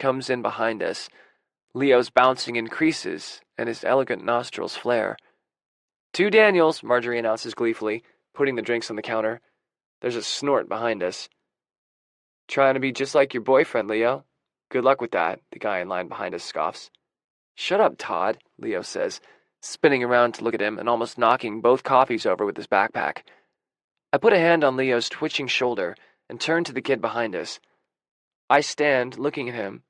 comes in behind us. Leo's bouncing increases, and his elegant nostrils flare. 2 Daniels, Marjorie announces gleefully, putting the drinks on the counter. There's a snort behind us. Trying to be just like your boyfriend, Leo. Good luck with that, the guy in line behind us scoffs. Shut up, Todd, Leo says, spinning around to look at him and almost knocking both coffees over with his backpack. I put a hand on Leo's twitching shoulder and turn to the kid behind us. I stand, looking at him.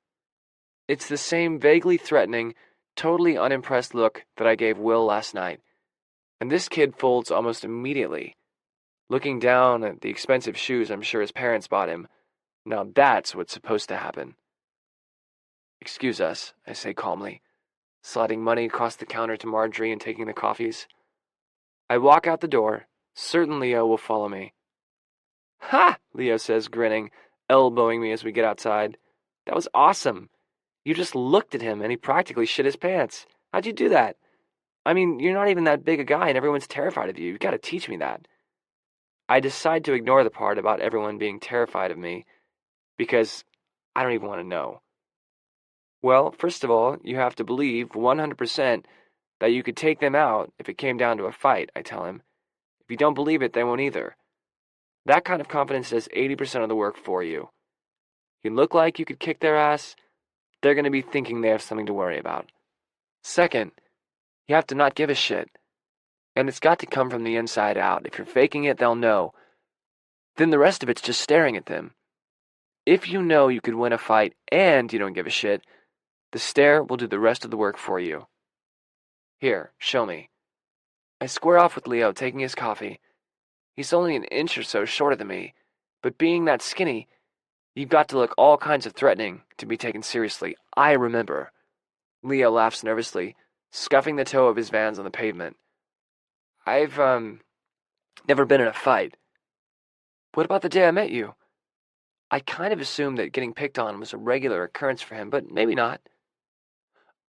It's the same vaguely threatening, totally unimpressed look that I gave Will last night. And this kid folds almost immediately, looking down at the expensive shoes I'm sure his parents bought him. Now that's what's supposed to happen. Excuse us, I say calmly, sliding money across the counter to Marjorie and taking the coffees. I walk out the door, certain Leo will follow me. Ha! Leo says, grinning, elbowing me as we get outside. That was awesome. You just looked at him and he practically shit his pants. How'd you do that? I mean, you're not even that big a guy and everyone's terrified of you. You've got to teach me that. I decide to ignore the part about everyone being terrified of me because I don't even want to know. Well, first of all, you have to believe 100% that you could take them out if it came down to a fight, I tell him. If you don't believe it, they won't either. That kind of confidence does 80% of the work for you. You look like you could kick their ass, they're going to be thinking they have something to worry about. Second, you have to not give a shit. And it's got to come from the inside out. If you're faking it, they'll know. Then the rest of it's just staring at them. If you know you could win a fight and you don't give a shit, the stare will do the rest of the work for you. Here, show me. I square off with Leo, taking his coffee. He's only an inch or so shorter than me, but being that skinny, you've got to look all kinds of threatening to be taken seriously. I remember. Leo laughs nervously, scuffing the toe of his Vans on the pavement. I've, never been in a fight. What about the day I met you? I kind of assumed that getting picked on was a regular occurrence for him, but maybe not.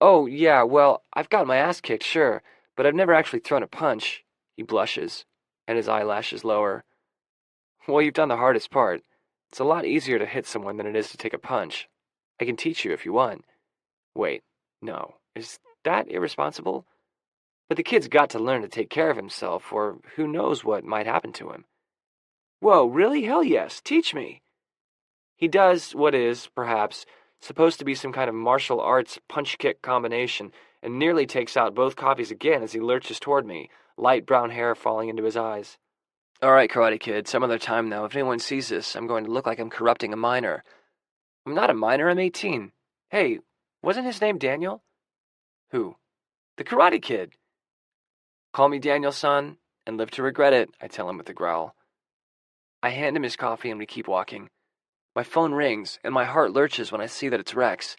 Oh, yeah, well, I've got my ass kicked, sure, but I've never actually thrown a punch. He blushes, and his eyelashes lower. Well, you've done the hardest part. It's a lot easier to hit someone than it is to take a punch. I can teach you if you want. Wait, no. Is that irresponsible? But the kid's got to learn to take care of himself, or who knows what might happen to him. Whoa, really? Hell yes, teach me. He does what is, perhaps, supposed to be some kind of martial arts punch-kick combination, and nearly takes out both coffees again as he lurches toward me, light brown hair falling into his eyes. All right, Karate Kid, some other time now. If anyone sees this, I'm going to look like I'm corrupting a minor. I'm not a minor, I'm 18. Hey, wasn't his name Daniel? Who? The Karate Kid. Call me Daniel, son, and live to regret it, I tell him with a growl. I hand him his coffee and we keep walking. My phone rings, and my heart lurches when I see that it's Rex.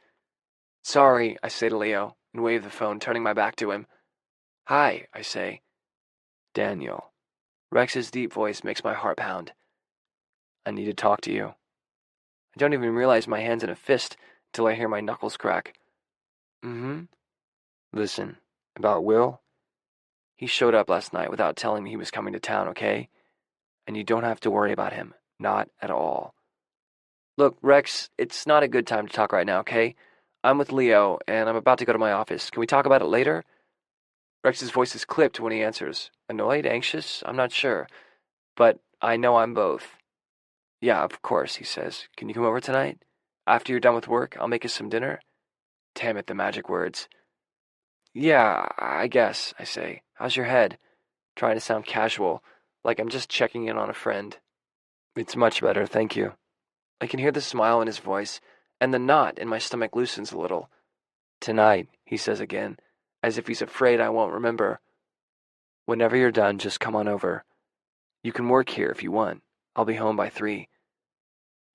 Sorry, I say to Leo, and wave the phone, turning my back to him. Hi, I say. Daniel. Rex's deep voice makes my heart pound. I need to talk to you. I don't even realize my hand's in a fist until I hear my knuckles crack. Listen, about Will? He showed up last night without telling me he was coming to town, okay? And you don't have to worry about him. Not at all. Look, Rex, it's not a good time to talk right now, okay? I'm with Leo, and I'm about to go to my office. Can we talk about it later? Rex's voice is clipped when he answers. Annoyed? Anxious? I'm not sure. But I know I'm both. Yeah, of course, he says. Can you come over tonight? After you're done with work, I'll make us some dinner. Damn it, the magic words. Yeah, I guess, I say. How's your head? Trying to sound casual, like I'm just checking in on a friend. It's much better, thank you. I can hear the smile in his voice, and the knot in my stomach loosens a little. Tonight, he says again, as if he's afraid I won't remember. Whenever you're done, just come on over. You can work here if you want. I'll be home by 3.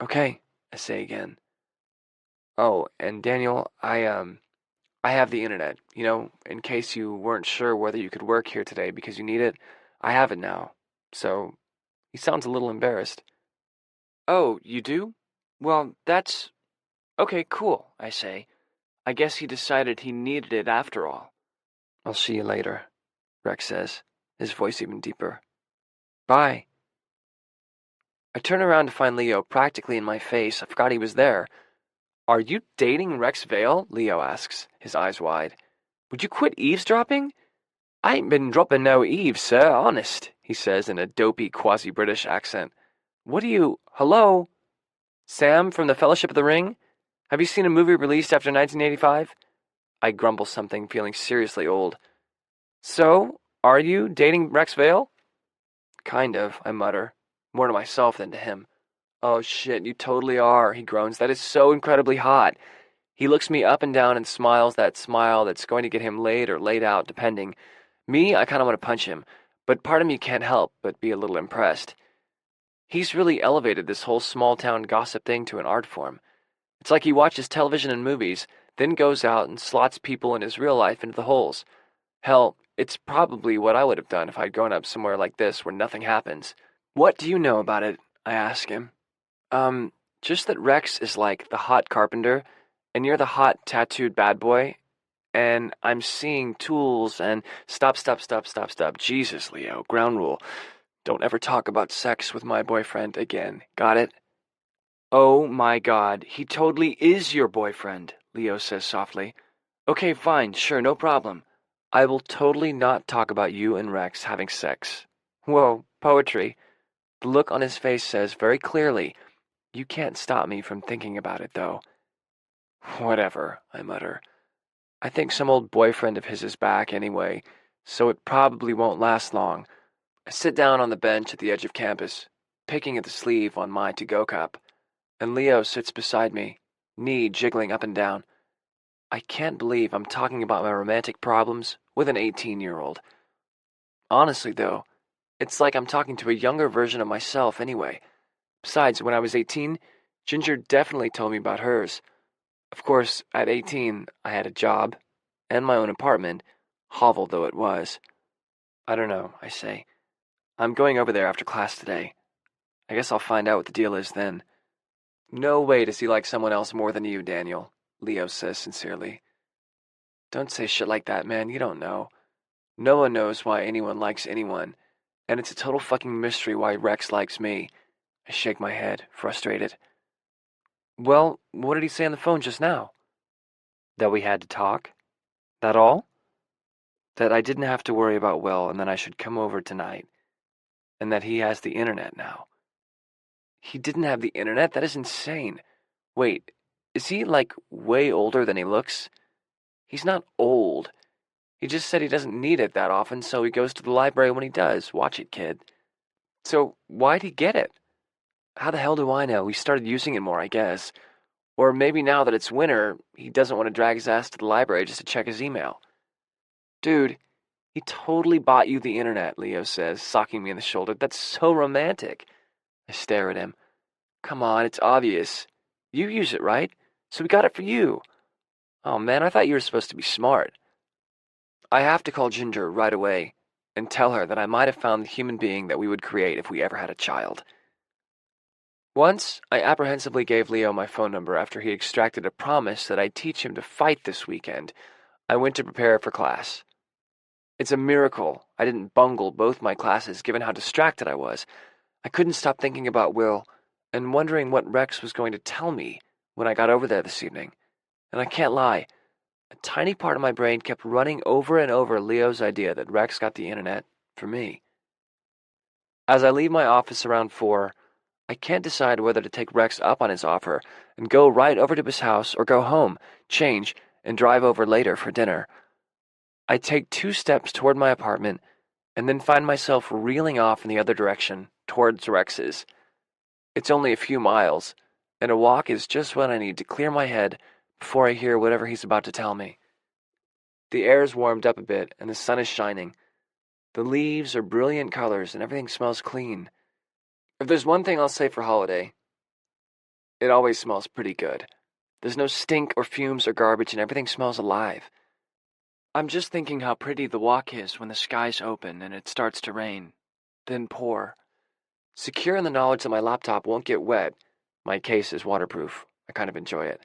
Okay, I say again. Oh, and Daniel, I have the internet, in case you weren't sure whether you could work here today because you need it. I have it now. So, he sounds a little embarrassed. Oh, you do? Well, that's... Okay, cool, I say. I guess he decided he needed it after all. I'll see you later, Rex says, his voice even deeper. Bye. I turn around to find Leo practically in my face. I forgot he was there. Are you dating Rex Vale? Leo asks, his eyes wide. Would you quit eavesdropping? I ain't been dropping no eaves, sir, honest, he says in a dopey quasi-British accent. What do you... Hello? Sam from the Fellowship of the Ring? Have you seen a movie released after 1985? I grumble something, feeling seriously old. So, are you dating Rex Vale? Kind of, I mutter, more to myself than to him. Oh shit, you totally are, he groans. That is so incredibly hot. He looks me up and down and smiles that smile that's going to get him laid or laid out, depending. Me, I kind of want to punch him, but part of me can't help but be a little impressed. He's really elevated this whole small-town gossip thing to an art form. It's like he watches television and movies, then goes out and slots people in his real life into the holes. Hell, it's probably what I would have done if I'd grown up somewhere like this where nothing happens. What do you know about it? I ask him. Just that Rex is like the hot carpenter, and you're the hot tattooed bad boy, and I'm seeing tools and... Stop. Jesus, Leo, ground rule. Don't ever talk about sex with my boyfriend again. Got it? Oh my God, he totally is your boyfriend, Leo says softly. Okay, fine, sure, no problem. I will totally not talk about you and Rex having sex. Whoa, poetry. The look on his face says very clearly, you can't stop me from thinking about it, though. Whatever, I mutter. I think some old boyfriend of his is back anyway, so it probably won't last long. I sit down on the bench at the edge of campus, picking at the sleeve on my to-go cup, and Leo sits beside me, knee jiggling up and down. I can't believe I'm talking about my romantic problems with an 18-year-old. Honestly, though, it's like I'm talking to a younger version of myself anyway. Besides, when I was 18, Ginger definitely told me about hers. Of course, at 18, I had a job, and my own apartment, hovel though it was. I don't know, I say. I'm going over there after class today. I guess I'll find out what the deal is then. No way does he like someone else more than you, Daniel, Leo says sincerely. Don't say shit like that, man, you don't know. No one knows why anyone likes anyone, and it's a total fucking mystery why Rex likes me. I shake my head, frustrated. Well, what did he say on the phone just now? That we had to talk? That all? That I didn't have to worry about Will and that I should come over tonight. And that he has the internet now. He didn't have the internet? That is insane. Wait, is he, like, way older than he looks? He's not old. He just said he doesn't need it that often, so he goes to the library when he does. Watch it, kid. So, why'd he get it? How the hell do I know? He started using it more, I guess. Or maybe now that it's winter, he doesn't want to drag his ass to the library just to check his email. Dude, he totally bought you the internet, Leo says, socking me in the shoulder. That's so romantic. I stare at him. Come on, it's obvious. You use it, right? So we got it for you. Oh man, I thought you were supposed to be smart. I have to call Ginger right away and tell her that I might have found the human being that we would create if we ever had a child. Once, I apprehensively gave Leo my phone number after he extracted a promise that I'd teach him to fight this weekend. I went to prepare for class. It's a miracle I didn't bungle both my classes given how distracted I was. I couldn't stop thinking about Will and wondering what Rex was going to tell me when I got over there this evening. And I can't lie, a tiny part of my brain kept running over and over Leo's idea that Rex got the internet for me. As I leave my office around 4, I can't decide whether to take Rex up on his offer and go right over to his house or go home, change, and drive over later for dinner. I take 2 steps toward my apartment and then find myself reeling off in the other direction, towards Rex's. It's only a few miles, and a walk is just what I need to clear my head before I hear whatever he's about to tell me. The air's warmed up a bit, and the sun is shining. The leaves are brilliant colors, and everything smells clean. If there's one thing I'll say for holiday, it always smells pretty good. There's no stink or fumes or garbage, and everything smells alive. I'm just thinking how pretty the walk is when the skies open and it starts to rain, then pour. Secure in the knowledge that my laptop won't get wet, my case is waterproof. I kind of enjoy it.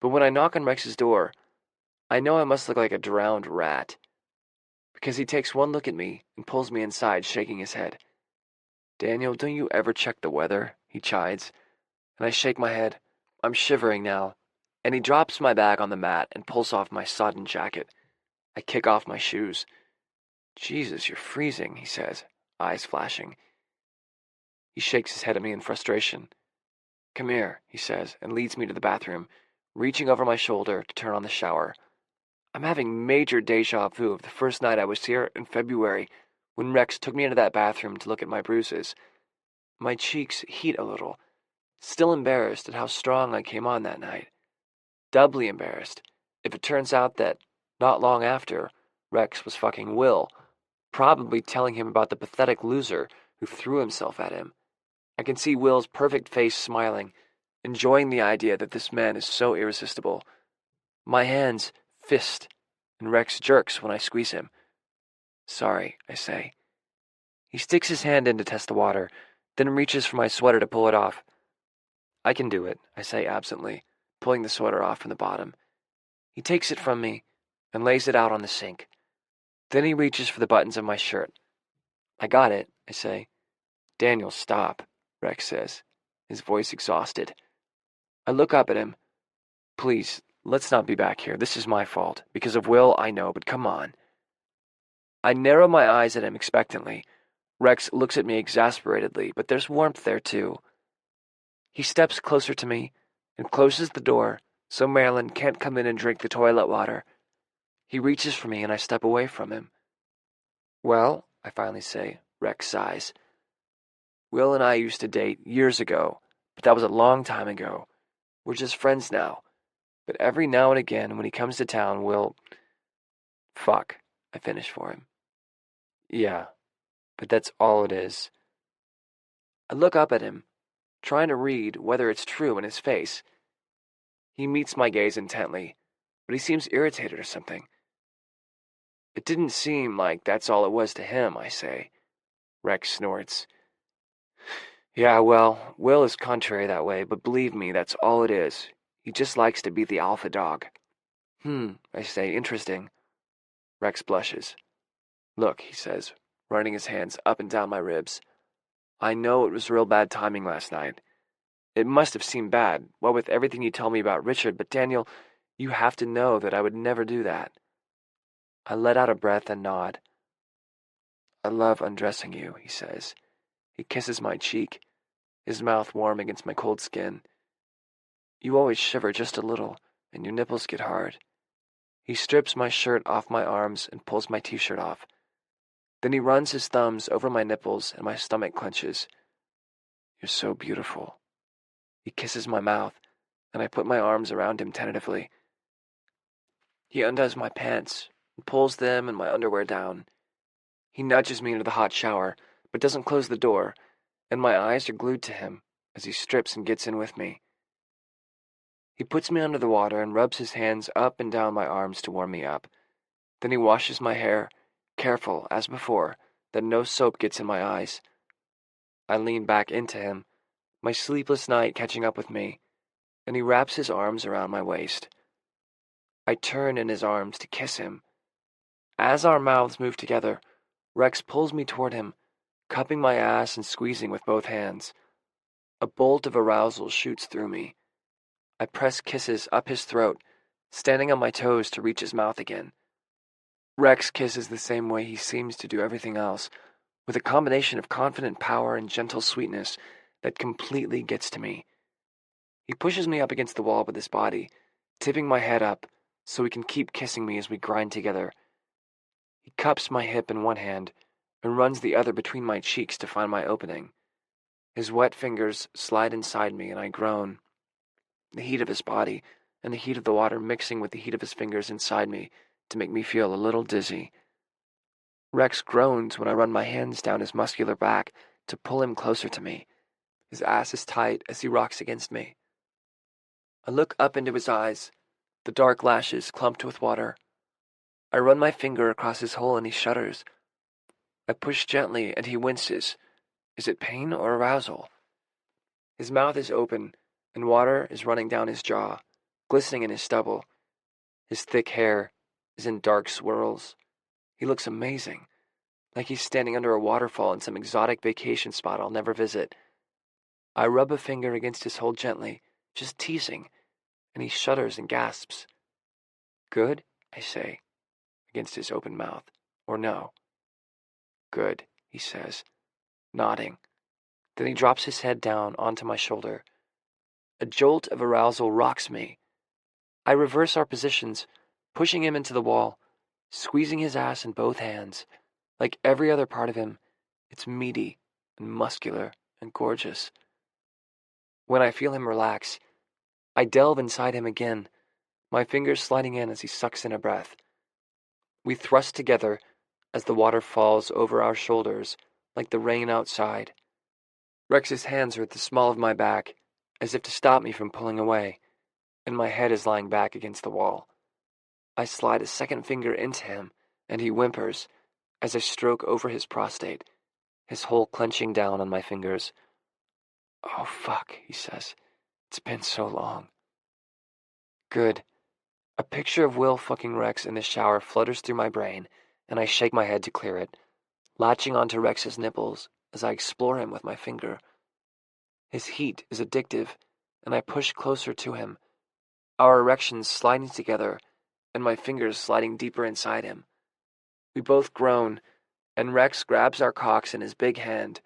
But when I knock on Rex's door, I know I must look like a drowned rat, because he takes one look at me and pulls me inside, shaking his head. Daniel, don't you ever check the weather? He chides, and I shake my head. I'm shivering now, and he drops my bag on the mat and pulls off my sodden jacket. I kick off my shoes. Jesus, you're freezing, he says, eyes flashing. He shakes his head at me in frustration. Come here, he says, and leads me to the bathroom, reaching over my shoulder to turn on the shower. I'm having major deja vu of the first night I was here in February, when Rex took me into that bathroom to look at my bruises. My cheeks heat a little, still embarrassed at how strong I came on that night. Doubly embarrassed if it turns out that, not long after, Rex was fucking Will, probably telling him about the pathetic loser who threw himself at him. I can see Will's perfect face smiling, enjoying the idea that this man is so irresistible. My hands fist, and Rex jerks when I squeeze him. Sorry, I say. He sticks his hand in to test the water, then reaches for my sweater to pull it off. I can do it, I say absently, pulling the sweater off from the bottom. He takes it from me and lays it out on the sink. Then he reaches for the buttons of my shirt. I got it, I say. Daniel, stop, Rex says, his voice exhausted. I look up at him. Please, let's not be back here. This is my fault. Because of Will, I know, but come on. I narrow my eyes at him expectantly. Rex looks at me exasperatedly, but there's warmth there too. He steps closer to me and closes the door so Marilyn can't come in and drink the toilet water. He reaches for me and I step away from him. Well, I finally say. Rex sighs. Will and I used to date years ago, but that was a long time ago. We're just friends now. But every now and again, when he comes to town, Will... Fuck, I finish for him. Yeah, but that's all it is. I look up at him, trying to read whether it's true in his face. He meets my gaze intently, but he seems irritated or something. It didn't seem like that's all it was to him, I say. Rex snorts. Yeah, well, Will is contrary that way, but believe me, that's all it is. He just likes to be the alpha dog. I say, interesting. Rex blushes. Look, he says, running his hands up and down my ribs. I know it was real bad timing last night. It must have seemed bad, what with everything you tell me about Richard, but Daniel, you have to know that I would never do that. I let out a breath and nod. I love undressing you, he says. He kisses my cheek, his mouth warm against my cold skin. You always shiver just a little, and your nipples get hard. He strips my shirt off my arms and pulls my t-shirt off. Then he runs his thumbs over my nipples and my stomach clenches. You're so beautiful. He kisses my mouth, and I put my arms around him tentatively. He undoes my pants and pulls them and my underwear down. He nudges me into the hot shower, but doesn't close the door, and my eyes are glued to him as he strips and gets in with me. He puts me under the water and rubs his hands up and down my arms to warm me up. Then he washes my hair, careful, as before, that no soap gets in my eyes. I lean back into him, my sleepless night catching up with me, and he wraps his arms around my waist. I turn in his arms to kiss him. As our mouths move together, Rex pulls me toward him, cupping my ass and squeezing with both hands. A bolt of arousal shoots through me. I press kisses up his throat, standing on my toes to reach his mouth again. Rex kisses the same way he seems to do everything else, with a combination of confident power and gentle sweetness that completely gets to me. He pushes me up against the wall with his body, tipping my head up so he can keep kissing me as we grind together. He cups my hip in one hand and runs the other between my cheeks to find my opening. His wet fingers slide inside me and I groan. The heat of his body and the heat of the water mixing with the heat of his fingers inside me to make me feel a little dizzy. Rex groans when I run my hands down his muscular back to pull him closer to me. His ass is tight as he rocks against me. I look up into his eyes, the dark lashes clumped with water. I run my finger across his hole and he shudders. I push gently and he winces. Is it pain or arousal? His mouth is open and water is running down his jaw, glistening in his stubble. His thick hair is in dark swirls. He looks amazing, like he's standing under a waterfall in some exotic vacation spot I'll never visit. I rub a finger against his hole gently, just teasing, and he shudders and gasps. Good, I say, against his open mouth, or no? Good, he says, nodding. Then he drops his head down onto my shoulder. A jolt of arousal rocks me. I reverse our positions, pushing him into the wall, squeezing his ass in both hands. Like every other part of him, it's meaty and muscular and gorgeous. When I feel him relax, I delve inside him again, my fingers sliding in as he sucks in a breath. We thrust together as the water falls over our shoulders like the rain outside. Rex's hands are at the small of my back, as if to stop me from pulling away, and my head is lying back against the wall. I slide a second finger into him, and he whimpers as I stroke over his prostate, his hole clenching down on my fingers. Oh, fuck, he says. It's been so long. Good. A picture of Will fucking Rex in the shower flutters through my brain, and I shake my head to clear it, latching onto Rex's nipples as I explore him with my finger. His heat is addictive, and I push closer to him, our erections sliding together, and my fingers sliding deeper inside him. We both groan, and Rex grabs our cocks in his big hand,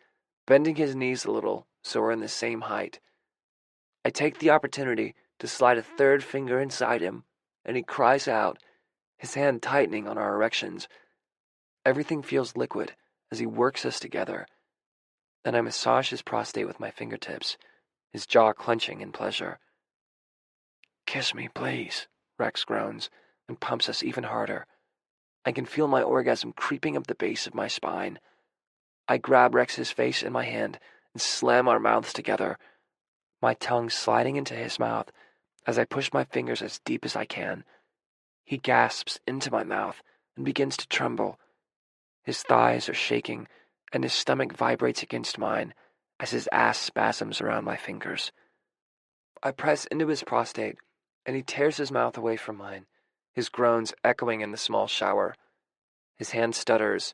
bending his knees a little so we're in the same height. I take the opportunity to slide a third finger inside him, and he cries out, his hand tightening on our erections. Everything feels liquid as he works us together. Then I massage his prostate with my fingertips, his jaw clenching in pleasure. Kiss me, please, Rex groans, and pumps us even harder. I can feel my orgasm creeping up the base of my spine. I grab Rex's face in my hand and slam our mouths together, my tongue sliding into his mouth as I push my fingers as deep as I can. He gasps into my mouth and begins to tremble. His thighs are shaking, and his stomach vibrates against mine as his ass spasms around my fingers. I press into his prostate, and he tears his mouth away from mine, his groans echoing in the small shower. His hand stutters,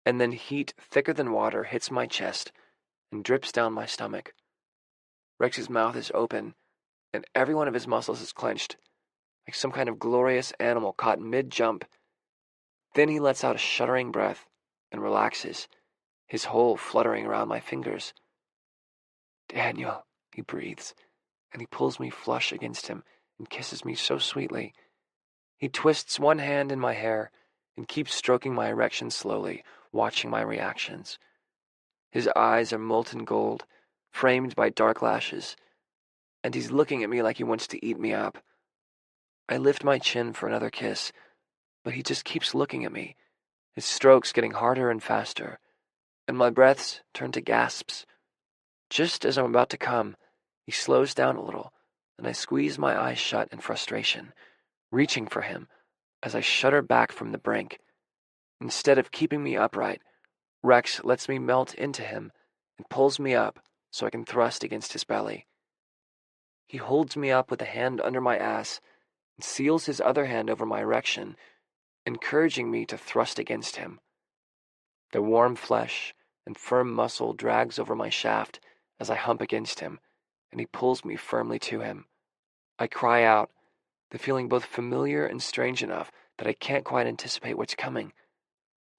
and then heat thicker than water hits my chest and drips down my stomach. Rex's mouth is open, and every one of his muscles is clenched, like some kind of glorious animal caught mid-jump. Then he lets out a shuddering breath and relaxes, his hole fluttering around my fingers. Daniel, he breathes, and he pulls me flush against him and kisses me so sweetly. He twists one hand in my hair and keeps stroking my erection slowly, watching my reactions. His eyes are molten gold, framed by dark lashes, and he's looking at me like he wants to eat me up. I lift my chin for another kiss, but he just keeps looking at me, his strokes getting harder and faster, and my breaths turn to gasps. Just as I'm about to come, he slows down a little, and I squeeze my eyes shut in frustration, reaching for him as I shudder back from the brink. Instead of keeping me upright, Rex lets me melt into him and pulls me up so I can thrust against his belly. He holds me up with a hand under my ass and seals his other hand over my erection, encouraging me to thrust against him. The warm flesh and firm muscle drags over my shaft as I hump against him, and he pulls me firmly to him. I cry out, the feeling both familiar and strange enough that I can't quite anticipate what's coming.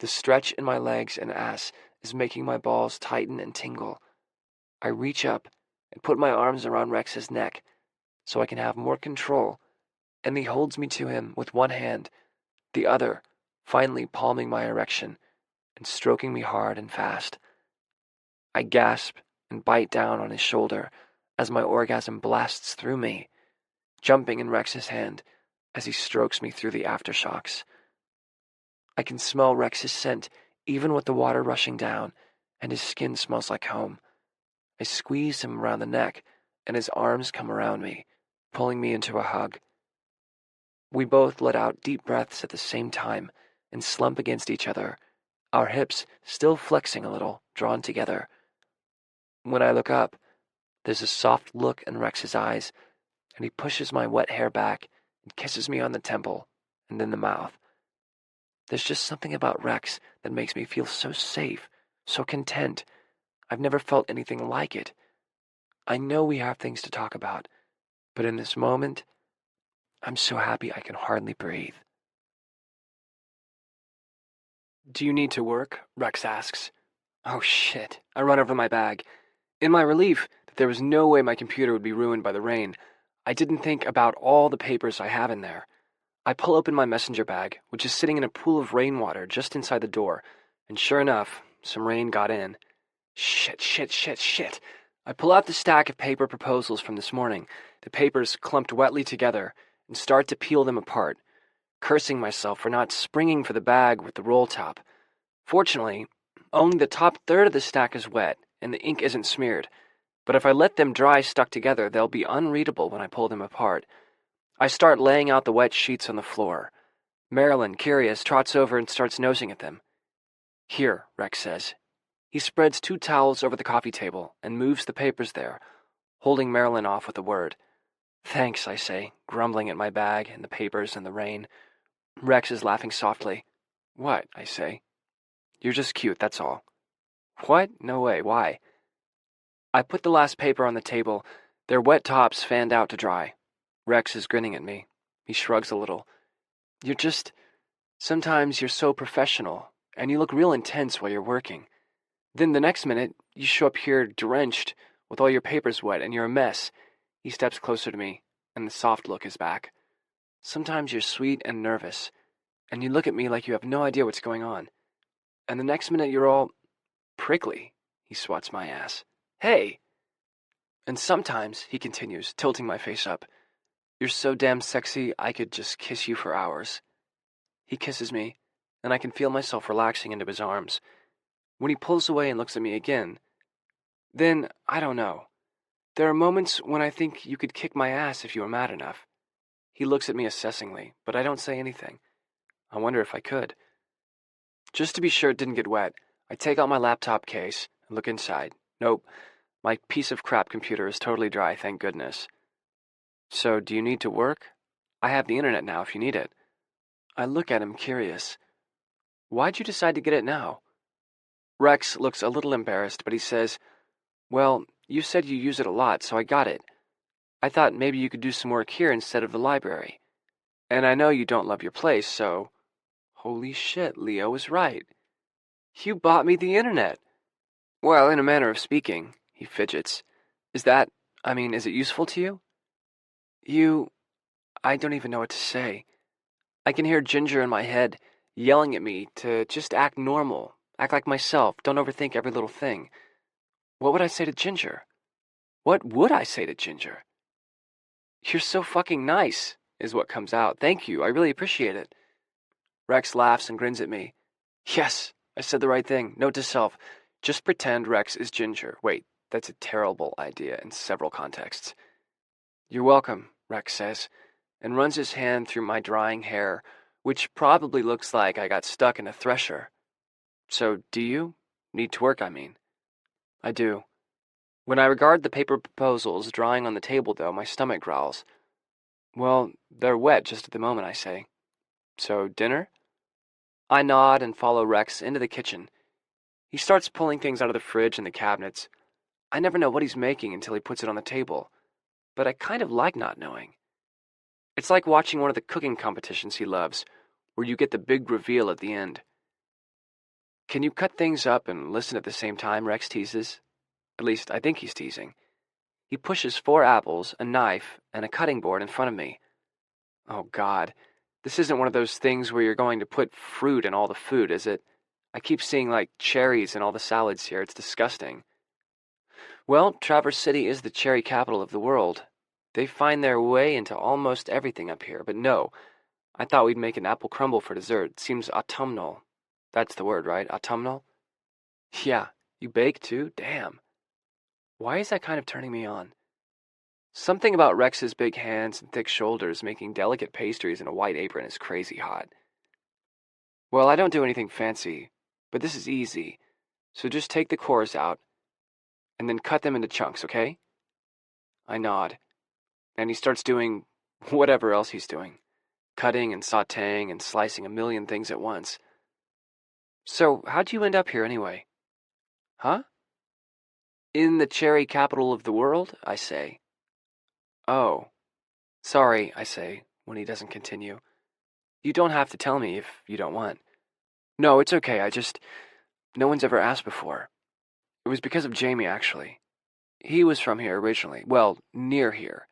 The stretch in my legs and ass is making my balls tighten and tingle. I reach up and put my arms around Rex's neck so I can have more control, and he holds me to him with one hand, the other finally palming my erection and stroking me hard and fast. I gasp and bite down on his shoulder as my orgasm blasts through me, jumping in Rex's hand as he strokes me through the aftershocks. I can smell Rex's scent even with the water rushing down, and his skin smells like home. I squeeze him around the neck, and his arms come around me, pulling me into a hug. We both let out deep breaths at the same time and slump against each other, our hips still flexing a little, drawn together. When I look up, there's a soft look in Rex's eyes, and he pushes my wet hair back and kisses me on the temple and then the mouth. There's just something about Rex that makes me feel so safe, so content. I've never felt anything like it. I know we have things to talk about, but in this moment, I'm so happy I can hardly breathe. Do you need to work? Rex asks. Oh shit. I run over to my bag. In my relief that there was no way my computer would be ruined by the rain, I didn't think about all the papers I have in there. I pull open my messenger bag, which is sitting in a pool of rainwater just inside the door, and sure enough, some rain got in. Shit. I pull out the stack of paper proposals from this morning, the papers clumped wetly together, and start to peel them apart, cursing myself for not springing for the bag with the roll top. Fortunately, only the top third of the stack is wet, and the ink isn't smeared, but if I let them dry stuck together, they'll be unreadable when I pull them apart. I start laying out the wet sheets on the floor. Marilyn, curious, trots over and starts nosing at them. Here, Rex says. He spreads 2 towels over the coffee table and moves the papers there, holding Marilyn off with a word. Thanks, I say, grumbling at my bag and the papers and the rain. Rex is laughing softly. What? I say. You're just cute, that's all. What? No way, why? I put the last paper on the table, their wet tops fanned out to dry. Rex is grinning at me. He shrugs a little. Sometimes you're so professional, and you look real intense while you're working. Then the next minute, you show up here drenched, with all your papers wet, and you're a mess. He steps closer to me, and the soft look is back. Sometimes you're sweet and nervous, and you look at me like you have no idea what's going on. And the next minute you're all prickly. He swats my ass. Hey! And sometimes, he continues, tilting my face up, you're so damn sexy I could just kiss you for hours. He kisses me, and I can feel myself relaxing into his arms. When he pulls away and looks at me again, then, I don't know. There are moments when I think you could kick my ass if you were mad enough. He looks at me assessingly, but I don't say anything. I wonder if I could. Just to be sure it didn't get wet, I take out my laptop case and look inside. Nope, my piece of crap computer is totally dry, thank goodness. So, do you need to work? I have the internet now if you need it. I look at him curious. Why'd you decide to get it now? Rex looks a little embarrassed, but he says, well, you said you use it a lot, so I got it. I thought maybe you could do some work here instead of the library. And I know you don't love your place, so... Holy shit, Leo was right. You bought me the internet. Well, in a manner of speaking, he fidgets. Is it useful to you? I don't even know what to say. I can hear Ginger in my head yelling at me to just act normal, act like myself, don't overthink every little thing. What would I say to Ginger? What would I say to Ginger? You're so fucking nice, is what comes out. Thank you, I really appreciate it. Rex laughs and grins at me. Yes, I said the right thing. Note to self, just pretend Rex is Ginger. Wait, that's a terrible idea in several contexts. You're welcome, Rex says, and runs his hand through my drying hair, which probably looks like I got stuck in a thresher. So, do you? Need to work, I mean. I do. When I regard the paper proposals drying on the table, though, my stomach growls. Well, they're wet just at the moment, I say. So, dinner? I nod and follow Rex into the kitchen. He starts pulling things out of the fridge and the cabinets. I never know what he's making until he puts it on the table, but I kind of like not knowing. It's like watching one of the cooking competitions he loves, where you get the big reveal at the end. Can you cut things up and listen at the same time, Rex teases? At least, I think he's teasing. He pushes 4 apples, a knife, and a cutting board in front of me. Oh, God. This isn't one of those things where you're going to put fruit in all the food, is it? I keep seeing, cherries in all the salads here. It's disgusting. Well, Traverse City is the cherry capital of the world. They find their way into almost everything up here, but no. I thought we'd make an apple crumble for dessert. Seems autumnal. That's the word, right? Autumnal? Yeah. You bake, too? Damn. Why is that kind of turning me on? Something about Rex's big hands and thick shoulders making delicate pastries in a white apron is crazy hot. Well, I don't do anything fancy, but this is easy, so just take the cores out, and then cut them into chunks, okay? I nod, and he starts doing whatever else he's doing, cutting and sautéing and slicing a million things at once. So, how'd you end up here anyway? Huh? In the cherry capital of the world, I say. Oh, Sorry, I say, when he doesn't continue. You don't have to tell me if you don't want. No, it's okay, no one's ever asked before. It was because of Jamie, actually. He was from here originally, well, near here.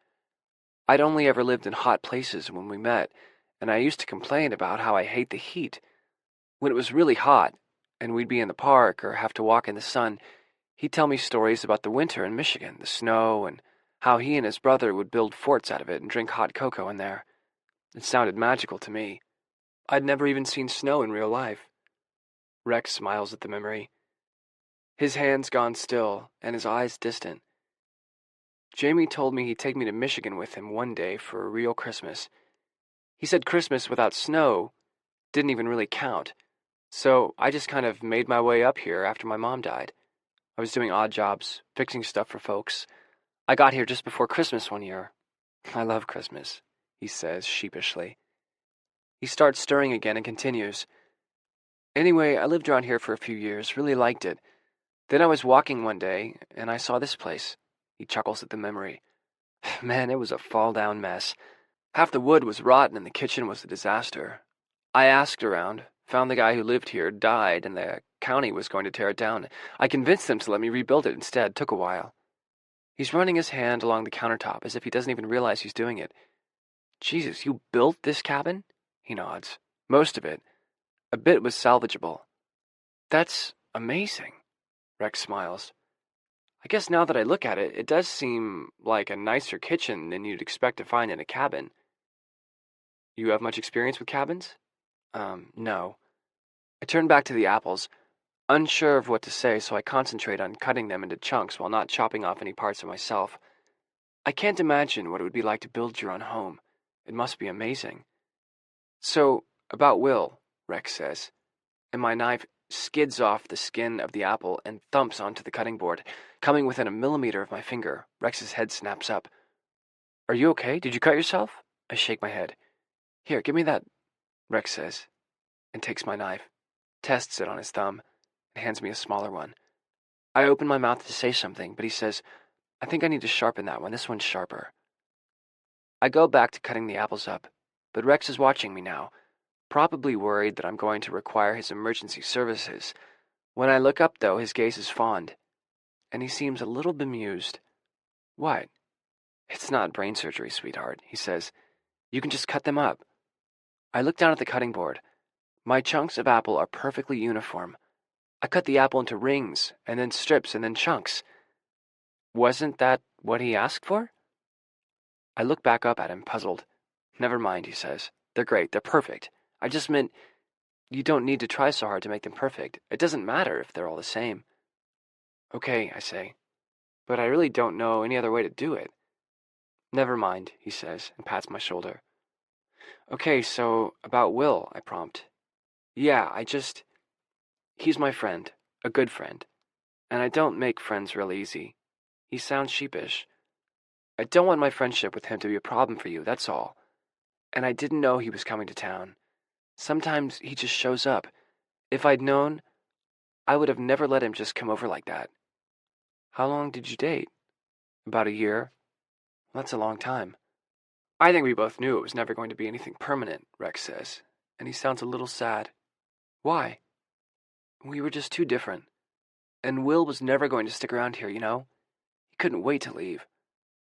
I'd only ever lived in hot places when we met, and I used to complain about how I hate the heat. When it was really hot, and we'd be in the park or have to walk in the sun, he'd tell me stories about the winter in Michigan, the snow, and how he and his brother would build forts out of it and drink hot cocoa in there. It sounded magical to me. I'd never even seen snow in real life. Rex smiles at the memory. His hands gone still, and his eyes distant. Jamie told me he'd take me to Michigan with him one day for a real Christmas. He said Christmas without snow didn't even really count, so I just kind of made my way up here after my mom died. I was doing odd jobs, fixing stuff for folks. I got here just before Christmas one year. I love Christmas, he says sheepishly. He starts stirring again and continues. Anyway, I lived around here for a few years, really liked it. Then I was walking one day, and I saw this place. He chuckles at the memory. Man, it was a fall-down mess. Half the wood was rotten and the kitchen was a disaster. I asked around, found the guy who lived here died, and the county was going to tear it down. I convinced them to let me rebuild it instead. Took a while. He's running his hand along the countertop as if he doesn't even realize he's doing it. Jesus, you built this cabin? He nods. Most of it. A bit was salvageable. That's amazing. Rex smiles. I guess now that I look at it, it does seem like a nicer kitchen than you'd expect to find in a cabin. You have much experience with cabins? No. I turn back to the apples, unsure of what to say, so I concentrate on cutting them into chunks while not chopping off any parts of myself. I can't imagine what it would be like to build your own home. It must be amazing. So, about Will, Rex says, and my knife skids off the skin of the apple and thumps onto the cutting board, coming within a millimeter of my finger. Rex's head snaps up. Are you okay? Did you cut yourself? I shake my head. Here, give me that, Rex says, and takes my knife, tests it on his thumb, and hands me a smaller one. I open my mouth to say something, but he says, I think I need to sharpen that one. This one's sharper. I go back to cutting the apples up, but Rex is watching me now, probably worried that I'm going to require his emergency services. When I look up, though, his gaze is fond, and he seems a little bemused. What? It's not brain surgery, sweetheart, he says. You can just cut them up. I look down at the cutting board. My chunks of apple are perfectly uniform. I cut the apple into rings, and then strips, and then chunks. Wasn't that what he asked for? I look back up at him, puzzled. Never mind, he says. They're great. They're perfect. I just meant you don't need to try so hard to make them perfect. It doesn't matter if they're all the same. Okay, I say, but I really don't know any other way to do it. Never mind, he says, and pats my shoulder. Okay, so about Will, I prompt. Yeah, he's my friend, a good friend, and I don't make friends real easy. He sounds sheepish. I don't want my friendship with him to be a problem for you, that's all. And I didn't know he was coming to town. Sometimes he just shows up. If I'd known, I would have never let him just come over like that. How long did you date? About a year. That's a long time. I think we both knew it was never going to be anything permanent, Rex says, and he sounds a little sad. Why? We were just too different. And Will was never going to stick around here, you know? He couldn't wait to leave.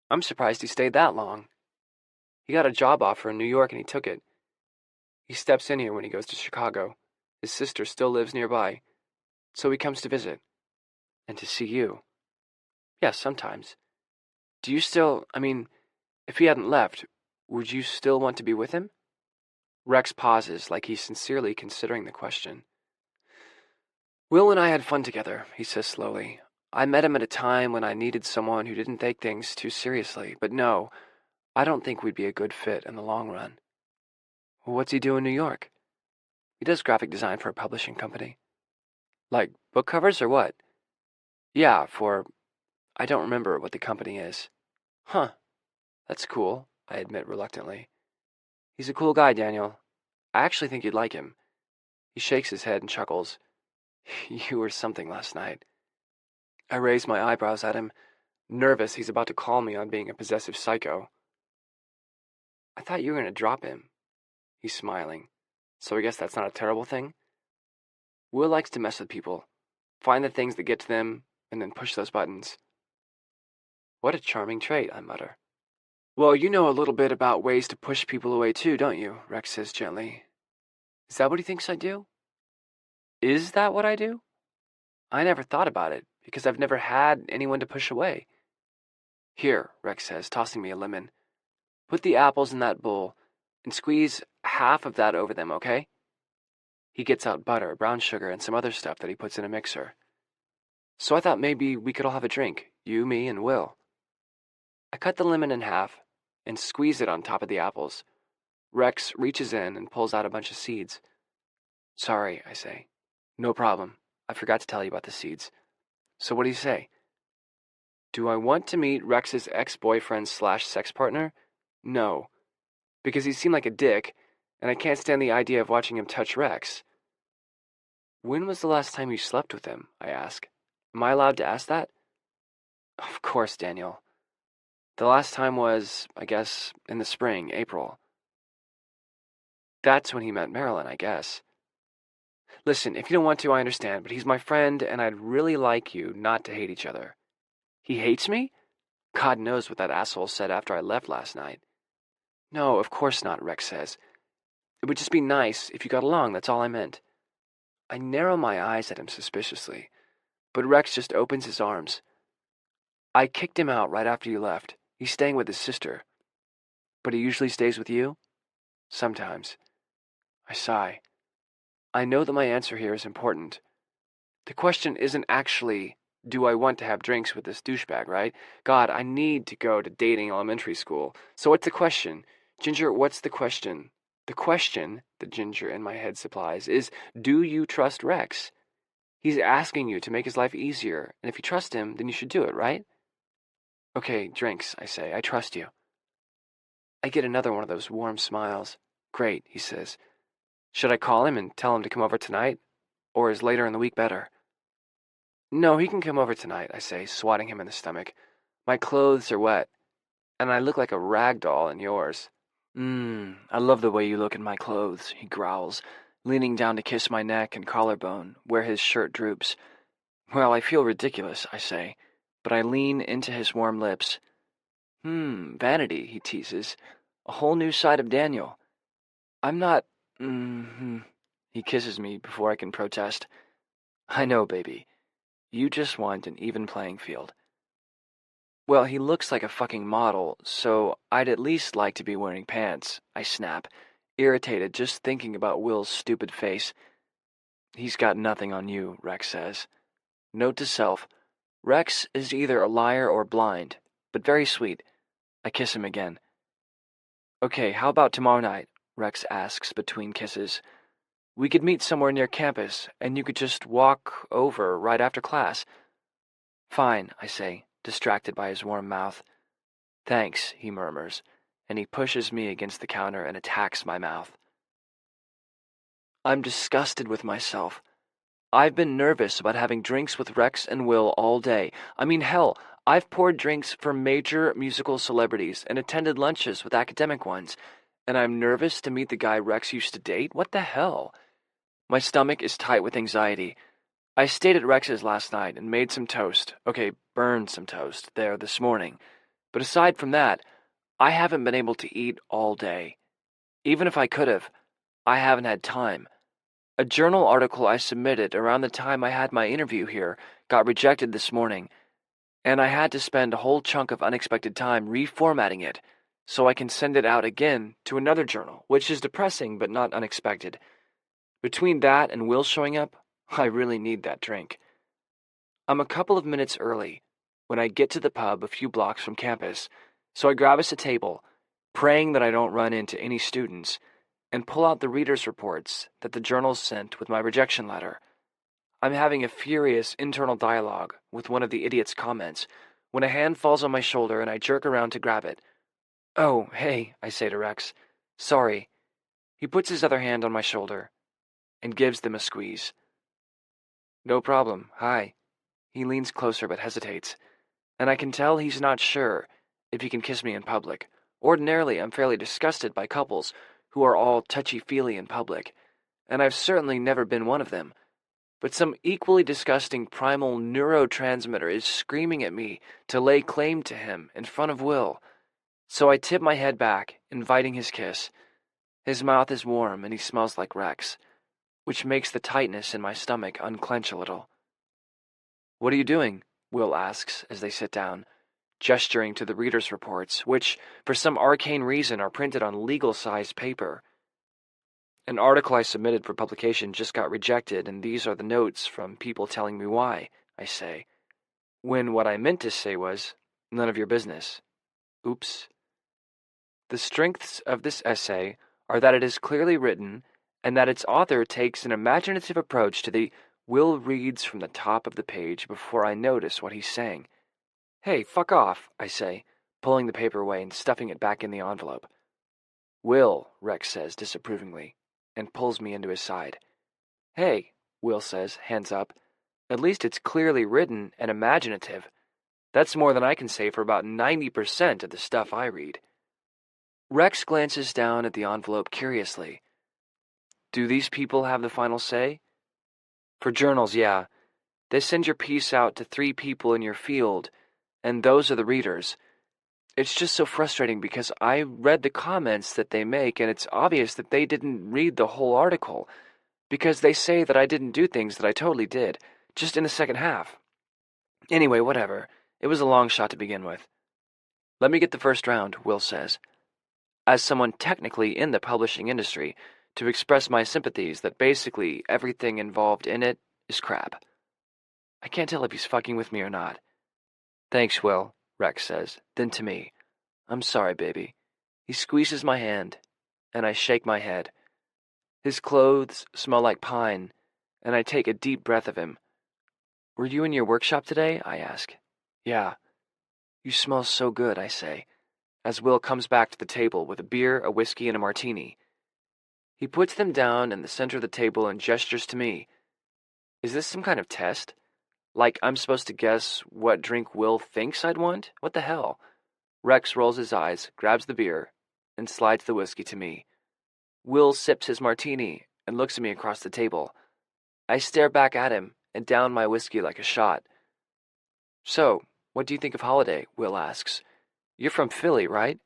I'm surprised he stayed that long. He got a job offer in New York and he took it. He steps in here when he goes to Chicago. His sister still lives nearby, so he comes to visit. And to see you. Yes, sometimes. Do you still, if he hadn't left, would you still want to be with him? Rex pauses, like he's sincerely considering the question. Will and I had fun together, he says slowly. I met him at a time when I needed someone who didn't take things too seriously, but no, I don't think we'd be a good fit in the long run. Well, what's he do in New York? He does graphic design for a publishing company. Like book covers or what? Yeah, I don't remember what the company is. Huh, that's cool, I admit reluctantly. He's a cool guy, Daniel. I actually think you'd like him. He shakes his head and chuckles. You were something last night. I raise my eyebrows at him, nervous he's about to call me on being a possessive psycho. I thought you were going to drop him. He's smiling. So I guess that's not a terrible thing? Will likes to mess with people, find the things that get to them, and then push those buttons. What a charming trait, I mutter. Well, you know a little bit about ways to push people away too, don't you? Rex says gently. Is that what he thinks I do? Is that what I do? I never thought about it, because I've never had anyone to push away. Here, Rex says, tossing me a lemon. Put the apples in that bowl, and squeeze half of that over them, okay? He gets out butter, brown sugar, and some other stuff that he puts in a mixer. So I thought maybe we could all have a drink, you, me, and Will. I cut the lemon in half and squeeze it on top of the apples. Rex reaches in and pulls out a bunch of seeds. Sorry, I say. No problem. I forgot to tell you about the seeds. So what do you say? Do I want to meet Rex's ex-boyfriend/sex partner? No, because he seemed like a dick, and I can't stand the idea of watching him touch Rex. When was the last time you slept with him? I ask. Am I allowed to ask that? Of course, Daniel. The last time was, I guess, in the spring, April. That's when he met Marilyn, I guess. Listen, if you don't want to, I understand, but he's my friend, and I'd really like you not to hate each other. He hates me? God knows what that asshole said after I left last night. No, of course not, Rex says. It would just be nice if you got along, that's all I meant. I narrow my eyes at him suspiciously, but Rex just opens his arms. I kicked him out right after you left. He's staying with his sister. But he usually stays with you? Sometimes. I sigh. I know that my answer here is important. The question isn't actually, do I want to have drinks with this douchebag, right? God, I need to go to dating elementary school. So what's the question? Ginger, what's the question? The question, the Ginger in my head supplies, is, do you trust Rex? He's asking you to make his life easier, and if you trust him, then you should do it, right? Okay, drinks, I say. I trust you. I get another one of those warm smiles. Great, he says. Should I call him and tell him to come over tonight? Or is later in the week better? No, he can come over tonight, I say, swatting him in the stomach. My clothes are wet, and I look like a rag doll in yours. I love the way you look in my clothes, he growls, leaning down to kiss my neck and collarbone, where his shirt droops. Well, I feel ridiculous, I say, but I lean into his warm lips. Vanity, he teases. A whole new side of Daniel. I'm not, He kisses me before I can protest. I know, baby. You just want an even playing field. Well, he looks like a fucking model, so I'd at least like to be wearing pants, I snap, irritated just thinking about Will's stupid face. He's got nothing on you, Rex says. Note to self, Rex is either a liar or blind, but very sweet. I kiss him again. Okay, how about tomorrow night? Rex asks between kisses. We could meet somewhere near campus, and you could just walk over right after class. Fine, I say, distracted by his warm mouth. Thanks, he murmurs, and he pushes me against the counter and attacks my mouth. I'm disgusted with myself. I've been nervous about having drinks with Rex and Will all day. I mean, hell, I've poured drinks for major musical celebrities and attended lunches with academic ones, and I'm nervous to meet the guy Rex used to date? What the hell? My stomach is tight with anxiety. I stayed at Rex's last night and made some toast. Okay, burned some toast there this morning. But aside from that, I haven't been able to eat all day. Even if I could have, I haven't had time. A journal article I submitted around the time I had my interview here got rejected this morning, and I had to spend a whole chunk of unexpected time reformatting it so I can send it out again to another journal, which is depressing but not unexpected. Between that and Will showing up, I really need that drink. I'm a couple of minutes early when I get to the pub a few blocks from campus, so I grab us a table, praying that I don't run into any students, and pull out the reader's reports that the journal sent with my rejection letter. I'm having a furious internal dialogue with one of the idiot's comments when a hand falls on my shoulder and I jerk around to grab it. Oh, hey, I say to Rex. Sorry. He puts his other hand on my shoulder and gives them a squeeze. No problem, hi. He leans closer but hesitates, and I can tell he's not sure if he can kiss me in public Ordinarily, I'm fairly disgusted by couples who are all touchy-feely in public, and I've certainly never been one of them. But some equally disgusting primal neurotransmitter is screaming at me to lay claim to him in front of Will. So I tip my head back, inviting his kiss. His mouth is warm and he smells like Rex, which makes the tightness in my stomach unclench a little. "What are you doing?" Will asks as they sit down, gesturing to the reader's reports, which, for some arcane reason, are printed on legal-sized paper. "An article I submitted for publication just got rejected, and these are the notes from people telling me why," I say, when what I meant to say was, "None of your business." Oops. The strengths of this essay are that it is clearly written and that its author takes an imaginative approach to the Will reads from the top of the page before I notice what he's saying. "Hey, fuck off," I say, pulling the paper away and stuffing it back in the envelope. "Will," Rex says disapprovingly, and pulls me into his side. "Hey," Will says, hands up, "at least it's clearly written and imaginative. That's more than I can say for about 90% of the stuff I read." Rex glances down at the envelope curiously. "Do these people have the final say?" "For journals, yeah. They send your piece out to 3 people in your field, and those are the readers. It's just so frustrating because I read the comments that they make, and it's obvious that they didn't read the whole article, because they say that I didn't do things that I totally did, just in the second half. Anyway, whatever. It was a long shot to begin with." "Let me get the first round," Will says. As someone technically in the publishing industry, to express my sympathies that basically everything involved in it is crap. I can't tell if he's fucking with me or not. "Thanks, Will," Rex says, then to me, "I'm sorry, baby." He squeezes my hand, and I shake my head. His clothes smell like pine, and I take a deep breath of him. "Were you in your workshop today?" I ask. "Yeah." "You smell so good," I say, as Will comes back to the table with a beer, a whiskey, and a martini. He puts them down in the center of the table and gestures to me. Is this some kind of test? Like I'm supposed to guess what drink Will thinks I'd want? What the hell? Rex rolls his eyes, grabs the beer, and slides the whiskey to me. Will sips his martini and looks at me across the table. I stare back at him and down my whiskey like a shot. "So, what do you think of Holiday?" Will asks. "You're from Philly, right?"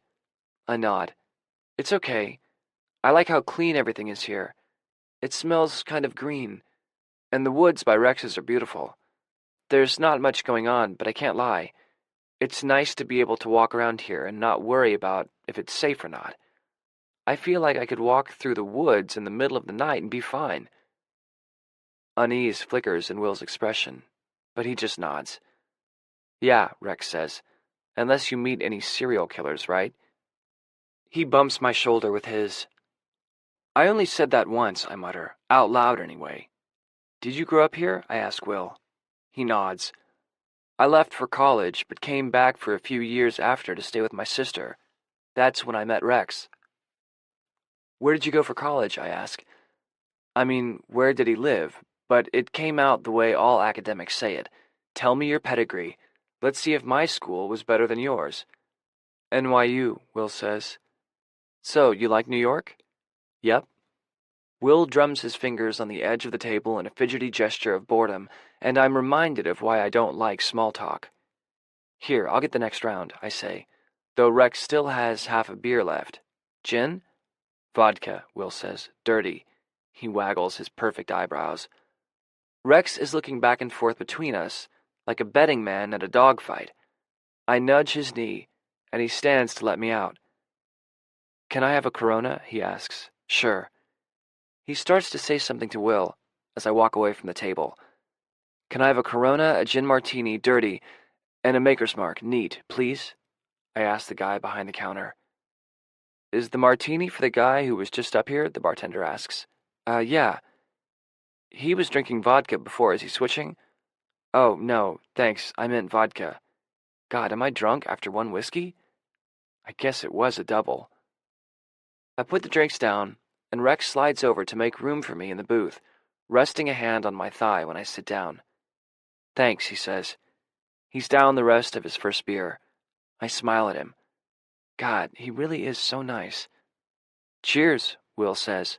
I nod. "It's okay. I like how clean everything is here. It smells kind of green, and the woods by Rex's are beautiful. There's not much going on, but I can't lie. It's nice to be able to walk around here and not worry about if it's safe or not. I feel like I could walk through the woods in the middle of the night and be fine." Unease flickers in Will's expression, but he just nods. "Yeah," Rex says, "unless you meet any serial killers, right?" He bumps my shoulder with his. "I only said that once," I mutter, out loud anyway. "Did you grow up here?" I ask Will. He nods. "I left for college, but came back for a few years after to stay with my sister. That's when I met Rex." "Where did you go for college?" I ask. I mean, where did he live? But it came out the way all academics say it. "Tell me your pedigree. Let's see if my school was better than yours." "NYU," Will says. "So, you like New York?" "Yep." Will drums his fingers on the edge of the table in a fidgety gesture of boredom, and I'm reminded of why I don't like small talk. "Here, I'll get the next round," I say, though Rex still has half a beer left. "Gin?" "Vodka," Will says. "Dirty." He waggles his perfect eyebrows. Rex is looking back and forth between us, like a betting man at a dogfight. I nudge his knee, and he stands to let me out. "Can I have a Corona?" he asks. "Sure." He starts to say something to Will as I walk away from the table. "Can I have a Corona, a gin martini, dirty, and a Maker's Mark, neat, please?" I ask the guy behind the counter. "Is the martini for the guy who was just up here?" the bartender asks. Yeah." "He was drinking vodka before. Is he switching?" "Oh, no, thanks. I meant vodka. God, am I drunk after one whiskey? I guess it was a double." I put the drinks down, and Rex slides over to make room for me in the booth, resting a hand on my thigh when I sit down. "Thanks," he says. He's down the rest of his first beer. I smile at him. God, he really is so nice. Cheers, Will says.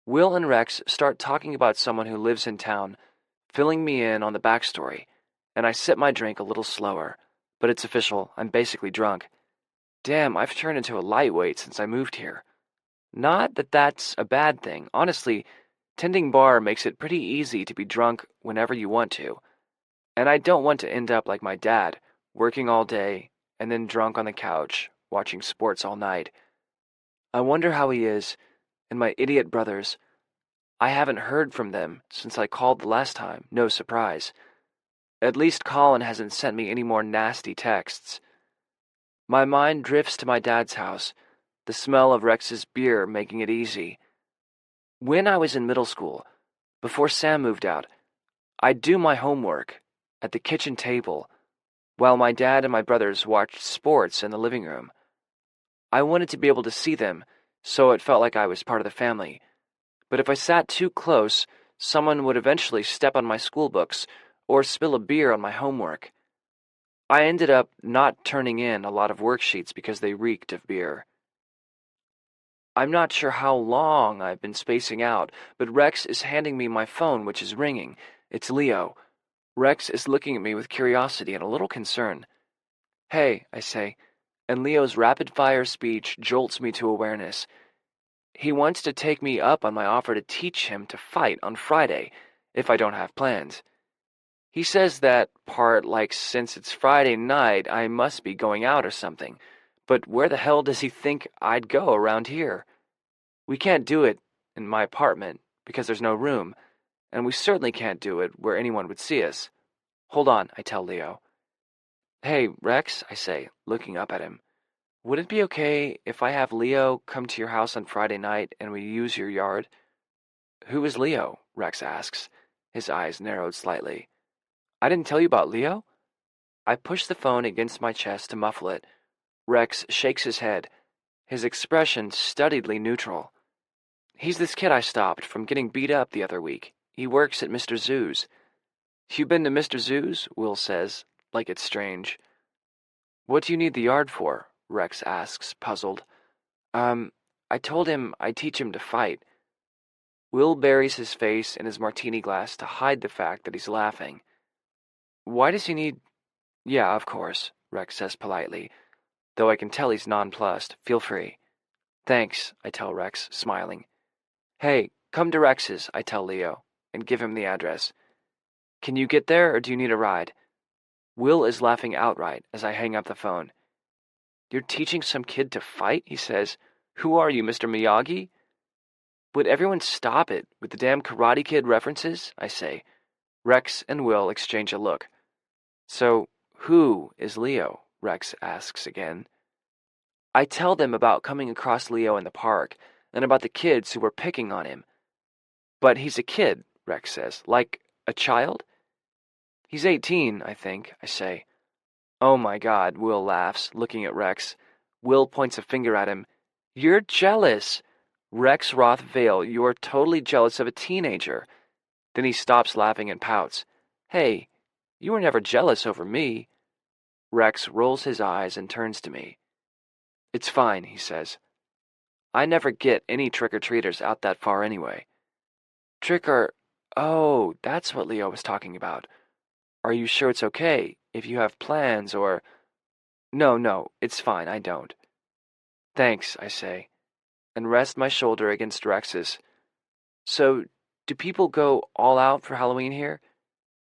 Will and Rex start talking about someone who lives in town, filling me in on the backstory, and I sip my drink a little slower. But it's official, I'm basically drunk. Damn, I've turned into a lightweight since I moved here. Not that that's a bad thing. Honestly, tending bar makes it pretty easy to be drunk whenever you want to. And I don't want to end up like my dad, working all day and then drunk on the couch, watching sports all night. I wonder how he is, and my idiot brothers. I haven't heard from them since I called the last time, no surprise. At least Colin hasn't sent me any more nasty texts. My mind drifts to my dad's house, the smell of Rex's beer making it easy. When I was in middle school, before Sam moved out, I'd do my homework at the kitchen table while my dad and my brothers watched sports in the living room. I wanted to be able to see them, so it felt like I was part of the family. But if I sat too close, someone would eventually step on my school books or spill a beer on my homework. I ended up not turning in a lot of worksheets because they reeked of beer. I'm not sure how long I've been spacing out, but Rex is handing me my phone, which is ringing. It's Leo. Rex is looking at me with curiosity and a little concern. Hey, I say, and Leo's rapid-fire speech jolts me to awareness. He wants to take me up on my offer to teach him to fight on Friday, if I don't have plans. He says that part like since it's Friday night, I must be going out or something. But where the hell does he think I'd go around here? We can't do it in my apartment because there's no room, and we certainly can't do it where anyone would see us. Hold on, I tell Leo. Hey, Rex, I say, looking up at him. Would it be okay if I have Leo come to your house on Friday night and we use your yard? Who is Leo? Rex asks. His eyes narrowed slightly. I didn't tell you about Leo? I push the phone against my chest to muffle it. Rex shakes his head, his expression studiedly neutral. He's this kid I stopped from getting beat up the other week. He works at Mr. Zoo's. You been to Mr. Zoo's? Will says, like it's strange. What do you need the yard for? Rex asks, puzzled. I told him I'd teach him to fight. Will buries his face in his martini glass to hide the fact that he's laughing. Why does he need... Yeah, of course, Rex says politely, though I can tell he's nonplussed. Feel free. Thanks, I tell Rex, smiling. Hey, come to Rex's, I tell Leo, and give him the address. Can you get there, or do you need a ride? Will is laughing outright as I hang up the phone. You're teaching some kid to fight, he says. Who are you, Mr. Miyagi? Would everyone stop it with the damn Karate Kid references? I say. Rex and Will exchange a look. So, who is Leo? Rex asks again. I tell them about coming across Leo in the park, and about the kids who were picking on him. But he's a kid, Rex says. Like a child? He's 18, I think, I say. Oh my God, Will laughs, looking at Rex. Will points a finger at him. You're jealous. Rex Roth-Vale, you're totally jealous of a teenager. Then he stops laughing and pouts. Hey, you were never jealous over me. Rex rolls his eyes and turns to me. It's fine, he says. I never get any trick-or-treaters out that far anyway. Oh, that's what Leo was talking about. Are you sure it's okay, if you have plans, or... No, it's fine, I don't. Thanks, I say, and rest my shoulder against Rex's. So, do people go all out for Halloween here?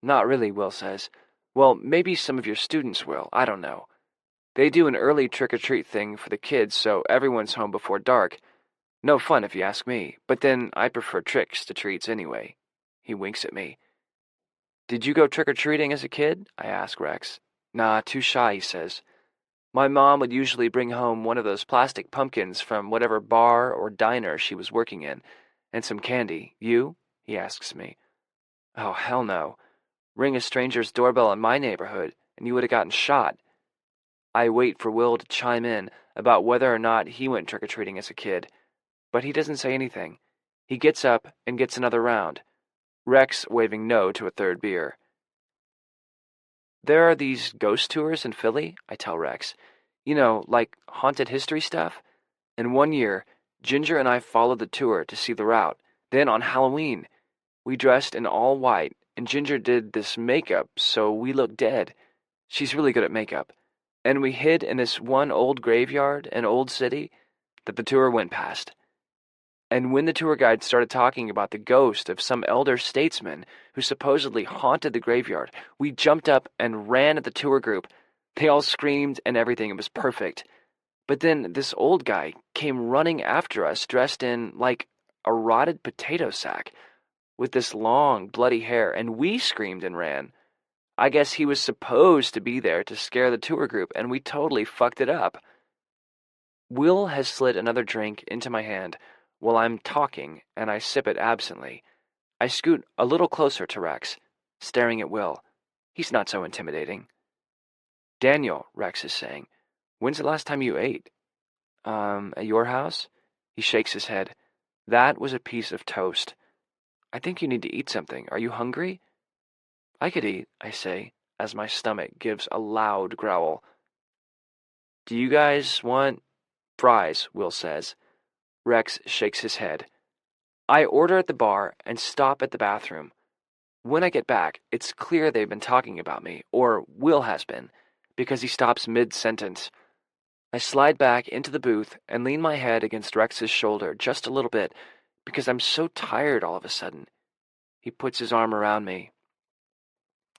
Not really, Will says. Well, maybe some of your students will, I don't know. They do an early trick-or-treat thing for the kids, so everyone's home before dark. No fun if you ask me, but then I prefer tricks to treats anyway. He winks at me. Did you go trick-or-treating as a kid? I ask Rex. Nah, too shy, he says. My mom would usually bring home one of those plastic pumpkins from whatever bar or diner she was working in, and some candy. You? He asks me. Oh, hell no. Ring a stranger's doorbell in my neighborhood, and you would have gotten shot. I wait for Will to chime in about whether or not he went trick-or-treating as a kid, but he doesn't say anything. He gets up and gets another round, Rex waving no to a third beer. There are these ghost tours in Philly, I tell Rex. You know, like haunted history stuff. And one year, Ginger and I followed the tour to see the route. Then on Halloween, we dressed in all white, and Ginger did this makeup so we looked dead. She's really good at makeup. And we hid in this one old graveyard and old city that the tour went past. And when the tour guide started talking about the ghost of some elder statesman who supposedly haunted the graveyard, we jumped up and ran at the tour group. They all screamed and everything. It was perfect. But then this old guy came running after us dressed in, like, a rotted potato sack with this long, bloody hair, and we screamed and ran. I guess he was supposed to be there to scare the tour group, and we totally fucked it up. Will has slid another drink into my hand while I'm talking, and I sip it absently. I scoot a little closer to Rex, staring at Will. He's not so intimidating. Daniel, Rex is saying, when's the last time you ate? At your house? He shakes his head. That was a piece of toast. I think you need to eat something. Are you hungry? I could eat, I say, as my stomach gives a loud growl. Do you guys want fries? Will says. Rex shakes his head. I order at the bar and stop at the bathroom. When I get back, it's clear they've been talking about me, or Will has been, because he stops mid-sentence. I slide back into the booth and lean my head against Rex's shoulder just a little bit because I'm so tired all of a sudden. He puts his arm around me.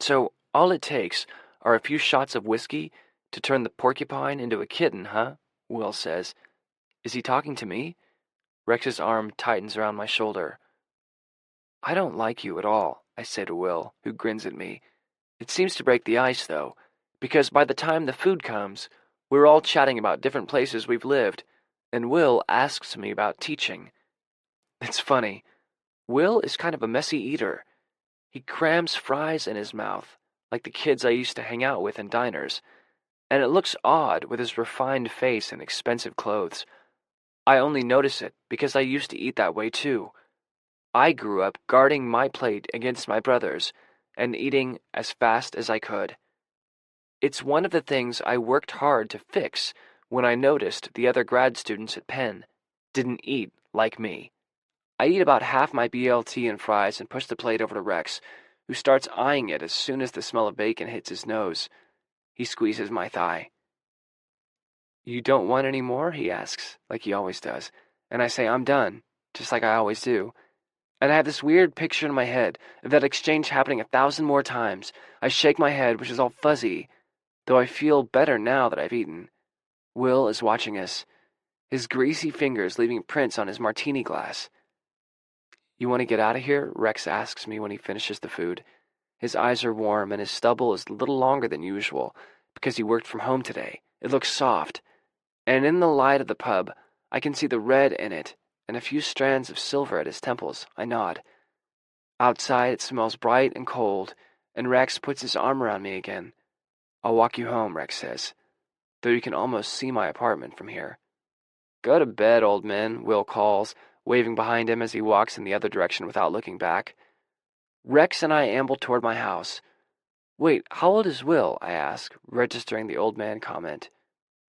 So all it takes are a few shots of whiskey to turn the porcupine into a kitten, huh? Will says. Is he talking to me? Rex's arm tightens around my shoulder. I don't like you at all, I say to Will, who grins at me. It seems to break the ice, though, because by the time the food comes, we're all chatting about different places we've lived, and Will asks me about teaching. It's funny. Will is kind of a messy eater. He crams fries in his mouth, like the kids I used to hang out with in diners, and it looks odd with his refined face and expensive clothes. I only notice it because I used to eat that way too. I grew up guarding my plate against my brother's and eating as fast as I could. It's one of the things I worked hard to fix when I noticed the other grad students at Penn didn't eat like me. I eat about half my BLT and fries and push the plate over to Rex, who starts eyeing it as soon as the smell of bacon hits his nose. He squeezes my thigh. You don't want any more? He asks, like he always does. And I say I'm done, just like I always do. And I have this weird picture in my head of that exchange happening 1,000 more times. I shake my head, which is all fuzzy, though I feel better now that I've eaten. Will is watching us, his greasy fingers leaving prints on his martini glass. You want to get out of here? Rex asks me when he finishes the food. His eyes are warm and his stubble is a little longer than usual because he worked from home today. It looks soft, and in the light of the pub, I can see the red in it and a few strands of silver at his temples. I nod. Outside it smells bright and cold, and Rex puts his arm around me again. I'll walk you home, Rex says, though you can almost see my apartment from here. Go to bed, old man, Will calls, waving behind him as he walks in the other direction without looking back. Rex and I amble toward my house. Wait, how old is Will? I ask, registering the old man comment.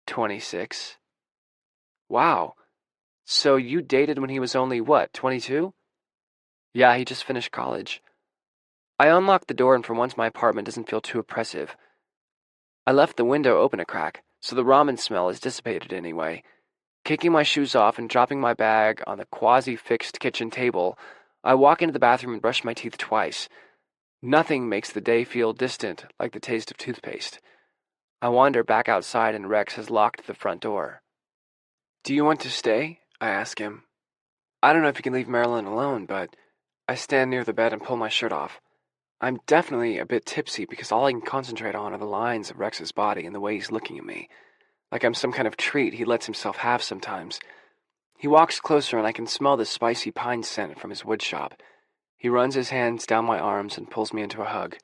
26. Wow. So you dated when he was only, what, 22? Yeah, he just finished college. I unlock the door, and for once my apartment doesn't feel too oppressive. I left the window open a crack, so the ramen smell is dissipated anyway. Kicking my shoes off and dropping my bag on the quasi-fixed kitchen table, I walk into the bathroom and brush my teeth twice. Nothing makes the day feel distant like the taste of toothpaste. I wander back outside and Rex has locked the front door. Do you want to stay? I ask him. I don't know if you can leave Marilyn alone, but I stand near the bed and pull my shirt off. I'm definitely a bit tipsy because all I can concentrate on are the lines of Rex's body and the way he's looking at me, like I'm some kind of treat he lets himself have sometimes. He walks closer and I can smell the spicy pine scent from his woodshop. He runs his hands down my arms and pulls me into a hug.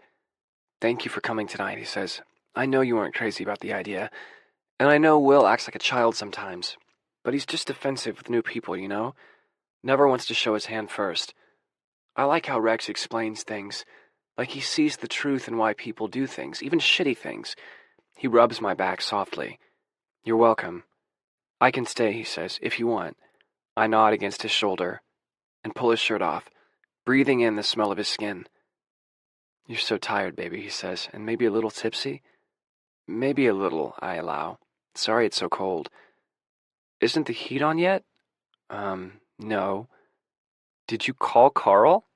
Thank you for coming tonight, he says. I know you weren't crazy about the idea, and I know Will acts like a child sometimes, but he's just defensive with new people, you know? Never wants to show his hand first. I like how Rex explains things, like he sees the truth in why people do things, even shitty things. He rubs my back softly. You're welcome. I can stay, he says, if you want. I nod against his shoulder and pull his shirt off, breathing in the smell of his skin. You're so tired, baby, he says, and maybe a little tipsy? Maybe a little, I allow. Sorry it's so cold. Isn't the heat on yet? No. Did you call Carl?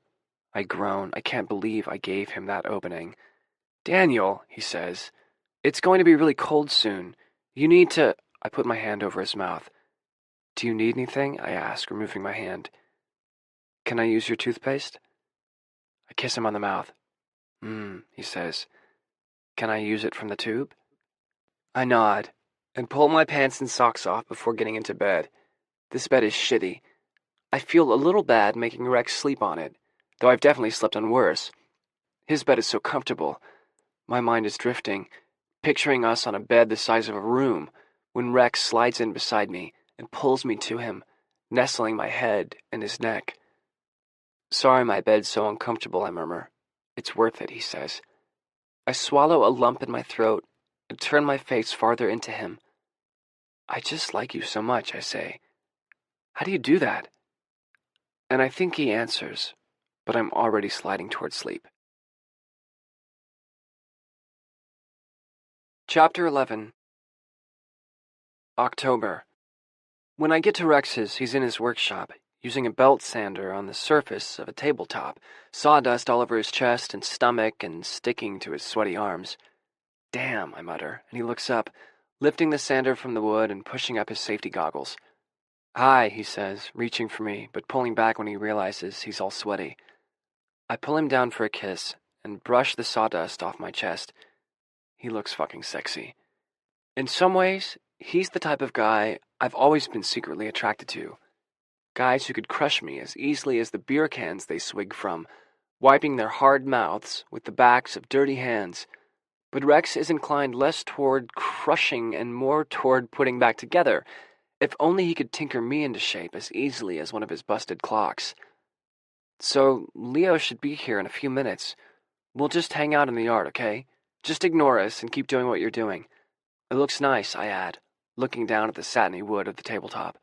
I groan. I can't believe I gave him that opening. Daniel, he says, it's going to be really cold soon. You need to... I put my hand over his mouth. Do you need anything? I ask, removing my hand. Can I use your toothpaste? I kiss him on the mouth. He says. Can I use it from the tube? I nod and pull my pants and socks off before getting into bed. This bed is shitty. I feel a little bad making Rex sleep on it, though I've definitely slept on worse. His bed is so comfortable. My mind is drifting, picturing us on a bed the size of a room, when Rex slides in beside me and pulls me to him, nestling my head in his neck. Sorry my bed's so uncomfortable, I murmur. It's worth it, he says. I swallow a lump in my throat and turn my face farther into him. I just like you so much, I say. How do you do that? And I think he answers, but I'm already sliding toward sleep. Chapter 11. October. When I get to Rex's, he's in his workshop, using a belt sander on the surface of a tabletop, sawdust all over his chest and stomach and sticking to his sweaty arms. Damn, I mutter, and he looks up, lifting the sander from the wood and pushing up his safety goggles. Hi, he says, reaching for me, but pulling back when he realizes he's all sweaty. I pull him down for a kiss and brush the sawdust off my chest. He looks fucking sexy. In some ways, he's the type of guy I've always been secretly attracted to. Guys who could crush me as easily as the beer cans they swig from, wiping their hard mouths with the backs of dirty hands. But Rex is inclined less toward crushing and more toward putting back together. If only he could tinker me into shape as easily as one of his busted clocks. So, Leo should be here in a few minutes. We'll just hang out in the yard, okay? Just ignore us and keep doing what you're doing. It looks nice, I add, looking down at the satiny wood of the tabletop.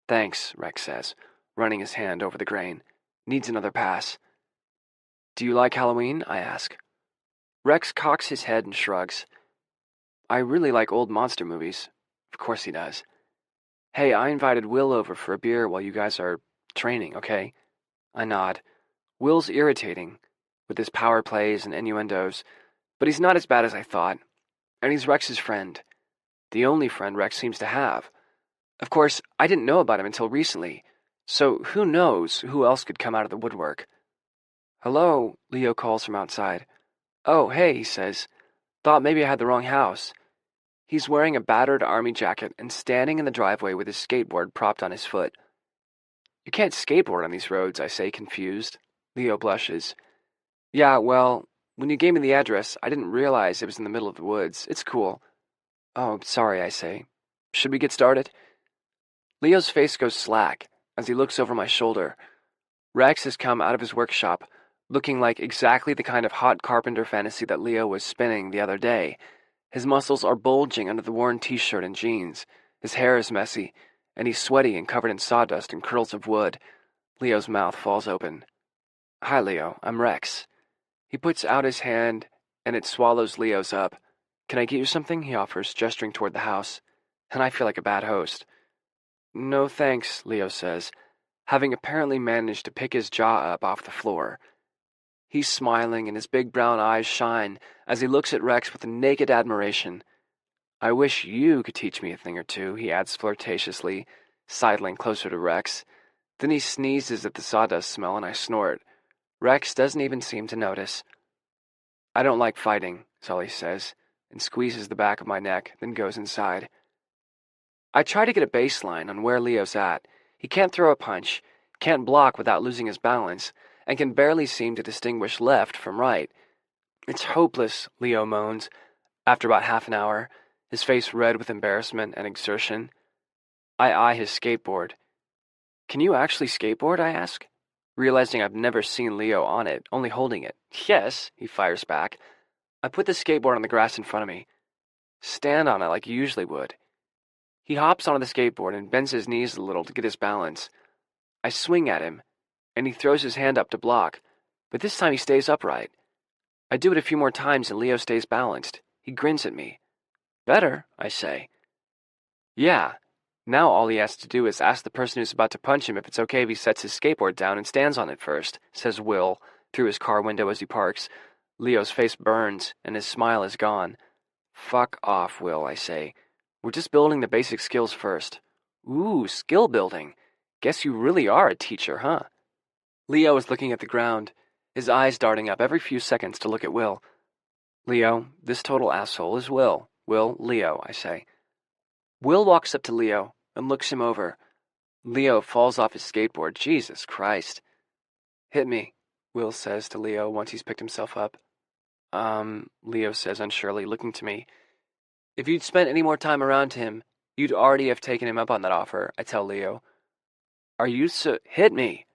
Thanks, Rex says, running his hand over the grain. Needs another pass. Do you like Halloween? I ask. Rex cocks his head and shrugs. I really like old monster movies. Of course he does. Hey, I invited Will over for a beer while you guys are training, okay? I nod. Will's irritating, with his power plays and innuendos, but he's not as bad as I thought. And he's Rex's friend. The only friend Rex seems to have. Of course, I didn't know about him until recently, so who knows who else could come out of the woodwork. Hello, Leo calls from outside. Oh, hey, he says. Thought maybe I had the wrong house. He's wearing a battered army jacket and standing in the driveway with his skateboard propped on his foot. You can't skateboard on these roads, I say, confused. Leo blushes. Yeah, well, when you gave me the address, I didn't realize it was in the middle of the woods. It's cool. Oh, sorry, I say. Should we get started? Leo's face goes slack as he looks over my shoulder. Rex has come out of his workshop, looking like exactly the kind of hot carpenter fantasy that Leo was spinning the other day. His muscles are bulging under the worn t-shirt and jeans. His hair is messy, and he's sweaty and covered in sawdust and curls of wood. Leo's mouth falls open. Hi, Leo. I'm Rex. He puts out his hand, and it swallows Leo's up. Can I get you something? He offers, gesturing toward the house. And I feel like a bad host. No thanks, Leo says, having apparently managed to pick his jaw up off the floor. He's smiling, and his big brown eyes shine as he looks at Rex with naked admiration. I wish you could teach me a thing or two, he adds flirtatiously, sidling closer to Rex. Then he sneezes at the sawdust smell, and I snort. Rex doesn't even seem to notice. I don't like fighting, is all he says, and squeezes the back of my neck, then goes inside. I try to get a baseline on where Leo's at. He can't throw a punch, can't block without losing his balance, and can barely seem to distinguish left from right. It's hopeless, Leo moans, after about half an hour, his face red with embarrassment and exertion. I eye his skateboard. Can you actually skateboard, I ask, realizing I've never seen Leo on it, only holding it. Yes, he fires back. I put the skateboard on the grass in front of me. Stand on it like you usually would. He hops onto the skateboard and bends his knees a little to get his balance. I swing at him, and he throws his hand up to block, but this time he stays upright. I do it a few more times and Leo stays balanced. He grins at me. Better, I say. Yeah. Now all he has to do is ask the person who's about to punch him if it's okay if he sets his skateboard down and stands on it first, says Will, through his car window as he parks. Leo's face burns, and his smile is gone. Fuck off, Will, I say. We're just building the basic skills first. Ooh, skill building. Guess you really are a teacher, huh? Leo is looking at the ground, his eyes darting up every few seconds to look at Will. Leo, this total asshole is Will. Will, Leo, I say. Will walks up to Leo and looks him over. Leo falls off his skateboard. Jesus Christ. Hit me, Will says to Leo once he's picked himself up. Leo says unsurely, looking to me. If you'd spent any more time around him, you'd already have taken him up on that offer, I tell Leo. Are you so— Hit me!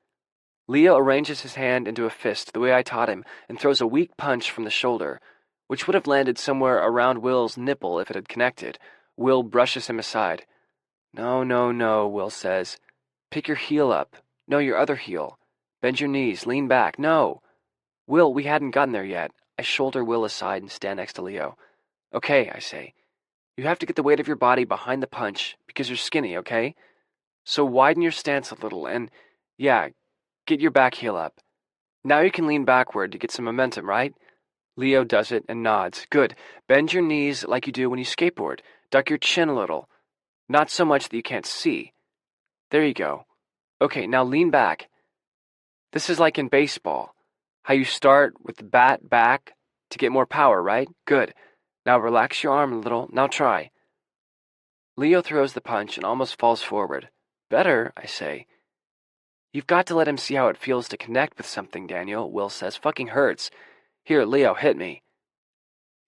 Leo arranges his hand into a fist the way I taught him and throws a weak punch from the shoulder, which would have landed somewhere around Will's nipple if it had connected. Will brushes him aside. No, no, no, Will says. Pick your heel up. No, your other heel. Bend your knees. Lean back. No. Will, we hadn't gotten there yet. I shoulder Will aside and stand next to Leo. Okay, I say. You have to get the weight of your body behind the punch because you're skinny, okay? So widen your stance a little and, yeah, get your back heel up. Now you can lean backward to get some momentum, right? Leo does it and nods. Good. Bend your knees like you do when you skateboard. Duck your chin a little. Not so much that you can't see. There you go. Okay, now lean back. This is like in baseball. How you start with the bat back to get more power, right? Good. Now relax your arm a little. Now try. Leo throws the punch and almost falls forward. Better, I say. You've got to let him see how it feels to connect with something, Daniel, Will says. Fucking hurts. Here, Leo, hit me.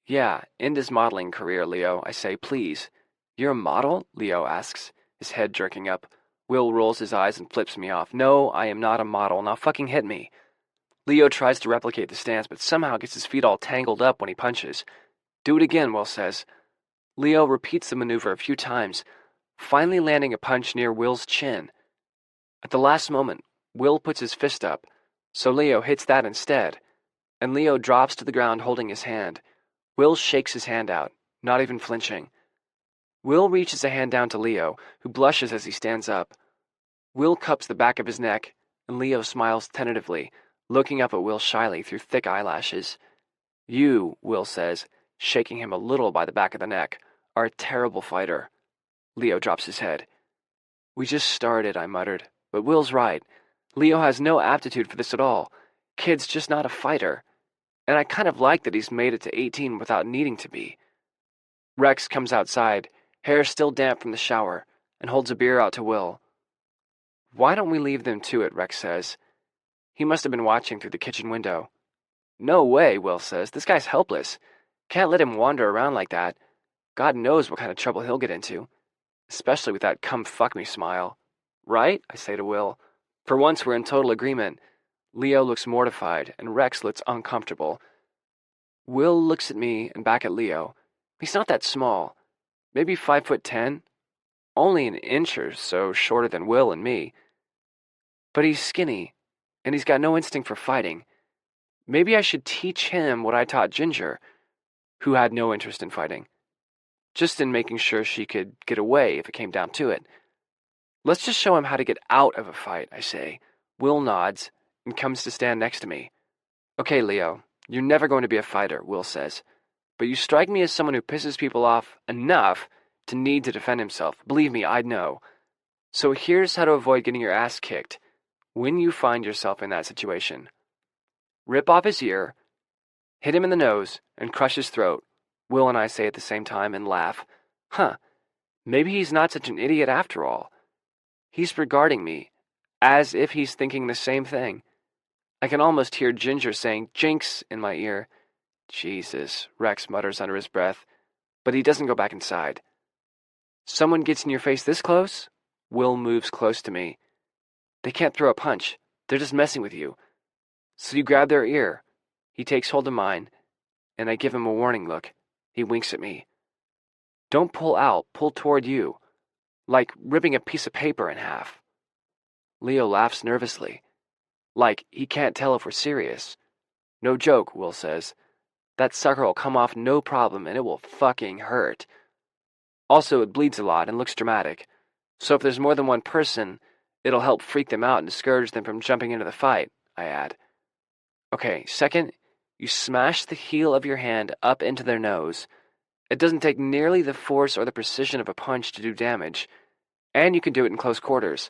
Yeah, end his modeling career, Leo, I say, please. You're a model? Leo asks, his head jerking up. Will rolls his eyes and flips me off. No, I am not a model. Now fucking hit me. Leo tries to replicate the stance, but somehow gets his feet all tangled up when he punches. Do it again, Will says. Leo repeats the maneuver a few times, finally landing a punch near Will's chin. At the last moment, Will puts his fist up, so Leo hits that instead, and Leo drops to the ground holding his hand. Will shakes his hand out, not even flinching. Will reaches a hand down to Leo, who blushes as he stands up. Will cups the back of his neck, and Leo smiles tentatively, looking up at Will shyly through thick eyelashes. You, Will says, shaking him a little by the back of the neck, are a terrible fighter. Leo drops his head. We just started, I muttered, but Will's right. Leo has no aptitude for this at all. Kid's just not a fighter. And I kind of like that he's made it to 18 without needing to be. Rex comes outside, hair still damp from the shower, and holds a beer out to Will. Why don't we leave them to it, Rex says. He must have been watching through the kitchen window. No way, Will says. This guy's helpless. Can't let him wander around like that. God knows what kind of trouble he'll get into. Especially with that come-fuck-me smile. Right? I say to Will. For once we're in total agreement. Leo looks mortified, and Rex looks uncomfortable. Will looks at me and back at Leo. He's not that small. Maybe 5'10". Only an inch or so shorter than Will and me. But he's skinny, and he's got no instinct for fighting. Maybe I should teach him what I taught Ginger, who had no interest in fighting. Just in making sure she could get away if it came down to it. Let's just show him how to get out of a fight, I say. Will nods and comes to stand next to me. Okay, Leo, you're never going to be a fighter, Will says. But you strike me as someone who pisses people off enough to need to defend himself. Believe me, I know. So here's how to avoid getting your ass kicked when you find yourself in that situation. Rip off his ear, hit him in the nose, and crush his throat, Will and I say at the same time and laugh. Huh, maybe he's not such an idiot after all. He's regarding me, as if he's thinking the same thing. I can almost hear Ginger saying jinx in my ear. Jesus, Rex mutters under his breath, but he doesn't go back inside. Someone gets in your face this close? Will moves close to me. They can't throw a punch. They're just messing with you. So you grab their ear. He takes hold of mine, and I give him a warning look. He winks at me. Don't pull out, pull toward you. like ripping a piece of paper in half. Leo laughs nervously, like he can't tell if we're serious. No joke, Will says. That sucker will come off no problem and it will fucking hurt. Also, it bleeds a lot and looks dramatic, so if there's more than one person, it'll help freak them out and discourage them from jumping into the fight, I add. Okay, second, you smash the heel of your hand up into their nose. It doesn't take nearly the force or the precision of a punch to do damage, and you can do it in close quarters.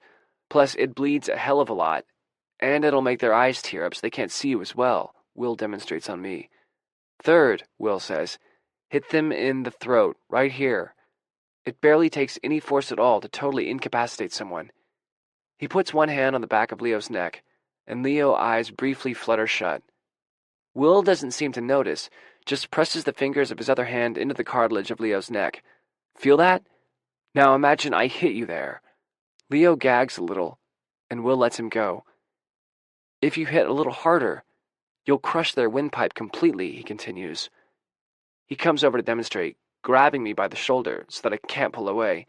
Plus, it bleeds a hell of a lot, and it'll make their eyes tear up so they can't see you as well, Will demonstrates on me. Third, Will says, hit them in the throat, right here. It barely takes any force at all to totally incapacitate someone. He puts one hand on the back of Leo's neck, and Leo's eyes briefly flutter shut. Will doesn't seem to notice, just presses the fingers of his other hand into the cartilage of Leo's neck. Feel that? Now imagine I hit you there. Leo gags a little, and Will lets him go. If you hit a little harder, you'll crush their windpipe completely, he continues. He comes over to demonstrate, grabbing me by the shoulder so that I can't pull away,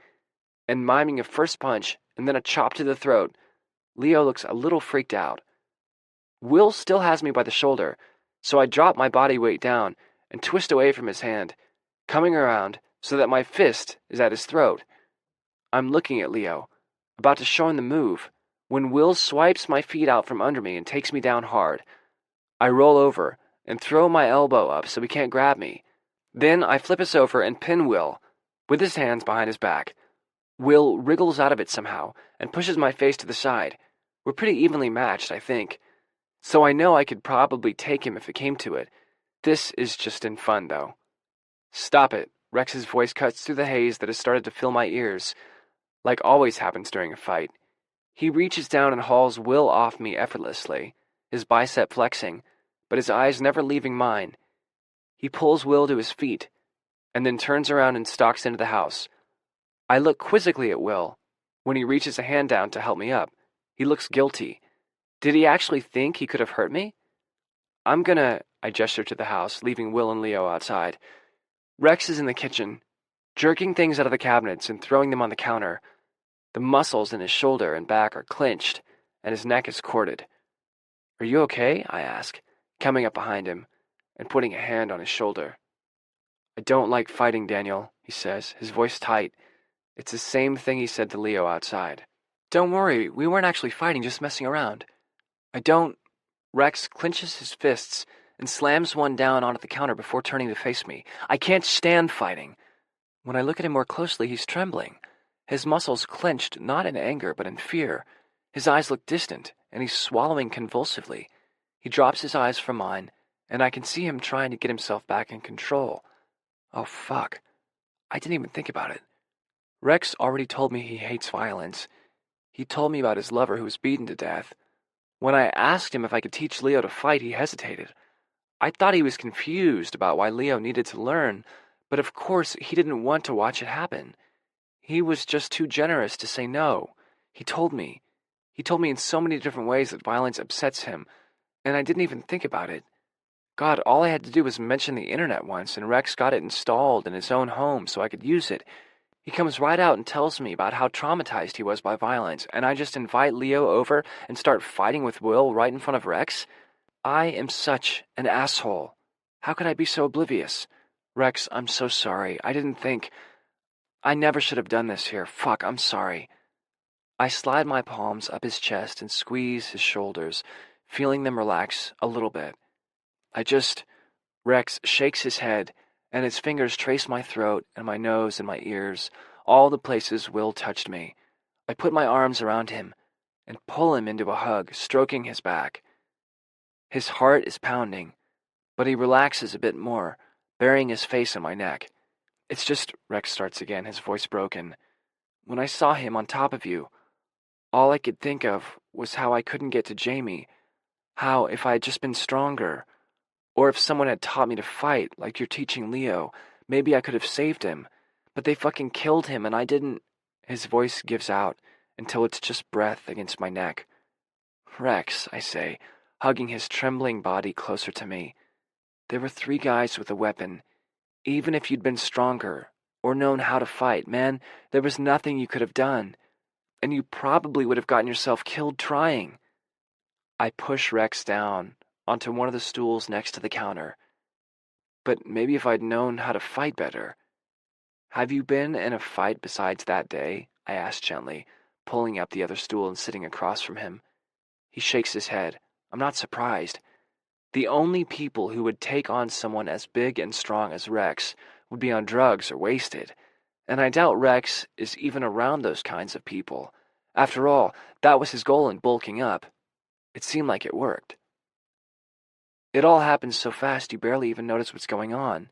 and miming a first punch and then a chop to the throat. Leo looks a little freaked out. Will still has me by the shoulder, so I drop my body weight down and twist away from his hand, coming around so that my fist is at his throat. I'm looking at Leo, about to show him the move, when Will swipes my feet out from under me and takes me down hard. I roll over and throw my elbow up so he can't grab me. Then I flip us over and pin Will, with his hands behind his back. Will wriggles out of it somehow and pushes my face to the side. We're pretty evenly matched, I think. So I know I could probably take him if it came to it. This is just in fun, though. Stop it. Rex's voice cuts through the haze that has started to fill my ears, like always happens during a fight. He reaches down and hauls Will off me effortlessly, his bicep flexing, but his eyes never leaving mine. He pulls Will to his feet, and then turns around and stalks into the house. I look quizzically at Will. When he reaches a hand down to help me up, he looks guilty. Did he actually think he could have hurt me? I gesture to the house, leaving Will and Leo outside. Rex is in the kitchen, jerking things out of the cabinets and throwing them on the counter. The muscles in his shoulder and back are clenched, and his neck is corded. Are you okay? I ask, coming up behind him and putting a hand on his shoulder. I don't like fighting, Daniel, he says, his voice tight. It's the same thing he said to Leo outside. Don't worry, we weren't actually fighting, just messing around. Rex clenches his fists and slams one down onto the counter before turning to face me. I can't stand fighting. When I look at him more closely, he's trembling. His muscles clenched, not in anger, but in fear. His eyes look distant, and he's swallowing convulsively. He drops his eyes from mine, and I can see him trying to get himself back in control. Oh, fuck. I didn't even think about it. Rex already told me he hates violence. He told me about his lover who was beaten to death. When I asked him if I could teach Leo to fight, he hesitated. I thought he was confused about why Leo needed to learn, but of course he didn't want to watch it happen. He was just too generous to say no. He told me in so many different ways that violence upsets him, and I didn't even think about it. God, all I had to do was mention the internet once, and Rex got it installed in his own home so I could use it. He comes right out and tells me about how traumatized he was by violence, and I just invite Leo over and start fighting with Will right in front of Rex? I am such an asshole. How could I be so oblivious? Rex, I'm so sorry. I didn't think. I never should have done this here. Fuck, I'm sorry. I slide my palms up his chest and squeeze his shoulders, feeling them relax a little bit. Rex shakes his head, and his fingers trace my throat and my nose and my ears, all the places Will touched me. I put my arms around him and pull him into a hug, stroking his back. His heart is pounding, but he relaxes a bit more, burying his face in my neck. It's just, Rex starts again, his voice broken. When I saw him on top of you, all I could think of was how I couldn't get to Jamie, how if I had just been stronger, or if someone had taught me to fight, like you're teaching Leo, maybe I could have saved him. But they fucking killed him, and I didn't. His voice gives out until it's just breath against my neck. Rex, I say, hugging his trembling body closer to me. There were 3 guys with a weapon. Even if you'd been stronger, or known how to fight, man. There was nothing you could have done. And you probably would have gotten yourself killed trying. I push Rex down onto one of the stools next to the counter. But maybe if I'd known how to fight better. Have you been in a fight besides that day? I asked gently, pulling up the other stool and sitting across from him. He shakes his head. I'm not surprised. The only people who would take on someone as big and strong as Rex would be on drugs or wasted, and I doubt Rex is even around those kinds of people. After all, that was his goal in bulking up. It seemed like it worked. It all happens so fast you barely even notice what's going on.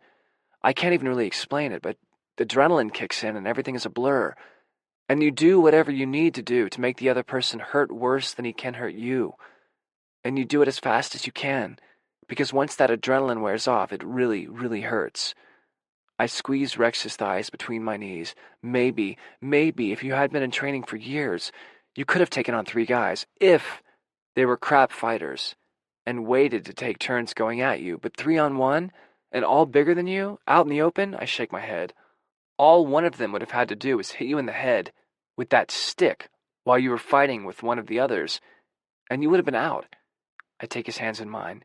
I can't even really explain it, but the adrenaline kicks in and everything is a blur. And you do whatever you need to do to make the other person hurt worse than he can hurt you. And you do it as fast as you can, because once that adrenaline wears off, it really, really hurts. I squeeze Rex's thighs between my knees. Maybe, if you had been in training for years, you could have taken on 3 guys, if they were crap fighters, and waited to take turns going at you. But 3-on-1, and all bigger than you, out in the open? I shake my head. All one of them would have had to do was hit you in the head with that stick while you were fighting with one of the others, and you would have been out. I take his hands in mine.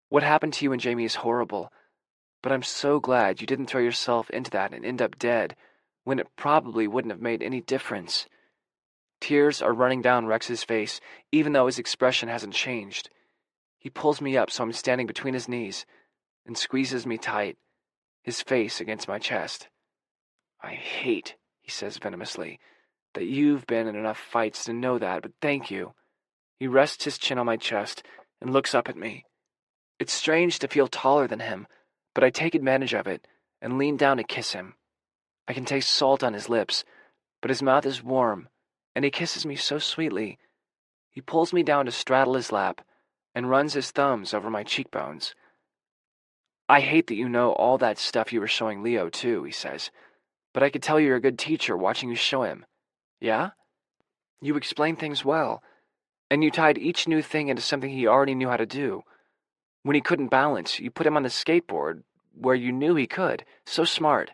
What happened to you and Jamie is horrible, but I'm so glad you didn't throw yourself into that and end up dead, when it probably wouldn't have made any difference. Tears are running down Rex's face, even though his expression hasn't changed. He pulls me up so I'm standing between his knees and squeezes me tight, his face against my chest. I hate, he says venomously, that you've been in enough fights to know that, but thank you. He rests his chin on my chest and looks up at me. It's strange to feel taller than him, but I take advantage of it and lean down to kiss him. I can taste salt on his lips, but his mouth is warm, and he kisses me so sweetly. He pulls me down to straddle his lap and runs his thumbs over my cheekbones. I hate that you know all that stuff you were showing Leo, too, he says, but I could tell you're a good teacher watching you show him. Yeah? You explain things well, and you tied each new thing into something he already knew how to do. When he couldn't balance, you put him on the skateboard, where you knew he could. So smart.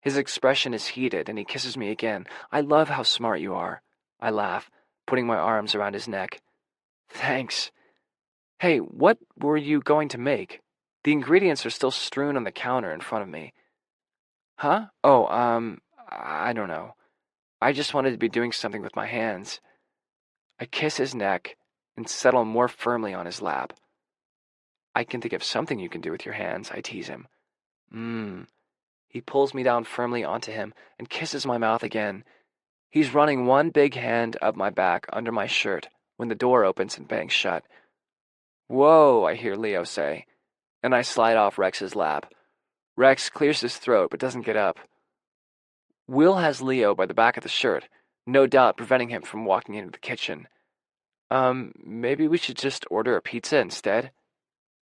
His expression is heated, and he kisses me again. I love how smart you are. I laugh, putting my arms around his neck. Thanks. Hey, what were you going to make? The ingredients are still strewn on the counter in front of me. Huh? Oh, I don't know. I just wanted to be doing something with my hands. I kiss his neck and settle more firmly on his lap. I can think of something you can do with your hands, I tease him. He pulls me down firmly onto him and kisses my mouth again. He's running one big hand up my back under my shirt when the door opens and bangs shut. Whoa, I hear Leo say, and I slide off Rex's lap. Rex clears his throat but doesn't get up. Will has Leo by the back of the shirt, no doubt preventing him from walking into the kitchen. Maybe we should just order a pizza instead?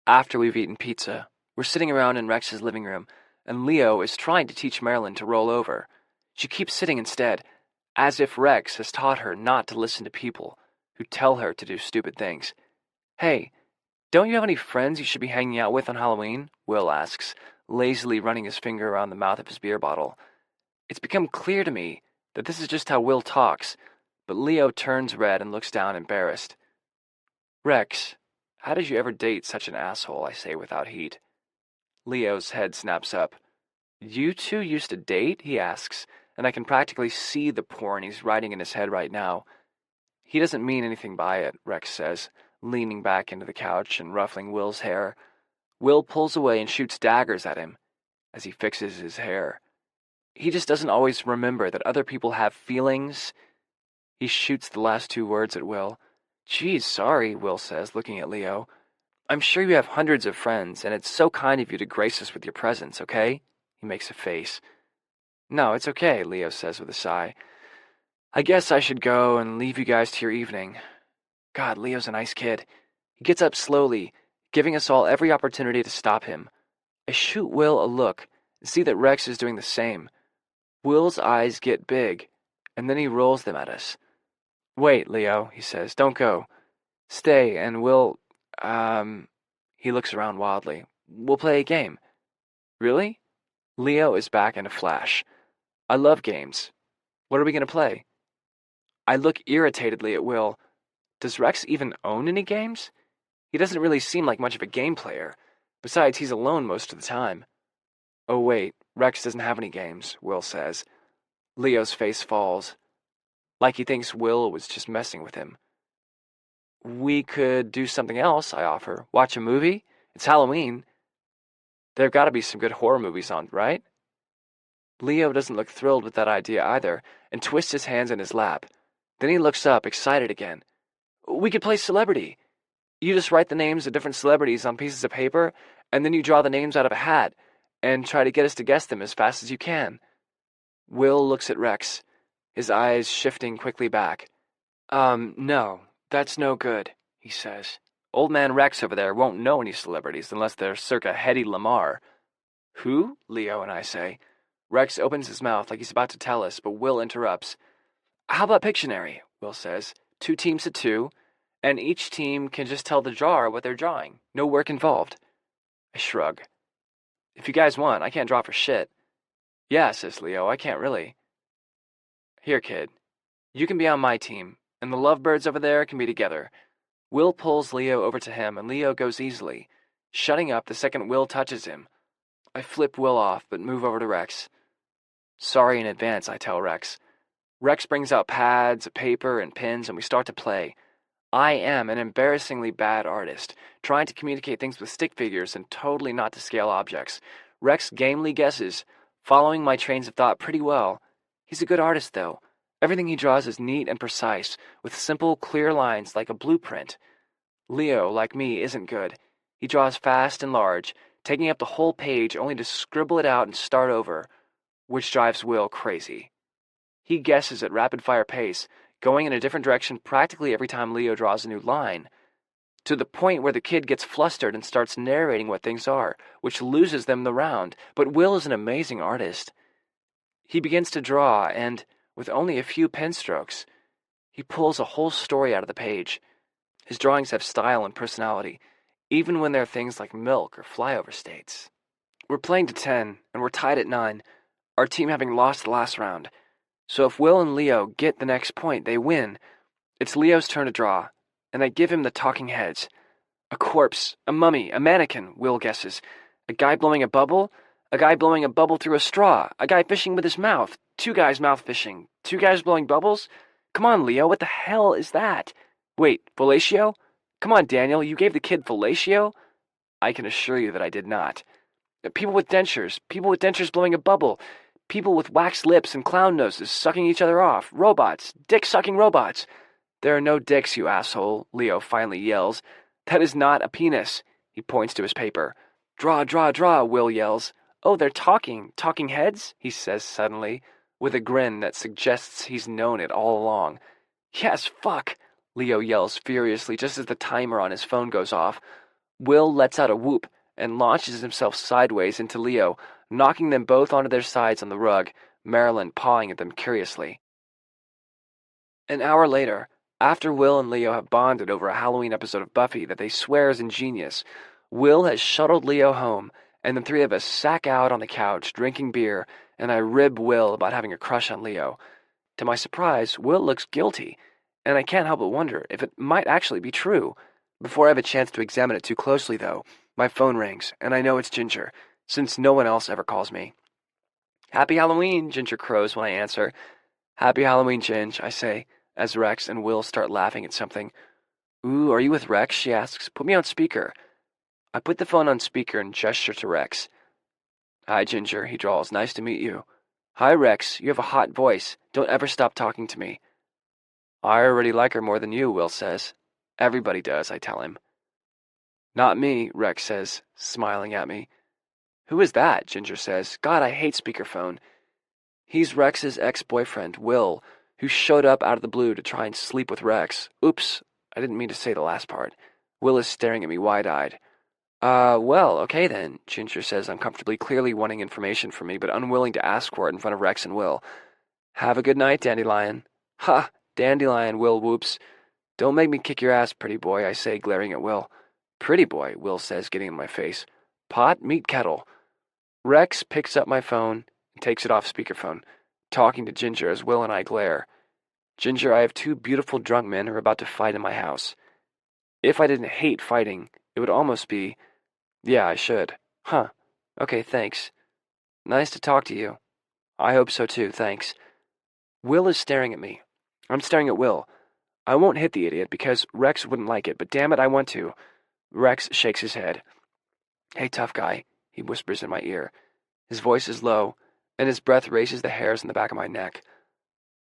After we've eaten pizza, we're sitting around in Rex's living room, and Leo is trying to teach Marilyn to roll over. She keeps sitting instead, as if Rex has taught her not to listen to people who tell her to do stupid things. Hey, don't you have any friends you should be hanging out with on Halloween? Will asks, lazily running his finger around the mouth of his beer bottle. It's become clear to me that this is just how Will talks, but Leo turns red and looks down embarrassed. Rex, how did you ever date such an asshole? I say without heat. Leo's head snaps up. You two used to date? He asks, and I can practically see the porn he's writing in his head right now. He doesn't mean anything by it, Rex says, leaning back into the couch and ruffling Will's hair. Will pulls away and shoots daggers at him as he fixes his hair. He just doesn't always remember that other people have feelings. He shoots the last 2 words at Will. Geez, sorry, Will says, looking at Leo. I'm sure you have hundreds of friends, and it's so kind of you to grace us with your presence, okay? He makes a face. No, it's okay, Leo says with a sigh. I guess I should go and leave you guys to your evening. God, Leo's a nice kid. He gets up slowly, giving us all every opportunity to stop him. I shoot Will a look and see that Rex is doing the same. Will's eyes get big, and then he rolls them at us. Wait, Leo, he says, don't go. Stay, and we'll, he looks around wildly. We'll play a game. Really? Leo is back in a flash. I love games. What are we going to play? I look irritatedly at Will. Does Rex even own any games? He doesn't really seem like much of a game player. Besides, he's alone most of the time. Oh wait, Rex doesn't have any games, Will says. Leo's face falls, like he thinks Will was just messing with him. We could do something else, I offer. Watch a movie? It's Halloween. There've got to be some good horror movies on, right? Leo doesn't look thrilled with that idea either, and twists his hands in his lap. Then he looks up, excited again. We could play celebrity. You just write the names of different celebrities on pieces of paper, and then you draw the names out of a hat, and try to get us to guess them as fast as you can. Will looks at Rex, his eyes shifting quickly back. No, that's no good, he says. Old man Rex over there won't know any celebrities unless they're circa Hedy Lamarr. Who? Leo and I say. Rex opens his mouth like he's about to tell us, but Will interrupts. How about Pictionary? Will says. 2 teams of 2, and each team can just tell the drawer what they're drawing. No work involved. I shrug. If you guys want, I can't draw for shit. Yeah, says Leo, I can't really. Here, kid. You can be on my team, and the lovebirds over there can be together. Will pulls Leo over to him, and Leo goes easily, shutting up the second Will touches him. I flip Will off, but move over to Rex. Sorry in advance, I tell Rex. Rex brings out pads, paper, and pens, and we start to play. I am an embarrassingly bad artist, trying to communicate things with stick figures and totally not to scale objects. Rex gamely guesses, following my trains of thought pretty well. He's a good artist, though. Everything he draws is neat and precise, with simple, clear lines like a blueprint. Leo, like me, isn't good. He draws fast and large, taking up the whole page only to scribble it out and start over, which drives Will crazy. He guesses at rapid-fire pace, going in a different direction practically every time Leo draws a new line, to the point where the kid gets flustered and starts narrating what things are, which loses them the round. But Will is an amazing artist. He begins to draw, and, with only a few pen strokes, he pulls a whole story out of the page. His drawings have style and personality, even when they're things like milk or flyover states. We're playing to 10, and we're tied at 9, our team having lost the last round. So if Will and Leo get the next point, they win. It's Leo's turn to draw, and I give him the talking heads. A corpse, a mummy, a mannequin, Will guesses. A guy blowing a bubble, a guy blowing a bubble through a straw, a guy fishing with his mouth, 2 guys mouth fishing, 2 guys blowing bubbles. Come on, Leo, what the hell is that? Wait, fellatio? Come on, Daniel, you gave the kid fellatio? I can assure you that I did not. People with dentures blowing a bubble, people with waxed lips and clown noses sucking each other off, robots, dick-sucking robots. There are no dicks, you asshole, Leo finally yells. That is not a penis. He points to his paper. Draw, draw, draw, Will yells. Oh, they're talking heads, he says suddenly, with a grin that suggests he's known it all along. Yes, fuck, Leo yells furiously just as the timer on his phone goes off. Will lets out a whoop and launches himself sideways into Leo, knocking them both onto their sides on the rug, Marilyn pawing at them curiously. An hour later, after Will and Leo have bonded over a Halloween episode of Buffy that they swear is ingenious, Will has shuttled Leo home, and the 3 of us sack out on the couch, drinking beer, and I rib Will about having a crush on Leo. To my surprise, Will looks guilty, and I can't help but wonder if it might actually be true. Before I have a chance to examine it too closely, though, my phone rings, and I know it's Ginger, since no one else ever calls me. Happy Halloween, Ginger crows when I answer. Happy Halloween, Ginge, I say, as Rex and Will start laughing at something. Ooh, are you with Rex? She asks. Put me on speaker. I put the phone on speaker and gesture to Rex. Hi, Ginger, he drawls. Nice to meet you. Hi, Rex. You have a hot voice. Don't ever stop talking to me. I already like her more than you, Will says. Everybody does, I tell him. Not me, Rex says, smiling at me. Who is that? Ginger says. God, I hate speakerphone. He's Rex's ex-boyfriend, Will, who showed up out of the blue to try and sleep with Rex. Oops, I didn't mean to say the last part. Will is staring at me wide-eyed. Well, okay then, Ginger says uncomfortably, clearly wanting information from me, but unwilling to ask for it in front of Rex and Will. Have a good night, Dandelion. Ha! Dandelion, Will whoops. Don't make me kick your ass, pretty boy, I say, glaring at Will. Pretty boy, Will says, getting in my face. Pot, meat, kettle. Rex picks up my phone and takes it off speakerphone, talking to Ginger as Will and I glare. Ginger, I have two beautiful drunk men who are about to fight in my house. If I didn't hate fighting, it would almost be, yeah, I should. Huh. Okay, thanks. Nice to talk to you. I hope so too, thanks. Will is staring at me. I'm staring at Will. I won't hit the idiot because Rex wouldn't like it, but damn it, I want to. Rex shakes his head. Hey, tough guy, he whispers in my ear. His voice is low, and his breath raises the hairs in the back of my neck.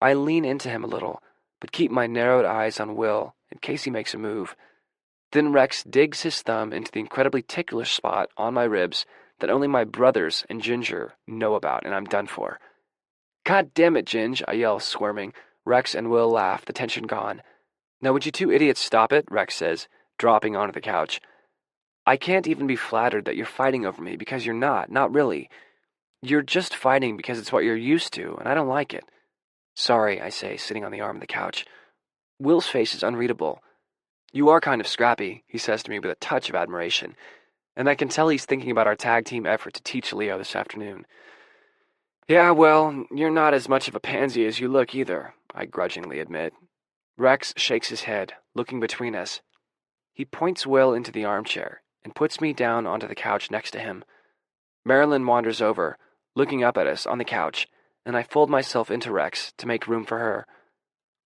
I lean into him a little, but keep my narrowed eyes on Will in case he makes a move. Then Rex digs his thumb into the incredibly ticklish spot on my ribs that only my brothers and Ginger know about, and I'm done for. God damn it, Ginge, I yell, squirming. Rex and Will laugh, the tension gone. Now would you two idiots stop it? Rex says, dropping onto the couch. I can't even be flattered that you're fighting over me because you're not really. You're just fighting because it's what you're used to, and I don't like it. Sorry, I say, sitting on the arm of the couch. Will's face is unreadable. You are kind of scrappy, he says to me with a touch of admiration, and I can tell he's thinking about our tag team effort to teach Leo this afternoon. Yeah, well, you're not as much of a pansy as you look either, I grudgingly admit. Rex shakes his head, looking between us. He points Will into the armchair and puts me down onto the couch next to him. Marilyn wanders over, looking up at us on the couch, and I fold myself into Rex to make room for her.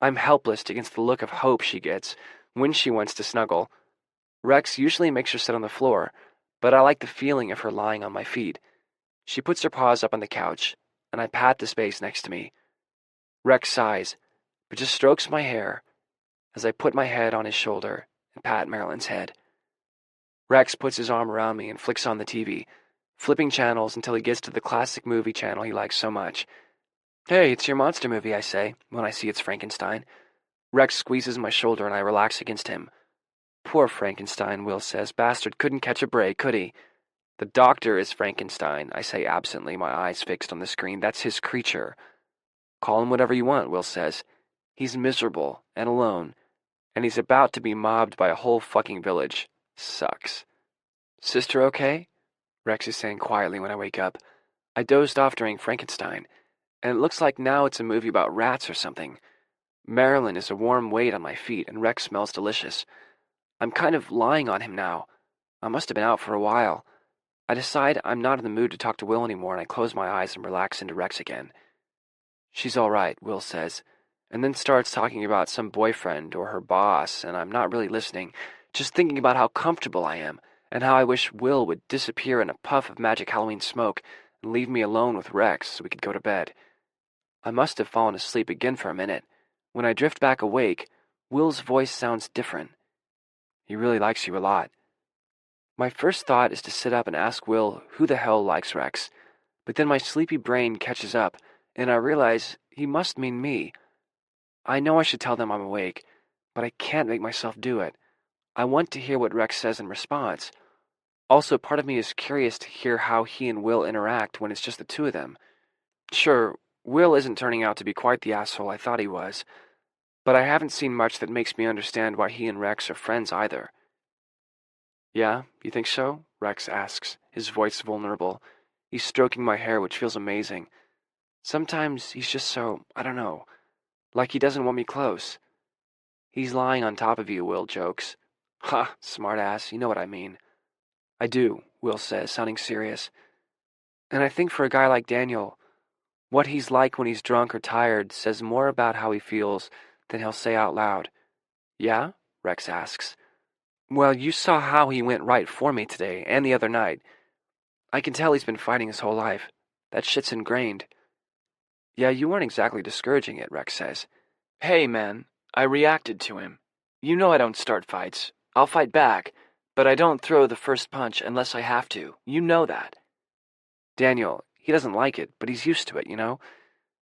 I'm helpless against the look of hope she gets when she wants to snuggle. Rex usually makes her sit on the floor, but I like the feeling of her lying on my feet. She puts her paws up on the couch, and I pat the space next to me. Rex sighs, but just strokes my hair as I put my head on his shoulder and pat Marilyn's head. Rex puts his arm around me and flicks on the TV, flipping channels until he gets to the classic movie channel he likes so much. Hey, it's your monster movie, I say, when I see it's Frankenstein. Rex squeezes my shoulder and I relax against him. Poor Frankenstein, Will says. Bastard couldn't catch a break, could he? The doctor is Frankenstein, I say absently, my eyes fixed on the screen. That's his creature. Call him whatever you want, Will says. He's miserable and alone, and he's about to be mobbed by a whole fucking village. Sucks. Sister okay? Rex is saying quietly when I wake up. I dozed off during Frankenstein, and it looks like now it's a movie about rats or something. Marilyn is a warm weight on my feet, and Rex smells delicious. I'm kind of lying on him now. I must have been out for a while. I decide I'm not in the mood to talk to Will anymore, and I close my eyes and relax into Rex again. She's all right, Will says, and then starts talking about some boyfriend or her boss, and I'm not really listening, just thinking about how comfortable I am, and how I wish Will would disappear in a puff of magic Halloween smoke and leave me alone with Rex so we could go to bed. I must have fallen asleep again for a minute. When I drift back awake, Will's voice sounds different. He really likes you a lot. My first thought is to sit up and ask Will who the hell likes Rex, but then my sleepy brain catches up, and I realize he must mean me. I know I should tell them I'm awake, but I can't make myself do it. I want to hear what Rex says in response. Also, part of me is curious to hear how he and Will interact when it's just the two of them. Sure, Will isn't turning out to be quite the asshole I thought he was, but I haven't seen much that makes me understand why he and Rex are friends either. Yeah, you think so? Rex asks, his voice vulnerable. He's stroking my hair, which feels amazing. Sometimes he's just so, I don't know, like he doesn't want me close. He's lying on top of you, Will jokes. Ha, smartass, you know what I mean. I do, Will says, sounding serious. And I think for a guy like Daniel, what he's like when he's drunk or tired says more about how he feels than he'll say out loud. Yeah? Rex asks. Well, you saw how he went right for me today and the other night. I can tell he's been fighting his whole life. That shit's ingrained. Yeah, you weren't exactly discouraging it, Rex says. Hey, man, I reacted to him. You know I don't start fights. I'll fight back, but I don't throw the first punch unless I have to. You know that. Daniel, he doesn't like it, but he's used to it, you know?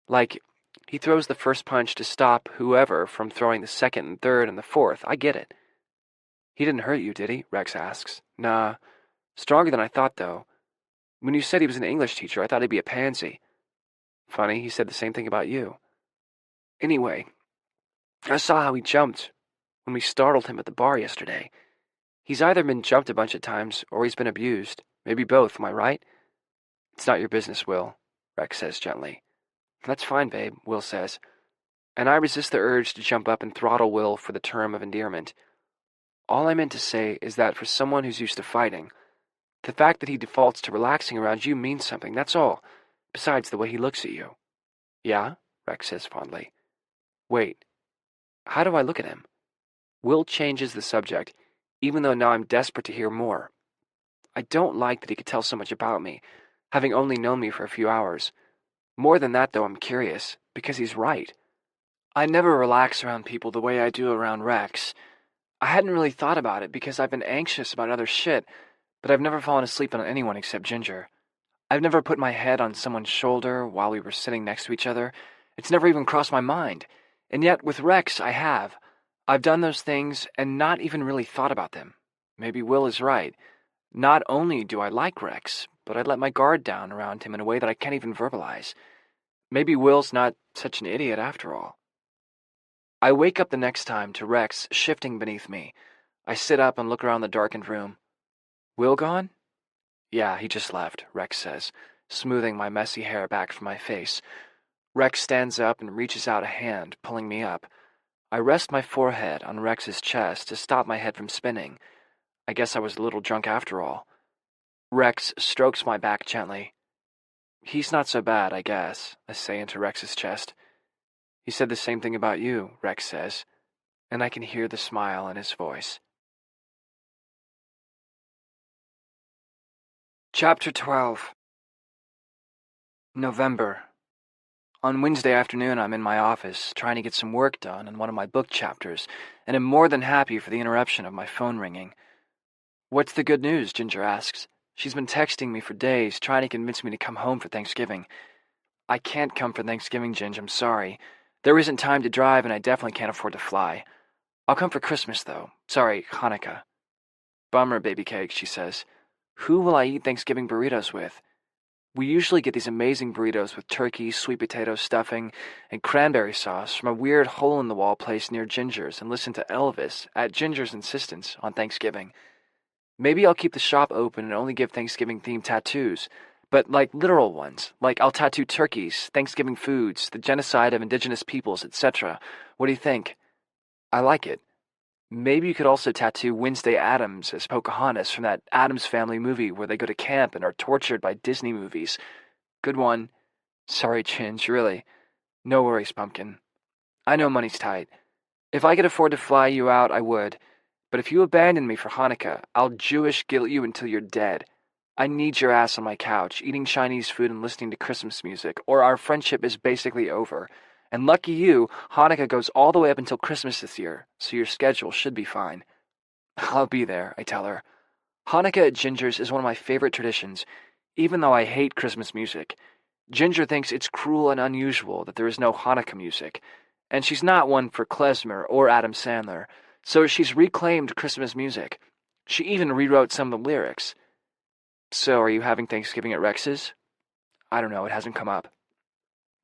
Like, he throws the first punch to stop whoever from throwing the second and third and the fourth. I get it. He didn't hurt you, did he? Rex asks. Nah. Stronger than I thought, though. When you said he was an English teacher, I thought he'd be a pansy. Funny, he said the same thing about you. Anyway, I saw how he jumped when we startled him at the bar yesterday. He's either been jumped a bunch of times or he's been abused. Maybe both, am I right? It's not your business, Will, Rex says gently. That's fine, babe, Will says, and I resist the urge to jump up and throttle Will for the term of endearment. All I meant to say is that for someone who's used to fighting, the fact that he defaults to relaxing around you means something, that's all, besides the way he looks at you. Yeah? Rex says fondly. Wait, how do I look at him? Will changes the subject, even though now I'm desperate to hear more. I don't like that he could tell so much about me, having only known me for a few hours. More than that, though, I'm curious, because he's right. I never relax around people the way I do around Rex. I hadn't really thought about it because I've been anxious about other shit, but I've never fallen asleep on anyone except Ginger. I've never put my head on someone's shoulder while we were sitting next to each other. It's never even crossed my mind. And yet, with Rex, I have. I've done those things and not even really thought about them. Maybe Will is right. Not only do I like Rex, but I let my guard down around him in a way that I can't even verbalize. Maybe Will's not such an idiot after all. I wake up the next time to Rex shifting beneath me. I sit up and look around the darkened room. Will gone? Yeah, he just left, Rex says, smoothing my messy hair back from my face. Rex stands up and reaches out a hand, pulling me up. I rest my forehead on Rex's chest to stop my head from spinning. I guess I was a little drunk after all. Rex strokes my back gently. He's not so bad, I guess, I say into Rex's chest. He said the same thing about you, Rex says, and I can hear the smile in his voice. Chapter 12. November. On Wednesday afternoon, I'm in my office, trying to get some work done on one of my book chapters, and am more than happy for the interruption of my phone ringing. What's the good news? Ginger asks. She's been texting me for days, trying to convince me to come home for Thanksgiving. I can't come for Thanksgiving, Ginge, I'm sorry. There isn't time to drive, and I definitely can't afford to fly. I'll come for Christmas, though. Sorry, Hanukkah. Bummer, baby cake, she says. Who will I eat Thanksgiving burritos with? We usually get these amazing burritos with turkey, sweet potato stuffing, and cranberry sauce from a weird hole-in-the-wall place near Ginger's and listen to Elvis, at Ginger's insistence, on Thanksgiving. Maybe I'll keep the shop open and only give Thanksgiving-themed tattoos, but like literal ones, like I'll tattoo turkeys, Thanksgiving foods, the genocide of indigenous peoples, etc. What do you think? I like it. Maybe you could also tattoo Wednesday Addams as Pocahontas from that Addams Family movie where they go to camp and are tortured by Disney movies. Good one. Sorry, Ginge, really. No worries, Pumpkin. I know money's tight. If I could afford to fly you out, I would. But if you abandon me for Hanukkah, I'll Jewish guilt you until you're dead. I need your ass on my couch, eating Chinese food and listening to Christmas music, or our friendship is basically over. And lucky you, Hanukkah goes all the way up until Christmas this year, so your schedule should be fine. I'll be there, I tell her. Hanukkah at Ginger's is one of my favorite traditions, even though I hate Christmas music. Ginger thinks it's cruel and unusual that there is no Hanukkah music, and she's not one for klezmer or Adam Sandler, so she's reclaimed Christmas music. She even rewrote some of the lyrics. So, are you having Thanksgiving at Rex's? I don't know, it hasn't come up.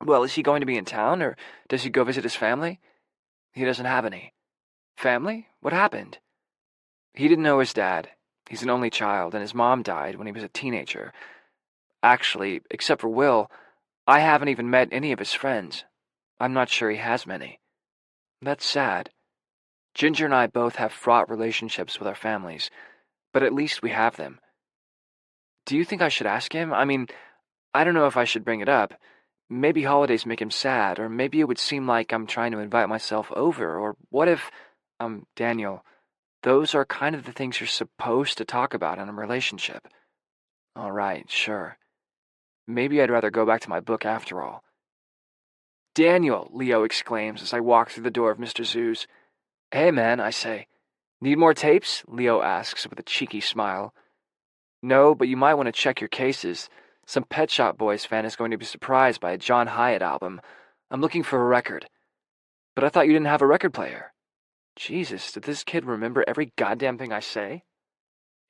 Well, is he going to be in town, or does he go visit his family? He doesn't have any. Family? What happened? He didn't know his dad. He's an only child, and his mom died when he was a teenager. Actually, except for Will, I haven't even met any of his friends. I'm not sure he has many. That's sad. Ginger and I both have fraught relationships with our families, but at least we have them. Do you think I should ask him? I mean, I don't know if I should bring it up. Maybe holidays make him sad, or maybe it would seem like I'm trying to invite myself over, or what if, Daniel, those are kind of the things you're supposed to talk about in a relationship. All right, sure. Maybe I'd rather go back to my book after all. Daniel, Leo exclaims as I walk through the door of Mr. Zoo's. Hey, man, I say. Need more tapes? Leo asks with a cheeky smile. No, but you might want to check your cases. Some Pet Shop Boys fan is going to be surprised by a John Hyatt album. I'm looking for a record. But I thought you didn't have a record player. Jesus, did this kid remember every goddamn thing I say?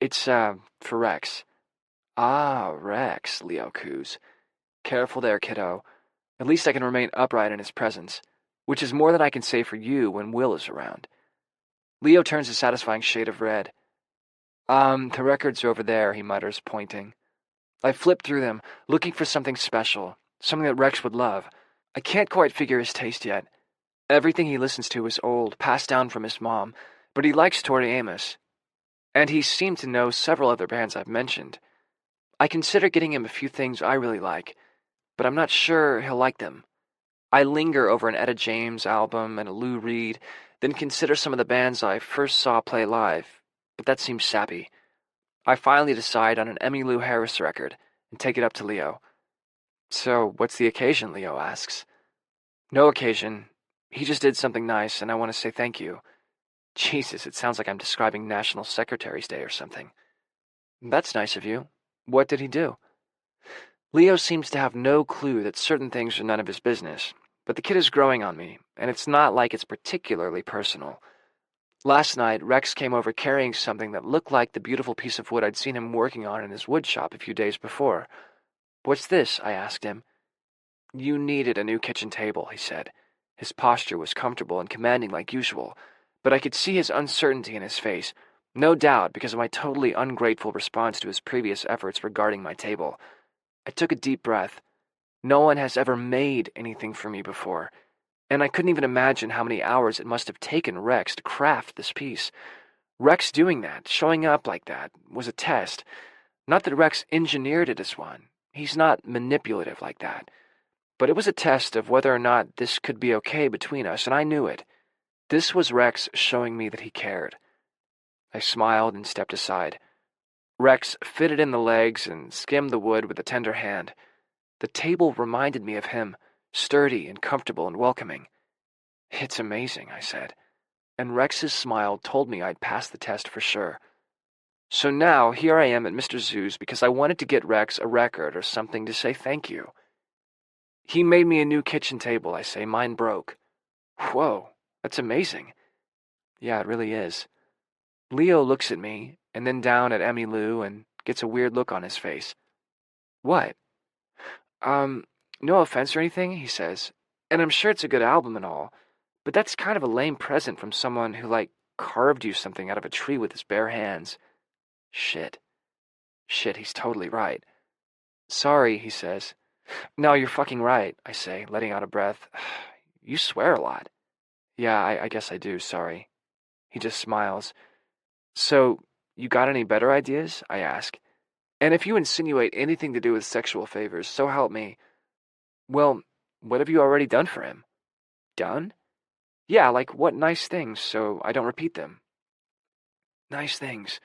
It's, for Rex. Ah, Rex, Leo coos. Careful there, kiddo. At least I can remain upright in his presence, which is more than I can say for you when Will is around. Leo turns a satisfying shade of red. The records are over there, he mutters, pointing. I flipped through them, looking for something special, something that Rex would love. I can't quite figure his taste yet. Everything he listens to is old, passed down from his mom, but he likes Tori Amos. And he seemed to know several other bands I've mentioned. I consider getting him a few things I really like, but I'm not sure he'll like them. I linger over an Etta James album and a Lou Reed, then consider some of the bands I first saw play live, but that seems sappy. I finally decide on an Emmylou Harris record and take it up to Leo. So, what's the occasion? Leo asks. No occasion. He just did something nice, and I want to say thank you. Jesus, it sounds like I'm describing National Secretary's Day or something. That's nice of you. What did he do? Leo seems to have no clue that certain things are none of his business, but the kid is growing on me, and it's not like it's particularly personal. Last night, Rex came over carrying something that looked like the beautiful piece of wood I'd seen him working on in his wood shop a few days before. What's this? I asked him. You needed a new kitchen table, he said. His posture was comfortable and commanding like usual, but I could see his uncertainty in his face, no doubt because of my totally ungrateful response to his previous efforts regarding my table. I took a deep breath. No one has ever made anything for me before, and I couldn't even imagine how many hours it must have taken Rex to craft this piece. Rex doing that, showing up like that, was a test. Not that Rex engineered it as one. He's not manipulative like that. But it was a test of whether or not this could be okay between us, and I knew it. This was Rex showing me that he cared. I smiled and stepped aside. Rex fitted in the legs and skimmed the wood with a tender hand. The table reminded me of him, sturdy and comfortable and welcoming. It's amazing, I said, and Rex's smile told me I'd passed the test for sure. So now, here I am at Mr. Zoo's because I wanted to get Rex a record or something to say thank you. He made me a new kitchen table, I say. Mine broke. Whoa, that's amazing. Yeah, it really is. Leo looks at me, and then down at Emmylou, and gets a weird look on his face. What? No offense or anything, he says, and I'm sure it's a good album and all, but that's kind of a lame present from someone who, carved you something out of a tree with his bare hands. Shit, he's totally right. Sorry, he says. No, you're fucking right, I say, letting out a breath. You swear a lot. Yeah, I guess I do, sorry. He just smiles. So, you got any better ideas? I ask. And if you insinuate anything to do with sexual favors, so help me. Well, what have you already done for him? Done? Yeah, what nice things, so I don't repeat them. Nice things.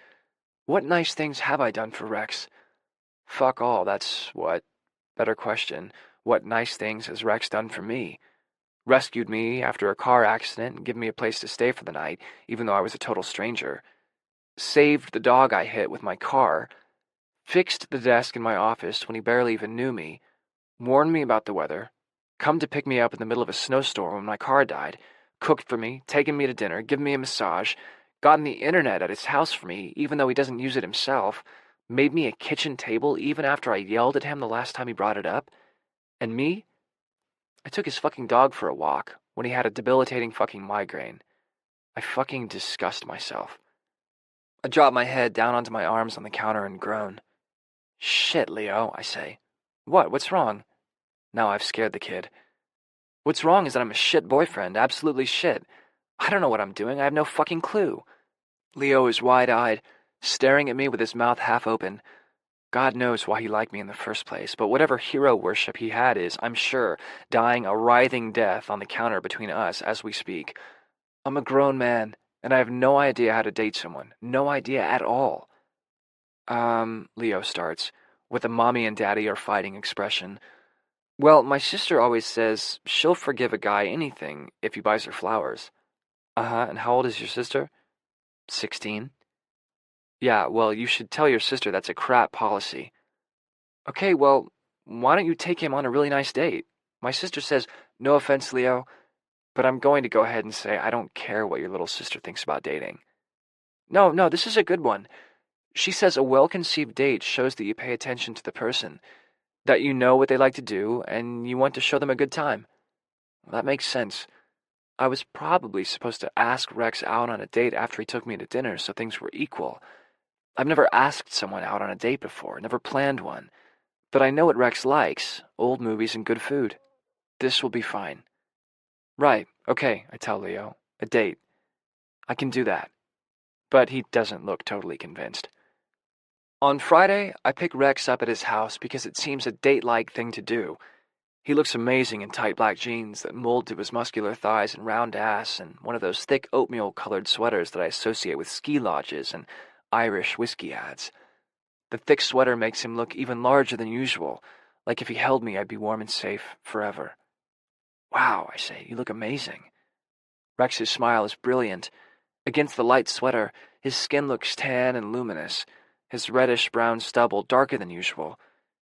What nice things have I done for Rex? Fuck all, that's what. Better question, what nice things has Rex done for me? Rescued me after a car accident and given me a place to stay for the night, even though I was a total stranger. Saved the dog I hit with my car. Fixed the desk in my office when he barely even knew me. Warned me about the weather. Come to pick me up in the middle of a snowstorm when my car died. Cooked for me, taken me to dinner, given me a massage. Gotten the internet at his house for me, even though he doesn't use it himself. Made me a kitchen table even after I yelled at him the last time he brought it up. And me? I took his fucking dog for a walk when he had a debilitating fucking migraine. I fucking disgust myself. I drop my head down onto my arms on the counter and groan. Shit, Leo, I say. What? What's wrong? Now I've scared the kid. What's wrong is that I'm a shit boyfriend, absolutely shit. I don't know what I'm doing, I have no fucking clue. Leo is wide-eyed, staring at me with his mouth half open. God knows why he liked me in the first place, but whatever hero worship he had is, I'm sure, dying a writhing death on the counter between us as we speak. I'm a grown man, and I have no idea how to date someone. No idea at all. Leo starts, with a mommy and daddy are fighting expression. Well, my sister always says she'll forgive a guy anything if he buys her flowers. And how old is your sister? 16. Yeah, well, you should tell your sister that's a crap policy. Okay, well, why don't you take him on a really nice date? My sister says, no offense, Leo, but I'm going to go ahead and say I don't care what your little sister thinks about dating. No, this is a good one. She says a well-conceived date shows that you pay attention to the person, that you know what they like to do, and you want to show them a good time. Well, that makes sense. I was probably supposed to ask Rex out on a date after he took me to dinner so things were equal. I've never asked someone out on a date before, never planned one. But I know what Rex likes, old movies and good food. This will be fine. Right, okay, I tell Leo. A date. I can do that. But he doesn't look totally convinced. On Friday, I pick Rex up at his house because it seems a date-like thing to do. He looks amazing in tight black jeans that mold to his muscular thighs and round ass, and one of those thick oatmeal-colored sweaters that I associate with ski lodges and Irish whiskey ads. The thick sweater makes him look even larger than usual, like if he held me I'd be warm and safe forever. Wow, I say, you look amazing. Rex's smile is brilliant. Against the light sweater, his skin looks tan and luminous, his reddish-brown stubble darker than usual.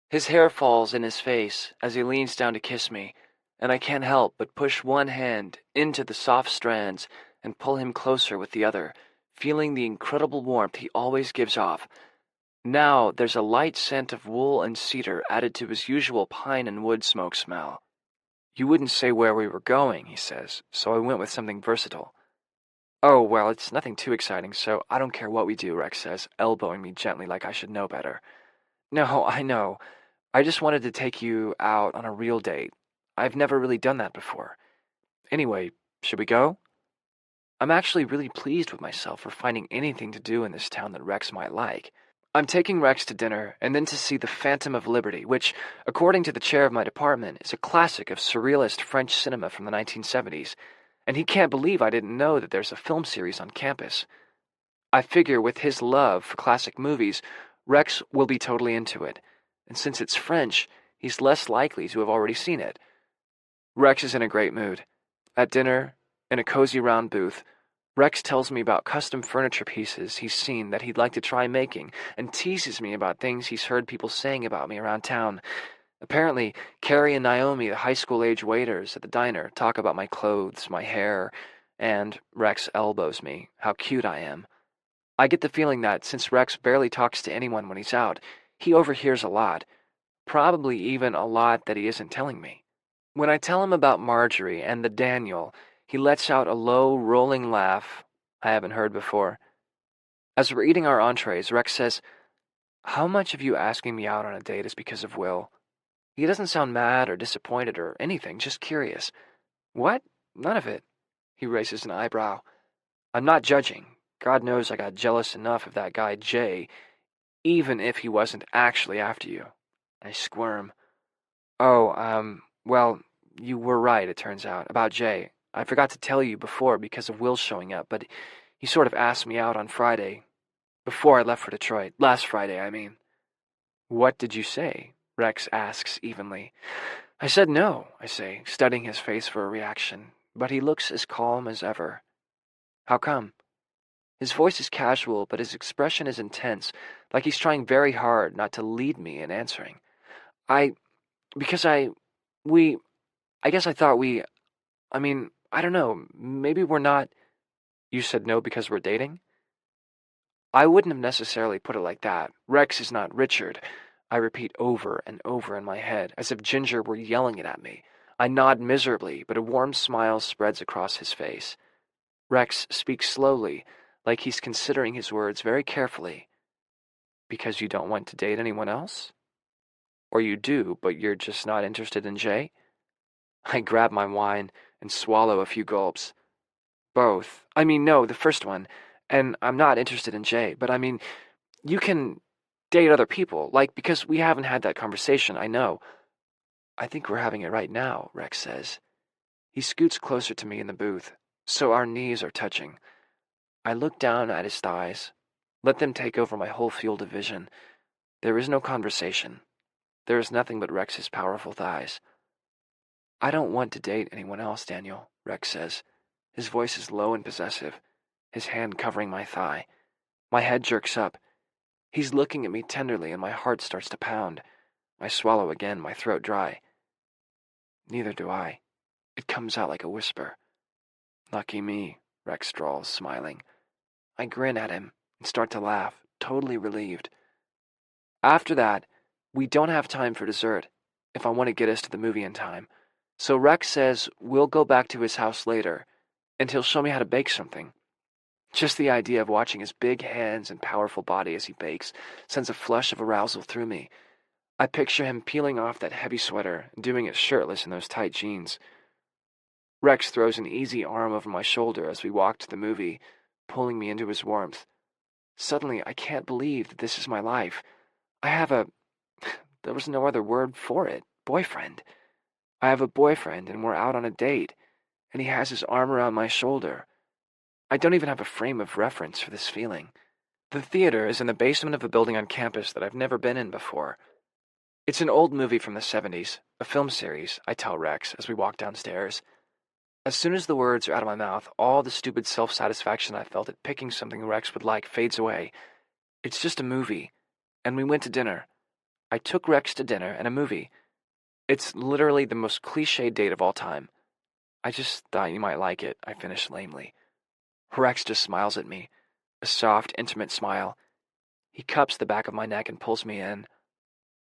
His hair falls in his face as he leans down to kiss me, and I can't help but push one hand into the soft strands and pull him closer with the other, feeling the incredible warmth he always gives off. Now there's a light scent of wool and cedar added to his usual pine and wood smoke smell. You wouldn't say where we were going, he says, so I went with something versatile. Oh, well, it's nothing too exciting, so I don't care what we do, Rex says, elbowing me gently like I should know better. No, I know. I just wanted to take you out on a real date. I've never really done that before. Anyway, should we go? I'm actually really pleased with myself for finding anything to do in this town that Rex might like. I'm taking Rex to dinner and then to see The Phantom of Liberty, which, according to the chair of my department, is a classic of surrealist French cinema from the 1970s. And he can't believe I didn't know that there's a film series on campus. I figure with his love for classic movies, Rex will be totally into it, and since it's French, he's less likely to have already seen it. Rex is in a great mood. At dinner, in a cozy round booth, Rex tells me about custom furniture pieces he's seen that he'd like to try making, and teases me about things he's heard people saying about me around town. Apparently, Carrie and Naomi, the high school-age waiters at the diner, talk about my clothes, my hair, and Rex elbows me, how cute I am. I get the feeling that, since Rex barely talks to anyone when he's out, he overhears a lot, probably even a lot that he isn't telling me. When I tell him about Marjorie and the Daniel, he lets out a low, rolling laugh I haven't heard before. As we're eating our entrees, Rex says, "How much of you asking me out on a date is because of Will?" He doesn't sound mad or disappointed or anything, just curious. What? None of it. He raises an eyebrow. I'm not judging. God knows I got jealous enough of that guy Jay, even if he wasn't actually after you. I squirm. Oh, well, you were right, it turns out, about Jay. I forgot to tell you before because of Will showing up, but he sort of asked me out on Friday, before I left for Detroit. Last Friday, I mean. What did you say? Rex asks evenly. I said no, I say, studying his face for a reaction, but he looks as calm as ever. How come? His voice is casual, but his expression is intense, like he's trying very hard not to lead me in answering. I guess I thought I don't know, maybe we're not. You said no because we're dating? I wouldn't have necessarily put it like that. Rex is not Richard. I repeat over and over in my head, as if Ginger were yelling it at me. I nod miserably, but a warm smile spreads across his face. Rex speaks slowly, like he's considering his words very carefully. Because you don't want to date anyone else? Or you do, but you're just not interested in Jay? I grab my wine and swallow a few gulps. Both. No, the first one. And I'm not interested in Jay, but you can date other people, because we haven't had that conversation, I know. I think we're having it right now, Rex says. He scoots closer to me in the booth, so our knees are touching. I look down at his thighs, let them take over my whole field of vision. There is no conversation. There is nothing but Rex's powerful thighs. I don't want to date anyone else, Daniel, Rex says. His voice is low and possessive, his hand covering my thigh. My head jerks up. He's looking at me tenderly and my heart starts to pound. I swallow again, my throat dry. Neither do I. It comes out like a whisper. Lucky me, Rex drawls, smiling. I grin at him and start to laugh, totally relieved. After that, we don't have time for dessert, if I want to get us to the movie in time. So Rex says we'll go back to his house later, and he'll show me how to bake something. Just the idea of watching his big hands and powerful body as he bakes sends a flush of arousal through me. I picture him peeling off that heavy sweater and doing it shirtless in those tight jeans. Rex throws an easy arm over my shoulder as we walk to the movie, pulling me into his warmth. Suddenly, I can't believe that this is my life. I have a... There was no other word for it. Boyfriend. I have a boyfriend, and we're out on a date, and he has his arm around my shoulder. I don't even have a frame of reference for this feeling. The theater is in the basement of a building on campus that I've never been in before. It's an old movie from the 70s, a film series, I tell Rex as we walk downstairs. As soon as the words are out of my mouth, all the stupid self-satisfaction I felt at picking something Rex would like fades away. It's just a movie, and we went to dinner. I took Rex to dinner and a movie. It's literally the most cliché date of all time. I just thought you might like it, I finished lamely. Rex just smiles at me, a soft, intimate smile. He cups the back of my neck and pulls me in.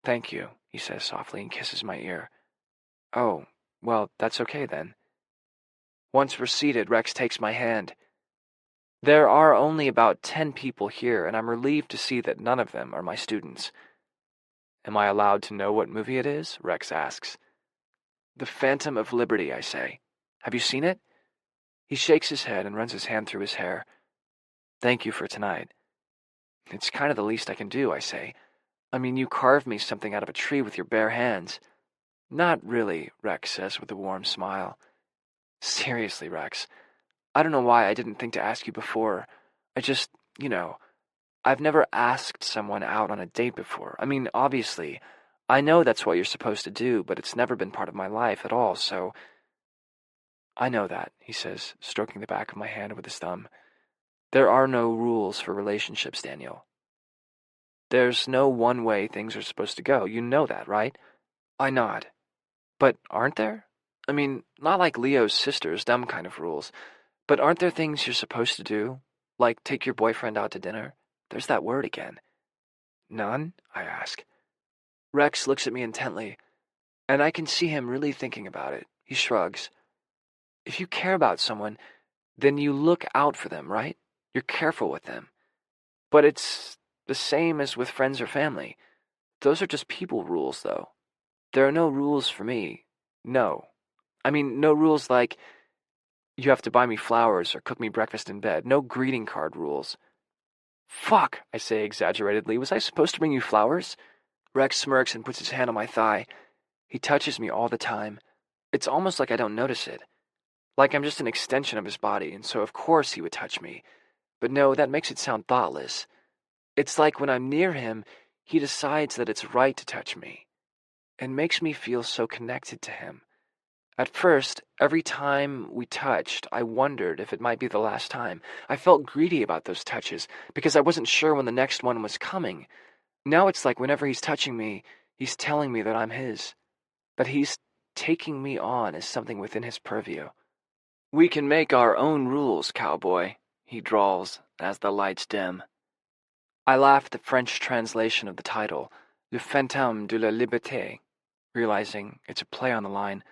Thank you, he says softly and kisses my ear. Oh, well, that's okay then. Once we're seated, Rex takes my hand. There are only about 10 people here, and I'm relieved to see that none of them are my students. Am I allowed to know what movie it is? Rex asks. The Phantom of Liberty, I say. Have you seen it? He shakes his head and runs his hand through his hair. Thank you for tonight. It's kind of the least I can do, I say. I mean, you carved me something out of a tree with your bare hands. Not really, Rex says with a warm smile. Seriously, Rex, I don't know why I didn't think to ask you before. I just, I've never asked someone out on a date before. I mean, obviously, I know that's what you're supposed to do, but it's never been part of my life at all, so... I know that, he says, stroking the back of my hand with his thumb. There are no rules for relationships, Daniel. There's no one way things are supposed to go. You know that, right? I nod. But aren't there? I mean, not like Leo's sister's dumb kind of rules, but aren't there things you're supposed to do? Like take your boyfriend out to dinner? There's that word again. None? I ask. Rex looks at me intently, and I can see him really thinking about it. He shrugs. If you care about someone, then you look out for them, right? You're careful with them. But it's the same as with friends or family. Those are just people rules, though. There are no rules for me. No. I mean, no rules like you have to buy me flowers or cook me breakfast in bed. No greeting card rules. Fuck, I say exaggeratedly. Was I supposed to bring you flowers? Rex smirks and puts his hand on my thigh. He touches me all the time. It's almost like I don't notice it. Like I'm just an extension of his body, and so of course he would touch me. But no, that makes it sound thoughtless. It's like when I'm near him, he decides that it's right to touch me. It makes me feel so connected to him. At first, every time we touched, I wondered if it might be the last time. I felt greedy about those touches, because I wasn't sure when the next one was coming. Now it's like whenever he's touching me, he's telling me that I'm his. That he's taking me on as something within his purview. We can make our own rules, cowboy, he drawls as the lights dim. I laugh at the French translation of the title, Le Fantôme de la Liberté, realizing it's a play on the line,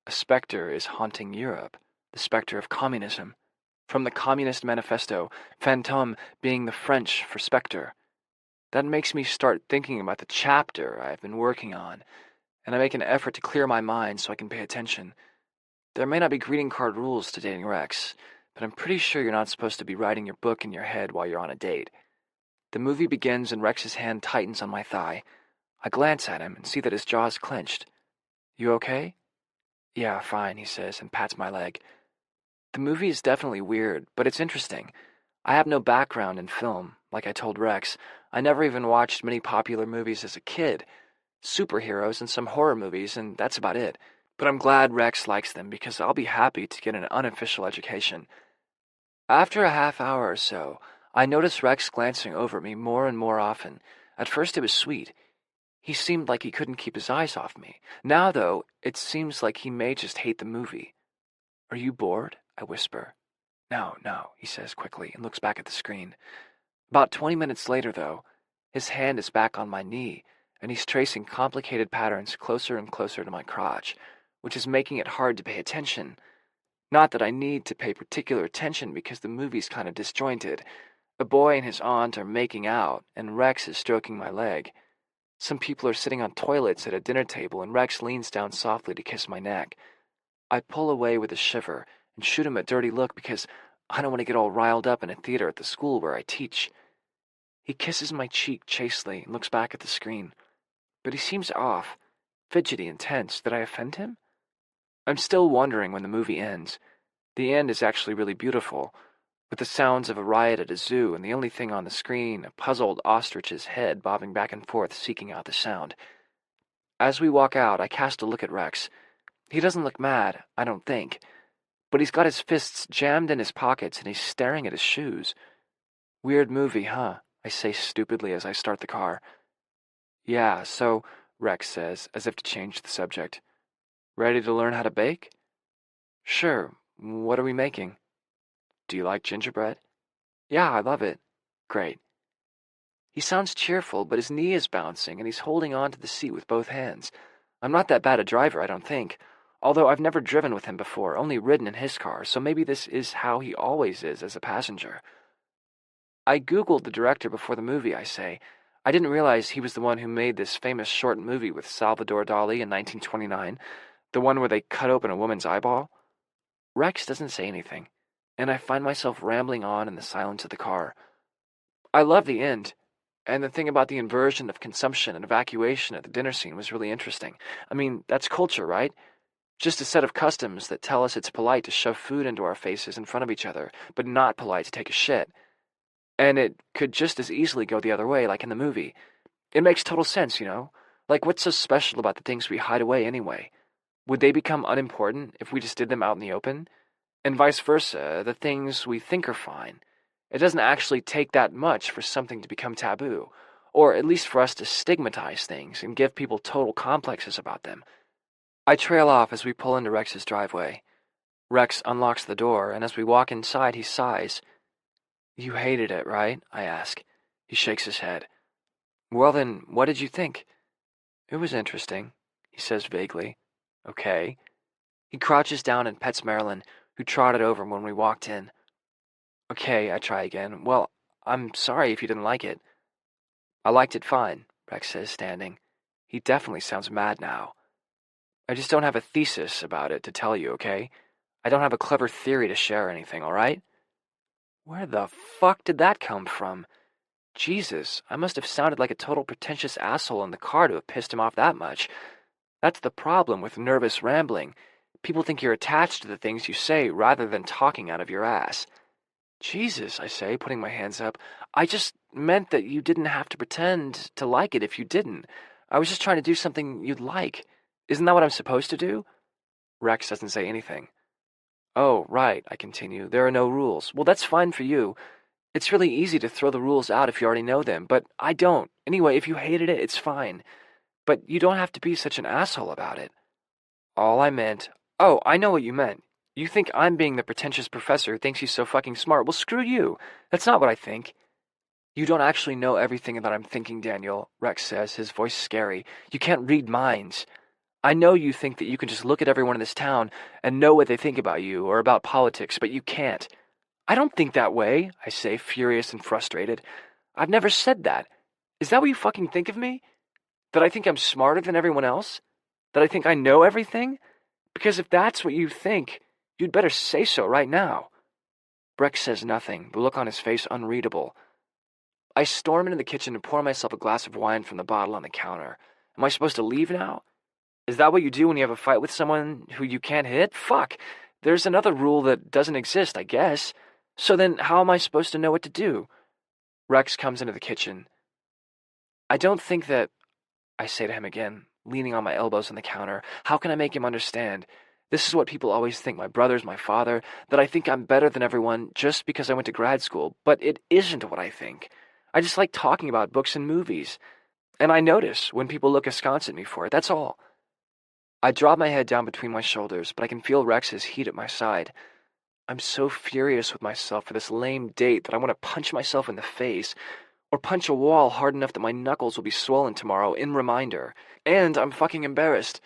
a specter is haunting Europe, the specter of communism. From the Communist Manifesto, fantôme being the French for specter. That makes me start thinking about the chapter I've been working on, and I make an effort to clear my mind so I can pay attention. There may not be greeting card rules to dating Rex, but I'm pretty sure you're not supposed to be writing your book in your head while you're on a date. The movie begins and Rex's hand tightens on my thigh. I glance at him and see that his jaw is clenched. You okay? Yeah, fine, he says, and pats my leg. The movie is definitely weird, but it's interesting. I have no background in film, like I told Rex. I never even watched many popular movies as a kid. Superheroes and some horror movies, and that's about it. But I'm glad Rex likes them because I'll be happy to get an unofficial education. After a half hour or so, I noticed Rex glancing over at me more and more often. At first it was sweet. He seemed like he couldn't keep his eyes off me. Now, though, it seems like he may just hate the movie. Are you bored? I whisper. No, he says quickly and looks back at the screen. About 20 minutes later, though, his hand is back on my knee, and he's tracing complicated patterns closer and closer to my crotch, which is making it hard to pay attention. Not that I need to pay particular attention because the movie's kind of disjointed. A boy and his aunt are making out, and Rex is stroking my leg. Some people are sitting on toilets at a dinner table, and Rex leans down softly to kiss my neck. I pull away with a shiver and shoot him a dirty look because I don't want to get all riled up in a theater at the school where I teach. He kisses my cheek chastely and looks back at the screen. But he seems off, fidgety and tense. Did I offend him? I'm still wondering when the movie ends. The end is actually really beautiful, with the sounds of a riot at a zoo and the only thing on the screen, a puzzled ostrich's head bobbing back and forth seeking out the sound. As we walk out, I cast a look at Rex. He doesn't look mad, I don't think, but he's got his fists jammed in his pockets and he's staring at his shoes. Weird movie, huh? I say stupidly as I start the car. Yeah, so, Rex says, as if to change the subject. Ready to learn how to bake? Sure. What are we making? Do you like gingerbread? Yeah, I love it. Great. He sounds cheerful, but his knee is bouncing and he's holding on to the seat with both hands. I'm not that bad a driver, I don't think. Although I've never driven with him before, only ridden in his car, so maybe this is how he always is as a passenger. I Googled the director before the movie, I say. I didn't realize he was the one who made this famous short movie with Salvador Dali in 1929, the one where they cut open a woman's eyeball. Rex doesn't say anything, and I find myself rambling on in the silence of the car. I love the end, and the thing about the inversion of consumption and evacuation at the dinner scene was really interesting. I mean, that's culture, right? Just a set of customs that tell us it's polite to shove food into our faces in front of each other, but not polite to take a shit. And it could just as easily go the other way, like in the movie. It makes total sense, you know? Like, what's so special about the things we hide away anyway? Would they become unimportant if we just did them out in the open? And vice versa, the things we think are fine. It doesn't actually take that much for something to become taboo, or at least for us to stigmatize things and give people total complexes about them. I trail off as we pull into Rex's driveway. Rex unlocks the door, and as we walk inside, he sighs. You hated it, right? I ask. He shakes his head. Well then, what did you think? It was interesting, he says vaguely. Okay. He crouches down and pets Marilyn, who trotted over when we walked in. Okay, I try again. Well, I'm sorry if you didn't like it. I liked it fine, Rex says, standing. He definitely sounds mad now. I just don't have a thesis about it to tell you, okay? I don't have a clever theory to share or anything, all right? Where the fuck did that come from? Jesus, I must have sounded like a total pretentious asshole in the car to have pissed him off that much. That's the problem with nervous rambling. People think you're attached to the things you say rather than talking out of your ass. Jesus, I say, putting my hands up. I just meant that you didn't have to pretend to like it if you didn't. I was just trying to do something you'd like. Isn't that what I'm supposed to do? Rex doesn't say anything. Oh, right, I continue. There are no rules. Well, that's fine for you. It's really easy to throw the rules out if you already know them, but I don't. Anyway, if you hated it, it's fine. But you don't have to be such an asshole about it. All I meant... Oh, I know what you meant. You think I'm being the pretentious professor who thinks he's so fucking smart. Well, screw you. That's not what I think. You don't actually know everything that I'm thinking, Daniel, Rex says, his voice scary. You can't read minds. I know you think that you can just look at everyone in this town and know what they think about you or about politics, but you can't. I don't think that way, I say, furious and frustrated. I've never said that. Is that what you fucking think of me? That I think I'm smarter than everyone else? That I think I know everything? Because if that's what you think, you'd better say so right now. Rex says nothing, the look on his face unreadable. I storm into the kitchen and pour myself a glass of wine from the bottle on the counter. Am I supposed to leave now? Is that what you do when you have a fight with someone who you can't hit? Fuck! There's another rule that doesn't exist, I guess. So then how am I supposed to know what to do? Rex comes into the kitchen. I don't think that... I say to him again, leaning on my elbows on the counter. How can I make him understand? This is what people always think, my brothers, my father, that I think I'm better than everyone just because I went to grad school. But it isn't what I think. I just like talking about books and movies. And I notice when people look askance at me for it, that's all. I drop my head down between my shoulders, but I can feel Rex's heat at my side. I'm so furious with myself for this lame date that I want to punch myself in the face, or punch a wall hard enough that my knuckles will be swollen tomorrow in reminder. And I'm fucking embarrassed.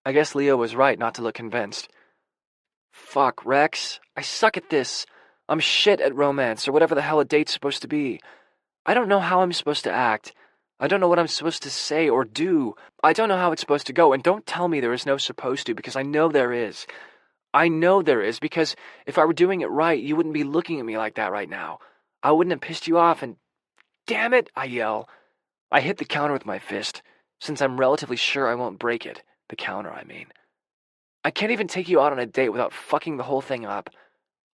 I guess Leo was right not to look convinced. Fuck, Rex. I suck at this. I'm shit at romance, or whatever the hell a date's supposed to be. I don't know how I'm supposed to act. I don't know what I'm supposed to say or do. I don't know how it's supposed to go, and don't tell me there is no supposed to, because I know there is. I know there is, because if I were doing it right, you wouldn't be looking at me like that right now. I wouldn't have pissed you off, and damn it, I yell. I hit the counter with my fist, since I'm relatively sure I won't break it. The counter, I mean. I can't even take you out on a date without fucking the whole thing up.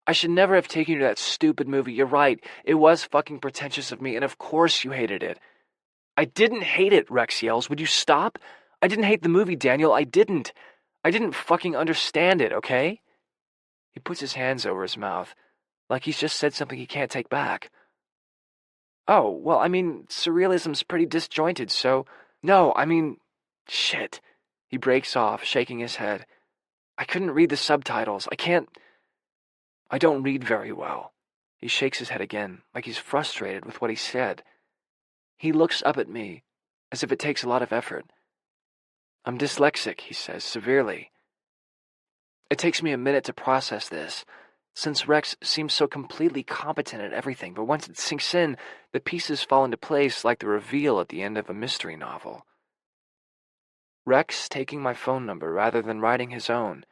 I should never have taken you to that stupid movie. You're right. It was fucking pretentious of me, and of course you hated it. I didn't hate it, Rex yells. Would you stop? I didn't hate the movie, Daniel. I didn't fucking understand it, okay? He puts his hands over his mouth, like he's just said something he can't take back. Oh, well, I mean, surrealism's pretty disjointed, so... No, I mean... Shit. He breaks off, shaking his head. I couldn't read the subtitles. I don't read very well. He shakes his head again, like he's frustrated with what he said. He looks up at me, as if it takes a lot of effort. I'm dyslexic, he says, severely. It takes me a minute to process this, since Rex seems so completely competent at everything, but once it sinks in, the pieces fall into place like the reveal at the end of a mystery novel. Rex taking my phone number rather than writing his own.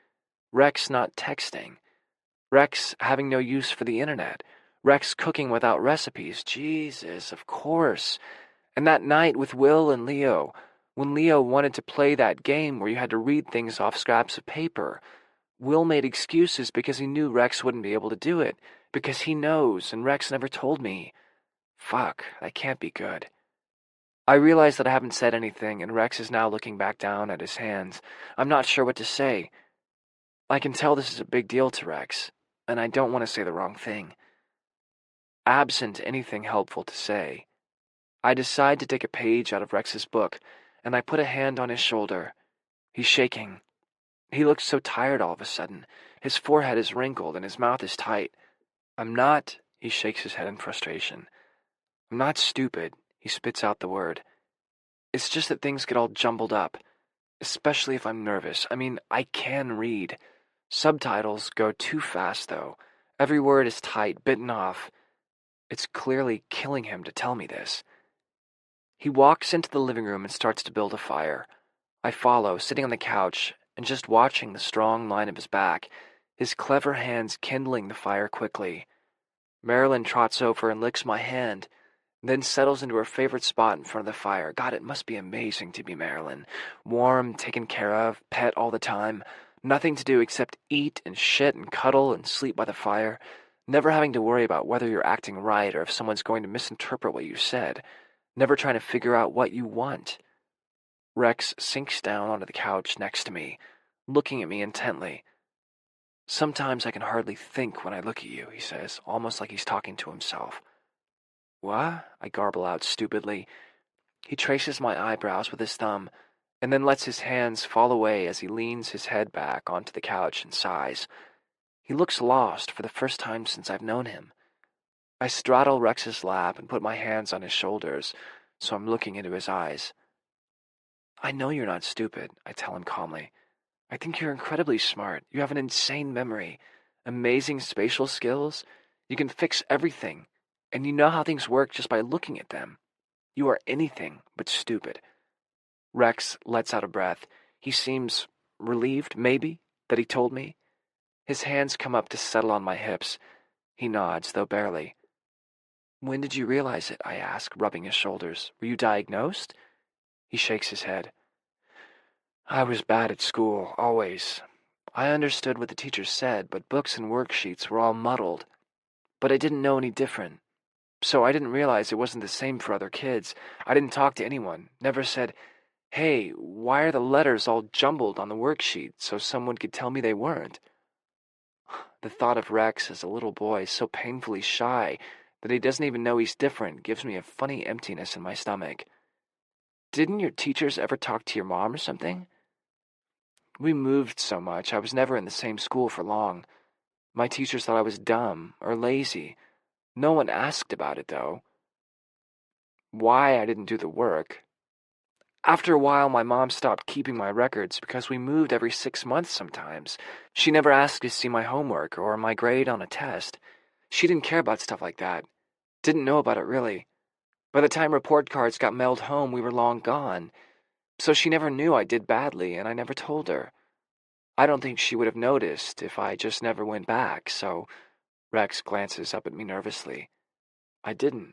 Rex not texting. Rex having no use for the internet. Rex cooking without recipes. Jesus, of course. And that night with Will and Leo, when Leo wanted to play that game where you had to read things off scraps of paper, Will made excuses because he knew Rex wouldn't be able to do it, because he knows, and Rex never told me. Fuck, that can't be good. I realize that I haven't said anything, and Rex is now looking back down at his hands. I'm not sure what to say. I can tell this is a big deal to Rex, and I don't want to say the wrong thing. Absent anything helpful to say, I decide to take a page out of Rex's book, and I put a hand on his shoulder. He's shaking. He looks so tired all of a sudden. His forehead is wrinkled and his mouth is tight. He shakes his head in frustration. I'm not stupid, he spits out the word. It's just that things get all jumbled up, especially if I'm nervous. I mean, I can read. Subtitles go too fast, though. Every word is tight, bitten off. It's clearly killing him to tell me this. He walks into the living room and starts to build a fire. I follow, sitting on the couch, and just watching the strong line of his back, his clever hands kindling the fire quickly. Marilyn trots over and licks my hand, then settles into her favorite spot in front of the fire. God, it must be amazing to be Marilyn. Warm, taken care of, pet all the time. Nothing to do except eat and shit and cuddle and sleep by the fire. Never having to worry about whether you're acting right or if someone's going to misinterpret what you said. Never trying to figure out what you want. Rex sinks down onto the couch next to me, looking at me intently. Sometimes I can hardly think when I look at you, he says, almost like he's talking to himself. What? I garble out stupidly. He traces my eyebrows with his thumb, and then lets his hands fall away as he leans his head back onto the couch and sighs. He looks lost for the first time since I've known him. I straddle Rex's lap and put my hands on his shoulders, so I'm looking into his eyes. I know you're not stupid, I tell him calmly. I think you're incredibly smart. You have an insane memory, amazing spatial skills. You can fix everything, and you know how things work just by looking at them. You are anything but stupid. Rex lets out a breath. He seems relieved, maybe, that he told me. His hands come up to settle on my hips. He nods, though barely. When did you realize it? I ask, rubbing his shoulders. Were you diagnosed? He shakes his head. I was bad at school, always. I understood what the teachers said, but books and worksheets were all muddled. But I didn't know any different. So I didn't realize it wasn't the same for other kids. I didn't talk to anyone, never said, hey, why are the letters all jumbled on the worksheet so someone could tell me they weren't? The thought of Rex as a little boy, so painfully shy that he doesn't even know he's different, gives me a funny emptiness in my stomach. Didn't your teachers ever talk to your mom or something? We moved so much, I was never in the same school for long. My teachers thought I was dumb or lazy. No one asked about it, though. Why I didn't do the work. After a while, my mom stopped keeping my records because we moved every 6 months sometimes. She never asked to see my homework or my grade on a test. She didn't care about stuff like that. Didn't know about it, really. By the time report cards got mailed home, we were long gone. So she never knew I did badly, and I never told her. I don't think she would have noticed if I just never went back, so Rex glances up at me nervously. I didn't.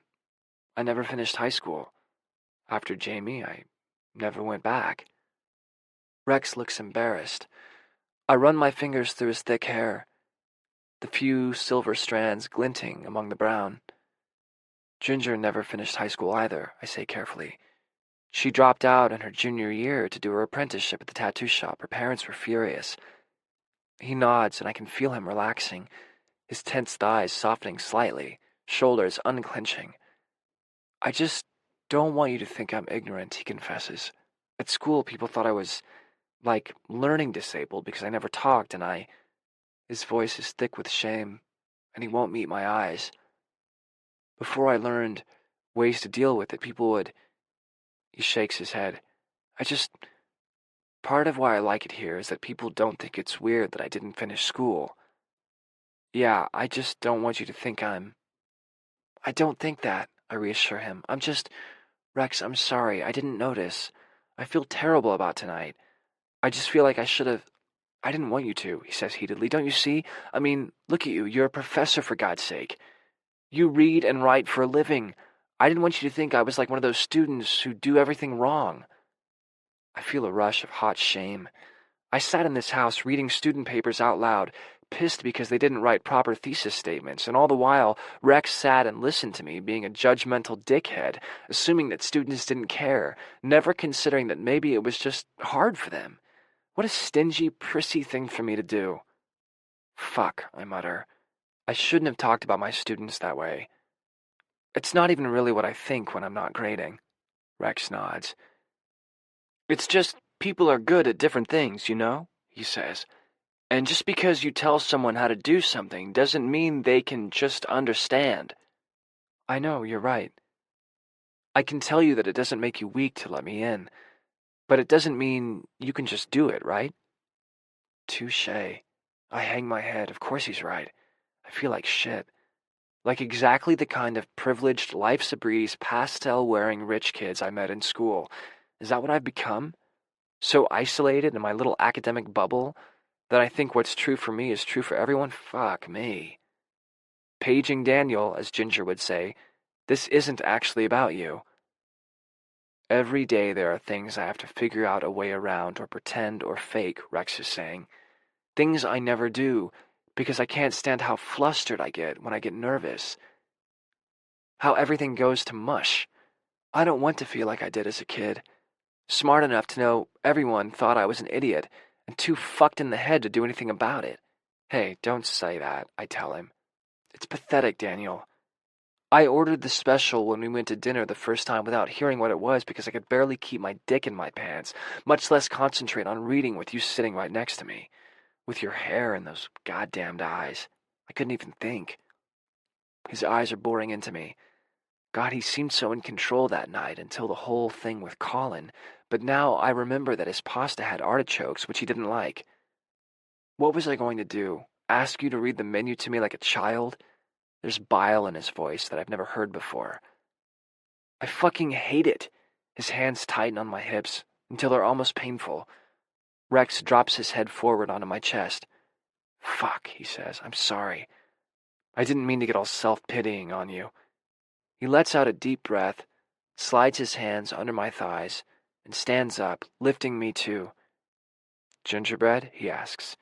I never finished high school. After Jamie, I never went back. Rex looks embarrassed. I run my fingers through his thick hair, the few silver strands glinting among the brown. Ginger never finished high school either, I say carefully. She dropped out in her junior year to do her apprenticeship at the tattoo shop. Her parents were furious. He nods, and I can feel him relaxing, his tense thighs softening slightly, shoulders unclenching. I just don't want you to think I'm ignorant, he confesses. At school, people thought I was, learning disabled because I never talked, and His voice is thick with shame, and he won't meet my eyes. Before I learned ways to deal with it, people would... He shakes his head. Part of why I like it here is that people don't think it's weird that I didn't finish school. Yeah, I just don't want you to think I don't think that, I reassure him. Rex, I'm sorry, I didn't notice. I feel terrible about tonight. I just feel like I didn't want you to, he says heatedly. Don't you see? I mean, look at you, you're a professor for God's sake. You read and write for a living. I didn't want you to think I was like one of those students who do everything wrong. I feel a rush of hot shame. I sat in this house reading student papers out loud, pissed because they didn't write proper thesis statements, and all the while Rex sat and listened to me being a judgmental dickhead, assuming that students didn't care, never considering that maybe it was just hard for them. What a stingy, prissy thing for me to do. Fuck, I mutter. I shouldn't have talked about my students that way. It's not even really what I think when I'm not grading. Rex nods. It's just people are good at different things, you know, he says. And just because you tell someone how to do something doesn't mean they can just understand. I know, you're right. I can tell you that it doesn't make you weak to let me in, but it doesn't mean you can just do it, right? Touché. I hang my head. Of course he's right. I feel like shit. Like exactly the kind of privileged, life's a breeze, pastel-wearing rich kids I met in school. Is that what I've become? So isolated in my little academic bubble that I think what's true for me is true for everyone? Fuck me. Paging Daniel, as Ginger would say, this isn't actually about you. Every day there are things I have to figure out a way around or pretend or fake, Rex is saying. Things I never do, because I can't stand how flustered I get when I get nervous. How everything goes to mush. I don't want to feel like I did as a kid. Smart enough to know everyone thought I was an idiot, and too fucked in the head to do anything about it. Hey, don't say that, I tell him. It's pathetic, Daniel. I ordered the special when we went to dinner the first time without hearing what it was because I could barely keep my dick in my pants, much less concentrate on reading with you sitting right next to me. With your hair and those goddamned eyes. I couldn't even think. His eyes are boring into me. God, he seemed so in control that night until the whole thing with Colin, but now I remember that his pasta had artichokes, which he didn't like. What was I going to do? Ask you to read the menu to me like a child? There's bile in his voice that I've never heard before. I fucking hate it. His hands tighten on my hips until they're almost painful. Rex drops his head forward onto my chest. Fuck, he says. I'm sorry. I didn't mean to get all self-pitying on you. He lets out a deep breath, slides his hands under my thighs, and stands up, lifting me too. Gingerbread? He asks.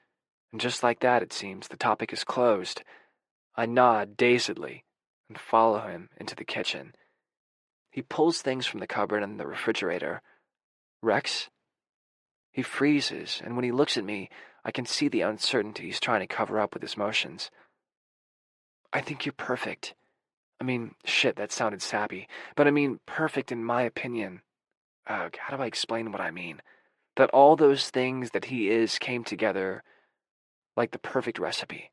And just like that, it seems, the topic is closed. I nod dazedly and follow him into the kitchen. He pulls things from the cupboard and the refrigerator. Rex? He freezes, and when he looks at me, I can see the uncertainty he's trying to cover up with his motions. I think you're perfect. I mean, shit, that sounded sappy, but I mean perfect in my opinion. Ugh, how do I explain what I mean? That all those things that he is came together like the perfect recipe.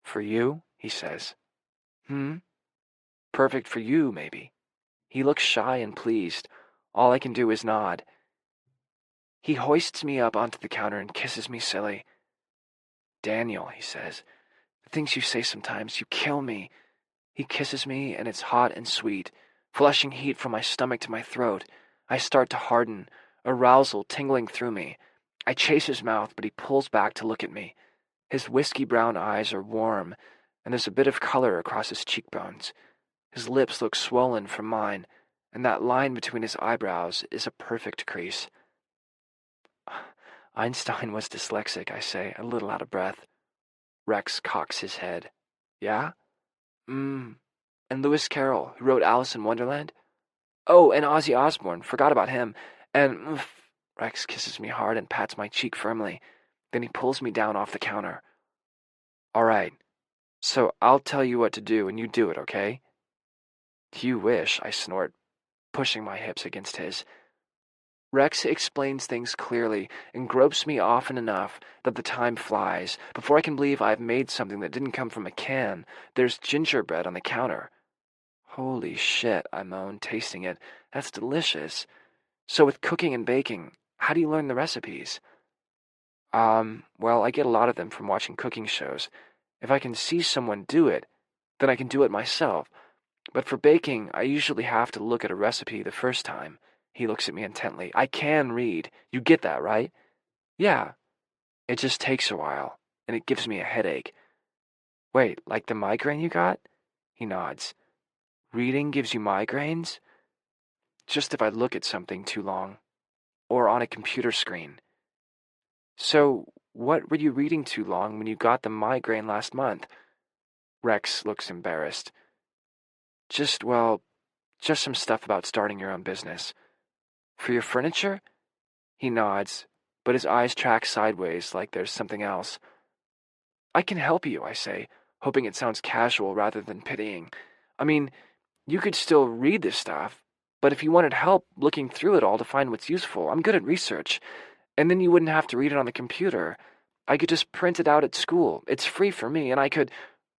For you, he says. Perfect for you, maybe. He looks shy and pleased. All I can do is nod. He hoists me up onto the counter and kisses me silly. Daniel, he says, the things you say sometimes, you kill me. He kisses me, and it's hot and sweet, flushing heat from my stomach to my throat. I start to harden, arousal tingling through me. I chase his mouth, but he pulls back to look at me. His whiskey-brown eyes are warm, and there's a bit of color across his cheekbones. His lips look swollen from mine, and that line between his eyebrows is a perfect crease. Einstein was dyslexic, I say, a little out of breath. Rex cocks his head. Yeah? And Lewis Carroll, who wrote Alice in Wonderland? Oh, and Ozzy Osbourne, forgot about him. And Rex kisses me hard and pats my cheek firmly. Then he pulls me down off the counter. All right, so I'll tell you what to do and you do it, okay? You wish, I snort, pushing my hips against his. Rex explains things clearly and gropes me often enough that the time flies. Before I can believe I've made something that didn't come from a can, there's gingerbread on the counter. Holy shit, I moan, tasting it. That's delicious. So with cooking and baking, how do you learn the recipes? Well, I get a lot of them from watching cooking shows. If I can see someone do it, then I can do it myself. But for baking, I usually have to look at a recipe the first time. He looks at me intently. I can read. You get that, right? Yeah. It just takes a while, and it gives me a headache. Wait, like the migraine you got? He nods. Reading gives you migraines? Just if I look at something too long. Or on a computer screen. So, what were you reading too long when you got the migraine last month? Rex looks embarrassed. Just some stuff about starting your own business. For your furniture? He nods, but his eyes track sideways like there's something else. I can help you, I say, hoping it sounds casual rather than pitying. I mean, you could still read this stuff, but if you wanted help looking through it all to find what's useful, I'm good at research. And then you wouldn't have to read it on the computer. I could just print it out at school. It's free for me, and I could...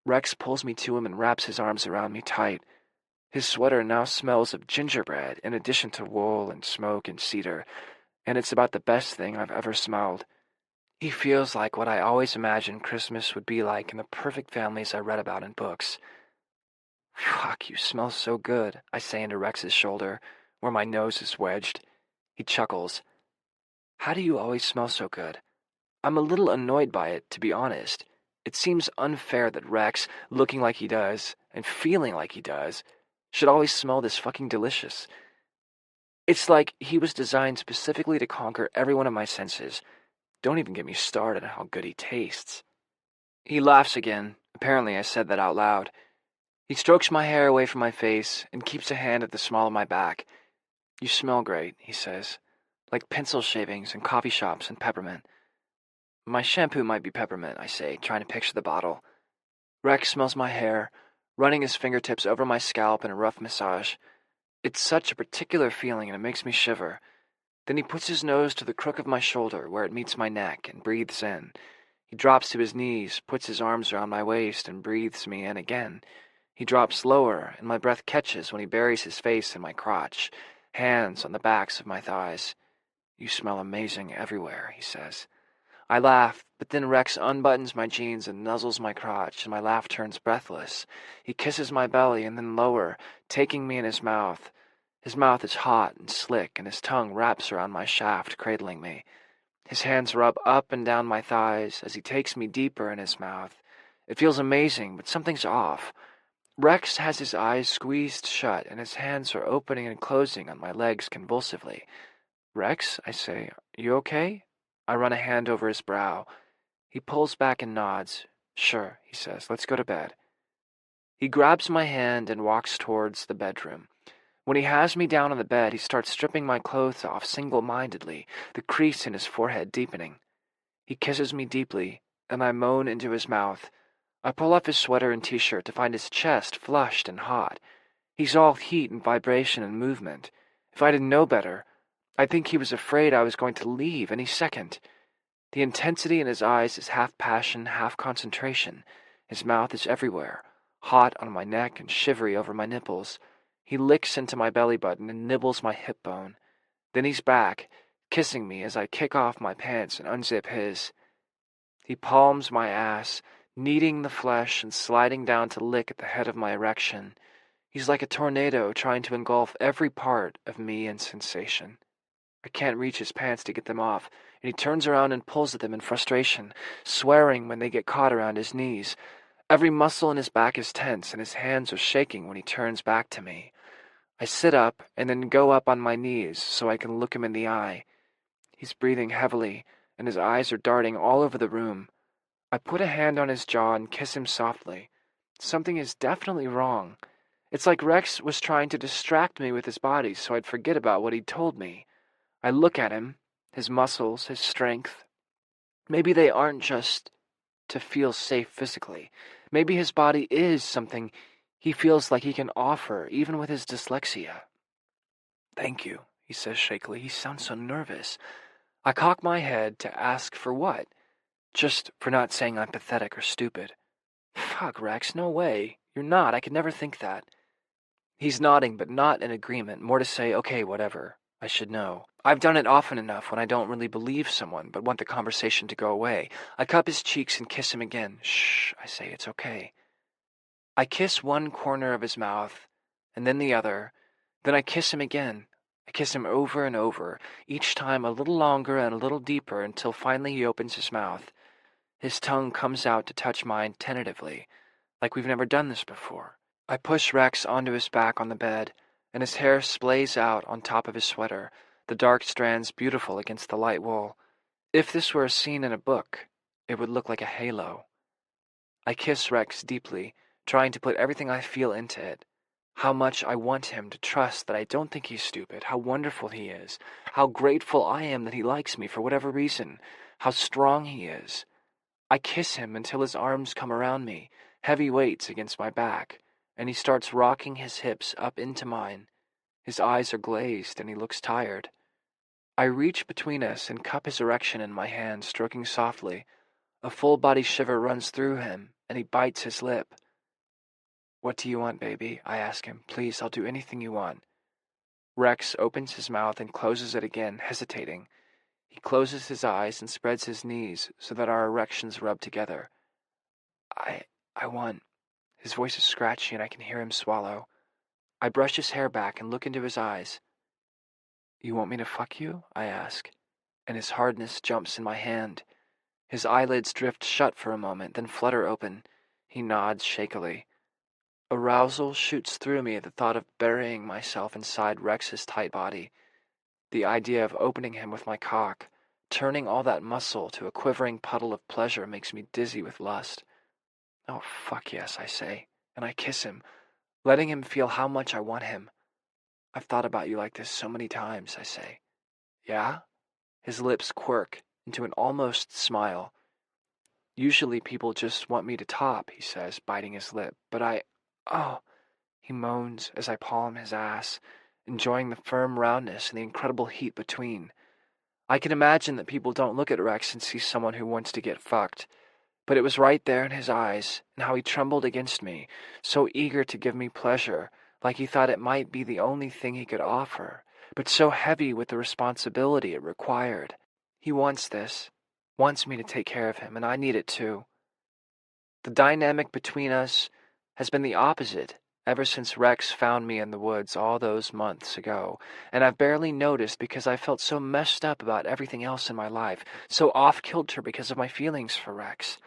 Rex pulls me to him and wraps his arms around me tight. His sweater now smells of gingerbread, in addition to wool and smoke and cedar, and it's about the best thing I've ever smelled. He feels like what I always imagined Christmas would be like in the perfect families I read about in books. Fuck, you smell so good, I say into Rex's shoulder, where my nose is wedged. He chuckles. How do you always smell so good? I'm a little annoyed by it, to be honest. It seems unfair that Rex, looking like he does, and feeling like he does, should always smell this fucking delicious. It's like he was designed specifically to conquer every one of my senses. Don't even get me started on how good he tastes. He laughs again. Apparently I said that out loud. He strokes my hair away from my face and keeps a hand at the small of my back. You smell great, he says. Like pencil shavings and coffee shops and peppermint. My shampoo might be peppermint, I say, trying to picture the bottle. Rex smells my hair, running his fingertips over my scalp in a rough massage. It's such a particular feeling and it makes me shiver. Then he puts his nose to the crook of my shoulder where it meets my neck and breathes in. He drops to his knees, puts his arms around my waist and breathes me in again. He drops lower and my breath catches when he buries his face in my crotch, hands on the backs of my thighs. You smell amazing everywhere, he says. I laugh, but then Rex unbuttons my jeans and nuzzles my crotch, and my laugh turns breathless. He kisses my belly and then lower, taking me in his mouth. His mouth is hot and slick, and his tongue wraps around my shaft, cradling me. His hands rub up and down my thighs as he takes me deeper in his mouth. It feels amazing, but something's off. Rex has his eyes squeezed shut, and his hands are opening and closing on my legs convulsively. Rex, I say, you okay? I run a hand over his brow. He pulls back and nods. Sure, he says, let's go to bed. He grabs my hand and walks towards the bedroom. When he has me down on the bed, he starts stripping my clothes off single-mindedly, the crease in his forehead deepening. He kisses me deeply, and I moan into his mouth. I pull off his sweater and t-shirt to find his chest flushed and hot. He's all heat and vibration and movement. If I didn't know better, I think he was afraid I was going to leave any second. The intensity in his eyes is half passion, half concentration. His mouth is everywhere, hot on my neck and shivery over my nipples. He licks into my belly button and nibbles my hip bone. Then he's back, kissing me as I kick off my pants and unzip his. He palms my ass, kneading the flesh and sliding down to lick at the head of my erection. He's like a tornado trying to engulf every part of me and sensation. I can't reach his pants to get them off, and he turns around and pulls at them in frustration, swearing when they get caught around his knees. Every muscle in his back is tense, and his hands are shaking when he turns back to me. I sit up and then go up on my knees so I can look him in the eye. He's breathing heavily, and his eyes are darting all over the room. I put a hand on his jaw and kiss him softly. Something is definitely wrong. It's like Rex was trying to distract me with his body so I'd forget about what he'd told me. I look at him, his muscles, his strength. Maybe they aren't just to feel safe physically. Maybe his body is something he feels like he can offer, even with his dyslexia. "Thank you," he says shakily. He sounds so nervous. I cock my head to ask for what? Just for not saying I'm pathetic or stupid. "Fuck, Rex, no way. You're not. I could never think that." He's nodding, but not in agreement, more to say, okay, whatever. I should know. I've done it often enough when I don't really believe someone, but want the conversation to go away. I cup his cheeks and kiss him again. "Shh," I say, "it's okay." I kiss one corner of his mouth, and then the other. Then I kiss him again. I kiss him over and over, each time a little longer and a little deeper, until finally he opens his mouth. His tongue comes out to touch mine tentatively, like we've never done this before. I push Rex onto his back on the bed, and his hair splays out on top of his sweater, the dark strands beautiful against the light wool. If this were a scene in a book, it would look like a halo. I kiss Rex deeply, trying to put everything I feel into it. How much I want him to trust that I don't think he's stupid, how wonderful he is, how grateful I am that he likes me for whatever reason, how strong he is. I kiss him until his arms come around me, heavy weights against my back, and he starts rocking his hips up into mine. His eyes are glazed, and he looks tired. I reach between us and cup his erection in my hand, stroking softly. A full-body shiver runs through him, and he bites his lip. "What do you want, baby?" I ask him. "Please, I'll do anything you want." Rex opens his mouth and closes it again, hesitating. He closes his eyes and spreads his knees so that our erections rub together. I want... His voice is scratchy and I can hear him swallow. I brush his hair back and look into his eyes. "You want me to fuck you?" I ask, and his hardness jumps in my hand. His eyelids drift shut for a moment, then flutter open. He nods shakily. Arousal shoots through me at the thought of burying myself inside Rex's tight body. The idea of opening him with my cock, turning all that muscle to a quivering puddle of pleasure, makes me dizzy with lust. "Oh, fuck yes," I say, and I kiss him, letting him feel how much I want him. "I've thought about you like this so many times," I say. "Yeah?" His lips quirk into an almost smile. "Usually people just want me to top," he says, biting his lip, "but oh," he moans as I palm his ass, enjoying the firm roundness and the incredible heat between. I can imagine that people don't look at Rex and see someone who wants to get fucked, but it was right there in his eyes, and how he trembled against me, so eager to give me pleasure, like he thought it might be the only thing he could offer, but so heavy with the responsibility it required. He wants this, wants me to take care of him, and I need it too. The dynamic between us has been the opposite ever since Rex found me in the woods all those months ago, and I've barely noticed because I felt so messed up about everything else in my life, so off-kilter because of my feelings for Rex.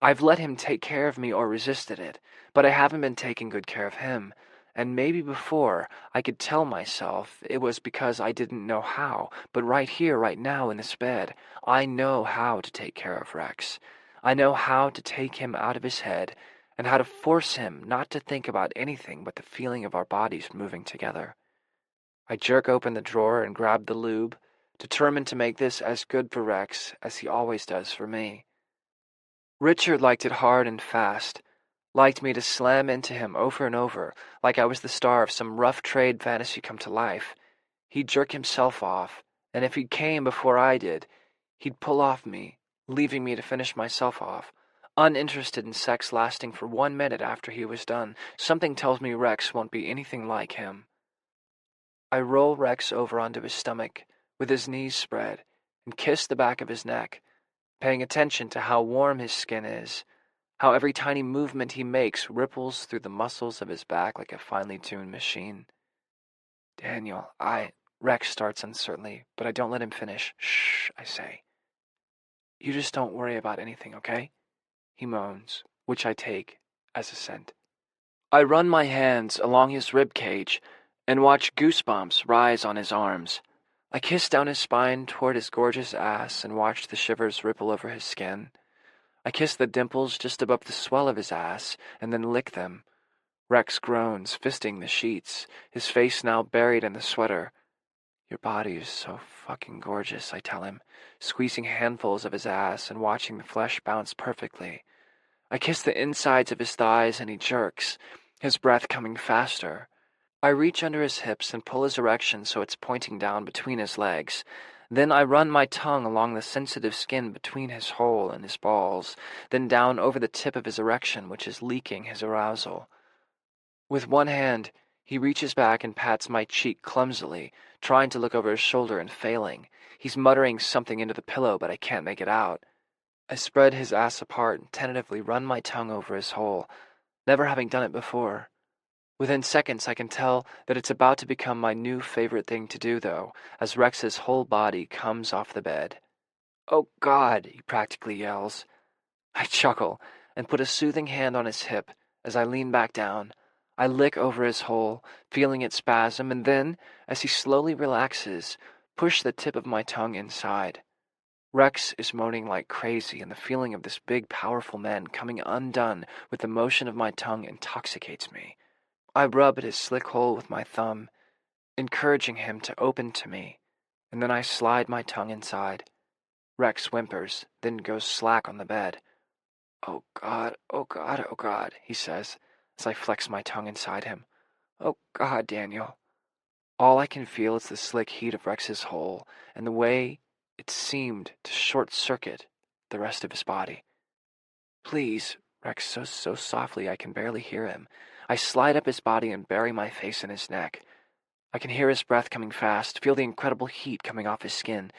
I've let him take care of me or resisted it, but I haven't been taking good care of him, and maybe before I could tell myself it was because I didn't know how, but right here, right now in this bed, I know how to take care of Rex. I know how to take him out of his head, and how to force him not to think about anything but the feeling of our bodies moving together. I jerk open the drawer and grab the lube, determined to make this as good for Rex as he always does for me. Richard liked it hard and fast, liked me to slam into him over and over, like I was the star of some rough trade fantasy come to life. He'd jerk himself off, and if he came before I did, he'd pull off me, leaving me to finish myself off, uninterested in sex lasting for 1 minute after he was done. Something tells me Rex won't be anything like him. I roll Rex over onto his stomach, with his knees spread, and kiss the back of his neck, paying attention to how warm his skin is. How every tiny movement he makes ripples through the muscles of his back like a finely tuned machine. Daniel, Rex starts uncertainly, but I don't let him finish. Shh, I say. You just don't worry about anything, okay? He moans, which I take as assent. I run my hands along his rib cage and watch goosebumps rise on his arms. I kiss down his spine toward his gorgeous ass and watch the shivers ripple over his skin. I kiss the dimples just above the swell of his ass and then lick them. Rex groans, fisting the sheets, his face now buried in the sweater. Your body is so fucking gorgeous, I tell him, squeezing handfuls of his ass and watching the flesh bounce perfectly. I kiss the insides of his thighs and he jerks, his breath coming faster. I reach under his hips and pull his erection so it's pointing down between his legs. Then I run my tongue along the sensitive skin between his hole and his balls, then down over the tip of his erection, which is leaking his arousal. With one hand, he reaches back and pats my cheek clumsily, trying to look over his shoulder and failing. He's muttering something into the pillow, but I can't make it out. I spread his ass apart and tentatively run my tongue over his hole, never having done it before. Within seconds, I can tell that it's about to become my new favorite thing to do, though, as Rex's whole body comes off the bed. "Oh, God," he practically yells. I chuckle and put a soothing hand on his hip as I lean back down. I lick over his hole, feeling it spasm, and then, as he slowly relaxes, push the tip of my tongue inside. Rex is moaning like crazy, and the feeling of this big, powerful man coming undone with the motion of my tongue intoxicates me. I rub at his slick hole with my thumb, encouraging him to open to me, and then I slide my tongue inside. Rex whimpers, then goes slack on the bed. "Oh God, oh God, oh God," he says, as I flex my tongue inside him. "Oh God, Daniel." All I can feel is the slick heat of Rex's hole, and the way it seemed to short-circuit the rest of his body. "Please," Rex says so softly I can barely hear him. I slide up his body and bury my face in his neck. I can hear his breath coming fast, feel the incredible heat coming off his skin.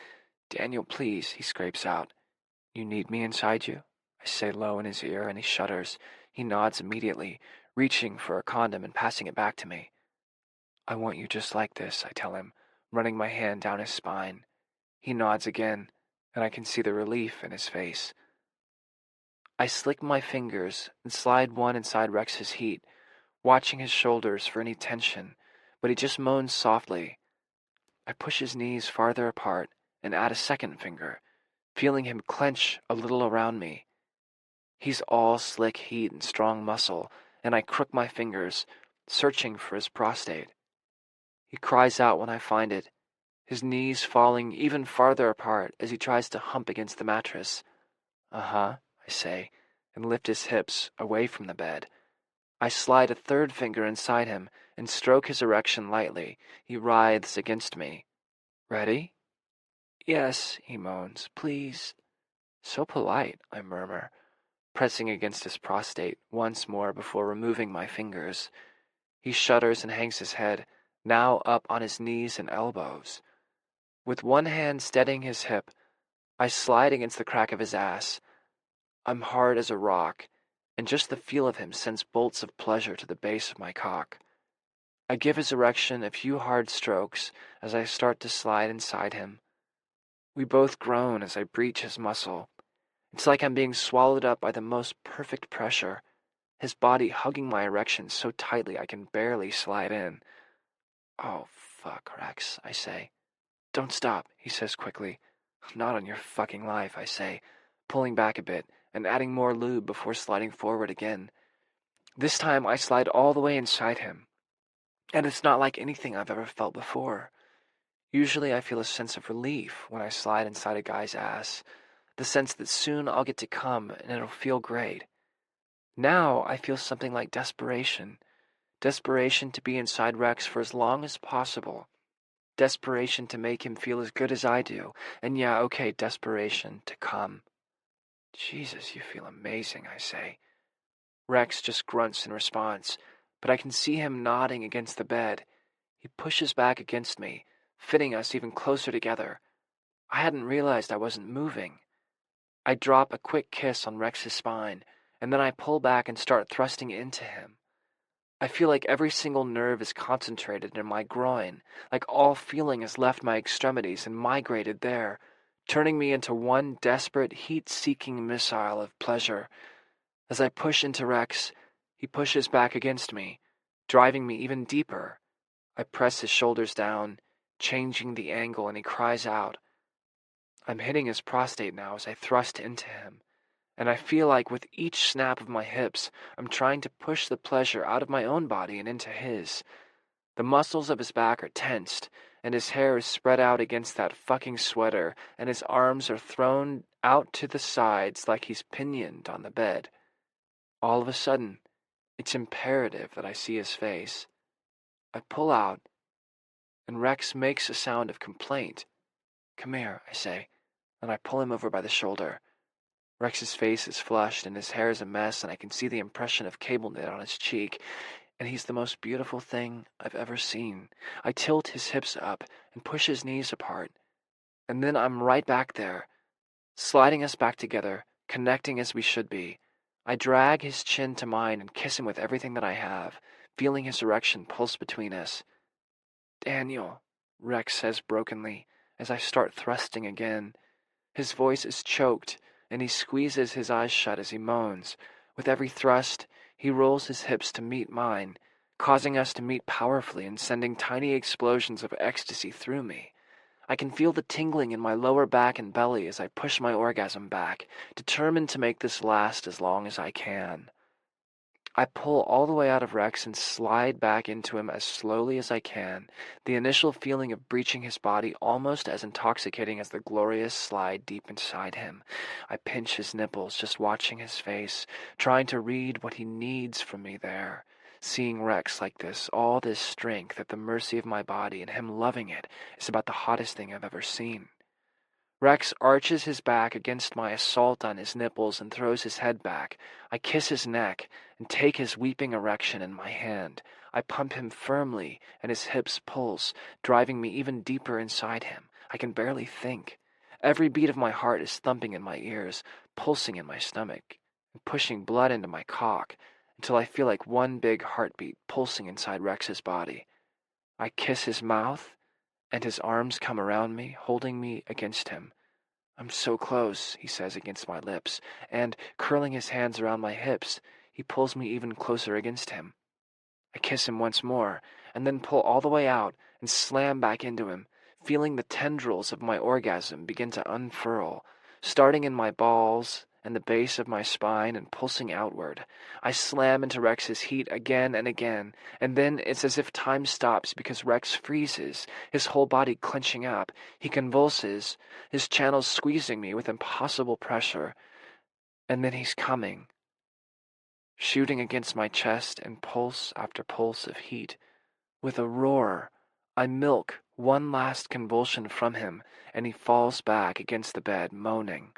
"Daniel, please," he scrapes out. "You need me inside you?" I say low in his ear, and he shudders. He nods immediately, reaching for a condom and passing it back to me. "I want you just like this," I tell him, running my hand down his spine. He nods again, and I can see the relief in his face. I slick my fingers and slide one inside Rex's heat, watching his shoulders for any tension, but he just moans softly. I push his knees farther apart and add a second finger, feeling him clench a little around me. He's all slick heat and strong muscle, and I crook my fingers, searching for his prostate. He cries out when I find it, his knees falling even farther apart as he tries to hump against the mattress. "Uh-huh," I say, and lift his hips away from the bed. I slide a third finger inside him and stroke his erection lightly. He writhes against me. "Ready?" "Yes," he moans. "Please." "So polite," I murmur, pressing against his prostate once more before removing my fingers. He shudders and hangs his head, now up on his knees and elbows. With one hand steadying his hip, I slide against the crack of his ass. I'm hard as a rock, and just the feel of him sends bolts of pleasure to the base of my cock. I give his erection a few hard strokes as I start to slide inside him. We both groan as I breach his muscle. It's like I'm being swallowed up by the most perfect pressure, his body hugging my erection so tightly I can barely slide in. "Oh, fuck, Rex," I say. "Don't stop," he says quickly. "Not on your fucking life," I say, pulling back a bit and adding more lube before sliding forward again. This time I slide all the way inside him, and it's not like anything I've ever felt before. Usually I feel a sense of relief when I slide inside a guy's ass, the sense that soon I'll get to come and it'll feel great. Now I feel something like desperation. Desperation to be inside Rex for as long as possible. Desperation to make him feel as good as I do. And yeah, okay, desperation to come. "Jesus, you feel amazing," I say. Rex just grunts in response, but I can see him nodding against the bed. He pushes back against me, fitting us even closer together. I hadn't realized I wasn't moving. I drop a quick kiss on Rex's spine, and then I pull back and start thrusting into him. I feel like every single nerve is concentrated in my groin, like all feeling has left my extremities and migrated there, turning me into one desperate, heat-seeking missile of pleasure. As I push into Rex, he pushes back against me, driving me even deeper. I press his shoulders down, changing the angle, and he cries out. I'm hitting his prostate now as I thrust into him, and I feel like with each snap of my hips, I'm trying to push the pleasure out of my own body and into his. The muscles of his back are tensed, and his hair is spread out against that fucking sweater, and his arms are thrown out to the sides like he's pinioned on the bed. All of a sudden, it's imperative that I see his face. I pull out, and Rex makes a sound of complaint. Come here, I say, and I pull him over by the shoulder. Rex's face is flushed, and his hair is a mess, and I can see the impression of cable knit on his cheek, and he's the most beautiful thing I've ever seen. I tilt his hips up and push his knees apart, and then I'm right back there, sliding us back together, connecting as we should be. I drag his chin to mine and kiss him with everything that I have, feeling his erection pulse between us. Daniel, Rex says brokenly, as I start thrusting again. His voice is choked, and he squeezes his eyes shut as he moans. With every thrust, he rolls his hips to meet mine, causing us to meet powerfully and sending tiny explosions of ecstasy through me. I can feel the tingling in my lower back and belly as I push my orgasm back, determined to make this last as long as I can. I pull all the way out of Rex and slide back into him as slowly as I can, the initial feeling of breaching his body almost as intoxicating as the glorious slide deep inside him. I pinch his nipples, just watching his face, trying to read what he needs from me there. Seeing Rex like this, all this strength at the mercy of my body and him loving it, is about the hottest thing I've ever seen. Rex arches his back against my assault on his nipples and throws his head back. I kiss his neck and take his weeping erection in my hand. I pump him firmly, and his hips pulse, driving me even deeper inside him. I can barely think. Every beat of my heart is thumping in my ears, pulsing in my stomach, and pushing blood into my cock, until I feel like one big heartbeat pulsing inside Rex's body. I kiss his mouth, and his arms come around me, holding me against him. I'm so close, he says against my lips, and, curling his hands around my hips, he pulls me even closer against him. I kiss him once more, and then pull all the way out and slam back into him, feeling the tendrils of my orgasm begin to unfurl, starting in my balls and the base of my spine and pulsing outward. I slam into Rex's heat again and again, and then it's as if time stops because Rex freezes, his whole body clenching up. He convulses, his channels squeezing me with impossible pressure. And then he's coming, shooting against my chest and pulse after pulse of heat. With a roar, I milk one last convulsion from him, and he falls back against the bed, moaning.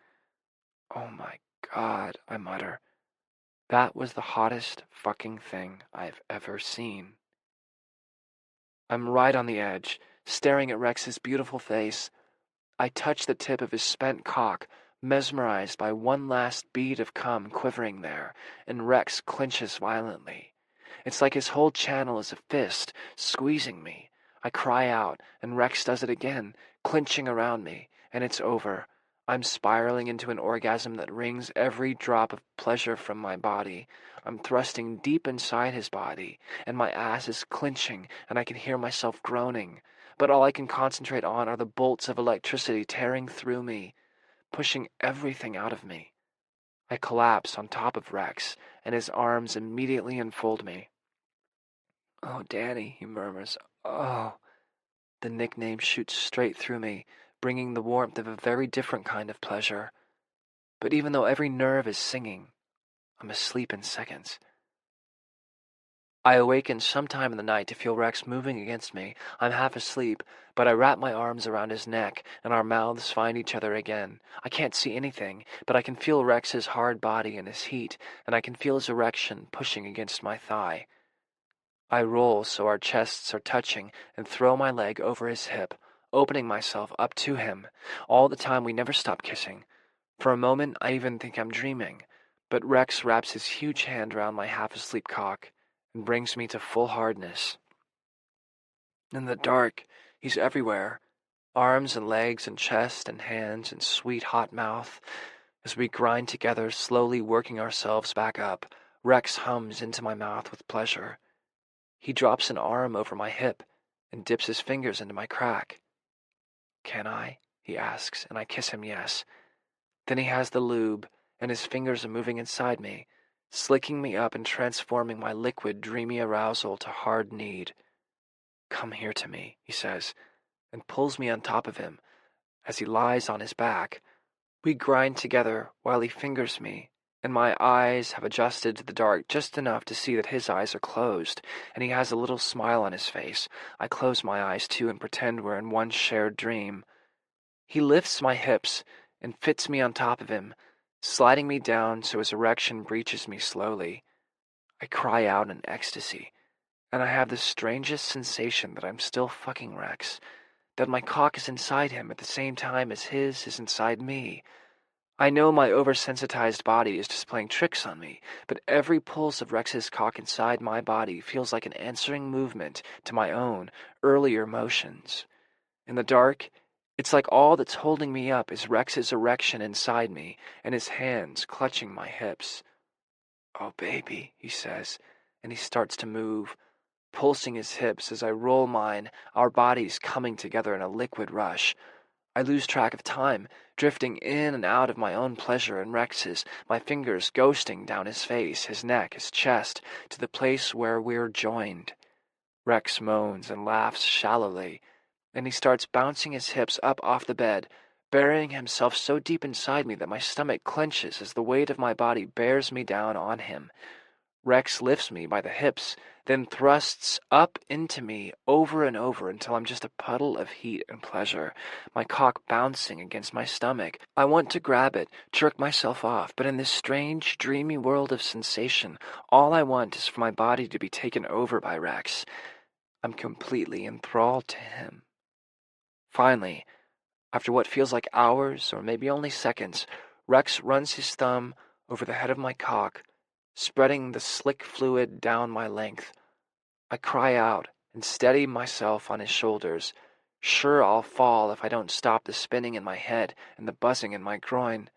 Oh my God, I mutter. That was the hottest fucking thing I've ever seen. I'm right on the edge, staring at Rex's beautiful face. I touch the tip of his spent cock, mesmerized by one last bead of cum quivering there, and Rex clenches violently. It's like his whole channel is a fist, squeezing me. I cry out, and Rex does it again, clenching around me, and it's over. I'm spiraling into an orgasm that wrings every drop of pleasure from my body. I'm thrusting deep inside his body, and my ass is clenching, and I can hear myself groaning. But all I can concentrate on are the bolts of electricity tearing through me, pushing everything out of me. I collapse on top of Rex, and his arms immediately enfold me. Oh, Danny, he murmurs. Oh. The nickname shoots straight through me, bringing the warmth of a very different kind of pleasure. But even though every nerve is singing, I'm asleep in seconds. I awaken sometime in the night to feel Rex moving against me. I'm half asleep, but I wrap my arms around his neck, and our mouths find each other again. I can't see anything, but I can feel Rex's hard body and his heat, and I can feel his erection pushing against my thigh. I roll so our chests are touching and throw my leg over his hip, opening myself up to him. All the time we never stop kissing. For a moment I even think I'm dreaming. But Rex wraps his huge hand around my half-asleep cock and brings me to full hardness. In the dark, he's everywhere, arms and legs and chest and hands and sweet hot mouth. As we grind together, slowly working ourselves back up, Rex hums into my mouth with pleasure. He drops an arm over my hip and dips his fingers into my crack. "Can I?" he asks, and I kiss him yes. Then he has the lube, and his fingers are moving inside me, slicking me up and transforming my liquid, dreamy arousal to hard need. "Come here to me," he says, and pulls me on top of him. As he lies on his back, we grind together while he fingers me, and my eyes have adjusted to the dark just enough to see that his eyes are closed, and he has a little smile on his face. I close my eyes too and pretend we're in one shared dream. He lifts my hips and fits me on top of him, sliding me down so his erection breaches me slowly. I cry out in ecstasy, and I have the strangest sensation that I'm still fucking Rex, that my cock is inside him at the same time as his is inside me. I know my oversensitized body is just playing tricks on me, but every pulse of Rex's cock inside my body feels like an answering movement to my own earlier motions. In the dark, it's like all that's holding me up is Rex's erection inside me and his hands clutching my hips. "Oh, baby," he says, and he starts to move, pulsing his hips as I roll mine, our bodies coming together in a liquid rush. I lose track of time, drifting in and out of my own pleasure and Rex's, my fingers ghosting down his face, his neck, his chest, to the place where we're joined. Rex moans and laughs shallowly, and he starts bouncing his hips up off the bed, burying himself so deep inside me that my stomach clenches as the weight of my body bears me down on him. Rex lifts me by the hips, then thrusts up into me over and over until I'm just a puddle of heat and pleasure, my cock bouncing against my stomach. I want to grab it, jerk myself off, but in this strange, dreamy world of sensation, all I want is for my body to be taken over by Rex. I'm completely enthralled to him. Finally, after what feels like hours or maybe only seconds, Rex runs his thumb over the head of my cock, spreading the slick fluid down my length. I cry out and steady myself on his shoulders, sure I'll fall if I don't stop the spinning in my head and the buzzing in my groin.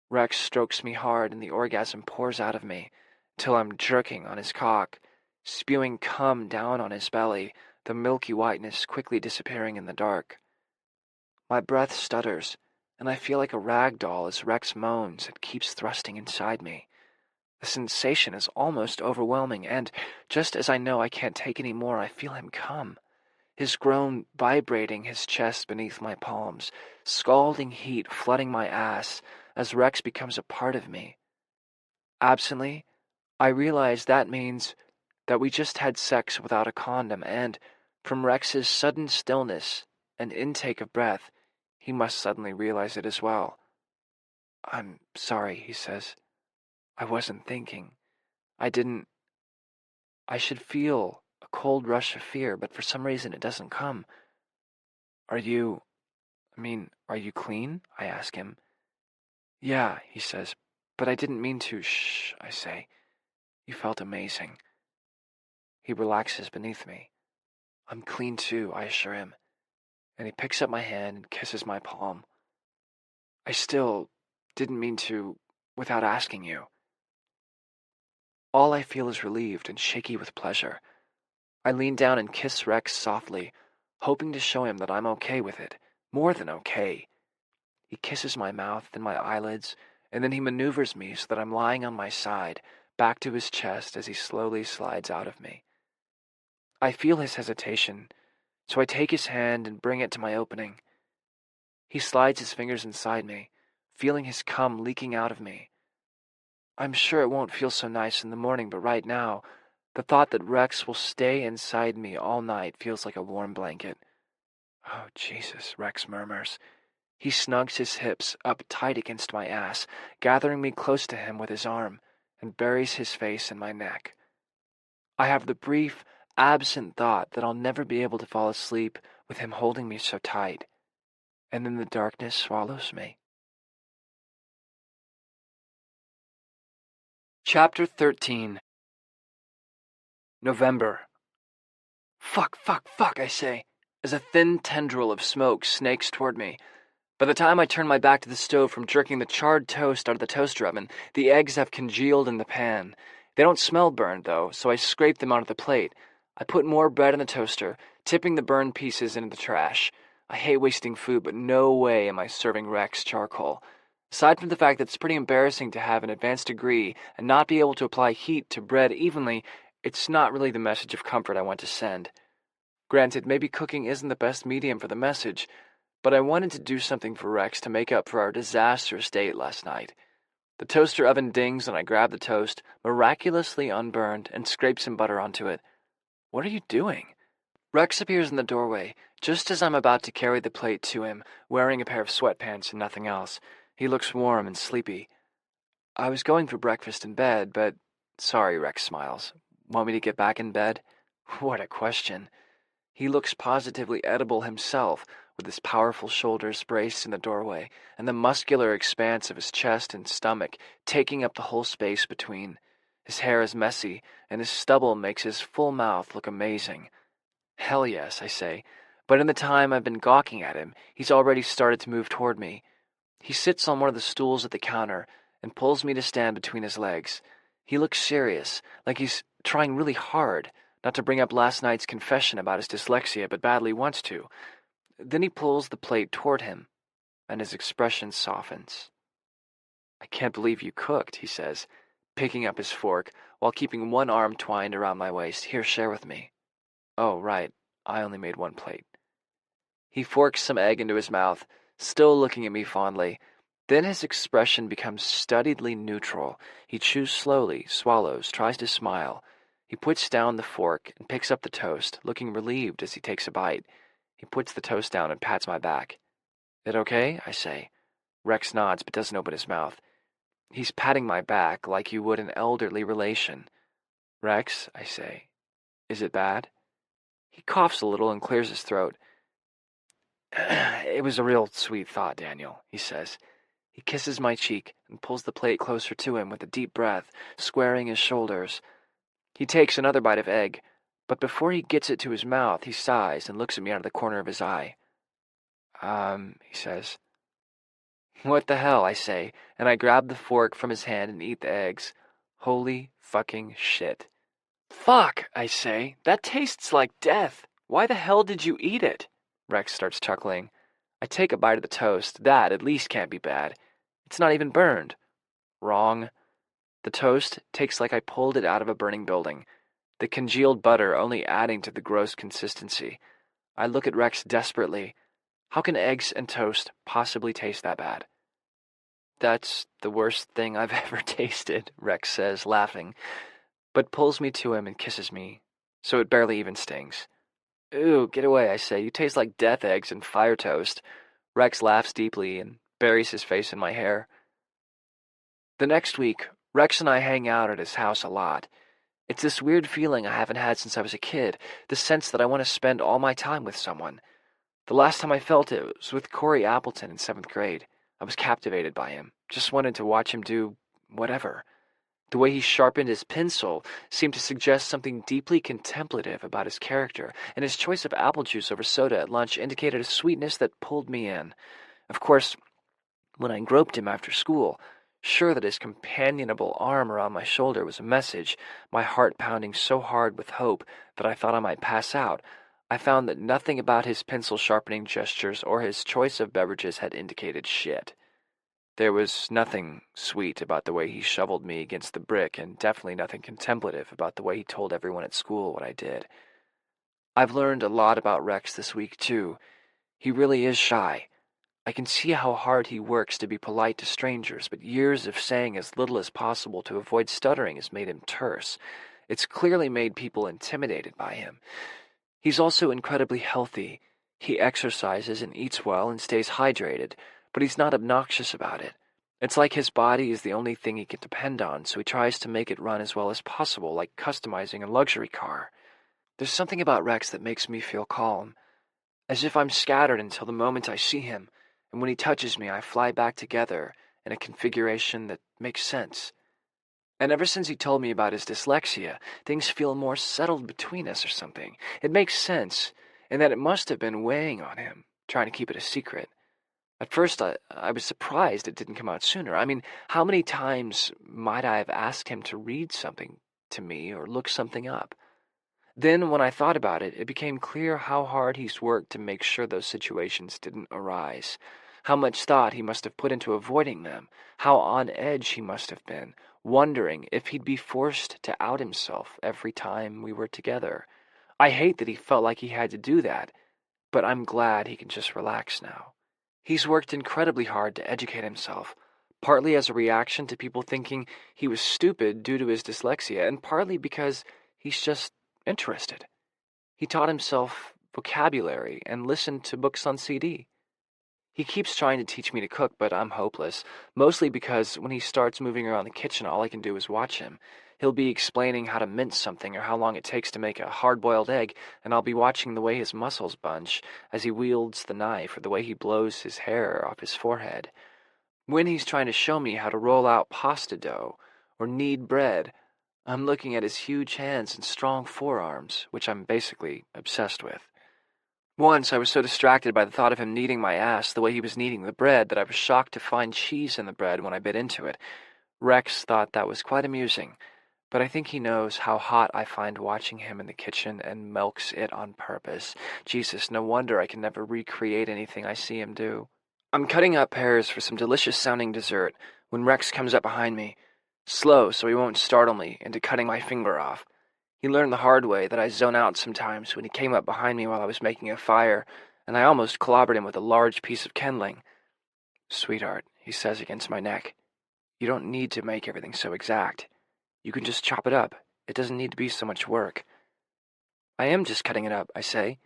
Rex strokes me hard and the orgasm pours out of me, till I'm jerking on his cock, spewing cum down on his belly, the milky whiteness quickly disappearing in the dark. My breath stutters, and I feel like a rag doll as Rex moans and keeps thrusting inside me. The sensation is almost overwhelming, and just as I know I can't take any more, I feel him come, his groan vibrating his chest beneath my palms, scalding heat flooding my ass as Rex becomes a part of me. Absently, I realize that means that we just had sex without a condom, and from Rex's sudden stillness and intake of breath, he must suddenly realize it as well. "I'm sorry," he says. "I wasn't thinking. I should feel a cold rush of fear, but for some reason it doesn't come." Are you clean?" I ask him. "Yeah," he says, "but I didn't mean to." "Shh," I say. "You felt amazing." He relaxes beneath me. "I'm clean too," I assure him, and he picks up my hand and kisses my palm. "I still didn't mean to without asking you." All I feel is relieved and shaky with pleasure. I lean down and kiss Rex softly, hoping to show him that I'm okay with it, more than okay. He kisses my mouth and my eyelids, and then he maneuvers me so that I'm lying on my side, back to his chest as he slowly slides out of me. I feel his hesitation, so I take his hand and bring it to my opening. He slides his fingers inside me, feeling his cum leaking out of me. I'm sure it won't feel so nice in the morning, but right now, the thought that Rex will stay inside me all night feels like a warm blanket. "Oh, Jesus," Rex murmurs. He snugs his hips up tight against my ass, gathering me close to him with his arm, and buries his face in my neck. I have the brief, absent thought that I'll never be able to fall asleep with him holding me so tight, and then the darkness swallows me. Chapter 13. November. Fuck, I say, as a thin tendril of smoke snakes toward me. By the time I turn my back to the stove from jerking the charred toast out of the toaster oven, the eggs have congealed in the pan. They don't smell burned, though, so I scrape them onto the plate. I put more bread in the toaster, tipping the burned pieces into the trash. I hate wasting food, but no way am I serving Rex charcoal. Aside from the fact that it's pretty embarrassing to have an advanced degree and not be able to apply heat to bread evenly, it's not really the message of comfort I want to send. Granted, maybe cooking isn't the best medium for the message, but I wanted to do something for Rex to make up for our disastrous date last night. The toaster oven dings and I grab the toast, miraculously unburned, and scrape some butter onto it. What are you doing? Rex appears in the doorway, just as I'm about to carry the plate to him, wearing a pair of sweatpants and nothing else. He looks warm and sleepy. I was going for breakfast in bed, but... Sorry, Rex smiles. Want me to get back in bed? What a question. He looks positively edible himself, with his powerful shoulders braced in the doorway, and the muscular expanse of his chest and stomach taking up the whole space between. His hair is messy, and his stubble makes his full mouth look amazing. Hell yes, I say, but in the time I've been gawking at him, he's already started to move toward me. He sits on one of the stools at the counter and pulls me to stand between his legs. He looks serious, like he's trying really hard not to bring up last night's confession about his dyslexia, but badly wants to. Then he pulls the plate toward him, and his expression softens. I can't believe you cooked, he says, picking up his fork while keeping one arm twined around my waist. Here, share with me. Oh, right, I only made one plate. He forks some egg into his mouth, still looking at me fondly. Then his expression becomes studiedly neutral. He chews slowly, swallows, tries to smile. He puts down the fork and picks up the toast, looking relieved as he takes a bite. He puts the toast down and pats my back. It okay? I say. Rex nods but doesn't open his mouth. He's patting my back like you would an elderly relation. Rex, I say, is it bad? He coughs a little and clears his throat. It was a real sweet thought, Daniel, he says. He kisses my cheek and pulls the plate closer to him with a deep breath, squaring his shoulders. He takes another bite of egg, but before he gets it to his mouth, he sighs and looks at me out of the corner of his eye. He says. What the hell, I say, and I grab the fork from his hand and eat the eggs. Holy fucking shit. Fuck, I say, that tastes like death. Why the hell did you eat it? Rex starts chuckling. I take a bite of the toast. That, at least, can't be bad. It's not even burned. Wrong. The toast tastes like I pulled it out of a burning building, the congealed butter only adding to the gross consistency. I look at Rex desperately. How can eggs and toast possibly taste that bad? That's the worst thing I've ever tasted, Rex says, laughing, but pulls me to him and kisses me, so it barely even stings. Ooh, get away, I say. You taste like death eggs and fire toast. Rex laughs deeply and buries his face in my hair. The next week, Rex and I hang out at his house a lot. It's this weird feeling I haven't had since I was a kid, the sense that I want to spend all my time with someone. The last time I felt it was with Corey Appleton in 7th grade. I was captivated by him, just wanted to watch him do whatever. The way he sharpened his pencil seemed to suggest something deeply contemplative about his character, and his choice of apple juice over soda at lunch indicated a sweetness that pulled me in. Of course, when I groped him after school, sure that his companionable arm around my shoulder was a message, my heart pounding so hard with hope that I thought I might pass out, I found that nothing about his pencil-sharpening gestures or his choice of beverages had indicated shit. There was nothing sweet about the way he shoveled me against the brick, and definitely nothing contemplative about the way he told everyone at school what I did. I've learned a lot about Rex this week, too. He really is shy. I can see how hard he works to be polite to strangers, but years of saying as little as possible to avoid stuttering has made him terse. It's clearly made people intimidated by him. He's also incredibly healthy. He exercises and eats well and stays hydrated, but he's not obnoxious about it. It's like his body is the only thing he can depend on, so he tries to make it run as well as possible, like customizing a luxury car. There's something about Rex that makes me feel calm, as if I'm scattered until the moment I see him, and when he touches me, I fly back together in a configuration that makes sense. And ever since he told me about his dyslexia, things feel more settled between us or something. It makes sense, and that it must have been weighing on him, trying to keep it a secret. At first, I was surprised it didn't come out sooner. I mean, how many times might I have asked him to read something to me or look something up? Then, when I thought about it, it became clear how hard he's worked to make sure those situations didn't arise, how much thought he must have put into avoiding them, how on edge he must have been, wondering if he'd be forced to out himself every time we were together. I hate that he felt like he had to do that, but I'm glad he can just relax now. He's worked incredibly hard to educate himself, partly as a reaction to people thinking he was stupid due to his dyslexia, and partly because he's just interested. He taught himself vocabulary and listened to books on CD. He keeps trying to teach me to cook, but I'm hopeless, mostly because when he starts moving around the kitchen, all I can do is watch him. He'll be explaining how to mince something or how long it takes to make a hard-boiled egg, and I'll be watching the way his muscles bunch as he wields the knife or the way he blows his hair off his forehead. When he's trying to show me how to roll out pasta dough or knead bread, I'm looking at his huge hands and strong forearms, which I'm basically obsessed with. Once I was so distracted by the thought of him kneading my ass the way he was kneading the bread that I was shocked to find cheese in the bread when I bit into it. Rex thought that was quite amusing, but I think he knows how hot I find watching him in the kitchen and milks it on purpose. Jesus, no wonder I can never recreate anything I see him do. I'm cutting up pears for some delicious-sounding dessert when Rex comes up behind me, slow so he won't startle me into cutting my finger off. He learned the hard way that I zone out sometimes when he came up behind me while I was making a fire, and I almost clobbered him with a large piece of kindling. "Sweetheart," he says against my neck, "you don't need to make everything so exact. You can just chop it up. It doesn't need to be so much work." "I am just cutting it up," I say.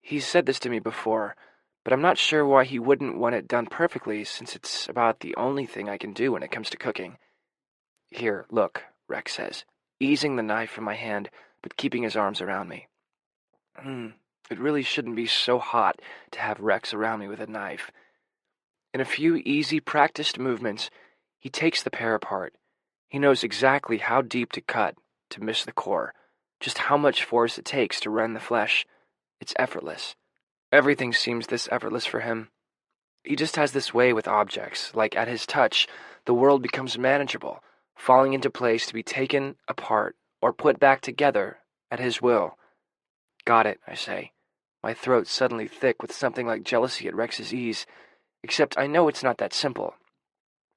He's said this to me before, but I'm not sure why he wouldn't want it done perfectly, since it's about the only thing I can do when it comes to cooking. "Here, look," Rex says, easing the knife from my hand, but keeping his arms around me. It really shouldn't be so hot to have Rex around me with a knife. In a few easy, practiced movements, he takes the pear apart. He knows exactly how deep to cut to miss the core, just how much force it takes to rend the flesh. It's effortless. Everything seems this effortless for him. He just has this way with objects, like at his touch, the world becomes manageable, falling into place to be taken apart or put back together at his will. "Got it," I say, my throat suddenly thick with something like jealousy at Rex's ease, except I know it's not that simple.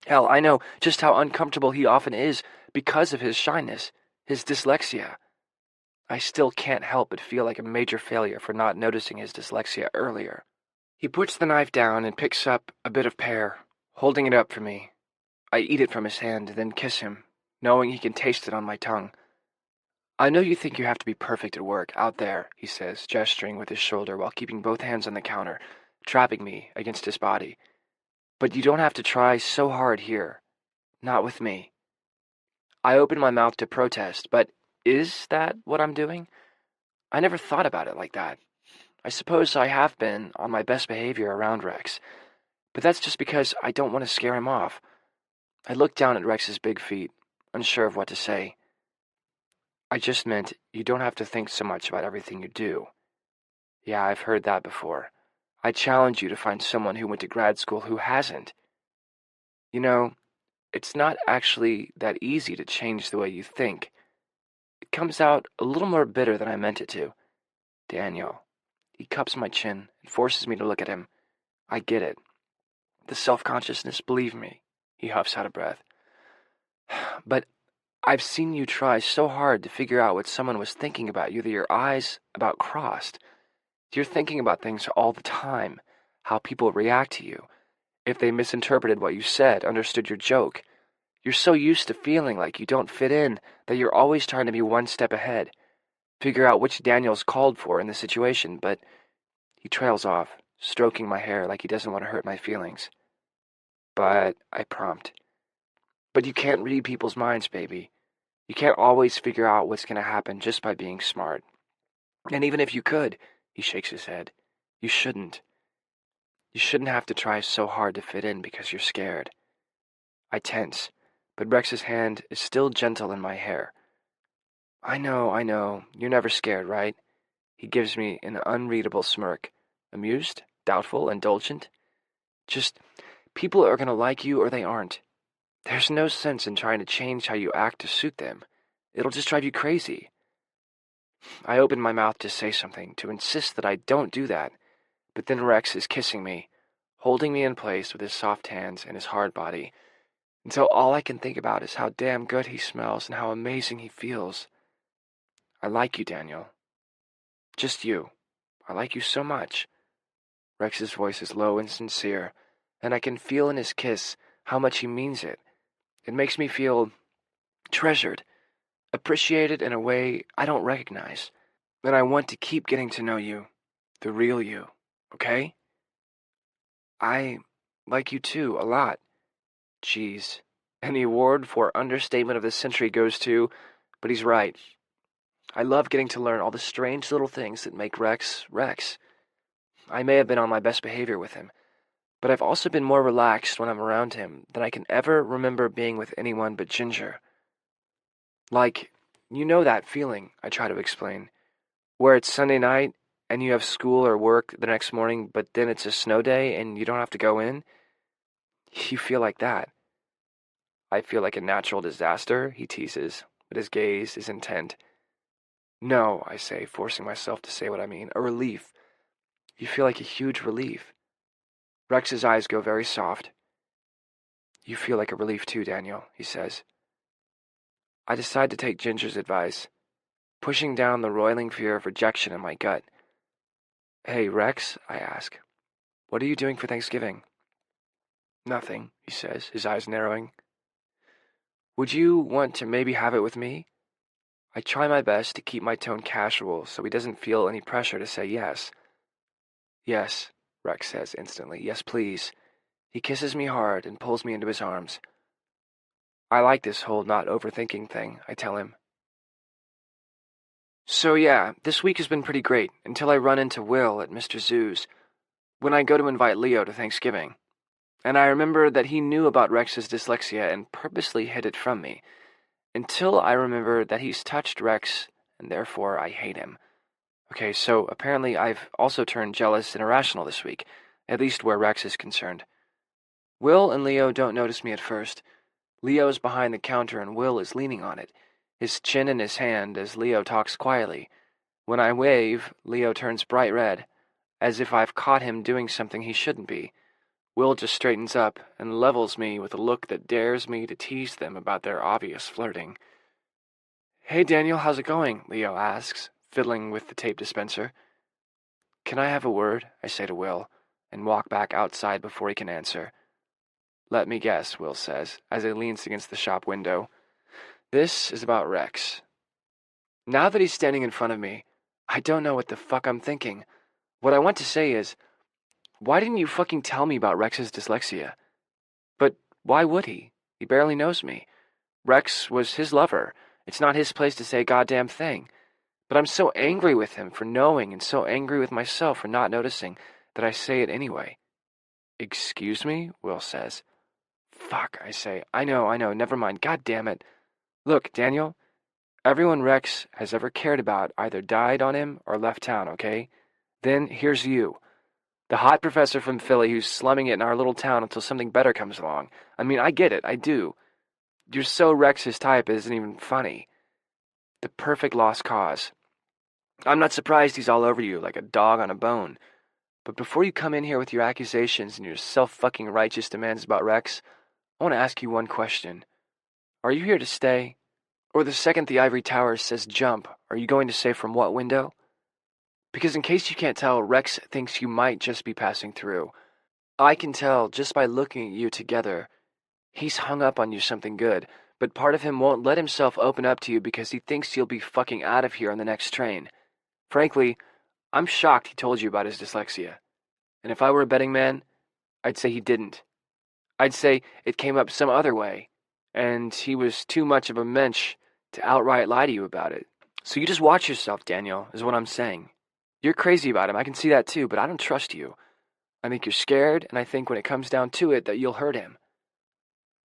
Hell, I know just how uncomfortable he often is because of his shyness, his dyslexia. I still can't help but feel like a major failure for not noticing his dyslexia earlier. He puts the knife down and picks up a bit of pear, holding it up for me. I eat it from his hand, then kiss him, knowing he can taste it on my tongue. "I know you think you have to be perfect at work, out there," he says, gesturing with his shoulder while keeping both hands on the counter, trapping me against his body. "But you don't have to try so hard here. Not with me." I open my mouth to protest, but is that what I'm doing? I never thought about it like that. I suppose I have been on my best behavior around Rex, but that's just because I don't want to scare him off. I look down at Rex's big feet, unsure of what to say. "I just meant you don't have to think so much about everything you do." "Yeah, I've heard that before. I challenge you to find someone who went to grad school who hasn't. You know, it's not actually that easy to change the way you think. It comes out a little more bitter than I meant it to. Daniel." He cups my chin and forces me to look at him. "I get it. The self-consciousness, believe me," he huffs out of breath. "But I've seen you try so hard to figure out what someone was thinking about you that your eyes about crossed. You're thinking about things all the time, how people react to you, if they misinterpreted what you said, understood your joke. You're so used to feeling like you don't fit in that you're always trying to be one step ahead, figure out which Daniel's called for in the situation, but..." He trails off, stroking my hair like he doesn't want to hurt my feelings. "But," I prompt. "But you can't read people's minds, baby. You can't always figure out what's going to happen just by being smart. And even if you could," he shakes his head, "you shouldn't. You shouldn't have to try so hard to fit in because you're scared." I tense, but Rex's hand is still gentle in my hair. I know, you're never scared, right? He gives me an unreadable smirk. Amused? Doubtful? Indulgent? Just, people are going to like you or they aren't. There's no sense in trying to change how you act to suit them. It'll just drive you crazy. I open my mouth to say something, to insist that I don't do that, but then Rex is kissing me, holding me in place with his soft hands and his hard body, until all I can think about is how damn good he smells and how amazing he feels. I like you, Daniel. Just you. I like you so much. Rex's voice is low and sincere, and I can feel in his kiss how much he means it. It makes me feel treasured, appreciated in a way I don't recognize. And I want to keep getting to know you, the real you, okay? I like you too, a lot. Jeez. And the award for understatement of the century goes to, but he's right. I love getting to learn all the strange little things that make Rex, Rex. I may have been on my best behavior with him, but I've also been more relaxed when I'm around him than I can ever remember being with anyone but Ginger. Like, you know that feeling, I try to explain, where it's Sunday night and you have school or work the next morning, but then it's a snow day and you don't have to go in? You feel like that. I feel like a natural disaster, he teases, but his gaze is intent. No, I say, forcing myself to say what I mean. A relief. You feel like a huge relief. Rex's eyes go very soft. You feel like a relief too, Daniel, he says. I decide to take Ginger's advice, pushing down the roiling fear of rejection in my gut. Hey, Rex, I ask, what are you doing for Thanksgiving? Nothing, he says, his eyes narrowing. Would you want to maybe have it with me? I try my best to keep my tone casual so he doesn't feel any pressure to say yes. Yes, Rex says instantly. Yes, please. He kisses me hard and pulls me into his arms. I like this whole not overthinking thing, I tell him. So yeah, this week has been pretty great, until I run into Will at Mr. Zoo's, when I go to invite Leo to Thanksgiving. And I remember that he knew about Rex's dyslexia and purposely hid it from me, until I remember that he's touched Rex, and therefore I hate him. Okay, so apparently I've also turned jealous and irrational this week, at least where Rex is concerned. Will and Leo don't notice me at first. Leo's behind the counter and Will is leaning on it, his chin in his hand as Leo talks quietly. When I wave, Leo turns bright red, as if I've caught him doing something he shouldn't be. Will just straightens up and levels me with a look that dares me to tease them about their obvious flirting. Hey Daniel, how's it going? Leo asks, fiddling with the tape dispenser. Can I have a word? I say to Will, and walk back outside before he can answer. Let me guess, Will says, as he leans against the shop window. This is about Rex. Now that he's standing in front of me, I don't know what the fuck I'm thinking. What I want to say is, why didn't you fucking tell me about Rex's dyslexia? But why would he? He barely knows me. Rex was his lover. It's not his place to say a goddamn thing. But I'm so angry with him for knowing and so angry with myself for not noticing that I say it anyway. Excuse me? Will says. Fuck, I say. I know, never mind. God damn it. Look, Daniel, everyone Rex has ever cared about either died on him or left town, okay? Then here's you. The hot professor from Philly who's slumming it in our little town until something better comes along. I mean, I get it, I do. You're so Rex's type it isn't even funny. The perfect lost cause. I'm not surprised he's all over you like a dog on a bone. But before you come in here with your accusations and your self-fucking righteous demands about Rex, I want to ask you one question. Are you here to stay? Or the second the ivory tower says jump, are you going to say from what window? Because in case you can't tell, Rex thinks you might just be passing through. I can tell just by looking at you together. He's hung up on you something good, but part of him won't let himself open up to you because he thinks you'll be fucking out of here on the next train. Frankly, I'm shocked he told you about his dyslexia. And if I were a betting man, I'd say he didn't. I'd say it came up some other way, and he was too much of a mensch to outright lie to you about it. So you just watch yourself, Daniel, is what I'm saying. You're crazy about him, I can see that too, but I don't trust you. I think you're scared, and I think when it comes down to it that you'll hurt him.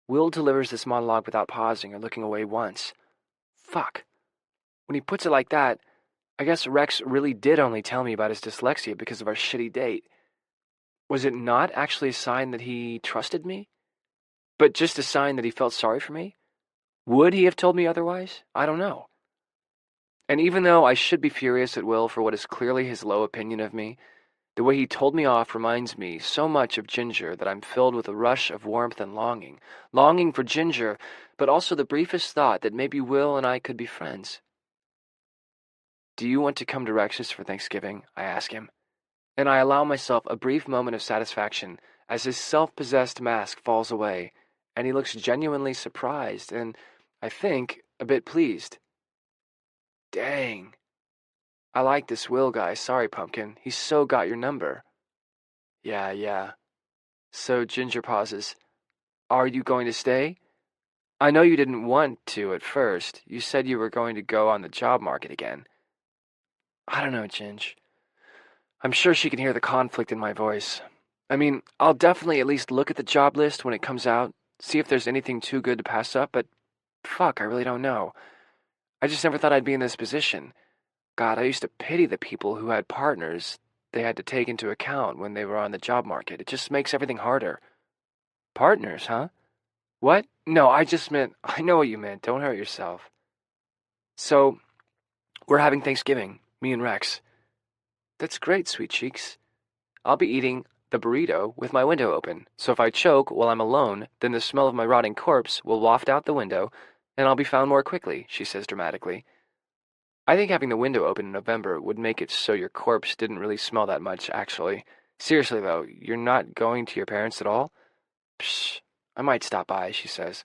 Will delivers this monologue without pausing or looking away once. Fuck. When he puts it like that, I guess Rex really did only tell me about his dyslexia because of our shitty date. Was it not actually a sign that he trusted me? But just a sign that he felt sorry for me? Would he have told me otherwise? I don't know. And even though I should be furious at Will for what is clearly his low opinion of me, the way he told me off reminds me so much of Ginger that I'm filled with a rush of warmth and longing. Longing for Ginger, but also the briefest thought that maybe Will and I could be friends. Do you want to come to Rex's for Thanksgiving? I ask him. And I allow myself a brief moment of satisfaction as his self-possessed mask falls away, and he looks genuinely surprised and, I think, a bit pleased. Dang. I like this Will guy, sorry, Pumpkin. He's so got your number. Yeah. So Ginger pauses. Are you going to stay? I know you didn't want to at first. You said you were going to go on the job market again. I don't know, Ginge. I'm sure she can hear the conflict in my voice. I mean, I'll definitely at least look at the job list when it comes out, see if there's anything too good to pass up, but fuck, I really don't know. I just never thought I'd be in this position. God, I used to pity the people who had partners they had to take into account when they were on the job market. It just makes everything harder. Partners, huh? What? No, I just meant, I know what you meant. Don't hurt yourself. So, we're having Thanksgiving, me and Rex. That's great, sweet cheeks. I'll be eating the burrito with my window open, so if I choke while I'm alone, then the smell of my rotting corpse will waft out the window, and I'll be found more quickly, she says dramatically. I think having the window open in November would make it so your corpse didn't really smell that much, actually. Seriously, though, you're not going to your parents at all? Psh, I might stop by, she says.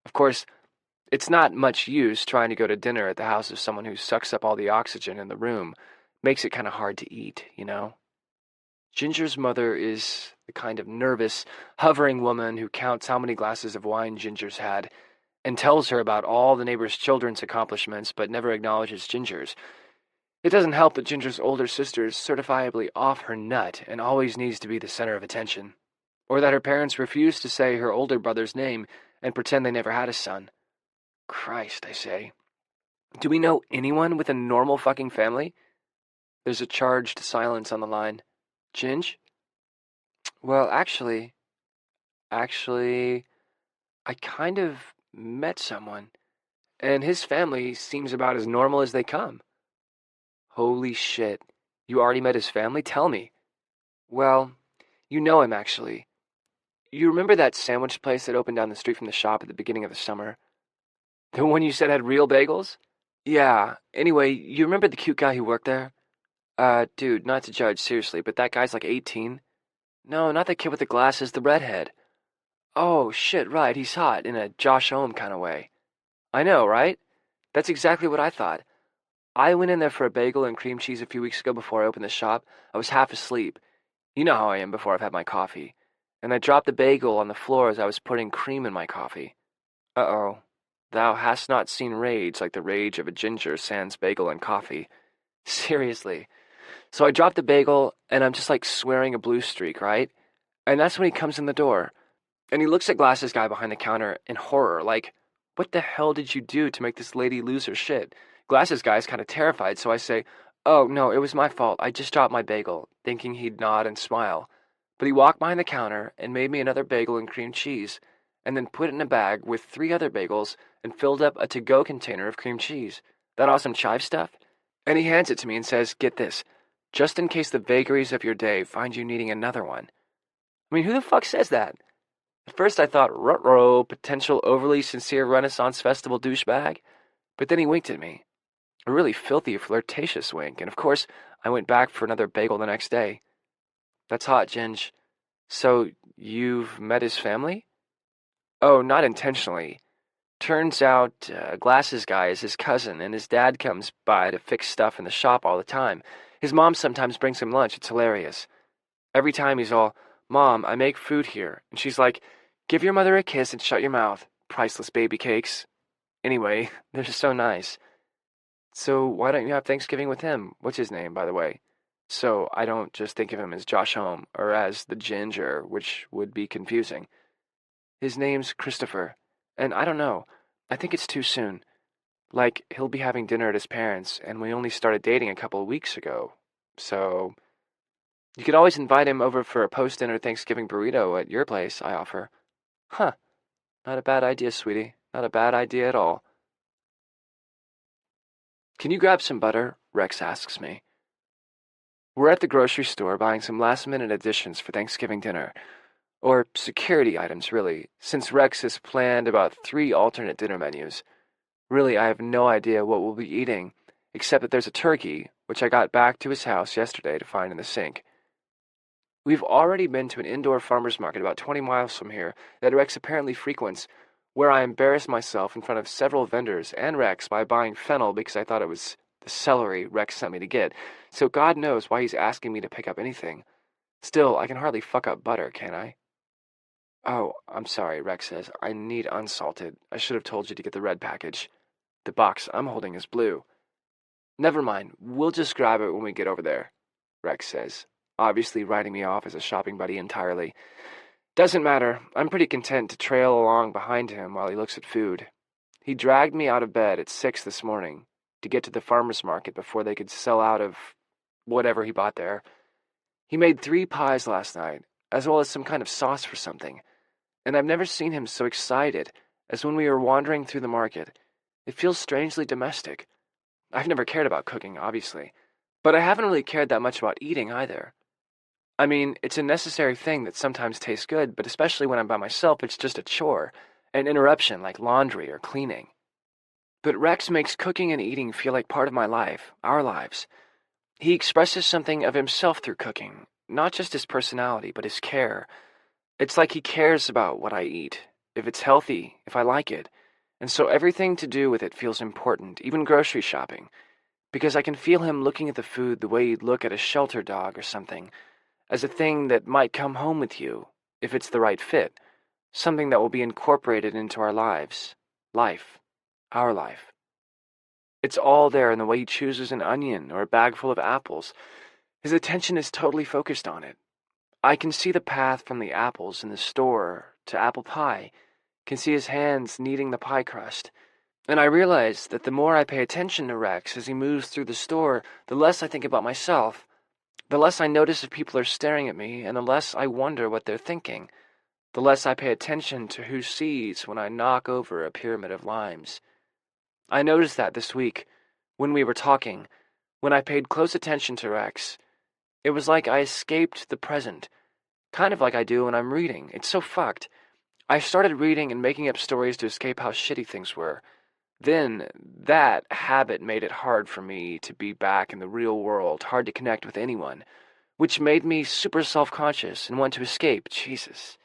Of course, it's not much use trying to go to dinner at the house of someone who sucks up all the oxygen in the room. Makes it kind of hard to eat, you know? Ginger's mother is the kind of nervous, hovering woman who counts how many glasses of wine Ginger's had, and tells her about all the neighbors' children's accomplishments, but never acknowledges Ginger's. It doesn't help that Ginger's older sister is certifiably off her nut and always needs to be the center of attention, or that her parents refuse to say her older brother's name and pretend they never had a son. Christ, I say. Do we know anyone with a normal fucking family? There's a charged silence on the line. Ginge? Well, actually, I kind of met someone, and his family seems about as normal as they come. Holy shit. You already met his family? Tell me. Well, you know him, actually. You remember that sandwich place that opened down the street from the shop at the beginning of the summer? The one you said had real bagels? Yeah. Anyway, you remember the cute guy who worked there? Dude, not to judge, seriously, but that guy's like 18. No, not the kid with the glasses, the redhead. Oh, shit, right, he's hot, in a Josh Ohm kind of way. I know, right? That's exactly what I thought. I went in there for a bagel and cream cheese a few weeks ago before I opened the shop. I was half asleep. You know how I am before I've had my coffee. And I dropped the bagel on the floor as I was putting cream in my coffee. Uh-oh. Thou hast not seen rage like the rage of a ginger sans bagel and coffee. Seriously. So I dropped the bagel, and I'm just like swearing a blue streak, right? And that's when he comes in the door. And he looks at Glasses Guy behind the counter in horror, like, what the hell did you do to make this lady lose her shit? Glasses Guy's kind of terrified, so I say, oh, no, it was my fault. I just dropped my bagel, thinking he'd nod and smile. But he walked behind the counter and made me another bagel and cream cheese, and then put it in a bag with 3 other bagels and filled up a to-go container of cream cheese. That awesome chive stuff? And he hands it to me and says, get this, just in case the vagaries of your day find you needing another one. I mean, who the fuck says that? At first I thought, ruh-roh, potential overly sincere Renaissance Festival douchebag. But then he winked at me. A really filthy, flirtatious wink, and of course, I went back for another bagel the next day. That's hot, Ginge. So, you've met his family? Oh, not intentionally. Turns out, Glasses Guy is his cousin, and his dad comes by to fix stuff in the shop all the time. His mom sometimes brings him lunch. It's hilarious. Every time he's all, Mom, I make food here. And she's like, give your mother a kiss and shut your mouth. Priceless baby cakes. Anyway, they're just so nice. So why don't you have Thanksgiving with him? What's his name, by the way? So I don't just think of him as Josh Home, or as the Ginger, which would be confusing. His name's Christopher, and I don't know. I think it's too soon. Like, he'll be having dinner at his parents', and we only started dating a couple of weeks ago. So, you could always invite him over for a post-dinner Thanksgiving burrito at your place, I offer. Huh. Not a bad idea, sweetie. Not a bad idea at all. Can you grab some butter? Rex asks me. We're at the grocery store buying some last-minute additions for Thanksgiving dinner. Or security items, really, since Rex has planned about 3 alternate dinner menus. Really, I have no idea what we'll be eating, except that there's a turkey, which I got back to his house yesterday to find in the sink. We've already been to an indoor farmer's market about 20 miles from here that Rex apparently frequents, where I embarrassed myself in front of several vendors and Rex by buying fennel because I thought it was the celery Rex sent me to get, so God knows why he's asking me to pick up anything. Still, I can hardly fuck up butter, can I? Oh, I'm sorry, Rex says. I need unsalted. I should have told you to get the red package. The box I'm holding is blue. Never mind, we'll just grab it when we get over there, Rex says, obviously writing me off as a shopping buddy entirely. Doesn't matter, I'm pretty content to trail along behind him while he looks at food. He dragged me out of bed at 6 this morning to get to the farmer's market before they could sell out of whatever he bought there. He made 3 pies last night, as well as some kind of sauce for something, and I've never seen him so excited as when we were wandering through the market. It feels strangely domestic. I've never cared about cooking, obviously, but I haven't really cared that much about eating either. I mean, it's a necessary thing that sometimes tastes good, but especially when I'm by myself, it's just a chore, an interruption like laundry or cleaning. But Rex makes cooking and eating feel like part of my life, our lives. He expresses something of himself through cooking, not just his personality, but his care. It's like he cares about what I eat, if it's healthy, if I like it, and so everything to do with it feels important, even grocery shopping, because I can feel him looking at the food the way he'd look at a shelter dog or something, as a thing that might come home with you, if it's the right fit, something that will be incorporated into our lives. Life. Our life. It's all there in the way he chooses an onion or a bag full of apples. His attention is totally focused on it. I can see the path from the apples in the store to apple pie, can see his hands kneading the pie crust, and I realize that the more I pay attention to Rex as he moves through the store, the less I think about myself. The less I notice if people are staring at me, and the less I wonder what they're thinking. The less I pay attention to who sees when I knock over a pyramid of limes. I noticed that this week, when we were talking, when I paid close attention to Rex. It was like I escaped the present, kind of like I do when I'm reading. It's so fucked. I started reading and making up stories to escape how shitty things were. Then, that habit made it hard for me to be back in the real world, hard to connect with anyone, which made me super self-conscious and want to escape. Jesus.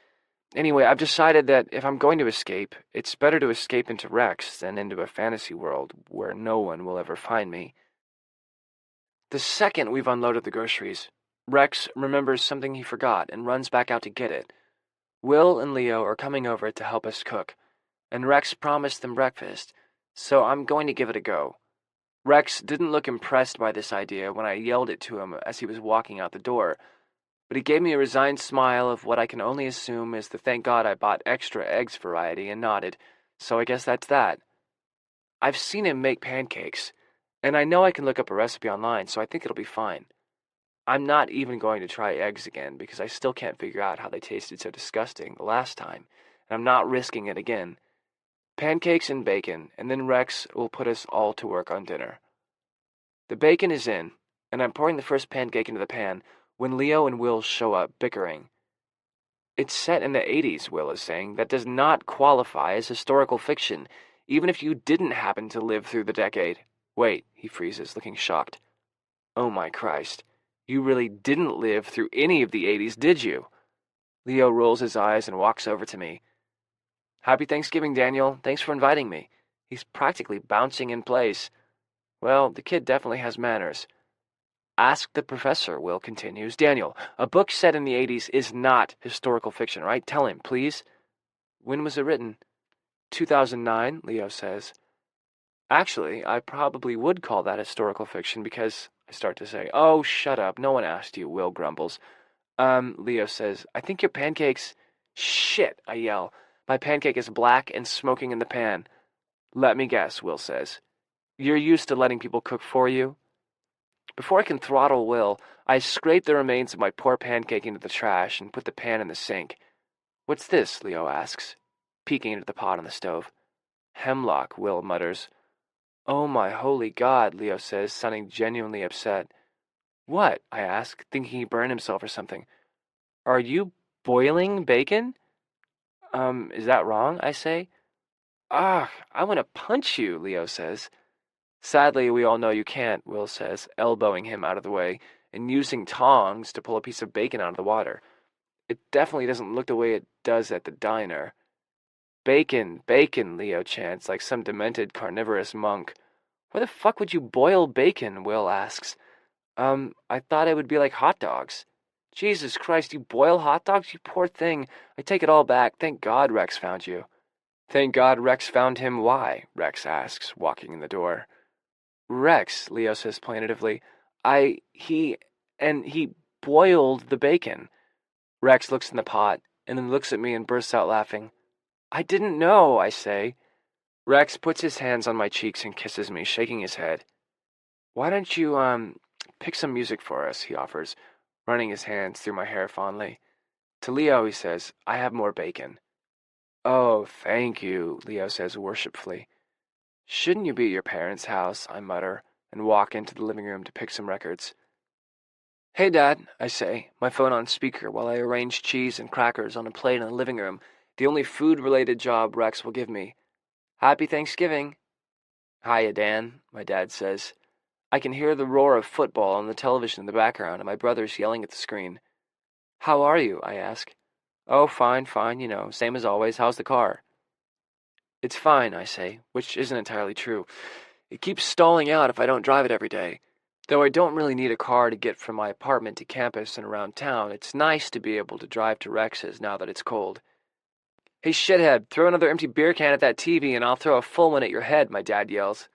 Anyway, I've decided that if I'm going to escape, it's better to escape into Rex than into a fantasy world where no one will ever find me. The second we've unloaded the groceries, Rex remembers something he forgot and runs back out to get it. Will and Leo are coming over to help us cook, and Rex promised them breakfast, so I'm going to give it a go. Rex didn't look impressed by this idea when I yelled it to him as he was walking out the door, but he gave me a resigned smile of what I can only assume is the thank God I bought extra eggs variety and nodded, so I guess that's that. I've seen him make pancakes, and I know I can look up a recipe online, so I think it'll be fine. I'm not even going to try eggs again because I still can't figure out how they tasted so disgusting the last time, and I'm not risking it again. Pancakes and bacon, and then Rex will put us all to work on dinner. The bacon is in, and I'm pouring the first pancake into the pan when Leo and Will show up, bickering. It's set in the 80s, Will is saying. That does not qualify as historical fiction, even if you didn't happen to live through the decade. Wait, he freezes, looking shocked. Oh my Christ. You really didn't live through any of the 80s, did you? Leo rolls his eyes and walks over to me. Happy Thanksgiving, Daniel. Thanks for inviting me. He's practically bouncing in place. Well, the kid definitely has manners. Ask the professor, Will continues. Daniel, a book set in the 80s is not historical fiction, right? Tell him, please. When was it written? 2009, Leo says. Actually, I probably would call that historical fiction because I start to say, oh, shut up. No one asked you, Will grumbles. Leo says, I think your pancakes... Shit, I yell. My pancake is black and smoking in the pan. Let me guess, Will says. You're used to letting people cook for you? Before I can throttle Will, I scrape the remains of my poor pancake into the trash and put the pan in the sink. What's this? Leo asks, peeking into the pot on the stove. Hemlock, Will mutters. Oh my holy God, Leo says, sounding genuinely upset. What? I ask, thinking he burned himself or something. Are you boiling bacon? Is that wrong? I say. Ah, I want to punch you, Leo says. Sadly, we all know you can't, Will says, elbowing him out of the way and using tongs to pull a piece of bacon out of the water. It definitely doesn't look the way it does at the diner. Bacon, bacon, Leo chants like some demented carnivorous monk. Why the fuck would you boil bacon? Will asks. I thought it would be like hot dogs. Jesus Christ, you boil hot dogs, you poor thing. I take it all back. Thank God Rex found you. Thank God Rex found him. Why? Rex asks, walking in the door. Rex, Leo says plaintively. He boiled the bacon. Rex looks in the pot, and then looks at me and bursts out laughing. I didn't know, I say. Rex puts his hands on my cheeks and kisses me, shaking his head. Why don't you, pick some music for us, he offers, running his hands through my hair fondly. To Leo, he says, I have more bacon. Oh, thank you, Leo says worshipfully. Shouldn't you be at your parents' house, I mutter, and walk into the living room to pick some records. Hey, Dad, I say, my phone on speaker while I arrange cheese and crackers on a plate in the living room, the only food-related job Rex will give me. Happy Thanksgiving. Hiya, Dan, my dad says. I can hear the roar of football on the television in the background and my brother's yelling at the screen. How are you? I ask. Oh, fine, same as always. How's the car? It's fine, I say, which isn't entirely true. It keeps stalling out if I don't drive it every day. Though I don't really need a car to get from my apartment to campus and around town, it's nice to be able to drive to Rex's now that it's cold. Hey, shithead, throw another empty beer can at that TV and I'll throw a full one at your head, my dad yells.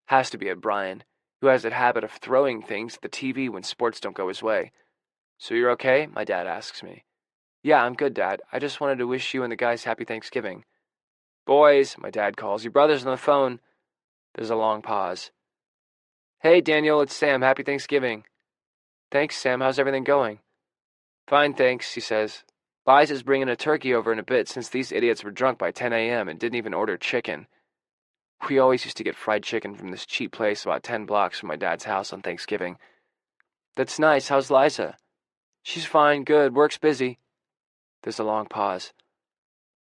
Has to be at Brian, who has that habit of throwing things at the TV when sports don't go his way. So you're okay? My dad asks me. Yeah, I'm good, Dad. I just wanted to wish you and the guys happy Thanksgiving. Boys, my dad calls. Your brother's on the phone. There's a long pause. Hey, Daniel, it's Sam. Happy Thanksgiving. Thanks, Sam. How's everything going? Fine, thanks, he says. Liza's bringing a turkey over in a bit since these idiots were drunk by 10 a.m. and didn't even order chicken. We always used to get fried chicken from this cheap place about 10 blocks from my dad's house on Thanksgiving. That's nice. How's Liza? She's fine, good. Work's busy. There's a long pause.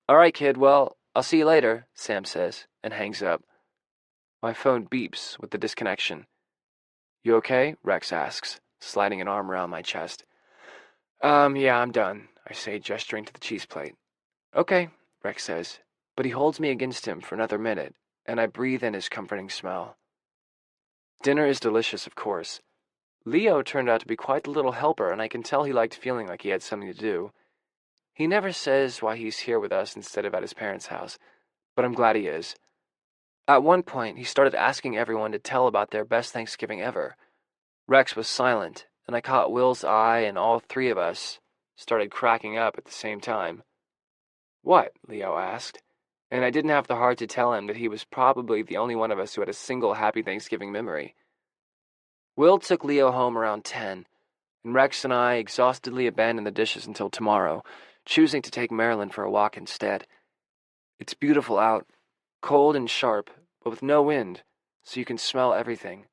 All right, kid. Well, I'll see you later, Sam says, and hangs up. My phone beeps with the disconnection. You okay? Rex asks, sliding an arm around my chest. Yeah, I'm done, I say, gesturing to the cheese plate. Okay, Rex says, but he holds me against him for another minute, and I breathe in his comforting smell. Dinner is delicious, of course. Leo turned out to be quite the little helper, and I can tell he liked feeling like he had something to do. He never says why he's here with us instead of at his parents' house, but I'm glad he is. At one point, he started asking everyone to tell about their best Thanksgiving ever. Rex was silent, and I caught Will's eye, and all three of us started cracking up at the same time. What? Leo asked, and I didn't have the heart to tell him that he was probably the only one of us who had a single happy Thanksgiving memory. Will took Leo home around 10, and Rex and I exhaustedly abandoned the dishes until tomorrow, choosing to take Marilyn for a walk instead. It's beautiful out, cold and sharp, but with no wind, so you can smell everything.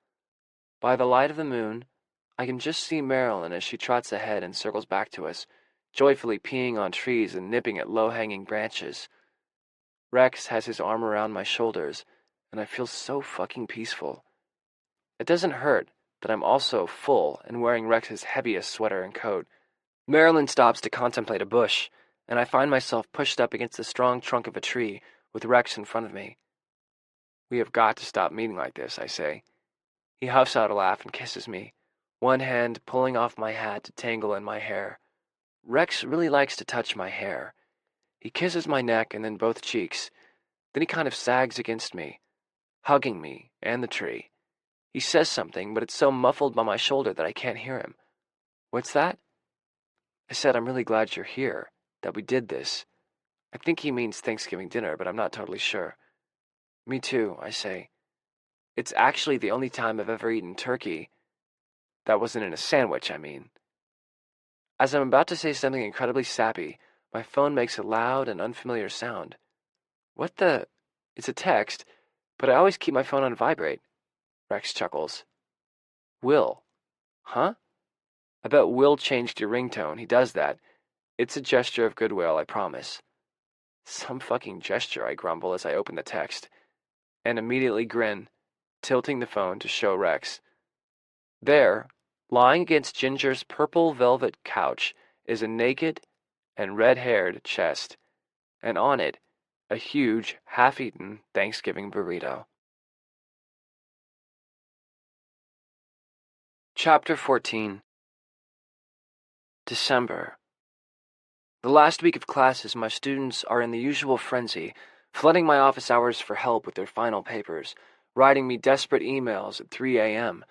By the light of the moon, I can just see Marilyn as she trots ahead and circles back to us, joyfully peeing on trees and nipping at low-hanging branches. Rex has his arm around my shoulders, and I feel so fucking peaceful. It doesn't hurt that I'm also full and wearing Rex's heaviest sweater and coat. Marilyn stops to contemplate a bush, and I find myself pushed up against the strong trunk of a tree with Rex in front of me. We have got to stop meeting like this, I say. He huffs out a laugh and kisses me, one hand pulling off my hat to tangle in my hair. Rex really likes to touch my hair. He kisses my neck and then both cheeks. Then he kind of sags against me, hugging me and the tree. He says something, but it's so muffled by my shoulder that I can't hear him. What's that? I said, I'm really glad you're here, that we did this. I think he means Thanksgiving dinner, but I'm not totally sure. Me too, I say. It's actually the only time I've ever eaten turkey. That wasn't in a sandwich, I mean. As I'm about to say something incredibly sappy, my phone makes a loud and unfamiliar sound. What the? It's a text, but I always keep my phone on vibrate. Rex chuckles. Will. Huh? I bet Will changed your ringtone. He does that. It's a gesture of goodwill, I promise. Some fucking gesture, I grumble as I open the text, and immediately grin, tilting the phone to show Rex. There, lying against Ginger's purple velvet couch, is a naked and red-haired chest, and on it, a huge, half-eaten Thanksgiving burrito. Chapter 14. December. The last week of classes, my students are in the usual frenzy, flooding my office hours for help with their final papers, writing me desperate emails at 3 a.m.,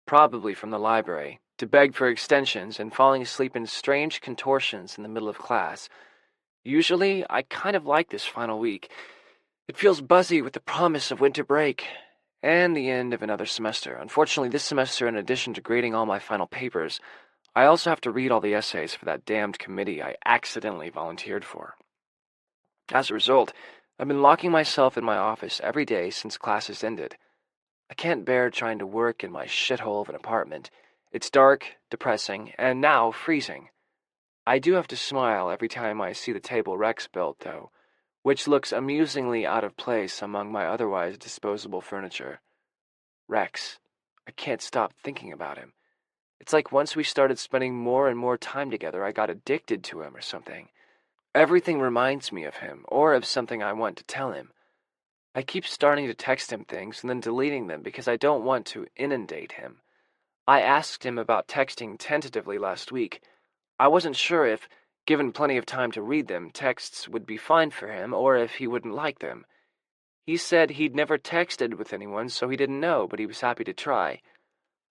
probably from the library, to beg for extensions and falling asleep in strange contortions in the middle of class. Usually, I kind of like this final week. It feels buzzy with the promise of winter break and the end of another semester. Unfortunately, this semester, in addition to grading all my final papers, I also have to read all the essays for that damned committee I accidentally volunteered for. As a result, I've been locking myself in my office every day since classes ended. I can't bear trying to work in my shithole of an apartment. It's dark, depressing, and now freezing. I do have to smile every time I see the table Rex built, though, which looks amusingly out of place among my otherwise disposable furniture. Rex. I can't stop thinking about him. It's like once we started spending more and more time together, I got addicted to him or something. Everything reminds me of him, or of something I want to tell him. I keep starting to text him things and then deleting them because I don't want to inundate him. I asked him about texting tentatively last week. I wasn't sure if, given plenty of time to read them, texts would be fine for him, or if he wouldn't like them. He said he'd never texted with anyone, so he didn't know, but he was happy to try.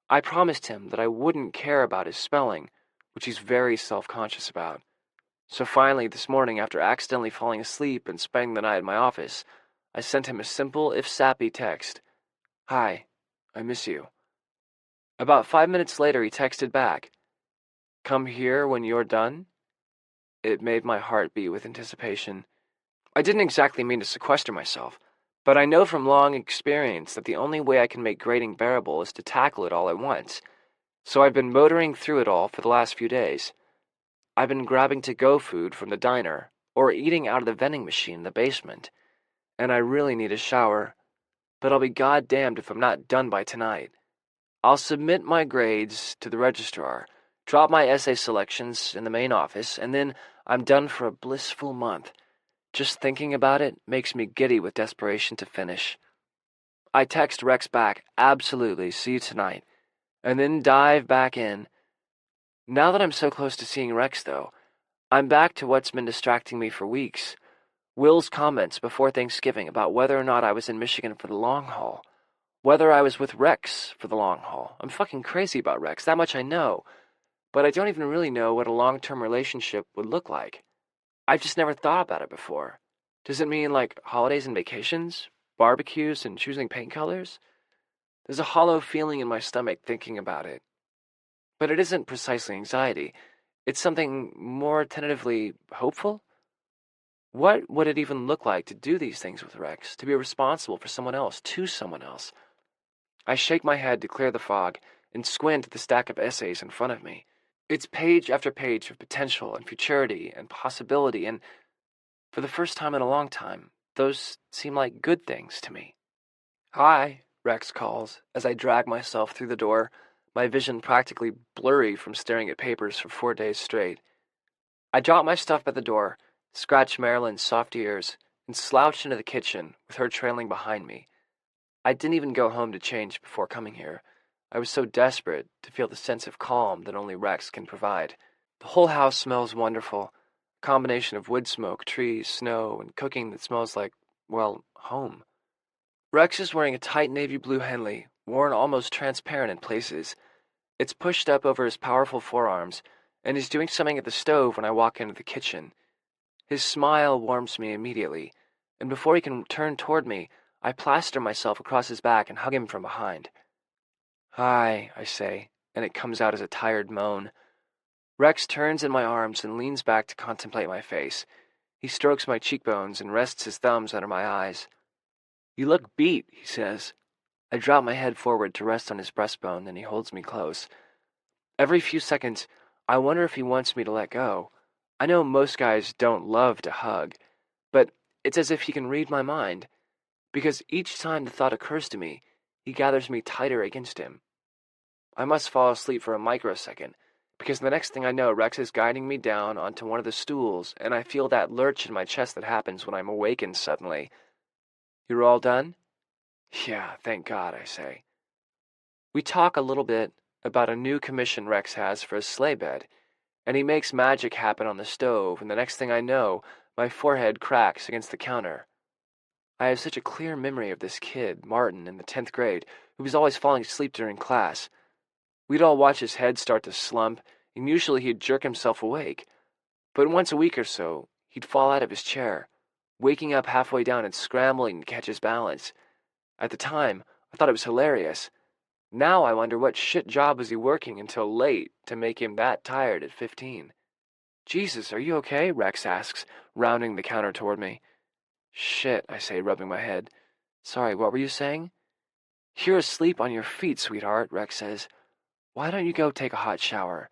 I promised him that I wouldn't care about his spelling, which he's very self-conscious about. So finally, this morning, after accidentally falling asleep and spending the night at my office, I sent him a simple, if sappy, text. Hi, I miss you. About 5 minutes later, he texted back. Come here when you're done? It made my heart beat with anticipation. I didn't exactly mean to sequester myself, but I know from long experience that the only way I can make grading bearable is to tackle it all at once. So I've been motoring through it all for the last few days. I've been grabbing to-go food from the diner, or eating out of the vending machine in the basement. And I really need a shower, but I'll be goddamned if I'm not done by tonight. I'll submit my grades to the registrar, drop my essay selections in the main office, and then I'm done for a blissful month. Just thinking about it makes me giddy with desperation to finish. I text Rex back, absolutely, see you tonight, and then dive back in. Now that I'm so close to seeing Rex, though, I'm back to what's been distracting me for weeks. Will's comments before Thanksgiving about whether or not I was in Michigan for the long haul. Whether I was with Rex for the long haul. I'm fucking crazy about Rex, that much I know. But I don't even really know what a long-term relationship would look like. I've just never thought about it before. Does it mean like holidays and vacations? Barbecues and choosing paint colors? There's a hollow feeling in my stomach thinking about it. But it isn't precisely anxiety. It's something more tentatively hopeful. What would it even look like to do these things with Rex, to be responsible for someone else, to someone else? I shake my head to clear the fog and squint at the stack of essays in front of me. It's page after page of potential and futurity and possibility, and for the first time in a long time, those seem like good things to me. Hi, Rex calls, as I drag myself through the door, my vision practically blurry from staring at papers for 4 days straight. I drop my stuff at the door, scratch Marilyn's soft ears, and slouch into the kitchen, with her trailing behind me. I didn't even go home to change before coming here. I was so desperate to feel the sense of calm that only Rex can provide. The whole house smells wonderful. A combination of wood smoke, trees, snow, and cooking that smells like, well, home. Rex is wearing a tight navy blue Henley, worn almost transparent in places. It's pushed up over his powerful forearms, and he's doing something at the stove when I walk into the kitchen. His smile warms me immediately, and before he can turn toward me, I plaster myself across his back and hug him from behind. "Hi," I say, and it comes out as a tired moan. Rex turns in my arms and leans back to contemplate my face. He strokes my cheekbones and rests his thumbs under my eyes. "You look beat," he says. I drop my head forward to rest on his breastbone, and he holds me close. Every few seconds, I wonder if he wants me to let go. I know most guys don't love to hug, but it's as if he can read my mind, because each time the thought occurs to me, he gathers me tighter against him. I must fall asleep for a microsecond, because the next thing I know, Rex is guiding me down onto one of the stools, and I feel that lurch in my chest that happens when I'm awakened suddenly. "You're all done?" "Yeah, thank God," I say. We talk a little bit about a new commission Rex has for a sleigh bed, and he makes magic happen on the stove, and the next thing I know, my forehead cracks against the counter. I have such a clear memory of this kid, Martin, in the 10th grade, who was always falling asleep during class. We'd all watch his head start to slump, and usually he'd jerk himself awake. But once a week or so, he'd fall out of his chair, waking up halfway down and scrambling to catch his balance. At the time, I thought it was hilarious. Now I wonder what shit job was he working until late to make him that tired at 15. "Jesus, are you okay?" Rex asks, rounding the counter toward me. "Shit," I say, rubbing my head. "Sorry, what were you saying?" "You're asleep on your feet, sweetheart," Rex says. "Why don't you go take a hot shower?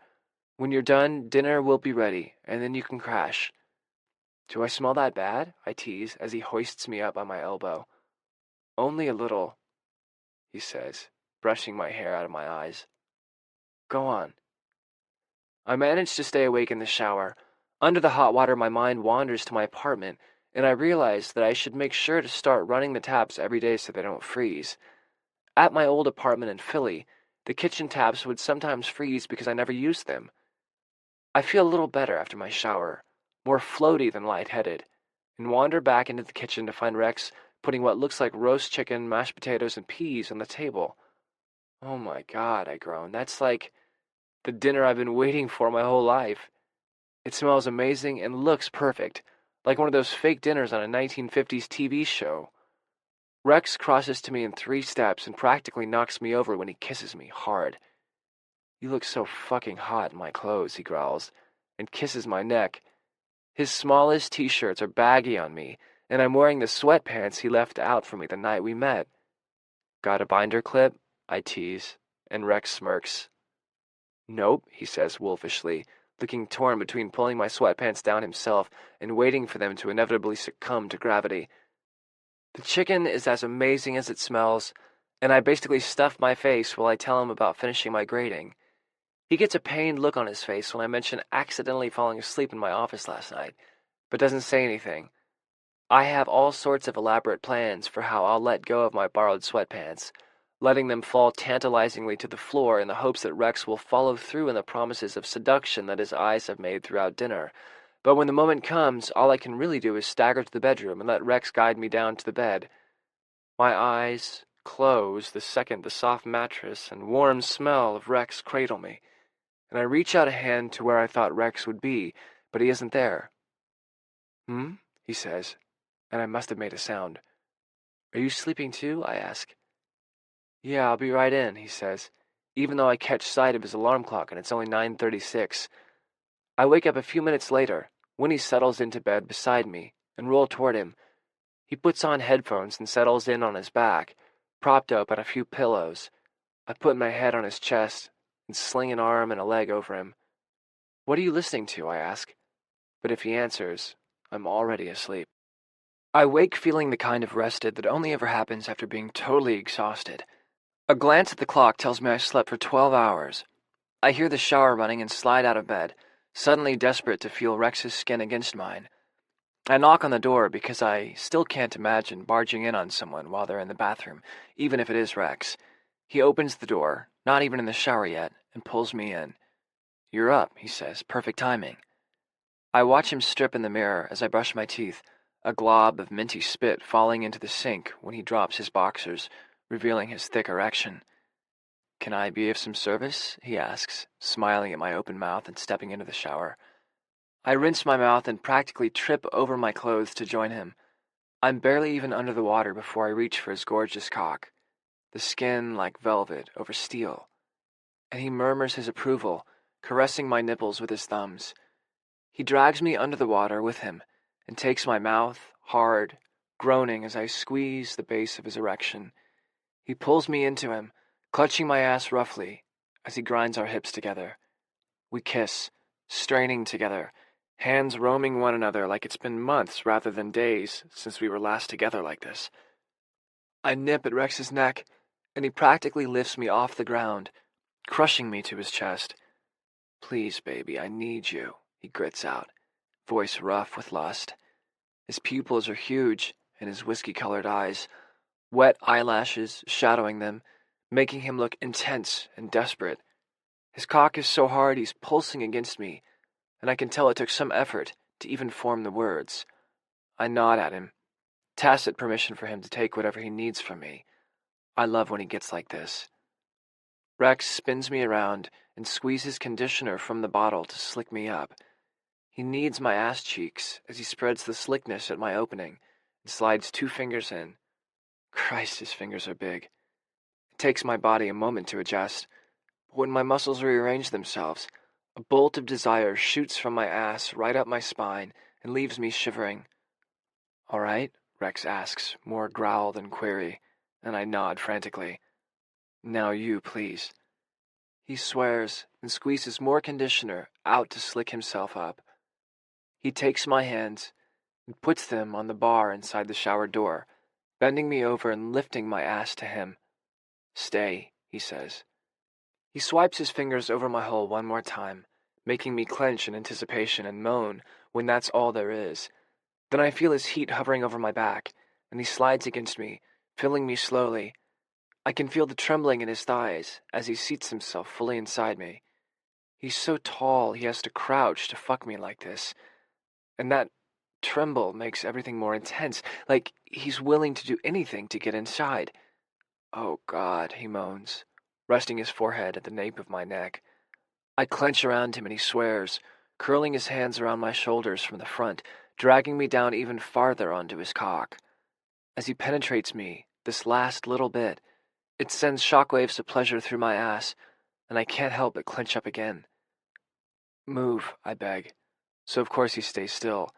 When you're done, dinner will be ready, and then you can crash." "Do I smell that bad?" I tease as he hoists me up on my elbow. "Only a little," he says, brushing my hair out of my eyes. "Go on." I manage to stay awake in the shower. Under the hot water, my mind wanders to my apartment, and I realize that I should make sure to start running the taps every day so they don't freeze. At my old apartment in Philly, the kitchen taps would sometimes freeze because I never used them. I feel a little better after my shower, more floaty than lightheaded, and wander back into the kitchen to find Rex putting what looks like roast chicken, mashed potatoes, and peas on the table. "Oh my God," I groan. "That's like the dinner I've been waiting for my whole life." It smells amazing and looks perfect, like one of those fake dinners on a 1950s TV show. Rex crosses to me in 3 steps and practically knocks me over when he kisses me hard. "You look so fucking hot in my clothes," he growls, and kisses my neck. His smallest t-shirts are baggy on me, and I'm wearing the sweatpants he left out for me the night we met. "Got a binder clip?" I tease, and Rex smirks. "Nope," he says wolfishly, looking torn between pulling my sweatpants down himself and waiting for them to inevitably succumb to gravity. The chicken is as amazing as it smells, and I basically stuff my face while I tell him about finishing my grading. He gets a pained look on his face when I mention accidentally falling asleep in my office last night, but doesn't say anything. I have all sorts of elaborate plans for how I'll let go of my borrowed sweatpants, letting them fall tantalizingly to the floor in the hopes that Rex will follow through in the promises of seduction that his eyes have made throughout dinner. But when the moment comes, all I can really do is stagger to the bedroom and let Rex guide me down to the bed. My eyes close the second the soft mattress and warm smell of Rex cradle me, and I reach out a hand to where I thought Rex would be, but he isn't there. "Hmm?" he says, and I must have made a sound. "Are you sleeping too?" I ask. "Yeah, I'll be right in," he says, even though I catch sight of his alarm clock and it's only 9:36. I wake up a few minutes later, when he settles into bed beside me, and roll toward him. He puts on headphones and settles in on his back, propped up on a few pillows. I put my head on his chest and sling an arm and a leg over him. "What are you listening to?" I ask. But if he answers, I'm already asleep. I wake feeling the kind of rested that only ever happens after being totally exhausted. A glance at the clock tells me I slept for 12 hours. I hear the shower running and slide out of bed, suddenly desperate to feel Rex's skin against mine. I knock on the door because I still can't imagine barging in on someone while they're in the bathroom, even if it is Rex. He opens the door, not even in the shower yet, and pulls me in. "You're up," he says, "perfect timing." I watch him strip in the mirror as I brush my teeth, a glob of minty spit falling into the sink when he drops his boxers, revealing his thick erection. "Can I be of some service?" he asks, smiling at my open mouth and stepping into the shower. I rinse my mouth and practically trip over my clothes to join him. I'm barely even under the water before I reach for his gorgeous cock, the skin like velvet over steel. And he murmurs his approval, caressing my nipples with his thumbs. He drags me under the water with him and takes my mouth, hard, groaning as I squeeze the base of his erection. He pulls me into him, clutching my ass roughly as he grinds our hips together. We kiss, straining together, hands roaming one another like it's been months rather than days since we were last together like this. I nip at Rex's neck, and he practically lifts me off the ground, crushing me to his chest. "Please, baby, I need you," he grits out, voice rough with lust. His pupils are huge in his whiskey-colored eyes, wet eyelashes shadowing them, making him look intense and desperate. His cock is so hard he's pulsing against me, and I can tell it took some effort to even form the words. I nod at him, tacit permission for him to take whatever he needs from me. I love when he gets like this. Rex spins me around and squeezes conditioner from the bottle to slick me up. He kneads my ass cheeks as he spreads the slickness at my opening and slides 2 fingers in. Christ, his fingers are big. It takes my body a moment to adjust, but when my muscles rearrange themselves, a bolt of desire shoots from my ass right up my spine and leaves me shivering. "All right?" Rex asks, more growl than query, and I nod frantically. "Now you, please." He swears and squeezes more conditioner out to slick himself up. He takes my hands and puts them on the bar inside the shower door, bending me over and lifting my ass to him. "Stay," he says. He swipes his fingers over my hole one more time, making me clench in anticipation and moan when that's all there is. Then I feel his heat hovering over my back, and he slides against me, filling me slowly. I can feel the trembling in his thighs as he seats himself fully inside me. He's so tall he has to crouch to fuck me like this, and that tremble makes everything more intense, like he's willing to do anything to get inside. "Oh, God," he moans, resting his forehead at the nape of my neck. I clench around him and he swears, curling his hands around my shoulders from the front, dragging me down even farther onto his cock. As he penetrates me, this last little bit, it sends shockwaves of pleasure through my ass, and I can't help but clench up again. "Move," I beg, so of course he stays still,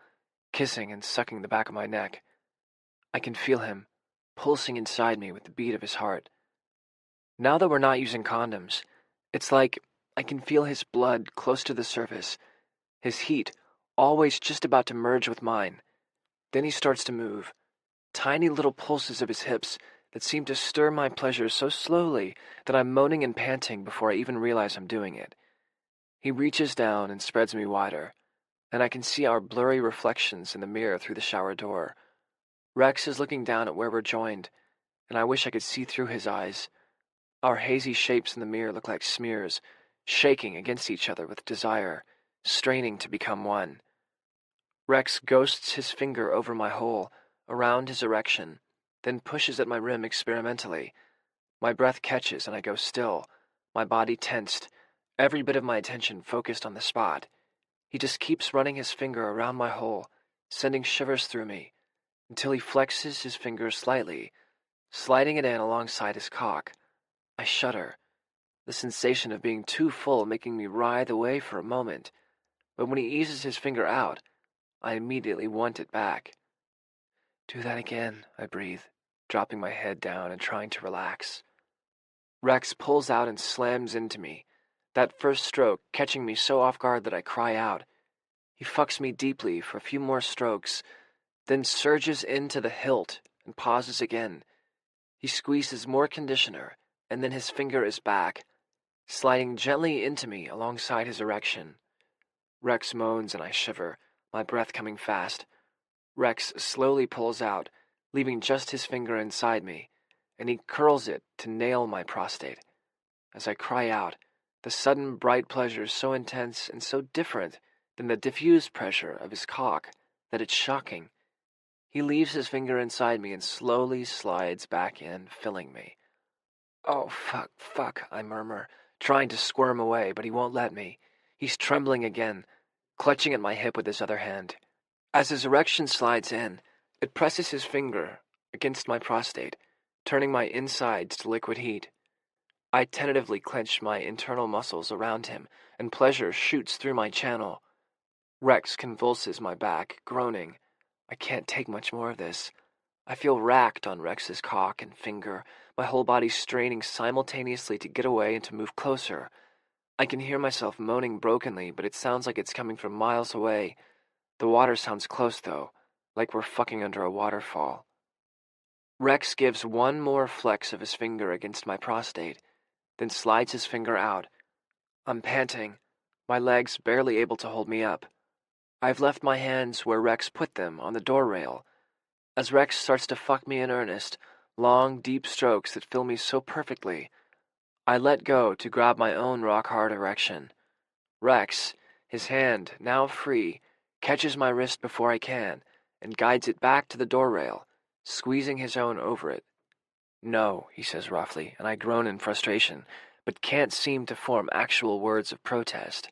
kissing and sucking the back of my neck. I can feel him, pulsing inside me with the beat of his heart. Now that we're not using condoms, it's like I can feel his blood close to the surface, his heat always just about to merge with mine. Then he starts to move, tiny little pulses of his hips that seem to stir my pleasure so slowly that I'm moaning and panting before I even realize I'm doing it. He reaches down and spreads me wider, and I can see our blurry reflections in the mirror through the shower door. Rex is looking down at where we're joined, and I wish I could see through his eyes. Our hazy shapes in the mirror look like smears, shaking against each other with desire, straining to become one. Rex ghosts his finger over my hole, around his erection, then pushes at my rim experimentally. My breath catches and I go still, my body tensed, every bit of my attention focused on the spot. He just keeps running his finger around my hole, sending shivers through me, until he flexes his finger slightly, sliding it in alongside his cock. I shudder, the sensation of being too full making me writhe away for a moment, but when he eases his finger out, I immediately want it back. "Do that again," I breathe, dropping my head down and trying to relax. Rex pulls out and slams into me, that first stroke catching me so off guard that I cry out. He fucks me deeply for a few more strokes, then surges into the hilt and pauses again. He squeezes more conditioner, and then his finger is back, sliding gently into me alongside his erection. Rex moans and I shiver, my breath coming fast. Rex slowly pulls out, leaving just his finger inside me, and he curls it to nail my prostate. As I cry out, the sudden bright pleasure is so intense and so different than the diffused pressure of his cock that it's shocking. He leaves his finger inside me and slowly slides back in, filling me. "Oh, fuck," I murmur, trying to squirm away, but he won't let me. He's trembling again, clutching at my hip with his other hand. As his erection slides in, it presses his finger against my prostate, turning my insides to liquid heat. I tentatively clench my internal muscles around him, and pleasure shoots through my channel. Rex convulses my back, groaning. I can't take much more of this. I feel racked on Rex's cock and finger, my whole body straining simultaneously to get away and to move closer. I can hear myself moaning brokenly, but it sounds like it's coming from miles away. The water sounds close, though, like we're fucking under a waterfall. Rex gives one more flex of his finger against my prostate, then slides his finger out. I'm panting, my legs barely able to hold me up. I've left my hands where Rex put them, on the door rail. As Rex starts to fuck me in earnest, long, deep strokes that fill me so perfectly, I let go to grab my own rock-hard erection. Rex, his hand, now free, catches my wrist before I can, and guides it back to the door rail, squeezing his own over it. No, he says roughly, and I groan in frustration, but can't seem to form actual words of protest.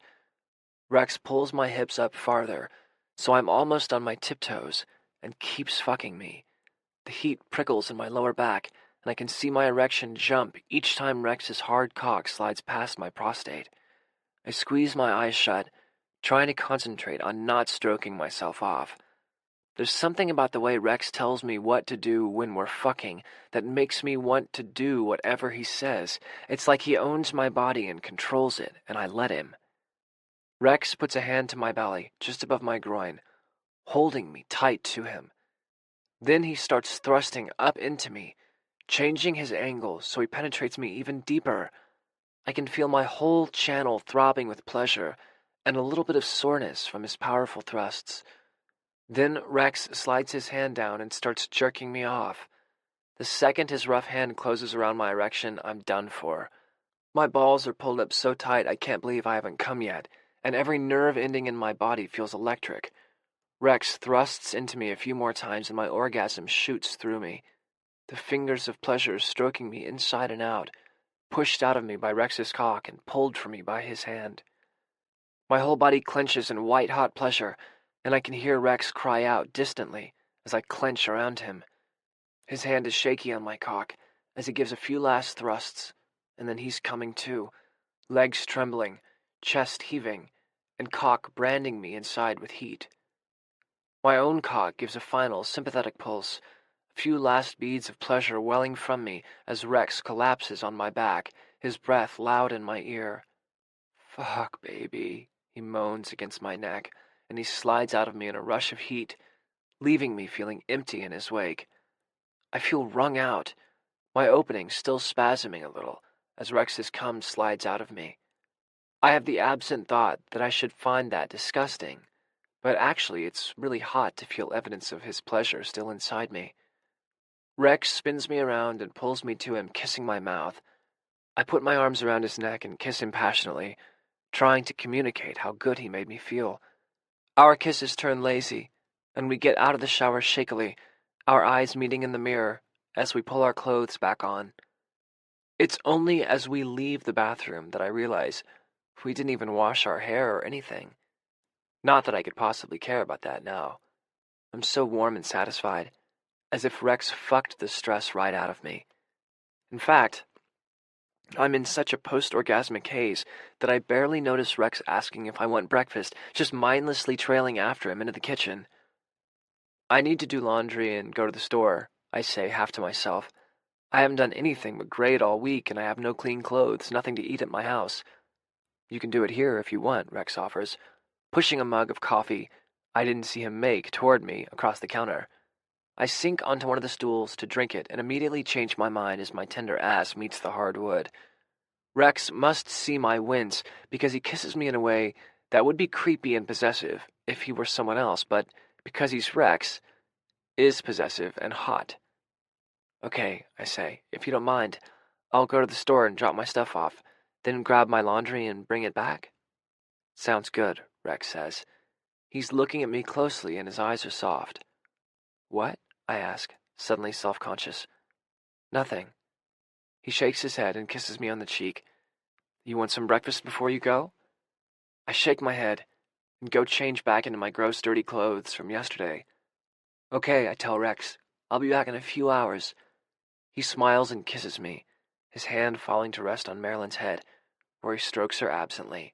Rex pulls my hips up farther, so I'm almost on my tiptoes, and keeps fucking me. The heat prickles in my lower back, and I can see my erection jump each time Rex's hard cock slides past my prostate. I squeeze my eyes shut, trying to concentrate on not stroking myself off. There's something about the way Rex tells me what to do when we're fucking that makes me want to do whatever he says. It's like he owns my body and controls it, and I let him. Rex puts a hand to my belly, just above my groin, holding me tight to him. Then he starts thrusting up into me, changing his angle so he penetrates me even deeper. I can feel my whole channel throbbing with pleasure and a little bit of soreness from his powerful thrusts. Then Rex slides his hand down and starts jerking me off. The second his rough hand closes around my erection, I'm done for. My balls are pulled up so tight I can't believe I haven't come yet, and every nerve ending in my body feels electric. Rex thrusts into me a few more times and my orgasm shoots through me. The fingers of pleasure stroking me inside and out, pushed out of me by Rex's cock and pulled from me by his hand. My whole body clenches in white-hot pleasure, and I can hear Rex cry out distantly as I clench around him. His hand is shaky on my cock as he gives a few last thrusts, and then he's coming too, legs trembling, chest heaving, and cock branding me inside with heat. My own cock gives a final, sympathetic pulse, a few last beads of pleasure welling from me as Rex collapses on my back, his breath loud in my ear. "Fuck, baby," he moans against my neck, and he slides out of me in a rush of heat, leaving me feeling empty in his wake. I feel wrung out, my opening still spasming a little, as Rex's cum slides out of me. I have the absent thought that I should find that disgusting, but actually it's really hot to feel evidence of his pleasure still inside me. Rex spins me around and pulls me to him, kissing my mouth. I put my arms around his neck and kiss him passionately, trying to communicate how good he made me feel. Our kisses turn lazy, and we get out of the shower shakily, our eyes meeting in the mirror as we pull our clothes back on. It's only as we leave the bathroom that I realize we didn't even wash our hair or anything. Not that I could possibly care about that now. I'm so warm and satisfied, as if Rex fucked the stress right out of me. In fact, I'm in such a post-orgasmic haze that I barely notice Rex asking if I want breakfast, just mindlessly trailing after him into the kitchen. "I need to do laundry and go to the store," I say, half to myself. "I haven't done anything but grade all week, and I have no clean clothes, nothing to eat at my house." "You can do it here if you want," Rex offers, pushing a mug of coffee I didn't see him make toward me across the counter. I sink onto one of the stools to drink it and immediately change my mind as my tender ass meets the hard wood. Rex must see my wince because he kisses me in a way that would be creepy and possessive if he were someone else, but because he's Rex, is possessive and hot. "Okay," I say, "if you don't mind, I'll go to the store and drop my stuff off, then grab my laundry and bring it back." "Sounds good," Rex says. He's looking at me closely and his eyes are soft. "What?" I ask, suddenly self-conscious. "Nothing." He shakes his head and kisses me on the cheek. "You want some breakfast before you go?" I shake my head. and go change back into my gross, dirty clothes from yesterday. Okay, I tell Rex. I'll be back in a few hours. He smiles and kisses me, his hand falling to rest on Marilyn's head, where he strokes her absently.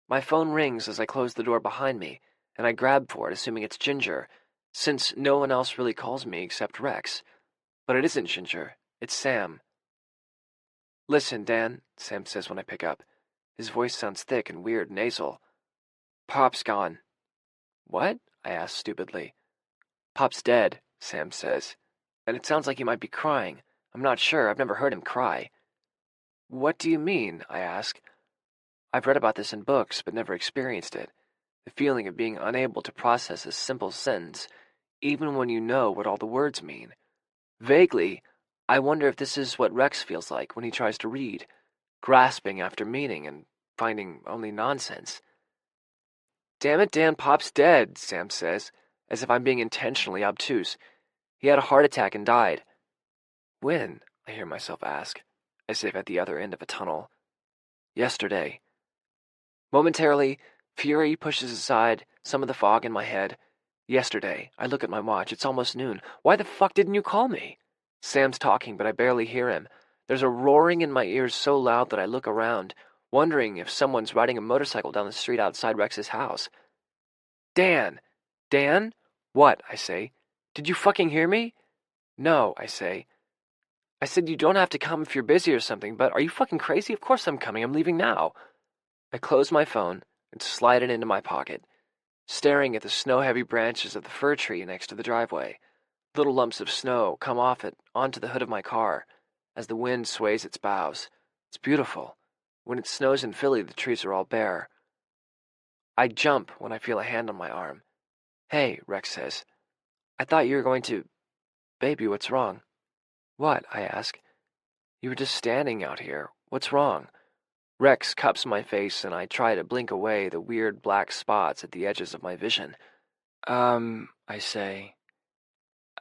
My phone rings as I close the door behind me, and I grab for it, assuming it's Ginger, since no one else really calls me except Rex. But it isn't Ginger, it's Sam. Listen, Dan, Sam says when I pick up. His voice sounds thick and weird, nasal. Pop's gone. What? I ask stupidly. Pop's dead, Sam says, and it sounds like he might be crying. I'm not sure, I've never heard him cry. What do you mean? I ask. I've read about this in books, but never experienced it. The feeling of being unable to process a simple sentence, even when you know what all the words mean. Vaguely, I wonder if this is what Rex feels like when he tries to read, grasping after meaning and finding only nonsense. Damn it, Dan, Pop's dead, Sam says, as if I'm being intentionally obtuse. He had a heart attack and died. When? I hear myself ask, as if at the other end of a tunnel. Yesterday. Momentarily, fury pushes aside some of the fog in my head. Yesterday. I look at my watch. It's almost noon. Why the fuck didn't you call me? Sam's talking, but I barely hear him. There's a roaring in my ears so loud that I look around, wondering if someone's riding a motorcycle down the street outside Rex's house. Dan! Dan? What? I say. Did you fucking hear me? No, I say. I said you don't have to come if you're busy or something, but are you fucking crazy? Of course I'm coming. I'm leaving now. I close my phone and slide it into my pocket, staring at the snow-heavy branches of the fir tree next to the driveway. Little lumps of snow come off it onto the hood of my car as the wind sways its boughs. It's beautiful. When it snows in Philly, the trees are all bare. I jump when I feel a hand on my arm. Hey, Rex says. I thought you were going to... Baby, what's wrong? What? I ask. You were just standing out here. What's wrong? Rex cups my face and I try to blink away the weird black spots at the edges of my vision. I say.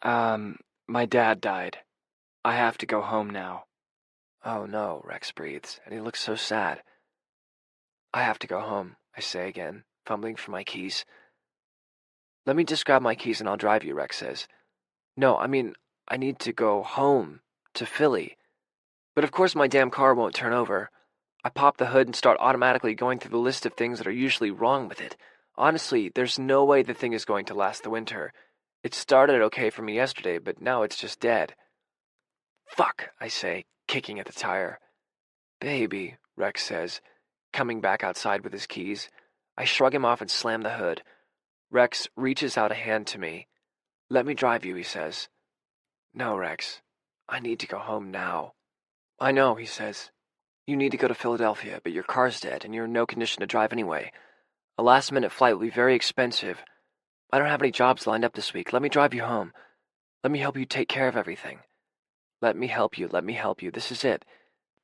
My dad died. I have to go home now. Oh no, Rex breathes, and he looks so sad. I have to go home, I say again, fumbling for my keys. Let me just grab my keys and I'll drive you, Rex says. No, I mean, I need to go home, to Philly. But of course my damn car won't turn over. I pop the hood and start automatically going through the list of things that are usually wrong with it. Honestly, there's no way the thing is going to last the winter. It started okay for me yesterday, but now it's just dead. Fuck, I say, kicking at the tire. Baby, Rex says, coming back outside with his keys. I shrug him off and slam the hood. Rex reaches out a hand to me. Let me drive you, he says. No, Rex. I need to go home now. I know, he says. You need to go to Philadelphia, but your car's dead and you're in no condition to drive anyway. A last-minute flight will be very expensive. I don't have any jobs lined up this week. Let me drive you home. Let me help you take care of everything. Let me help you. This is it.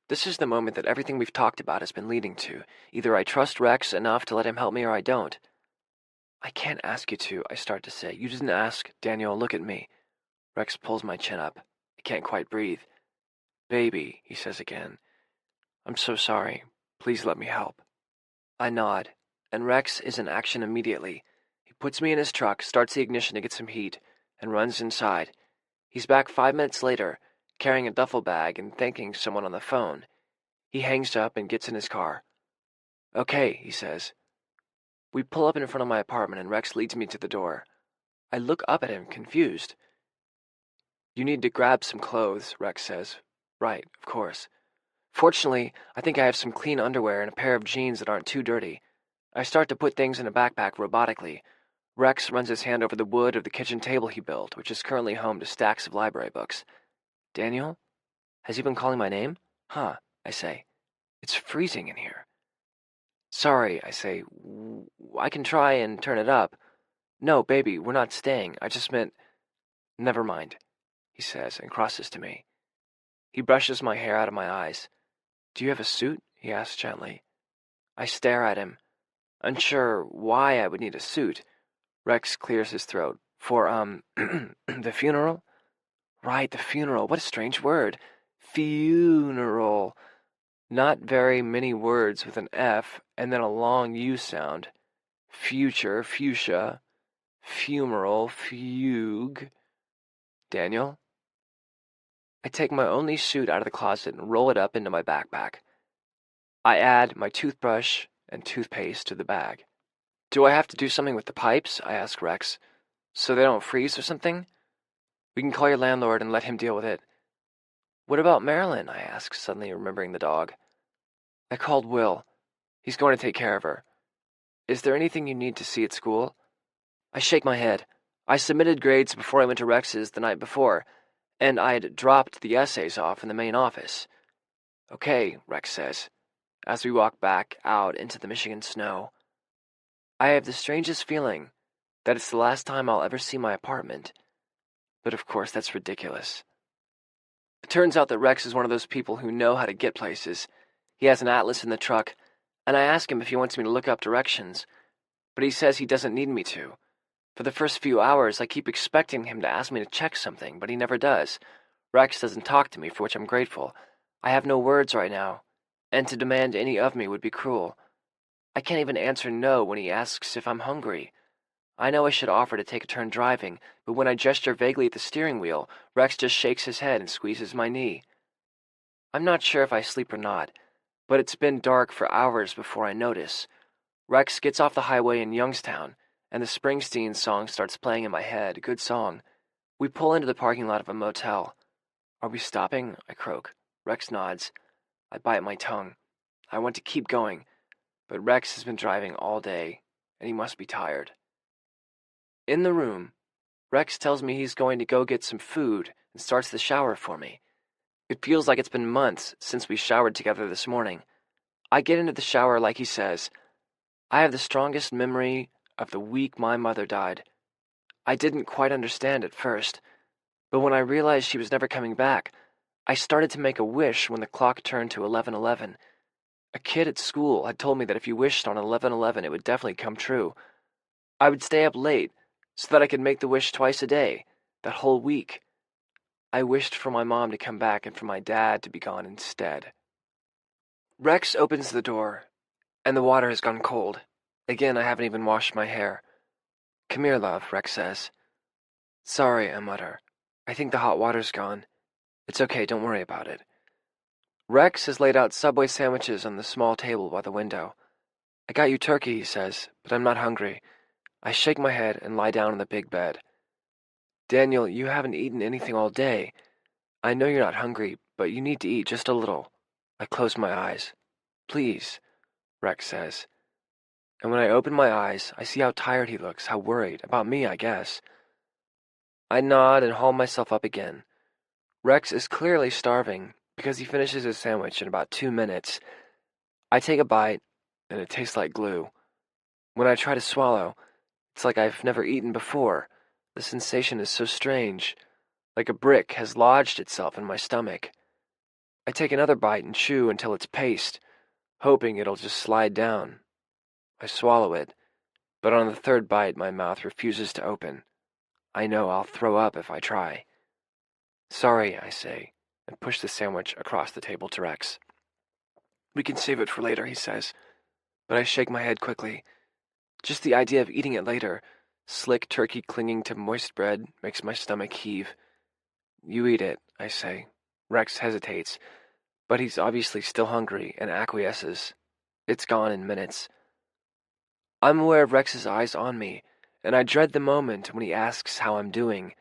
This is the moment that everything we've talked about has been leading to. Either I trust Rex enough to let him help me or I don't. I can't ask you to, I start to say. You didn't ask. Daniel, look at me. Rex pulls my chin up. I can't quite breathe. Baby, he says again. I'm so sorry. Please let me help. I nod, and Rex is in action immediately. He puts me in his truck, starts the ignition to get some heat, and runs inside. He's back 5 minutes later, carrying a duffel bag and thanking someone on the phone. He hangs up and gets in his car. Okay, he says. We pull up in front of my apartment and Rex leads me to the door. I look up at him, confused. You need to grab some clothes, Rex says. Right, of course. Fortunately, I think I have some clean underwear and a pair of jeans that aren't too dirty. I start to put things in a backpack robotically. Rex runs his hand over the wood of the kitchen table he built, which is currently home to stacks of library books. Daniel? Has he been calling my name? Huh, I say. It's freezing in here. Sorry, I say. I can try and turn it up. No, baby, we're not staying. I just meant... Never mind, he says, and crosses to me. He brushes my hair out of my eyes. Do you have a suit? He asks gently. I stare at him, unsure why I would need a suit. Rex clears his throat. For, the funeral? Right, the funeral. What a strange word. Funeral. Not very many words with an F and then a long U sound. future, fuchsia, fumeral, fugue. Daniel? I take my only suit out of the closet and roll it up into my backpack. I add my toothbrush and toothpaste to the bag. Do I have to do something with the pipes? I ask Rex. So they don't freeze or something? We can call your landlord and let him deal with it. What about Marilyn? I ask, suddenly remembering the dog. I called Will. He's going to take care of her. Is there anything you need to see at school? I shake my head. I submitted grades before I went to Rex's the night before, and I'd dropped the essays off in the main office. Okay, Rex says, as we walk back out into the Michigan snow. I have the strangest feeling that it's the last time I'll ever see my apartment. But of course, that's ridiculous. It turns out that Rex is one of those people who know how to get places. He has an atlas in the truck, and I ask him if he wants me to look up directions, but he says he doesn't need me to. For the first few hours, I keep expecting him to ask me to check something, but he never does. Rex doesn't talk to me, for which I'm grateful. I have no words right now, and to demand any of me would be cruel. I can't even answer no when he asks if I'm hungry. I know I should offer to take a turn driving, but when I gesture vaguely at the steering wheel, Rex just shakes his head and squeezes my knee. I'm not sure if I sleep or not, but it's been dark for hours before I notice. Rex gets off the highway in Youngstown, and the Springsteen song starts playing in my head. Good song. We pull into the parking lot of a motel. Are we stopping? I croak. Rex nods. I bite my tongue. I want to keep going, but Rex has been driving all day, and he must be tired. In the room, Rex tells me he's going to go get some food and starts the shower for me. It feels like it's been months since we showered together this morning. I get into the shower like he says. I have the strongest memory of the week my mother died. I didn't quite understand at first, but when I realized she was never coming back, I started to make a wish when the clock turned to 11:11. A kid at school had told me that if you wished on 11:11, it would definitely come true. I would stay up late so that I could make the wish twice a day, that whole week. I wished for my mom to come back and for my dad to be gone instead. Rex opens the door, and the water has gone cold. Again, I haven't even washed my hair. Come here, love, Rex says. Sorry, I mutter. I think the hot water's gone. It's okay, don't worry about it. Rex has laid out Subway sandwiches on the small table by the window. I got you turkey, he says, but I'm not hungry. I shake my head and lie down on the big bed. Daniel, you haven't eaten anything all day. I know you're not hungry, but you need to eat just a little. I close my eyes. Please, Rex says. And when I open my eyes, I see how tired he looks, how worried, about me, I guess. I nod and haul myself up again. Rex is clearly starving, because he finishes his sandwich in about 2 minutes. I take a bite, and it tastes like glue. When I try to swallow, it's like I've never eaten before. The sensation is so strange, like a brick has lodged itself in my stomach. I take another bite and chew until it's paste, hoping it'll just slide down. I swallow it, but on the third bite my mouth refuses to open. I know I'll throw up if I try. Sorry, I say, and push the sandwich across the table to Rex. We can save it for later, he says, but I shake my head quickly. Just the idea of eating it later, slick turkey clinging to moist bread, makes my stomach heave. You eat it, I say. Rex hesitates, but he's obviously still hungry and acquiesces. It's gone in minutes. I'm aware of Rex's eyes on me, and I dread the moment when he asks how I'm doing,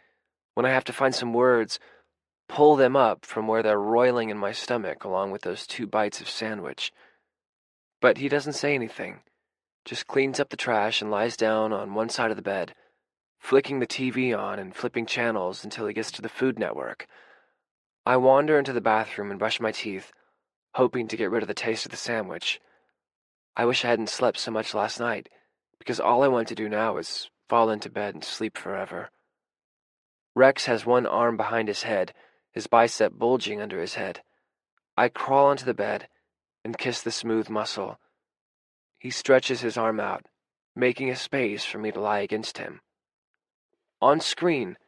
when I have to find some words, pull them up from where they're roiling in my stomach along with those 2 bites of sandwich. But he doesn't say anything, just cleans up the trash and lies down on one side of the bed, flicking the TV on and flipping channels until he gets to the Food Network. I wander into the bathroom and brush my teeth, hoping to get rid of the taste of the sandwich. I wish I hadn't slept so much last night, because all I want to do now is fall into bed and sleep forever. Rex has one arm behind his head, his bicep bulging under his head. I crawl onto the bed and kiss the smooth muscle. He stretches his arm out, making a space for me to lie against him. On screen,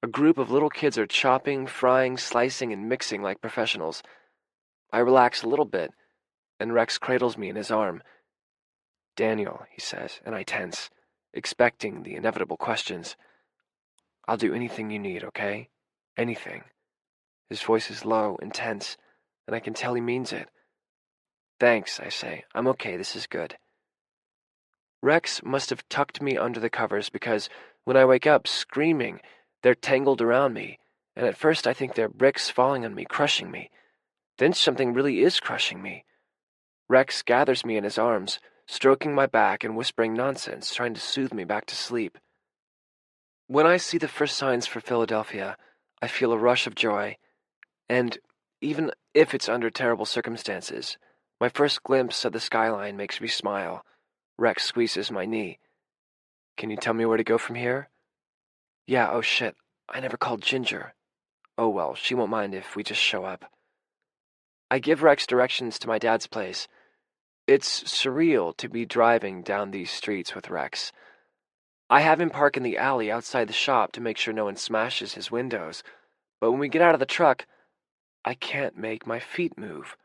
a group of little kids are chopping, frying, slicing, and mixing like professionals. I relax a little bit, and Rex cradles me in his arm. "Daniel," he says, and I tense, expecting the inevitable questions. "I'll do anything you need, okay? Anything." His voice is low, intense, and I can tell he means it. "Thanks," I say. "I'm okay, this is good." Rex must have tucked me under the covers because when I wake up screaming, they're tangled around me, and at first I think they're bricks falling on me, crushing me. Then something really is crushing me. Rex gathers me in his arms, stroking my back and whispering nonsense, trying to soothe me back to sleep. When I see the first signs for Philadelphia, I feel a rush of joy, and even if it's under terrible circumstances, my first glimpse of the skyline makes me smile. Rex squeezes my knee. "Can you tell me where to go from here?" "Yeah, oh shit, I never called Ginger. Oh well, she won't mind if we just show up." I give Rex directions to my dad's place. It's surreal to be driving down these streets with Rex. I have him park in the alley outside the shop to make sure no one smashes his windows, but when we get out of the truck, I can't make my feet move.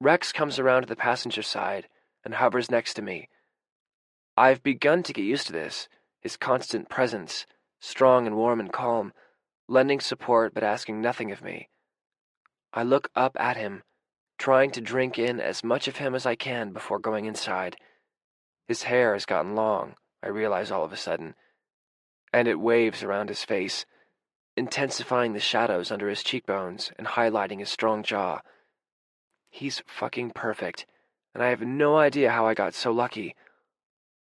Rex comes around to the passenger side and hovers next to me. I've begun to get used to this, his constant presence, strong and warm and calm, lending support but asking nothing of me. I look up at him, trying to drink in as much of him as I can before going inside. His hair has gotten long, I realize all of a sudden, and it waves around his face, intensifying the shadows under his cheekbones and highlighting his strong jaw. He's fucking perfect, and I have no idea how I got so lucky.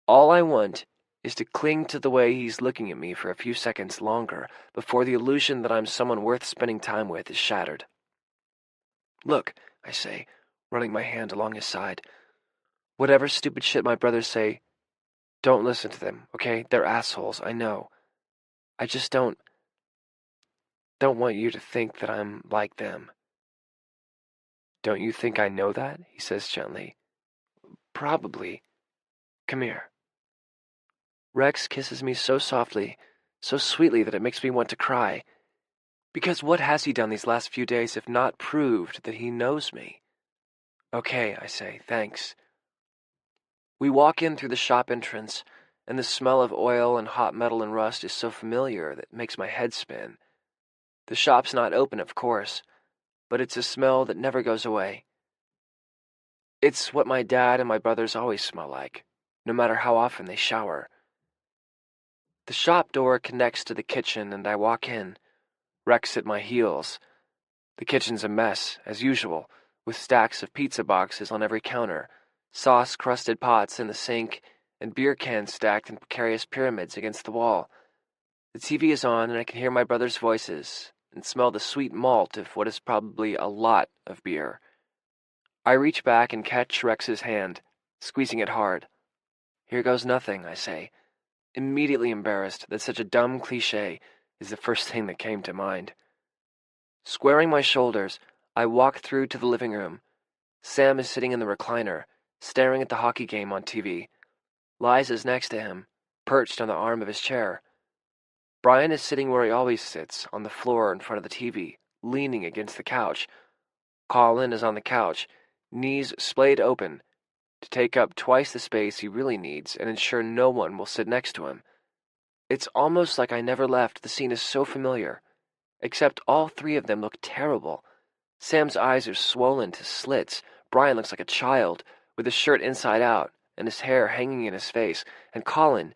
All I want is to cling to the way he's looking at me for a few seconds longer before the illusion that I'm someone worth spending time with is shattered. "Look," I say, running my hand along his side. "Whatever stupid shit my brothers say, don't listen to them, okay? They're assholes, I know. I just don't want you to think that I'm like them." "Don't you think I know that?" he says gently. "Probably. Come here." Rex kisses me so softly, so sweetly that it makes me want to cry. Because what has he done these last few days if not proved that he knows me? "Okay," I say, "thanks." We walk in through the shop entrance, and the smell of oil and hot metal and rust is so familiar that it makes my head spin. The shop's not open, of course, but it's a smell that never goes away. It's what my dad and my brothers always smell like, no matter how often they shower. The shop door connects to the kitchen, and I walk in, Rex at my heels. The kitchen's a mess, as usual, with stacks of pizza boxes on every counter, sauce-crusted pots in the sink, and beer cans stacked in precarious pyramids against the wall. The TV is on, and I can hear my brothers' voices and smell the sweet malt of what is probably a lot of beer. I reach back and catch Rex's hand, squeezing it hard. "Here goes nothing," I say, immediately embarrassed that such a dumb cliché is the first thing that came to mind. Squaring my shoulders, I walk through to the living room. Sam is sitting in the recliner, staring at the hockey game on TV. Liza's next to him, perched on the arm of his chair. Brian is sitting where he always sits, on the floor in front of the TV, leaning against the couch. Colin is on the couch, knees splayed open, to take up twice the space he really needs and ensure no one will sit next to him. It's almost like I never left. The scene is so familiar. Except all three of them look terrible. Sam's eyes are swollen to slits. Brian looks like a child, with his shirt inside out and his hair hanging in his face. And Colin,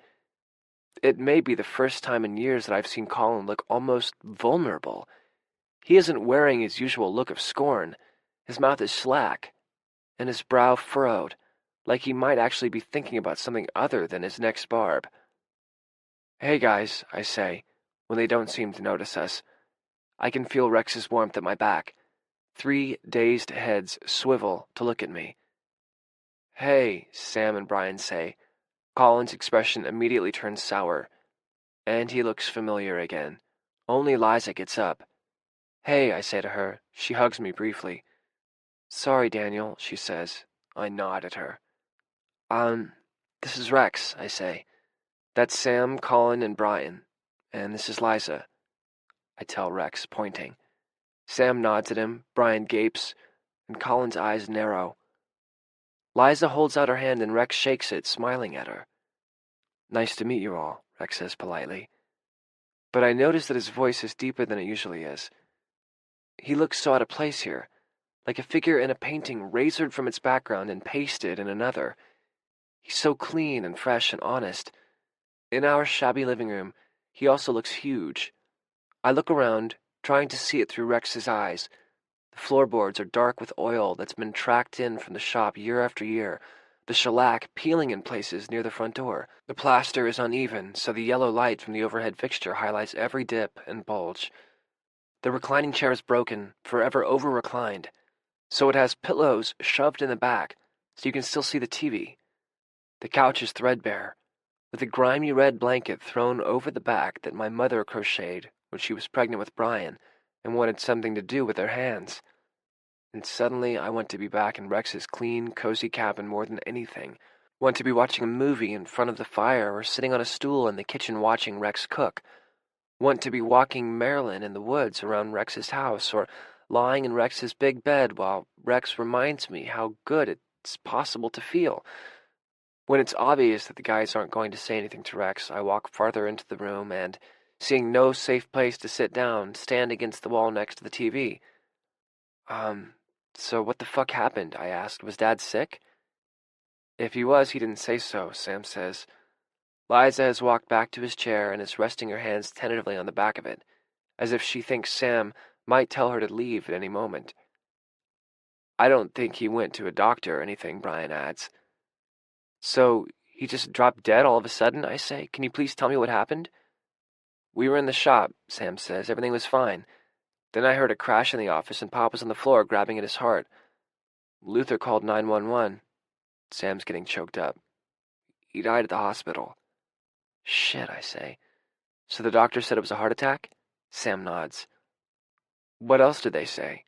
it may be the first time in years that I've seen Colin look almost vulnerable. He isn't wearing his usual look of scorn. His mouth is slack, and his brow furrowed, like he might actually be thinking about something other than his next barb. "Hey guys," I say, when they don't seem to notice us. I can feel Rex's warmth at my back. 3 dazed heads swivel to look at me. "Hey," Sam and Brian say. Colin's expression immediately turns sour, and he looks familiar again. Only Liza gets up. "Hey," I say to her. She hugs me briefly. "Sorry, Daniel," she says. I nod at her. This is Rex," I say. "That's Sam, Colin, and Brian. And this is Liza," I tell Rex, pointing. Sam nods at him, Brian gapes, and Colin's eyes narrow. Liza holds out her hand and Rex shakes it, smiling at her. "Nice to meet you all," Rex says politely. But I notice that his voice is deeper than it usually is. He looks so out of place here, like a figure in a painting razored from its background and pasted in another. He's so clean and fresh and honest. In our shabby living room, he also looks huge. I look around, trying to see it through Rex's eyes. The floorboards are dark with oil that's been tracked in from the shop year after year, the shellac peeling in places near the front door. The plaster is uneven, so the yellow light from the overhead fixture highlights every dip and bulge. The reclining chair is broken, forever over-reclined, so it has pillows shoved in the back, so you can still see the TV. The couch is threadbare, with a grimy red blanket thrown over the back that my mother crocheted when she was pregnant with Brian and wanted something to do with her hands. And suddenly I want to be back in Rex's clean, cozy cabin more than anything. Want to be watching a movie in front of the fire or sitting on a stool in the kitchen watching Rex cook. Want to be walking Marilyn in the woods around Rex's house or lying in Rex's big bed while Rex reminds me how good it's possible to feel. When it's obvious that the guys aren't going to say anything to Rex, I walk farther into the room and, seeing no safe place to sit down, stand against the wall next to the TV. So what the fuck happened? I asked. Was Dad sick? If he was, he didn't say so, Sam says. Liza has walked back to his chair and is resting her hands tentatively on the back of it, as if she thinks Sam might tell her to leave at any moment. I don't think he went to a doctor or anything, Brian adds. So he just dropped dead all of a sudden, I say. Can you please tell me what happened? We were in the shop, Sam says. Everything was fine. Then I heard a crash in the office and Pop was on the floor grabbing at his heart. Luther called 911. Sam's getting choked up. He died at the hospital. Shit, I say. So the doctor said it was a heart attack? Sam nods. What else did they say?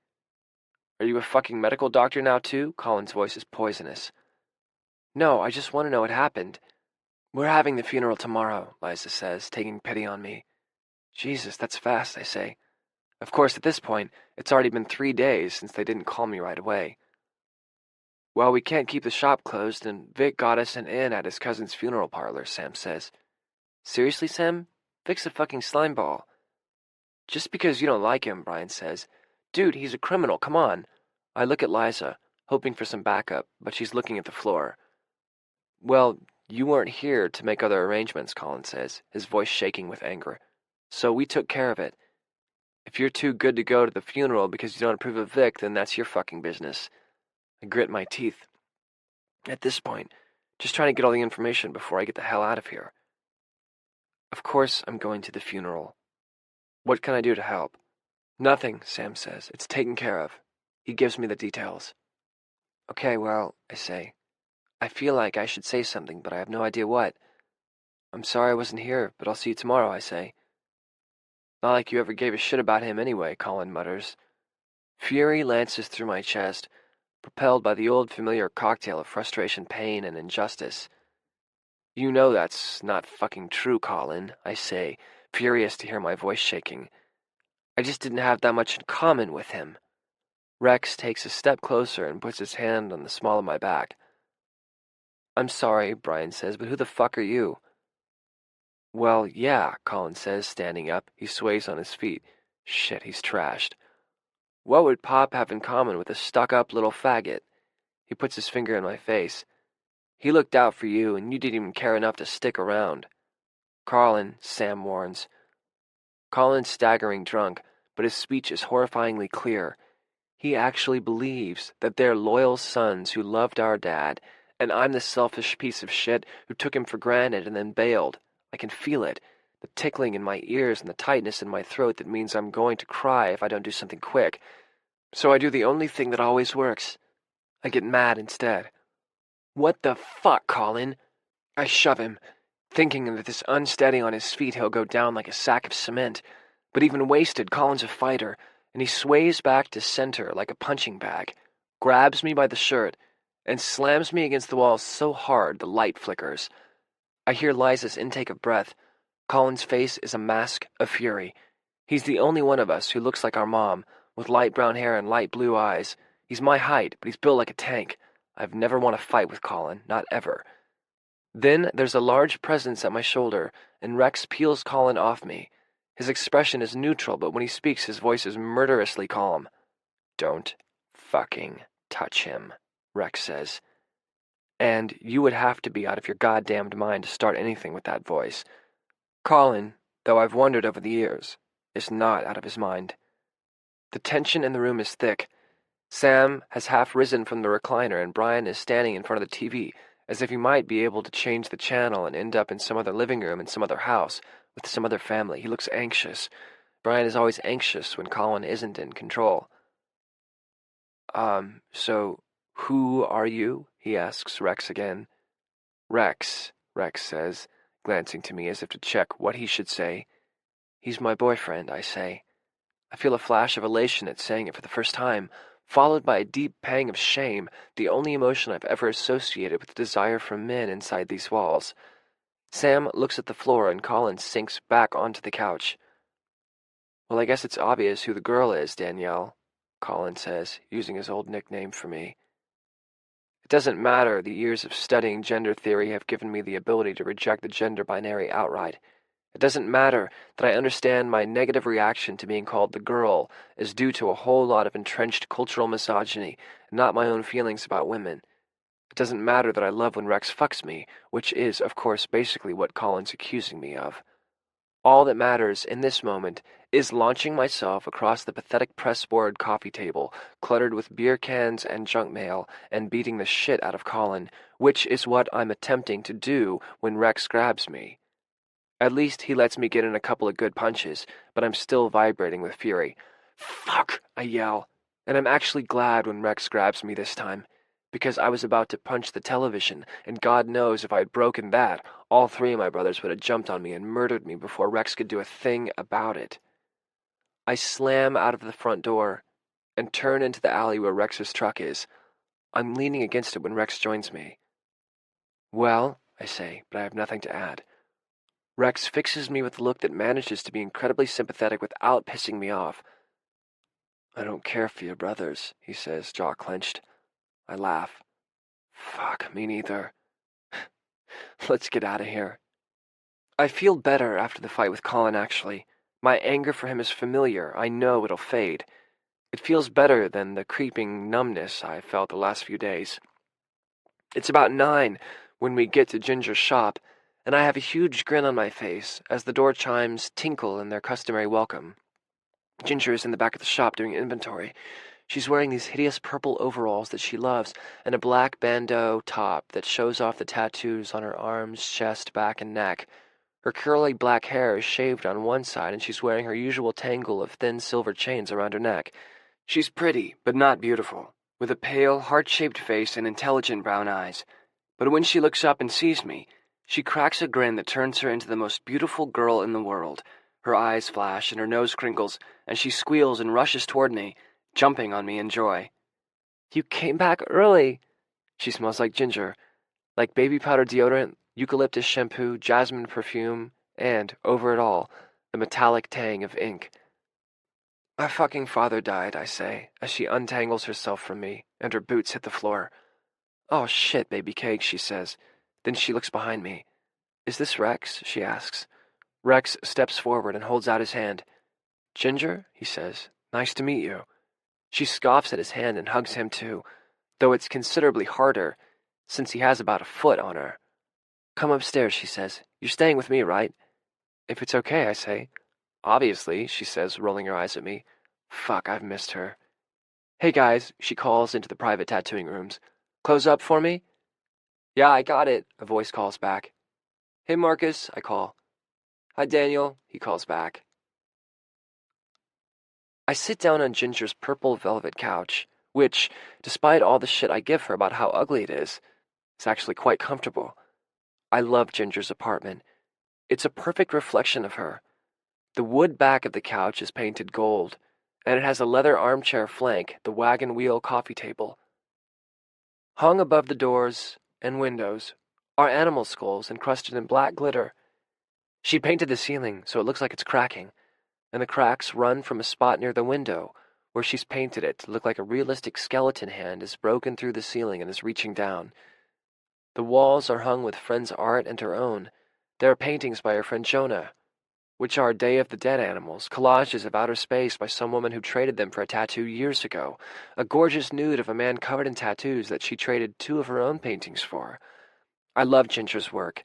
Are you a fucking medical doctor now too? Colin's voice is poisonous. No, I just want to know what happened. We're having the funeral tomorrow, Liza says, taking pity on me. Jesus, that's fast, I say. Of course, at this point, it's already been 3 days since they didn't call me right away. Well, we can't keep the shop closed, and Vic got us an inn at his cousin's funeral parlor, Sam says. Seriously, Sam? Vic's a fucking slimeball. Just because you don't like him, Brian says. Dude, he's a criminal, come on. I look at Liza, hoping for some backup, but she's looking at the floor. Well, you weren't here to make other arrangements, Colin says, his voice shaking with anger. So we took care of it. If you're too good to go to the funeral because you don't approve of Vic, then that's your fucking business. I grit my teeth. At this point, just trying to get all the information before I get the hell out of here. Of course I'm going to the funeral. What can I do to help? Nothing, Sam says. It's taken care of. He gives me the details. Okay, well, I say. I feel like I should say something, but I have no idea what. I'm sorry I wasn't here, but I'll see you tomorrow, I say. Not like you ever gave a shit about him anyway, Colin mutters. Fury lances through my chest, propelled by the old familiar cocktail of frustration, pain, and injustice. You know that's not fucking true, Colin, I say, furious to hear my voice shaking. I just didn't have that much in common with him. Rex takes a step closer and puts his hand on the small of my back. I'm sorry, Brian says, but who the fuck are you? Well, yeah, Colin says, standing up. He sways on his feet. Shit, he's trashed. What would Pop have in common with a stuck-up little faggot? He puts his finger in my face. He looked out for you, and you didn't even care enough to stick around. Carlin, Sam warns. Colin's staggering drunk, but his speech is horrifyingly clear. He actually believes that they're loyal sons who loved our dad, and I'm the selfish piece of shit who took him for granted and then bailed. I can feel it, the tickling in my ears and the tightness in my throat that means I'm going to cry if I don't do something quick. So I do the only thing that always works. I get mad instead. What the fuck, Colin? I shove him, thinking that this unsteady on his feet he'll go down like a sack of cement. But even wasted, Colin's a fighter, and he sways back to center like a punching bag, grabs me by the shirt, and slams me against the wall so hard the light flickers. I hear Liza's intake of breath. Colin's face is a mask of fury. He's the only one of us who looks like our mom, with light brown hair and light blue eyes. He's my height, but he's built like a tank. I've never won a fight with Colin, not ever. Then there's a large presence at my shoulder, and Rex peels Colin off me. His expression is neutral, but when he speaks, his voice is murderously calm. Don't fucking touch him, Rex says. And you would have to be out of your goddamned mind to start anything with that voice. Colin, though I've wondered over the years, is not out of his mind. The tension in the room is thick. Sam has half risen from the recliner, and Brian is standing in front of the TV, as if he might be able to change the channel and end up in some other living room in some other house, with some other family. He looks anxious. Brian is always anxious when Colin isn't in control. So who are you? He asks Rex again. Rex says, glancing to me as if to check what he should say. He's my boyfriend, I say. I feel a flash of elation at saying it for the first time, followed by a deep pang of shame, the only emotion I've ever associated with desire for men inside these walls. Sam looks at the floor and Colin sinks back onto the couch. Well, I guess it's obvious who the girl is, Danielle, Colin says, using his old nickname for me. It doesn't matter. The years of studying gender theory have given me the ability to reject the gender binary outright. It doesn't matter that I understand my negative reaction to being called the girl is due to a whole lot of entrenched cultural misogyny, and not my own feelings about women. It doesn't matter that I love when Rex fucks me, which is, of course, basically what Colin's accusing me of. All that matters in this moment is launching myself across the pathetic pressboard coffee table, cluttered with beer cans and junk mail, and beating the shit out of Colin, which is what I'm attempting to do when Rex grabs me. At least he lets me get in a couple of good punches, but I'm still vibrating with fury. Fuck, I yell, and I'm actually glad when Rex grabs me this time, because I was about to punch the television, and God knows if I'd broken that, all three of my brothers would have jumped on me and murdered me before Rex could do a thing about it. I slam out of the front door and turn into the alley where Rex's truck is. I'm leaning against it when Rex joins me. Well, I say, but I have nothing to add. Rex fixes me with a look that manages to be incredibly sympathetic without pissing me off. I don't care for your brothers, he says, jaw clenched. I laugh. Fuck, me neither. Let's get out of here. I feel better after the fight with Colin, actually. My anger for him is familiar. I know it'll fade. It feels better than the creeping numbness I felt the last few days. It's about 9 when we get to Ginger's shop, and I have a huge grin on my face as the door chimes tinkle in their customary welcome. Ginger is in the back of the shop doing inventory. She's wearing these hideous purple overalls that she loves and a black bandeau top that shows off the tattoos on her arms, chest, back, and neck. Her curly black hair is shaved on one side, and she's wearing her usual tangle of thin silver chains around her neck. She's pretty, but not beautiful, with a pale, heart-shaped face and intelligent brown eyes. But when she looks up and sees me, she cracks a grin that turns her into the most beautiful girl in the world. Her eyes flash and her nose crinkles, and she squeals and rushes toward me, jumping on me in joy. You came back early. She smells like ginger, like baby powder deodorant, eucalyptus shampoo, jasmine perfume, and, over it all, the metallic tang of ink. My fucking father died, I say, as she untangles herself from me, and her boots hit the floor. Oh shit, baby cake, she says. Then she looks behind me. Is this Rex? She asks. Rex steps forward and holds out his hand. Ginger, he says, nice to meet you. She scoffs at his hand and hugs him too, though it's considerably harder, since he has about a foot on her. Come upstairs, she says. You're staying with me, right? If it's okay, I say. Obviously, she says, rolling her eyes at me. Fuck, I've missed her. Hey guys, she calls into the private tattooing rooms. Close up for me? Yeah, I got it, a voice calls back. Hey Marcus, I call. Hi Daniel, he calls back. I sit down on Ginger's purple velvet couch, which, despite all the shit I give her about how ugly it is actually quite comfortable. I love Ginger's apartment. It's a perfect reflection of her. The wood back of the couch is painted gold, and it has a leather armchair flank, the wagon wheel coffee table. Hung above the doors and windows are animal skulls encrusted in black glitter. She painted the ceiling so it looks like it's cracking, and the cracks run from a spot near the window, where she's painted it to look like a realistic skeleton hand is broken through the ceiling and is reaching down. The walls are hung with friends' art and her own. There are paintings by her friend Jonah, which are Day of the Dead animals, collages of outer space by some woman who traded them for a tattoo years ago, a gorgeous nude of a man covered in tattoos that she traded 2 of her own paintings for. I love Ginger's work.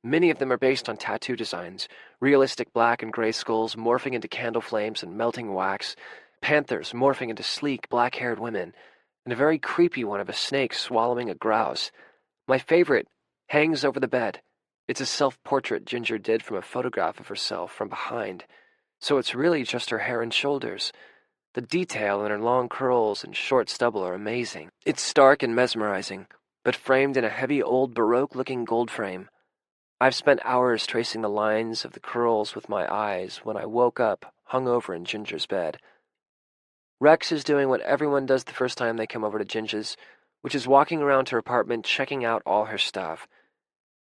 Many of them are based on tattoo designs, realistic black and gray skulls morphing into candle flames and melting wax, panthers morphing into sleek, black-haired women, and a very creepy one of a snake swallowing a grouse. My favorite hangs over the bed. It's a self-portrait Ginger did from a photograph of herself from behind, so it's really just her hair and shoulders. The detail in her long curls and short stubble are amazing. It's stark and mesmerizing, but framed in a heavy old Baroque-looking gold frame. I've spent hours tracing the lines of the curls with my eyes when I woke up, hungover in Ginger's bed. Rex is doing what everyone does the first time they come over to Ginger's, which is walking around her apartment checking out all her stuff.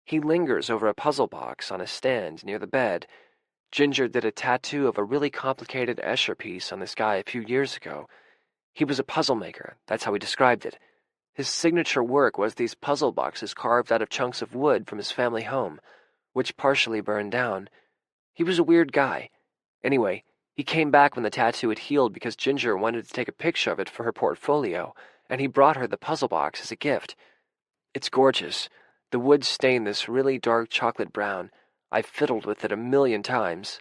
He lingers over a puzzle box on a stand near the bed. Ginger did a tattoo of a really complicated Escher piece on this guy a few years ago. He was a puzzle maker, that's how he described it. His signature work was these puzzle boxes carved out of chunks of wood from his family home, which partially burned down. He was a weird guy. Anyway, he came back when the tattoo had healed because Ginger wanted to take a picture of it for her portfolio, and he brought her the puzzle box as a gift. It's gorgeous. The wood stained this really dark chocolate brown. I've fiddled with it 1,000,000 times.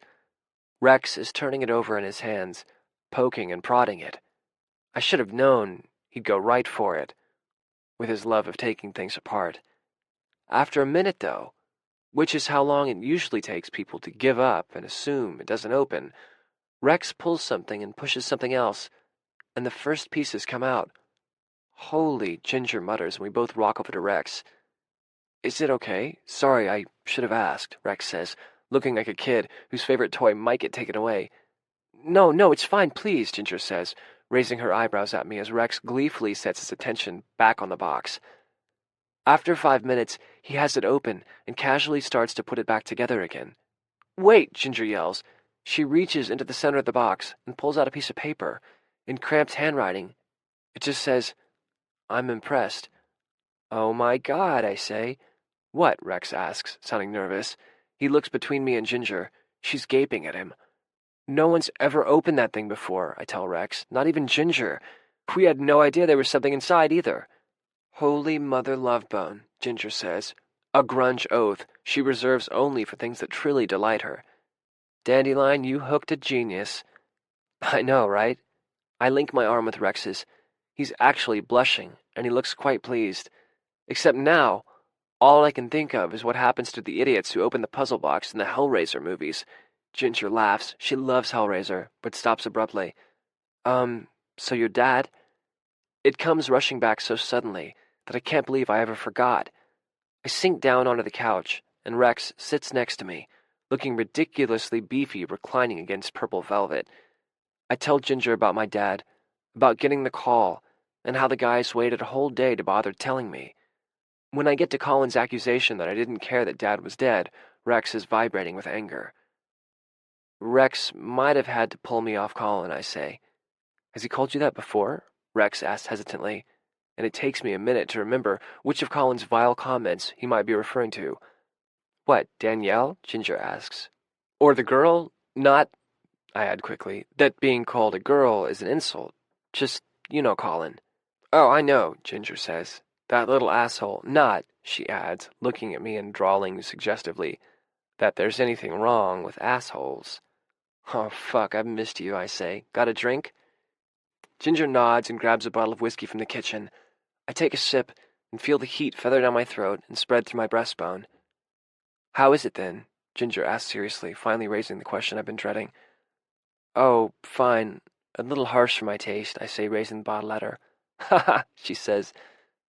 Rex is turning it over in his hands, poking and prodding it. I should have known he'd go right for it, with his love of taking things apart. After a minute, though, which is how long it usually takes people to give up and assume it doesn't open, Rex pulls something and pushes something else, and the first pieces come out. Holy, Ginger mutters, and we both rock over to Rex. Is it okay? Sorry, I should have asked, Rex says, looking like a kid whose favorite toy might get taken away. No, it's fine, please, Ginger says, raising her eyebrows at me as Rex gleefully sets his attention back on the box. After 5 minutes, he has it open and casually starts to put it back together again. Wait, Ginger yells. She reaches into the center of the box and pulls out a piece of paper. In cramped handwriting, it just says, I'm impressed. Oh my God, I say. What? Rex asks, sounding nervous. He looks between me and Ginger. She's gaping at him. No one's ever opened that thing before, I tell Rex. Not even Ginger. We had no idea there was something inside either. Holy Mother Lovebone, Ginger says. A grunge oath she reserves only for things that truly delight her. Dandelion, you hooked a genius. I know, right? I link my arm with Rex's. He's actually blushing, and he looks quite pleased. Except now, all I can think of is what happens to the idiots who open the puzzle box in the Hellraiser movies. Ginger laughs. She loves Hellraiser, but stops abruptly. So your dad? It comes rushing back so suddenly that I can't believe I ever forgot. I sink down onto the couch, and Rex sits next to me, looking ridiculously beefy reclining against purple velvet. I tell Ginger about my dad, about getting the call, and how the guys waited a whole day to bother telling me. When I get to Colin's accusation that I didn't care that Dad was dead, Rex is vibrating with anger. Rex might have had to pull me off Colin, I say. Has he called you that before? Rex asks hesitantly, and it takes me a minute to remember which of Colin's vile comments he might be referring to. What, Danielle? Ginger asks. Or the girl? Not, I add quickly, that being called a girl is an insult. Just, Colin. Oh, I know, Ginger says. That little asshole. Not, she adds, looking at me and drawling suggestively, that there's anything wrong with assholes. Oh, fuck, I've missed you, I say. Got a drink? Ginger nods and grabs a bottle of whiskey from the kitchen. I take a sip and feel the heat feather down my throat and spread through my breastbone. How is it then? Ginger asks seriously, finally raising the question I've been dreading. Oh, fine. A little harsh for my taste, I say, raising the bottle at her. Ha ha, she says.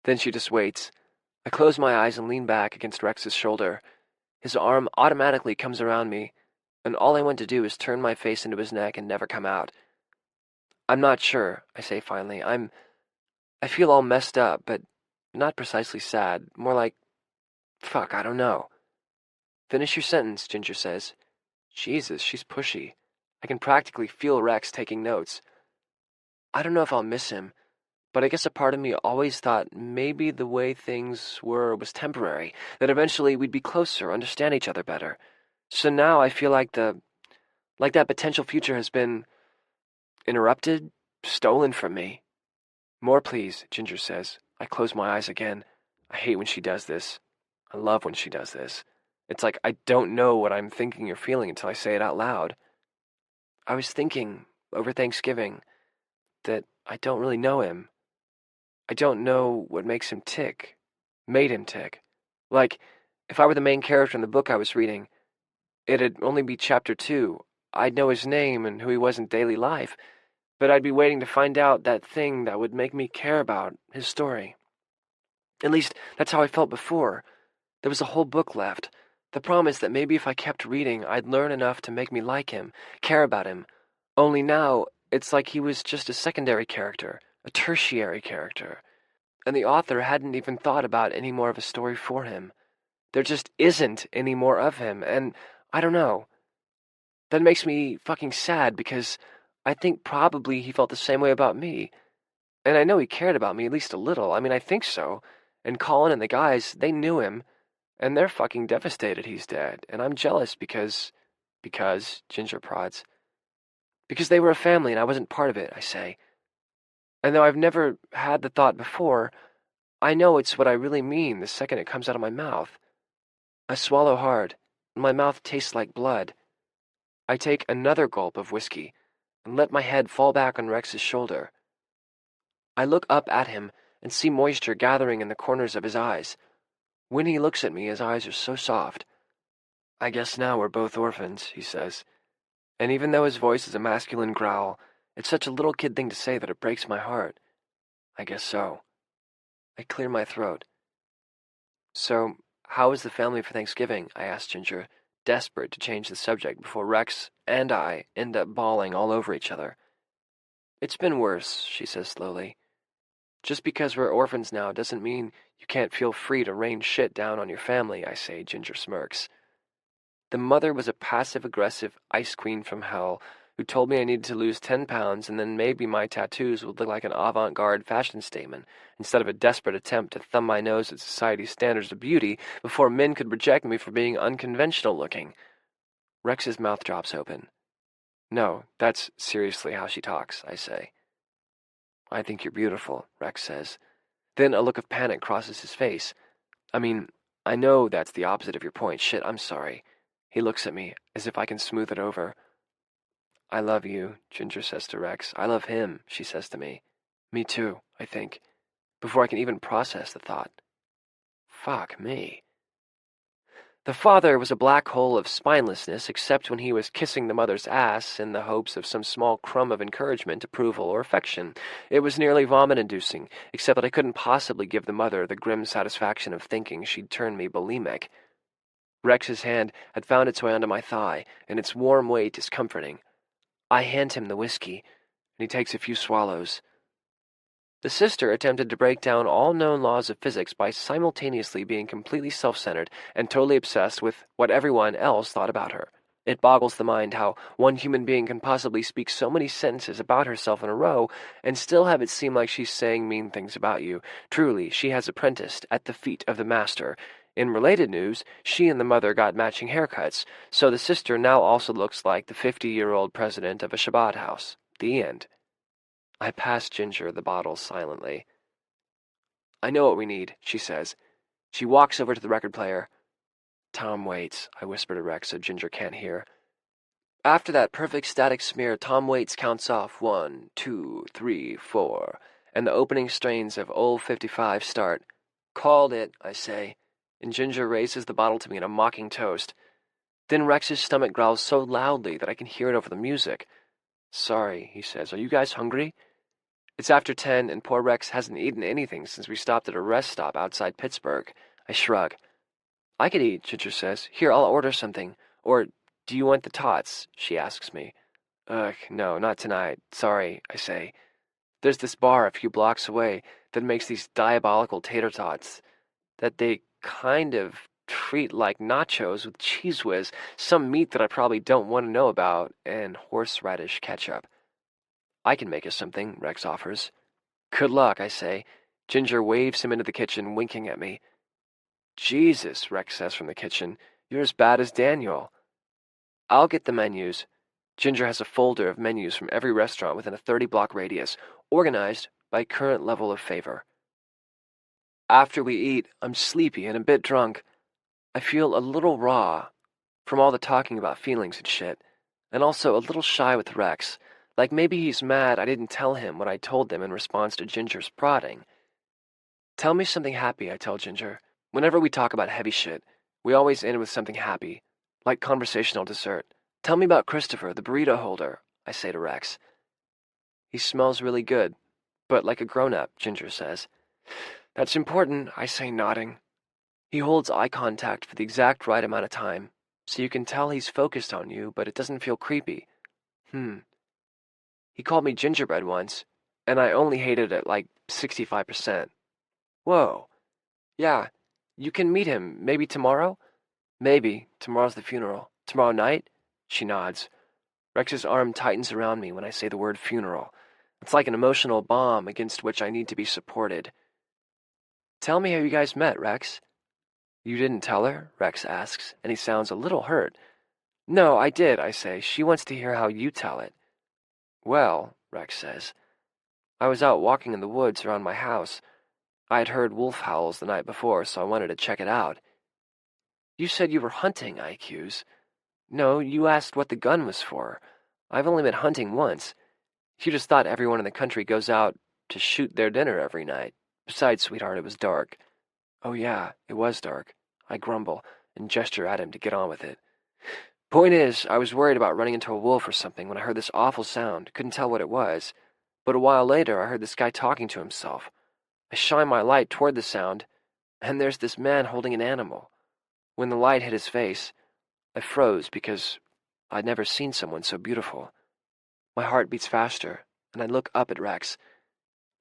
Then she just waits. I close my eyes and lean back against Rex's shoulder. His arm automatically comes around me, and all I want to do is turn my face into his neck and never come out. I'm not sure, I say finally. I feel all messed up, but not precisely sad. More like, fuck, I don't know. Finish your sentence, Ginger says. Jesus, she's pushy. I can practically feel Rex taking notes. I don't know if I'll miss him, but I guess a part of me always thought maybe the way things were was temporary, that eventually we'd be closer, understand each other better. So now I feel like that potential future has been interrupted, stolen from me. More, please, Ginger says. I close my eyes again. I hate when she does this. I love when she does this. It's like I don't know what I'm thinking or feeling until I say it out loud. I was thinking, over Thanksgiving, that I don't really know him. I don't know what makes him tick, made him tick. Like, if I were the main character in the book I was reading, it'd only be chapter 2. I'd know his name and who he was in daily life, but I'd be waiting to find out that thing that would make me care about his story. At least, that's how I felt before. There was a whole book left. The promise that maybe if I kept reading, I'd learn enough to make me like him, care about him. Only now, it's like he was just a secondary character, a tertiary character. And the author hadn't even thought about any more of a story for him. There just isn't any more of him, and I don't know. That makes me fucking sad because I think probably he felt the same way about me. And I know he cared about me at least a little. I mean, I think so. And Colin and the guys, they knew him, and they're fucking devastated he's dead. And I'm jealous because, Ginger prods. Because they were a family and I wasn't part of it, I say. And though I've never had the thought before, I know it's what I really mean the second it comes out of my mouth. I swallow hard, and my mouth tastes like blood. I take another gulp of whiskey and let my head fall back on Rex's shoulder. I look up at him and see moisture gathering in the corners of his eyes. When he looks at me, his eyes are so soft. I guess now we're both orphans, he says. And even though his voice is a masculine growl, it's such a little kid thing to say that it breaks my heart. I guess so. I clear my throat. So, how was the family for Thanksgiving? I ask Ginger, desperate to change the subject before Rex and I end up bawling all over each other. It's been worse, she says slowly. Just because we're orphans now doesn't mean you can't feel free to rain shit down on your family, I say, Ginger smirks. The mother was a passive-aggressive ice queen from hell who told me I needed to lose 10 pounds and then maybe my tattoos would look like an avant-garde fashion statement instead of a desperate attempt to thumb my nose at society's standards of beauty before men could reject me for being unconventional looking. Rex's mouth drops open. No, that's seriously how she talks, I say. I think you're beautiful, Rex says. Then a look of panic crosses his face. I mean, I know that's the opposite of your point. Shit, I'm sorry. He looks at me, as if I can smooth it over. I love you, Ginger says to Rex. I love him, she says to me. Me too, I think, before I can even process the thought. Fuck me. The father was a black hole of spinelessness except when he was kissing the mother's ass in the hopes of some small crumb of encouragement, approval, or affection. It was nearly vomit-inducing, except that I couldn't possibly give the mother the grim satisfaction of thinking she'd turn me bulimic. Rex's hand had found its way onto my thigh, and its warm weight is comforting. I hand him the whiskey, and he takes a few swallows. The sister attempted to break down all known laws of physics by simultaneously being completely self-centered and totally obsessed with what everyone else thought about her. It boggles the mind how one human being can possibly speak so many sentences about herself in a row and still have it seem like she's saying mean things about you. Truly, she has apprenticed at the feet of the master. In related news, she and the mother got matching haircuts, so the sister now also looks like the 50-year-old president of a Shabbat house. The end. I pass Ginger the bottle silently. I know what we need, she says. She walks over to the record player. Tom waits, I whisper to Rex so Ginger can't hear. After that perfect static smear, Tom Waits counts off 1, 2, 3, 4, and the opening strains of Old 55 start. Called it, I say, and Ginger raises the bottle to me in a mocking toast. Then Rex's stomach growls so loudly that I can hear it over the music. Sorry, he says. Are you guys hungry? It's after 10, and poor Rex hasn't eaten anything since we stopped at a rest stop outside Pittsburgh. I shrug. I could eat, Ginger says. Here, I'll order something. Or, do you want the tots? She asks me. Ugh, no, not tonight. Sorry, I say. There's this bar a few blocks away that makes these diabolical tater tots that they kind of treat like nachos with Cheese Whiz, some meat that I probably don't want to know about, and horseradish ketchup. I can make us something, Rex offers. Good luck, I say. Ginger waves him into the kitchen, winking at me. Jesus, Rex says from the kitchen. You're as bad as Daniel. I'll get the menus. Ginger has a folder of menus from every restaurant within a 30-block radius, organized by current level of favor. After we eat, I'm sleepy and a bit drunk. I feel a little raw from all the talking about feelings and shit, and also a little shy with Rex, like maybe he's mad I didn't tell him what I told him in response to Ginger's prodding. Tell me something happy, I tell Ginger. Whenever we talk about heavy shit, we always end with something happy, like conversational dessert. Tell me about Christopher, the burrito holder, I say to Rex. He smells really good, but like a grown-up, Ginger says. That's important, I say, nodding. He holds eye contact for the exact right amount of time, so you can tell he's focused on you, but it doesn't feel creepy. He called me gingerbread once, and I only hated it like 65%. Whoa. Yeah, you can meet him, maybe tomorrow? Maybe. Tomorrow's the funeral. Tomorrow night? She nods. Rex's arm tightens around me when I say the word funeral. It's like an emotional bomb against which I need to be supported. Tell me how you guys met, Rex. You didn't tell her? Rex asks, and he sounds a little hurt. No, I did, I say. She wants to hear how you tell it. Well, Rex says, I was out walking in the woods around my house. I had heard wolf howls the night before, so I wanted to check it out. You said you were hunting, I accuse. No, you asked what the gun was for. I've only been hunting once. You just thought everyone in the country goes out to shoot their dinner every night. Besides, sweetheart, it was dark. Oh yeah, it was dark. I grumble and gesture at him to get on with it. Point is, I was worried about running into a wolf or something when I heard this awful sound. Couldn't tell what it was. But a while later, I heard this guy talking to himself. I shine my light toward the sound, and there's this man holding an animal. When the light hit his face, I froze because I'd never seen someone so beautiful. My heart beats faster, and I look up at Rex.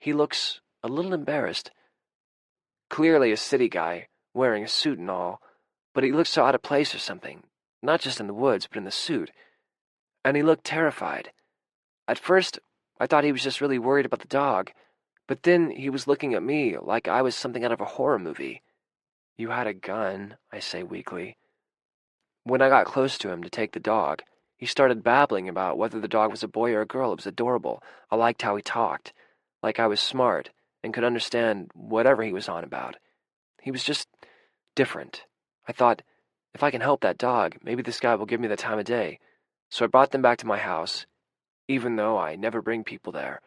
He looks a little embarrassed. Clearly a city guy, wearing a suit and all, but he looked so out of place or something, not just in the woods, but in the suit. And he looked terrified. At first, I thought he was just really worried about the dog, but then he was looking at me like I was something out of a horror movie. You had a gun, I say weakly. When I got close to him to take the dog, he started babbling about whether the dog was a boy or a girl. It was adorable. I liked how he talked, like I was smart and could understand whatever he was on about. He was just different. I thought, if I can help that dog, maybe this guy will give me the time of day. So I brought them back to my house, even though I never bring people there.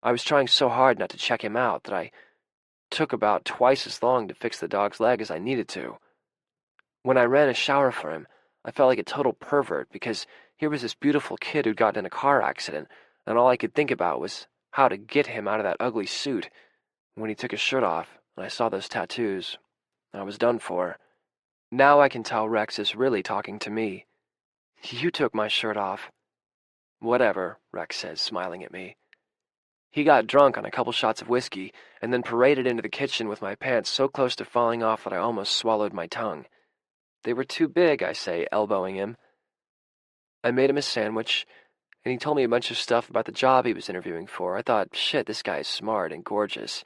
I was trying so hard not to check him out that I took about twice as long to fix the dog's leg as I needed to. When I ran a shower for him, I felt like a total pervert because here was this beautiful kid who'd gotten in a car accident, and all I could think about was how to get him out of that ugly suit. When he took his shirt off, and I saw those tattoos, I was done for. Now I can tell Rex is really talking to me. You took my shirt off. Whatever, Rex says, smiling at me. He got drunk on a couple shots of whiskey, and then paraded into the kitchen with my pants so close to falling off that I almost swallowed my tongue. They were too big, I say, elbowing him. I made him a sandwich, and he told me a bunch of stuff about the job he was interviewing for. I thought, shit, this guy is smart and gorgeous,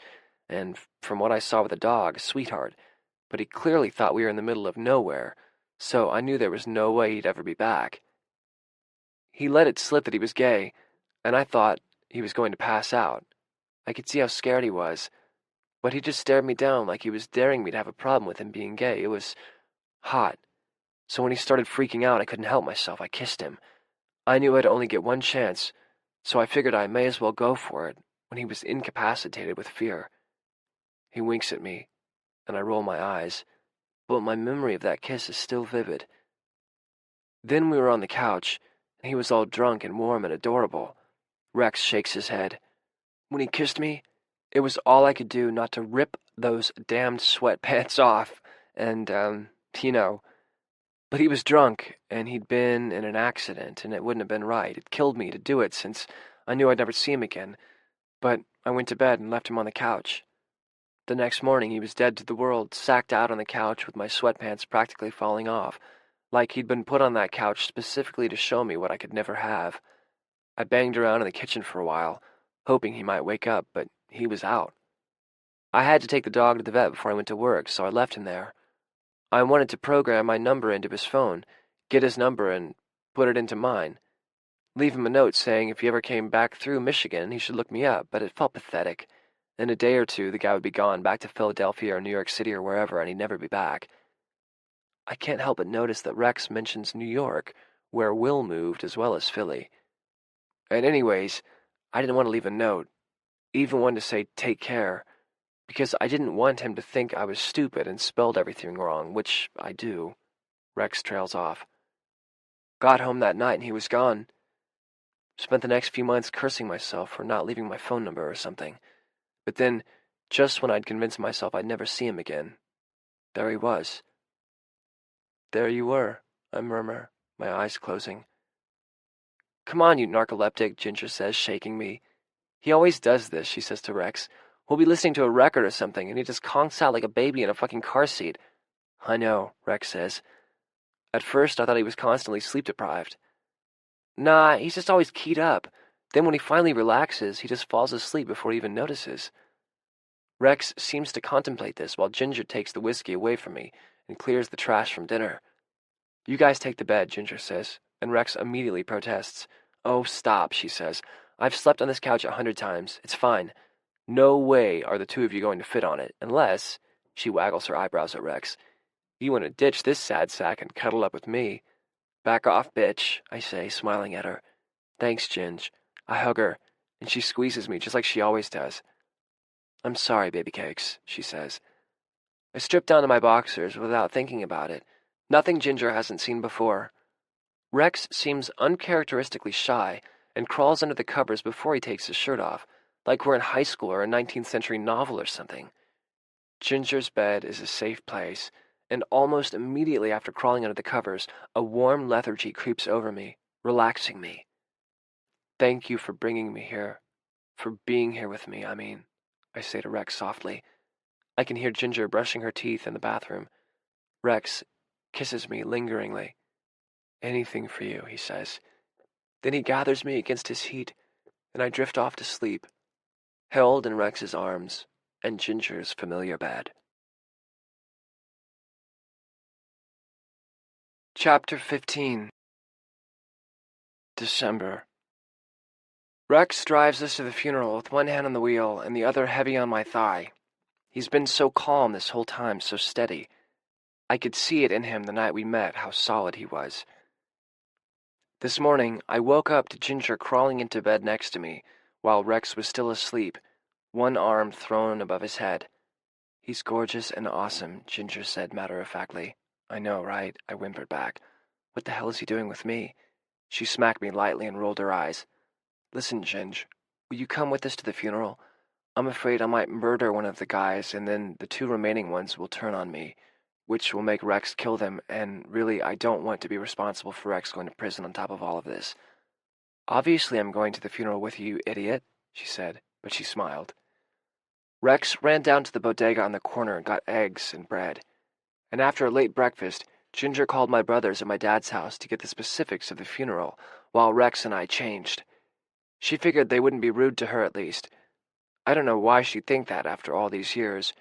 and from what I saw with the dog, a sweetheart. But he clearly thought we were in the middle of nowhere, so I knew there was no way he'd ever be back. He let it slip that he was gay, and I thought he was going to pass out. I could see how scared he was, but he just stared me down like he was daring me to have a problem with him being gay. It was hot. So when he started freaking out, I couldn't help myself. I kissed him. I knew I'd only get one chance, so I figured I may as well go for it when he was incapacitated with fear. He winks at me, and I roll my eyes, but my memory of that kiss is still vivid. Then we were on the couch, and he was all drunk and warm and adorable. Rex shakes his head. When he kissed me, it was all I could do not to rip those damned sweatpants off, and, But he was drunk, and he'd been in an accident, and it wouldn't have been right. It killed me to do it, since I knew I'd never see him again. But I went to bed and left him on the couch. The next morning he was dead to the world, sacked out on the couch with my sweatpants practically falling off, like he'd been put on that couch specifically to show me what I could never have. I banged around in the kitchen for a while, hoping he might wake up, but he was out. I had to take the dog to the vet before I went to work, so I left him there. I wanted to program my number into his phone, get his number and put it into mine. Leave him a note saying if he ever came back through Michigan, he should look me up, but it felt pathetic. In a day or two, the guy would be gone, back to Philadelphia or New York City or wherever, and he'd never be back. I can't help but notice that Rex mentions New York, where Will moved, as well as Philly. And anyways, I didn't want to leave a note, even one to say take care, because I didn't want him to think I was stupid and spelled everything wrong, which I do. Rex trails off. Got home that night and he was gone. Spent the next few months cursing myself for not leaving my phone number or something. But then, just when I'd convinced myself I'd never see him again, there he was. There you were, I murmur, my eyes closing. Come on, you narcoleptic, Ginger says, shaking me. He always does this, she says to Rex. We'll be listening to a record or something, and he just conks out like a baby in a fucking car seat. I know, Rex says. At first, I thought he was constantly sleep-deprived. Nah, he's just always keyed up. Then when he finally relaxes, he just falls asleep before he even notices. Rex seems to contemplate this while Ginger takes the whiskey away from me and clears the trash from dinner. You guys take the bed, Ginger says, and Rex immediately protests. Oh, stop, she says. I've slept on this couch 100 times. It's fine. No way are the two of you going to fit on it, unless, she waggles her eyebrows at Rex, you want to ditch this sad sack and cuddle up with me. Back off, bitch, I say, smiling at her. Thanks, Ginge. I hug her, and she squeezes me just like she always does. I'm sorry, baby cakes, she says. I strip down to my boxers without thinking about it. Nothing Ginger hasn't seen before. Rex seems uncharacteristically shy and crawls under the covers before he takes his shirt off, like we're in high school or a 19th century novel or something. Ginger's bed is a safe place, and almost immediately after crawling under the covers, a warm lethargy creeps over me, relaxing me. Thank you for bringing me here. For being here with me, I mean, I say to Rex softly. I can hear Ginger brushing her teeth in the bathroom. Rex kisses me lingeringly. Anything for you, he says. Then he gathers me against his heat, and I drift off to sleep, held in Rex's arms and Ginger's familiar bed. Chapter 15. December. Rex drives us to the funeral with one hand on the wheel and the other heavy on my thigh. He's been so calm this whole time, so steady. I could see it in him the night we met, how solid he was. This morning, I woke up to Ginger crawling into bed next to me, while Rex was still asleep, one arm thrown above his head. He's gorgeous and awesome, Ginger said matter-of-factly. I know, right? I whimpered back. What the hell is he doing with me? She smacked me lightly and rolled her eyes. Listen, Ginge, will you come with us to the funeral? I'm afraid I might murder one of the guys, and then the two remaining ones will turn on me, which will make Rex kill them, and really I don't want to be responsible for Rex going to prison on top of all of this. Obviously I'm going to the funeral with you, idiot, she said, but she smiled. Rex ran down to the bodega on the corner and got eggs and bread. And after a late breakfast, Ginger called my brothers at my dad's house to get the specifics of the funeral, while Rex and I changed. She figured they wouldn't be rude to her at least. I don't know why she'd think that after all these years.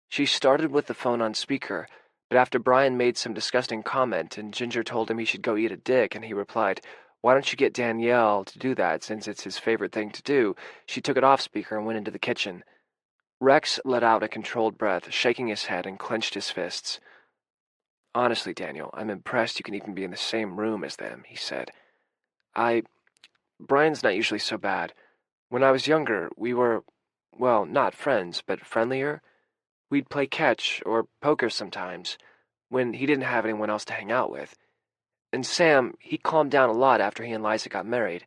She started with the phone on speaker, but after Brian made some disgusting comment and Ginger told him he should go eat a dick and he replied, "Why don't you get Danielle to do that since it's his favorite thing to do?" she took it off speaker and went into the kitchen. Rex let out a controlled breath, shaking his head and clenched his fists. Honestly, Daniel, I'm impressed you can even be in the same room as them, he said. Brian's not usually so bad. When I was younger, we were, well, not friends, but friendlier. We'd play catch or poker sometimes, when he didn't have anyone else to hang out with. And Sam, he calmed down a lot after he and Liza got married.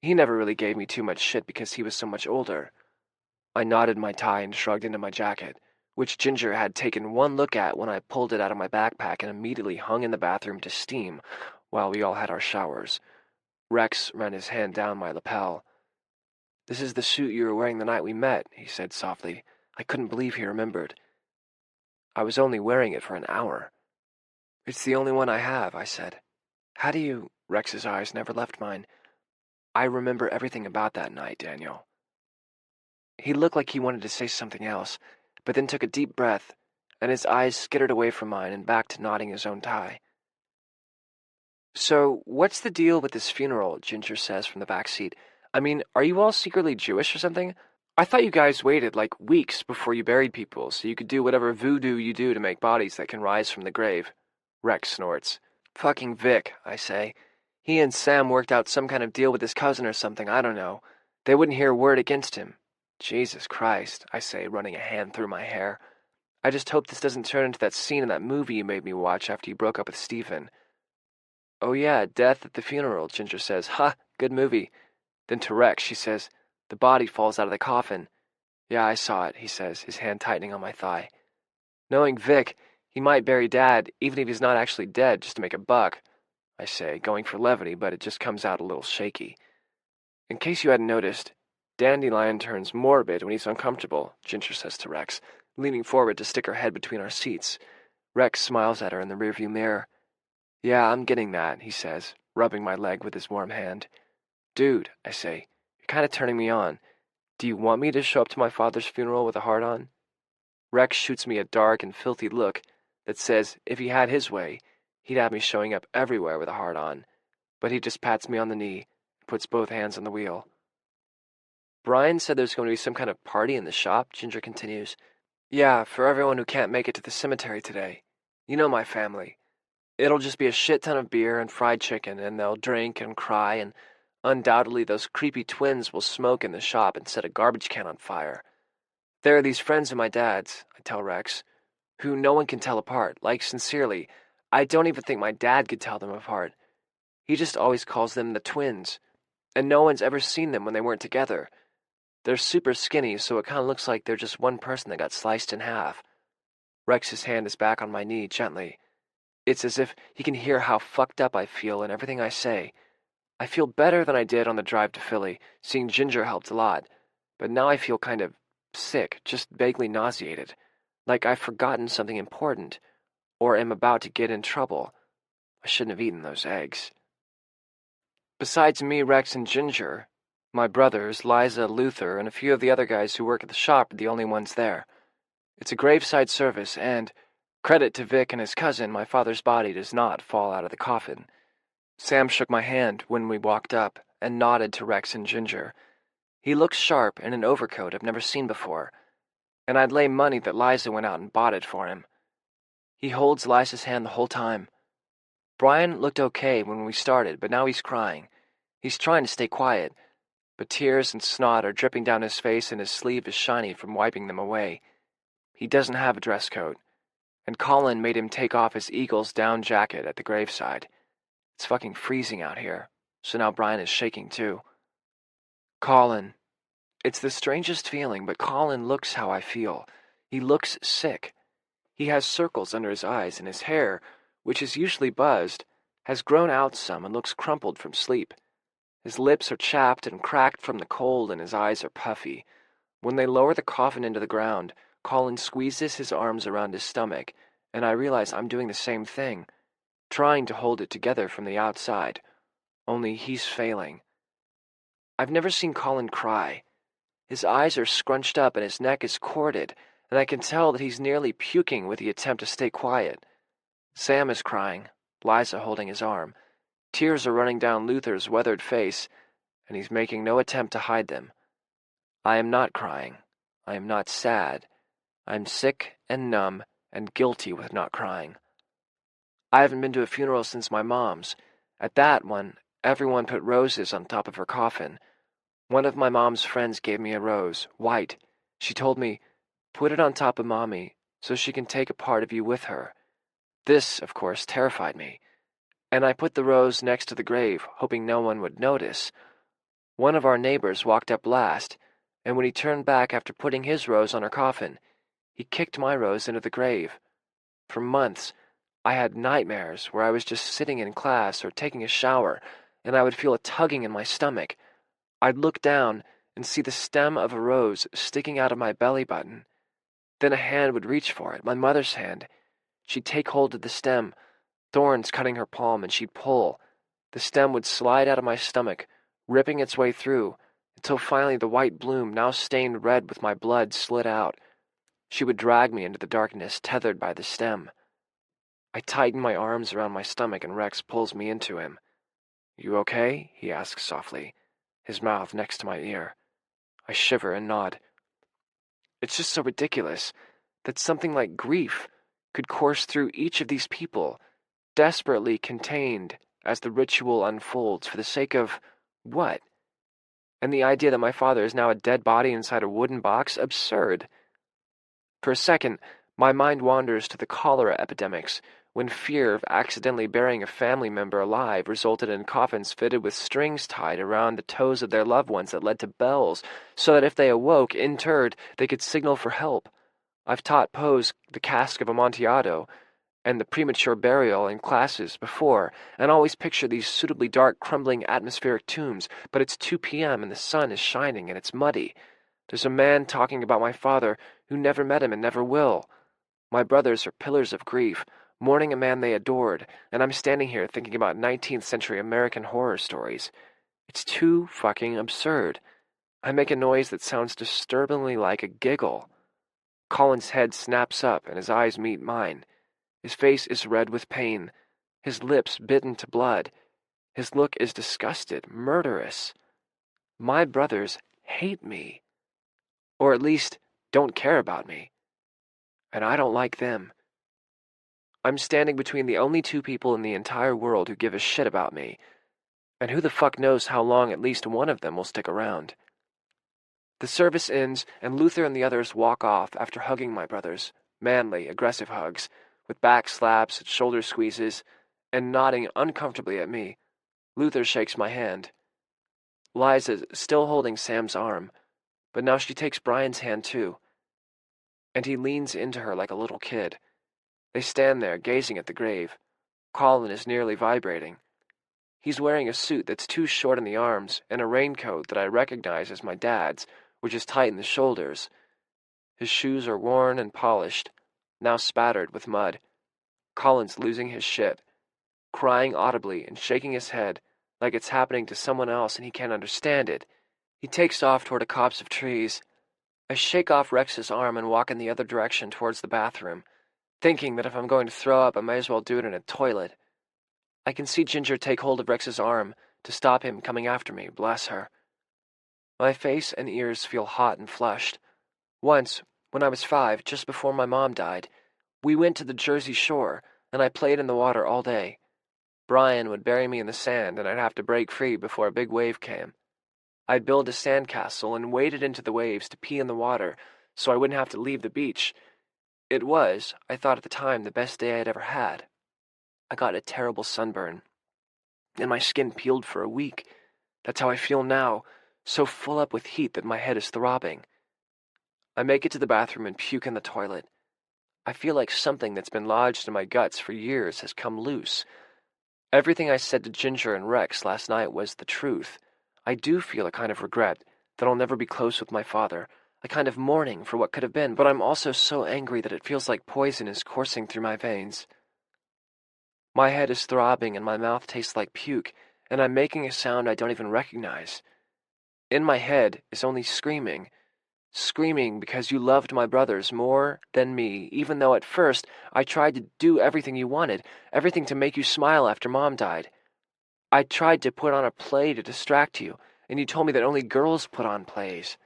He never really gave me too much shit because he was so much older. I knotted my tie and shrugged into my jacket, which Ginger had taken one look at when I pulled it out of my backpack and immediately hung in the bathroom to steam while we all had our showers. Rex ran his hand down my lapel. "This is the suit you were wearing the night we met," he said softly. I couldn't believe he remembered. I was only wearing it for an hour. "It's the only one I have," I said. "How do you—" Rex's eyes never left mine. I remember everything about that night, Daniel." He looked like he wanted to say something else, but then took a deep breath, and his eyes skittered away from mine and back to knotting his own tie. "So, what's the deal with this funeral?" Ginger says from the back seat. "I mean, are you all secretly Jewish or something? I thought you guys waited like weeks before you buried people so you could do whatever voodoo you do to make bodies that can rise from the grave." Rex snorts. "Fucking Vic," I say. "He and Sam worked out some kind of deal with his cousin or something, I don't know. They wouldn't hear a word against him." "Jesus Christ," I say, running a hand through my hair. "I just hope this doesn't turn into that scene in that movie you made me watch after you broke up with Stephen." "Oh yeah, Death at the Funeral," Ginger says. "Ha, good movie." Then to Rex, she says, "The body falls out of the coffin." "Yeah, I saw it," he says, his hand tightening on my thigh. "Knowing Vic, he might bury Dad, even if he's not actually dead, just to make a buck," I say, going for levity, but it just comes out a little shaky. "In case you hadn't noticed, Dandelion turns morbid when he's uncomfortable," Ginger says to Rex, leaning forward to stick her head between our seats. Rex smiles at her in the rearview mirror. "Yeah, I'm getting that," he says, rubbing my leg with his warm hand. "Dude," I say, "you're kind of turning me on. Do you want me to show up to my father's funeral with a heart on?" Rex shoots me a dark and filthy look that says if he had his way, he'd have me showing up everywhere with a heart on, but he just pats me on the knee and puts both hands on the wheel. "Brian said there's going to be some kind of party in the shop," Ginger continues. "Yeah, for everyone who can't make it to the cemetery today. You know my family. It'll just be a shit ton of beer and fried chicken, and they'll drink and cry, and undoubtedly those creepy twins will smoke in the shop and set a garbage can on fire. There are these friends of my dad's," I tell Rex, "who no one can tell apart. Like, sincerely, I don't even think my dad could tell them apart. He just always calls them the twins, and no one's ever seen them when they weren't together. They're super skinny, so it kind of looks like they're just one person that got sliced in half." Rex's hand is back on my knee, gently. It's as if he can hear how fucked up I feel in everything I say. I feel better than I did on the drive to Philly. Seeing Ginger helped a lot. But now I feel kind of sick, just vaguely nauseated. Like I've forgotten something important, or am about to get in trouble. I shouldn't have eaten those eggs. Besides me, Rex, and Ginger, my brothers, Liza, Luther, and a few of the other guys who work at the shop are the only ones there. It's a graveside service, and, credit to Vic and his cousin, my father's body does not fall out of the coffin. Sam shook my hand when we walked up and nodded to Rex and Ginger. He looks sharp in an overcoat I've never seen before, and I'd lay money that Liza went out and bought it for him. He holds Liza's hand the whole time. Brian looked okay when we started, but now he's crying. He's trying to stay quiet, but tears and snot are dripping down his face and his sleeve is shiny from wiping them away. He doesn't have a dress coat, and Colin made him take off his Eagles down jacket at the graveside. It's fucking freezing out here, so now Brian is shaking too. Colin. It's the strangest feeling, but Colin looks how I feel. He looks sick. He has circles under his eyes, and his hair, which is usually buzzed, has grown out some and looks crumpled from sleep. His lips are chapped and cracked from the cold, and his eyes are puffy. When they lower the coffin into the ground, Colin squeezes his arms around his stomach, and I realize I'm doing the same thing, trying to hold it together from the outside, only he's failing. I've never seen Colin cry. His eyes are scrunched up and his neck is corded, and I can tell that he's nearly puking with the attempt to stay quiet. Sam is crying, Liza holding his arm. Tears are running down Luther's weathered face, and he's making no attempt to hide them. I am not crying. I am not sad. I'm sick and numb and guilty with not crying. I haven't been to a funeral since my mom's. At that one, everyone put roses on top of her coffin. One of my mom's friends gave me a rose, white. She told me, "Put it on top of Mommy, so she can take a part of you with her." This, of course, terrified me, and I put the rose next to the grave, hoping no one would notice. One of our neighbors walked up last, and when he turned back after putting his rose on her coffin, he kicked my rose into the grave. For months, I had nightmares where I was just sitting in class or taking a shower, and I would feel a tugging in my stomach. I'd look down and see the stem of a rose sticking out of my belly button. Then a hand would reach for it, my mother's hand. She'd take hold of the stem, thorns cutting her palm, and she'd pull. The stem would slide out of my stomach, ripping its way through, until finally the white bloom, now stained red with my blood, slid out. She would drag me into the darkness, tethered by the stem. I tighten my arms around my stomach and Rex pulls me into him. "You okay?" he asks softly, his mouth next to my ear. I shiver and nod. It's just so ridiculous that something like grief could course through each of these people, desperately contained as the ritual unfolds for the sake of what? And the idea that my father is now a dead body inside a wooden box? Absurd. For a second, my mind wanders to the cholera epidemics, when fear of accidentally burying a family member alive resulted in coffins fitted with strings tied around the toes of their loved ones that led to bells, so that if they awoke, interred, they could signal for help. I've taught Pose the cask of Amontillado and the premature burial in classes before, and always picture these suitably dark, crumbling atmospheric tombs, but it's 2 p.m. and the sun is shining and it's muddy. There's a man talking about my father who never met him and never will. My brothers are pillars of grief, mourning a man they adored, and I'm standing here thinking about 19th century American horror stories. It's too fucking absurd. I make a noise that sounds disturbingly like a giggle. Colin's head snaps up and his eyes meet mine. His face is red with pain, his lips bitten to blood. His look is disgusted, murderous. My brothers hate me. Or at least don't care about me. And I don't like them. I'm standing between the only 2 people in the entire world who give a shit about me, and who the fuck knows how long at least one of them will stick around. The service ends, and Luther and the others walk off after hugging my brothers, manly, aggressive hugs, with back slaps and shoulder squeezes, and nodding uncomfortably at me. Luther shakes my hand. Liza's still holding Sam's arm, but now she takes Brian's hand too, and he leans into her like a little kid. They stand there, gazing at the grave. Colin is nearly vibrating. He's wearing a suit that's too short in the arms and a raincoat that I recognize as my dad's, which is tight in the shoulders. His shoes are worn and polished, now spattered with mud. Colin's losing his shit, crying audibly and shaking his head like it's happening to someone else and he can't understand it. He takes off toward a copse of trees. I shake off Rex's arm and walk in the other direction towards the bathroom, thinking that if I'm going to throw up, I might as well do it in a toilet. I can see Ginger take hold of Rex's arm to stop him coming after me, bless her. My face and ears feel hot and flushed. Once, when I was 5, just before my mom died, we went to the Jersey Shore, and I played in the water all day. Brian would bury me in the sand, and I'd have to break free before a big wave came. I'd build a sandcastle and wade it into the waves to pee in the water so I wouldn't have to leave the beach. It was, I thought at the time, the best day I'd ever had. I got a terrible sunburn, and my skin peeled for a week. That's how I feel now, so full up with heat that my head is throbbing. I make it to the bathroom and puke in the toilet. I feel like something that's been lodged in my guts for years has come loose. Everything I said to Ginger and Rex last night was the truth. I do feel a kind of regret that I'll never be close with my father, a kind of mourning for what could have been, but I'm also so angry that it feels like poison is coursing through my veins. My head is throbbing and my mouth tastes like puke, and I'm making a sound I don't even recognize. In my head is only screaming. Screaming because you loved my brothers more than me, even though at first I tried to do everything you wanted, everything to make you smile after Mom died. I tried to put on a play to distract you, and you told me that only girls put on plays.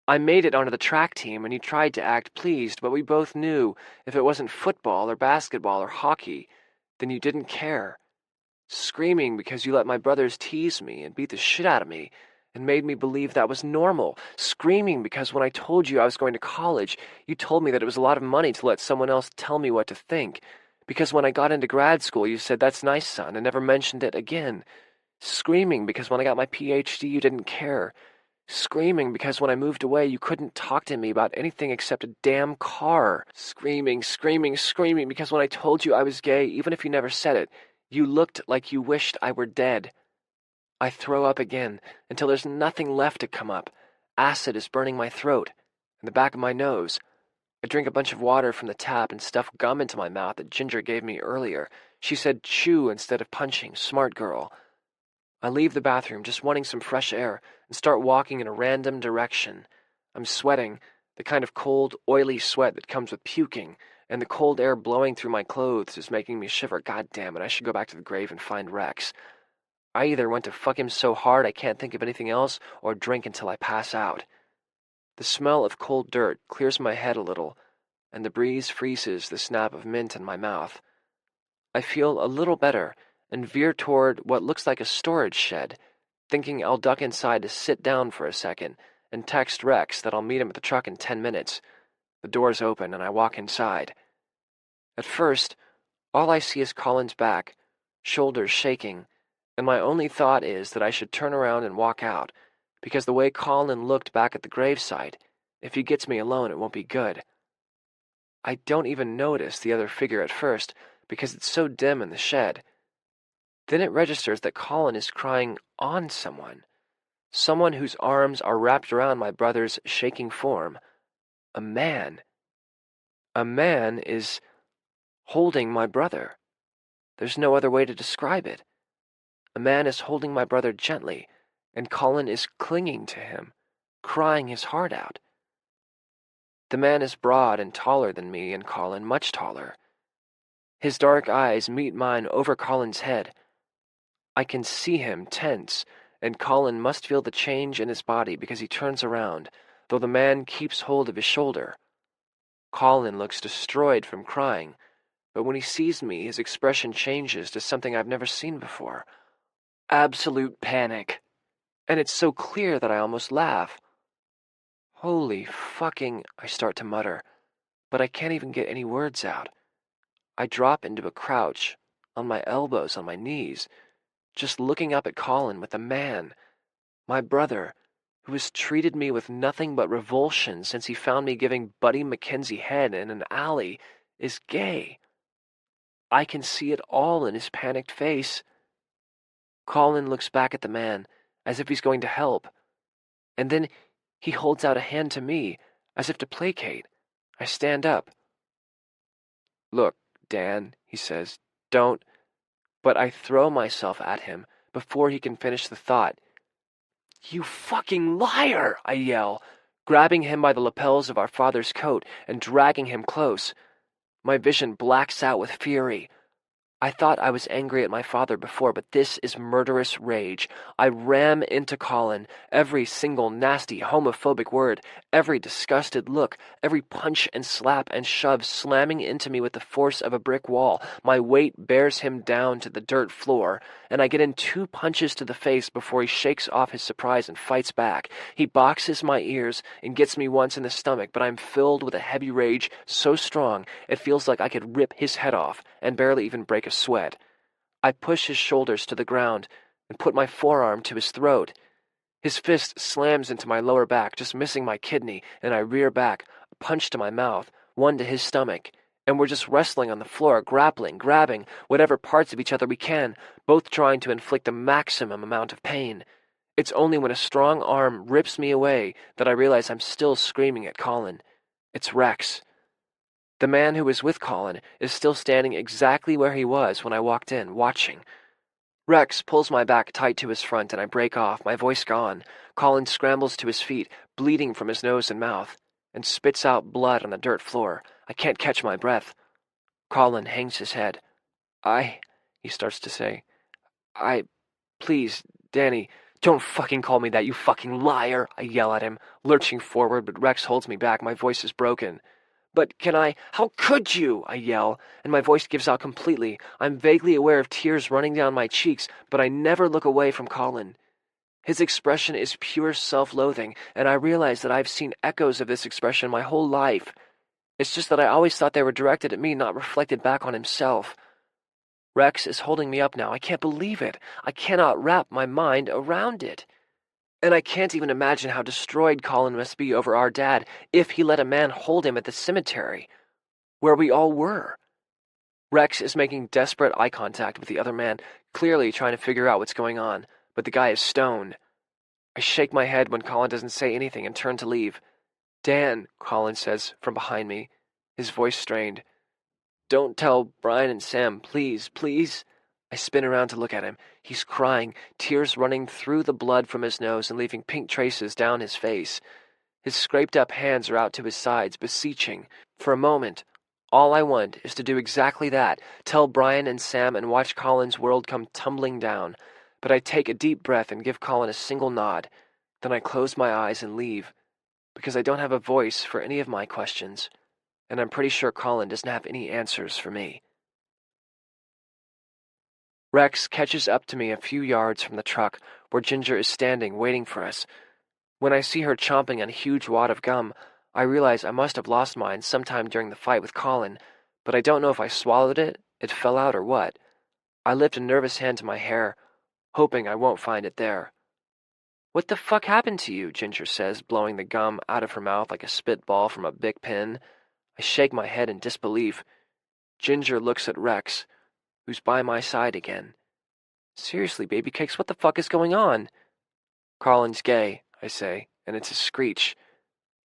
I made it onto the track team, and you tried to act pleased, but we both knew if it wasn't football or basketball or hockey, then you didn't care. Screaming because you let my brothers tease me and beat the shit out of me, and made me believe that was normal. Screaming because when I told you I was going to college, you told me that it was a lot of money to let someone else tell me what to think. Because when I got into grad school, you said, "That's nice, son," and never mentioned it again. Screaming because when I got my PhD, you didn't care. Screaming because when I moved away, you couldn't talk to me about anything except a damn car. Screaming because when I told you I was gay, even if you never said it, you looked like you wished I were dead. I throw up again until there's nothing left to come up. Acid is burning my throat and the back of my nose. I drink a bunch of water from the tap and stuff gum into my mouth that Ginger gave me earlier. She said chew instead of punching. Smart girl. I leave the bathroom just wanting some fresh air and start walking in a random direction. I'm sweating, the kind of cold, oily sweat that comes with puking, and the cold air blowing through my clothes is making me shiver. God damn it, I should go back to the grave and find Rex. I either want to fuck him so hard I can't think of anything else, or drink until I pass out. The smell of cold dirt clears my head a little, and the breeze freezes the snap of mint in my mouth. I feel a little better and veer toward what looks like a storage shed, thinking I'll duck inside to sit down for a second and text Rex that I'll meet him at the truck in 10 minutes. The doors open and I walk inside. At first, all I see is Colin's back, shoulders shaking, and my only thought is that I should turn around and walk out, because the way Colin looked back at the gravesite, if he gets me alone, it won't be good. I don't even notice the other figure at first, because it's so dim in the shed. Then it registers that Colin is crying on someone whose arms are wrapped around my brother's shaking form. A man. A man is holding my brother. There's no other way to describe it. A man is holding my brother gently, and Colin is clinging to him, crying his heart out. The man is broad and taller than me, and Colin much taller. His dark eyes meet mine over Colin's head. I can see him tense, and Colin must feel the change in his body because he turns around, though the man keeps hold of his shoulder. Colin looks destroyed from crying, but when he sees me, his expression changes to something I've never seen before. Absolute panic. And it's so clear that I almost laugh. Holy fucking, I start to mutter, but I can't even get any words out. I drop into a crouch, on my elbows, on my knees, just looking up at Colin with the man, my brother, who has treated me with nothing but revulsion since he found me giving Buddy Mackenzie head in an alley, is gay. I can see it all in his panicked face. Colin looks back at the man, as if he's going to help, and then he holds out a hand to me, as if to placate. I stand up. "Look, Dan," he says, "don't..." But I throw myself at him before he can finish the thought. "You fucking liar!" I yell, grabbing him by the lapels of our father's coat and dragging him close. My vision blacks out with fury. I thought I was angry at my father before, but this is murderous rage. I ram into Colin, every single nasty homophobic word, every disgusted look, every punch and slap and shove slamming into me with the force of a brick wall. My weight bears him down to the dirt floor, and I get in 2 punches to the face before he shakes off his surprise and fights back. He boxes my ears and gets me once in the stomach, but I'm filled with a heavy rage so strong it feels like I could rip his head off and barely even break a sweat. I push his shoulders to the ground and put my forearm to his throat. His fist slams into my lower back, just missing my kidney, and I rear back, a punch to my mouth, one to his stomach, and we're just wrestling on the floor, grappling, grabbing whatever parts of each other we can, both trying to inflict the maximum amount of pain. It's only when a strong arm rips me away that I realize I'm still screaming at Colin. It's Rex. The man who was with Colin is still standing exactly where he was when I walked in, watching. Rex pulls my back tight to his front and I break off, my voice gone. Colin scrambles to his feet, bleeding from his nose and mouth, and spits out blood on the dirt floor. I can't catch my breath. Colin hangs his head. He starts to say. Please, Danny, don't fucking call me that, you fucking liar, I yell at him, lurching forward, but Rex holds me back. My voice is broken. But can I? How could you? I yell, and my voice gives out completely. I'm vaguely aware of tears running down my cheeks, but I never look away from Colin. His expression is pure self-loathing, and I realize that I've seen echoes of this expression my whole life. It's just that I always thought they were directed at me, not reflected back on himself. Rex is holding me up now. I can't believe it. I cannot wrap my mind around it. And I can't even imagine how destroyed Colin must be over our dad if he let a man hold him at the cemetery, where we all were. Rex is making desperate eye contact with the other man, clearly trying to figure out what's going on, but the guy is stoned. I shake my head when Colin doesn't say anything and turn to leave. Dan, Colin says from behind me, his voice strained. Don't tell Brian and Sam, please, please. I spin around to look at him. He's crying, tears running through the blood from his nose and leaving pink traces down his face. His scraped-up hands are out to his sides, beseeching. For a moment, all I want is to do exactly that, tell Brian and Sam and watch Colin's world come tumbling down. But I take a deep breath and give Colin a single nod. Then I close my eyes and leave, because I don't have a voice for any of my questions, and I'm pretty sure Colin doesn't have any answers for me. Rex catches up to me a few yards from the truck, where Ginger is standing, waiting for us. When I see her chomping on a huge wad of gum, I realize I must have lost mine sometime during the fight with Colin, but I don't know if I swallowed it, it fell out, or what. I lift a nervous hand to my hair, hoping I won't find it there. "What the fuck happened to you?" Ginger says, blowing the gum out of her mouth like a spitball from a big pin. I shake my head in disbelief. Ginger looks at Rex, who's by my side again. "Seriously, baby cakes, what the fuck is going on?" "Colin's gay," I say, and it's a screech.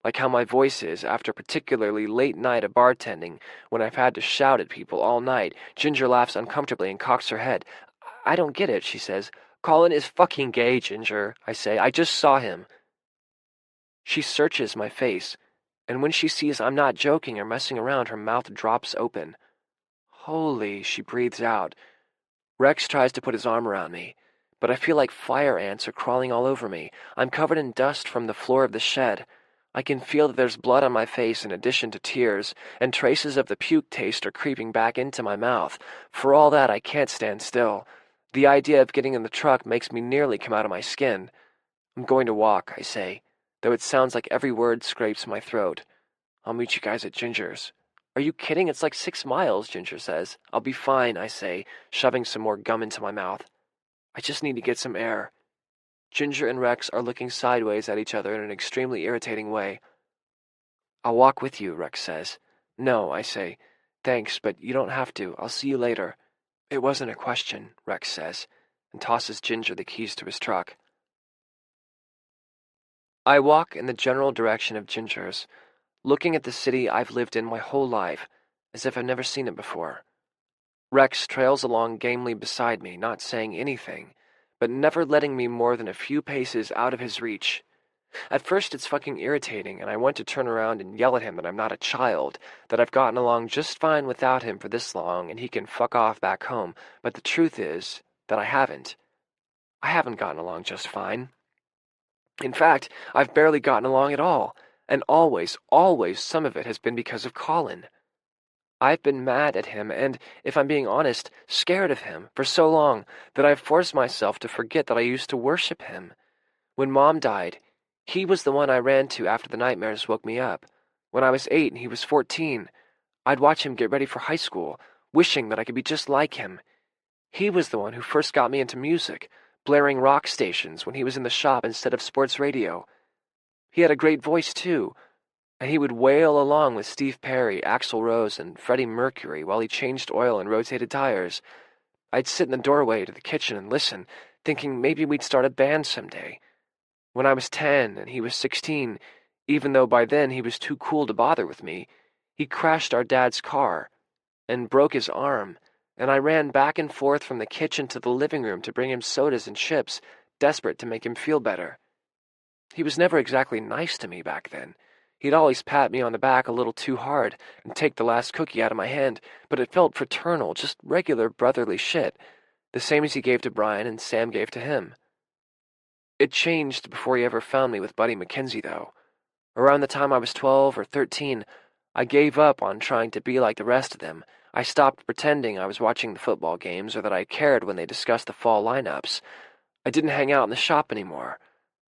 Like how my voice is after a particularly late night of bartending, when I've had to shout at people all night. Ginger laughs uncomfortably and cocks her head. "I don't get it," she says. "Colin is fucking gay, Ginger," I say. "I just saw him." She searches my face, and when she sees I'm not joking or messing around, her mouth drops open. "Holy," she breathes out. Rex tries to put his arm around me, but I feel like fire ants are crawling all over me. I'm covered in dust from the floor of the shed. I can feel that there's blood on my face in addition to tears, and traces of the puke taste are creeping back into my mouth. For all that, I can't stand still. The idea of getting in the truck makes me nearly come out of my skin. "I'm going to walk," I say, though it sounds like every word scrapes my throat. "I'll meet you guys at Ginger's." "Are you kidding? It's like 6 miles, Ginger says. "I'll be fine," I say, shoving some more gum into my mouth. "I just need to get some air." Ginger and Rex are looking sideways at each other in an extremely irritating way. "I'll walk with you," Rex says. "No," I say. "Thanks, but you don't have to. I'll see you later." "It wasn't a question," Rex says, and tosses Ginger the keys to his truck. I walk in the general direction of Ginger's, looking at the city I've lived in my whole life, as if I've never seen it before. Rex trails along gamely beside me, not saying anything, but never letting me more than a few paces out of his reach. At first it's fucking irritating, and I want to turn around and yell at him that I'm not a child, that I've gotten along just fine without him for this long and he can fuck off back home, but the truth is that I haven't. I haven't gotten along just fine. In fact, I've barely gotten along at all, and always some of it has been because of Colin. I've been mad at him and, if I'm being honest, scared of him for so long that I've forced myself to forget that I used to worship him. When Mom died, he was the one I ran to after the nightmares woke me up. When I was 8 and he was 14, I'd watch him get ready for high school, wishing that I could be just like him. He was the one who first got me into music, blaring rock stations when he was in the shop instead of sports radio. He had a great voice, too, and he would wail along with Steve Perry, Axl Rose, and Freddie Mercury while he changed oil and rotated tires. I'd sit in the doorway to the kitchen and listen, thinking maybe we'd start a band someday. When I was 10 and he was 16, even though by then he was too cool to bother with me, he crashed our dad's car and broke his arm, and I ran back and forth from the kitchen to the living room to bring him sodas and chips, desperate to make him feel better. He was never exactly nice to me back then. He'd always pat me on the back a little too hard and take the last cookie out of my hand, but it felt fraternal, just regular brotherly shit, the same as he gave to Brian and Sam gave to him. It changed before he ever found me with Buddy Mackenzie, though. Around the time I was 12 or 13, I gave up on trying to be like the rest of them. I stopped pretending I was watching the football games or that I cared when they discussed the fall lineups. I didn't hang out in the shop anymore,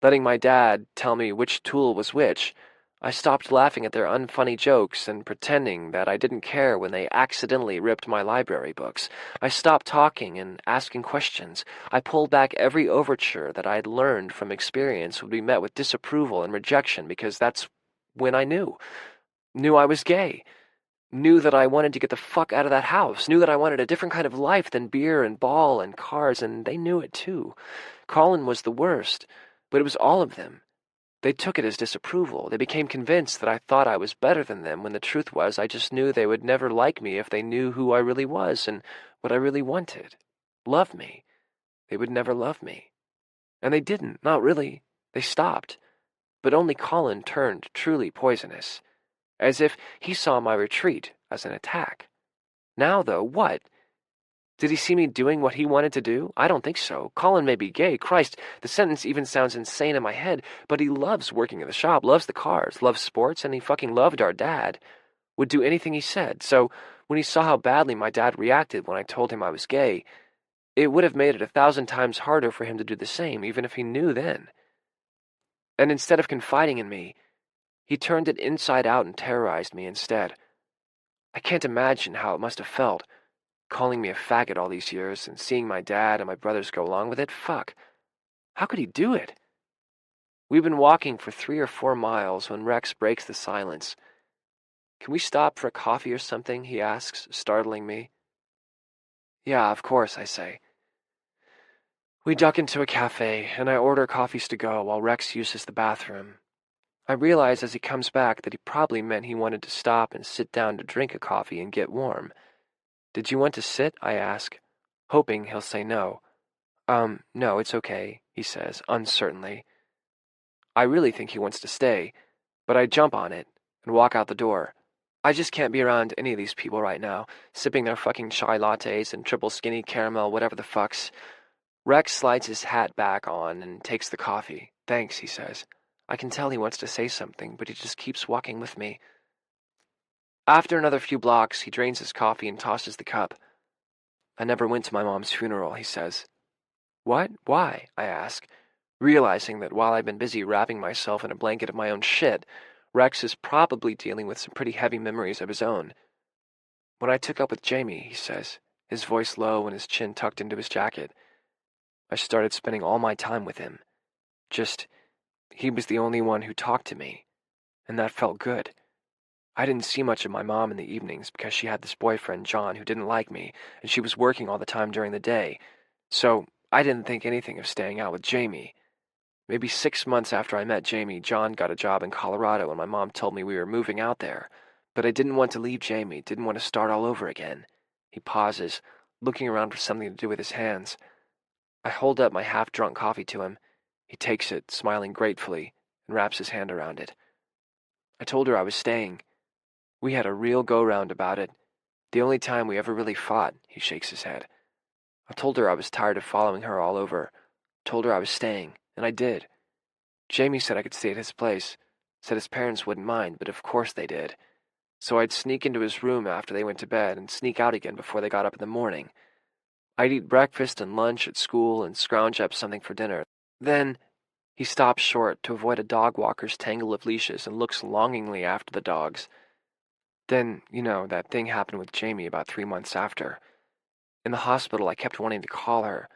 letting my dad tell me which tool was which. I stopped laughing at their unfunny jokes and pretending that I didn't care when they accidentally ripped my library books. I stopped talking and asking questions. I pulled back every overture that I'd learned from experience would be met with disapproval and rejection, because that's when I knew I was gay. Knew that I wanted to get the fuck out of that house. Knew that I wanted a different kind of life than beer and ball and cars, and they knew it too. Colin was the worst, but it was all of them. They took it as disapproval. They became convinced that I thought I was better than them, when the truth was I just knew they would never like me if they knew who I really was and what I really wanted. love me. They would never love me. And they didn't, not really. They stopped. But only Colin turned truly poisonous, as if he saw my retreat as an attack. Now, though, what? Did he see me doing what he wanted to do? I don't think so. Colin may be gay. Christ, the sentence even sounds insane in my head, but he loves working in the shop, loves the cars, loves sports, and he fucking loved our dad. Would do anything he said. So when he saw how badly my dad reacted when I told him I was gay, it would have made it 1,000 times harder for him to do the same, even if he knew then. And instead of confiding in me, he turned it inside out and terrorized me instead. I can't imagine how it must have felt, calling me a faggot all these years and seeing my dad and my brothers go along with it. Fuck. How could he do it? We've been walking for 3 or 4 miles when Rex breaks the silence. Can we stop for a coffee or something? He asks, startling me. Yeah, of course, I say. We duck into a cafe, and I order coffees to go while Rex uses the bathroom. I realize as he comes back that he probably meant he wanted to stop and sit down to drink a coffee and get warm. Did you want to sit? I ask, hoping he'll say no. No, it's okay, he says, uncertainly. I really think he wants to stay, but I jump on it and walk out the door. I just can't be around any of these people right now, sipping their fucking chai lattes and triple skinny caramel whatever the fucks. Rex slides his hat back on and takes the coffee. Thanks, he says. I can tell he wants to say something, but he just keeps walking with me. After another few blocks, he drains his coffee and tosses the cup. I never went to my mom's funeral, he says. What? Why? I ask, realizing that while I've been busy wrapping myself in a blanket of my own shit, Rex is probably dealing with some pretty heavy memories of his own. When I took up with Jamie, he says, his voice low and his chin tucked into his jacket, I started spending all my time with him. He was the only one who talked to me, and that felt good. I didn't see much of my mom in the evenings because she had this boyfriend, John, who didn't like me, and she was working all the time during the day, so I didn't think anything of staying out with Jamie. Maybe 6 months after I met Jamie, John got a job in Colorado, and my mom told me we were moving out there, but I didn't want to leave Jamie, didn't want to start all over again. He pauses, looking around for something to do with his hands. I hold up my half-drunk coffee to him. He takes it, smiling gratefully, and wraps his hand around it. I told her I was staying. We had a real go-round about it. The only time we ever really fought, he shakes his head. I told her I was tired of following her all over. Told her I was staying, and I did. Jamie said I could stay at his place, said his parents wouldn't mind, but of course they did. So I'd sneak into his room after they went to bed and sneak out again before they got up in the morning. I'd eat breakfast and lunch at school and scrounge up something for dinner. Then he stops short to avoid a dog walker's tangle of leashes and looks longingly after the dogs. Then, that thing happened with Jamie about 3 months after. In the hospital, I kept wanting to call her,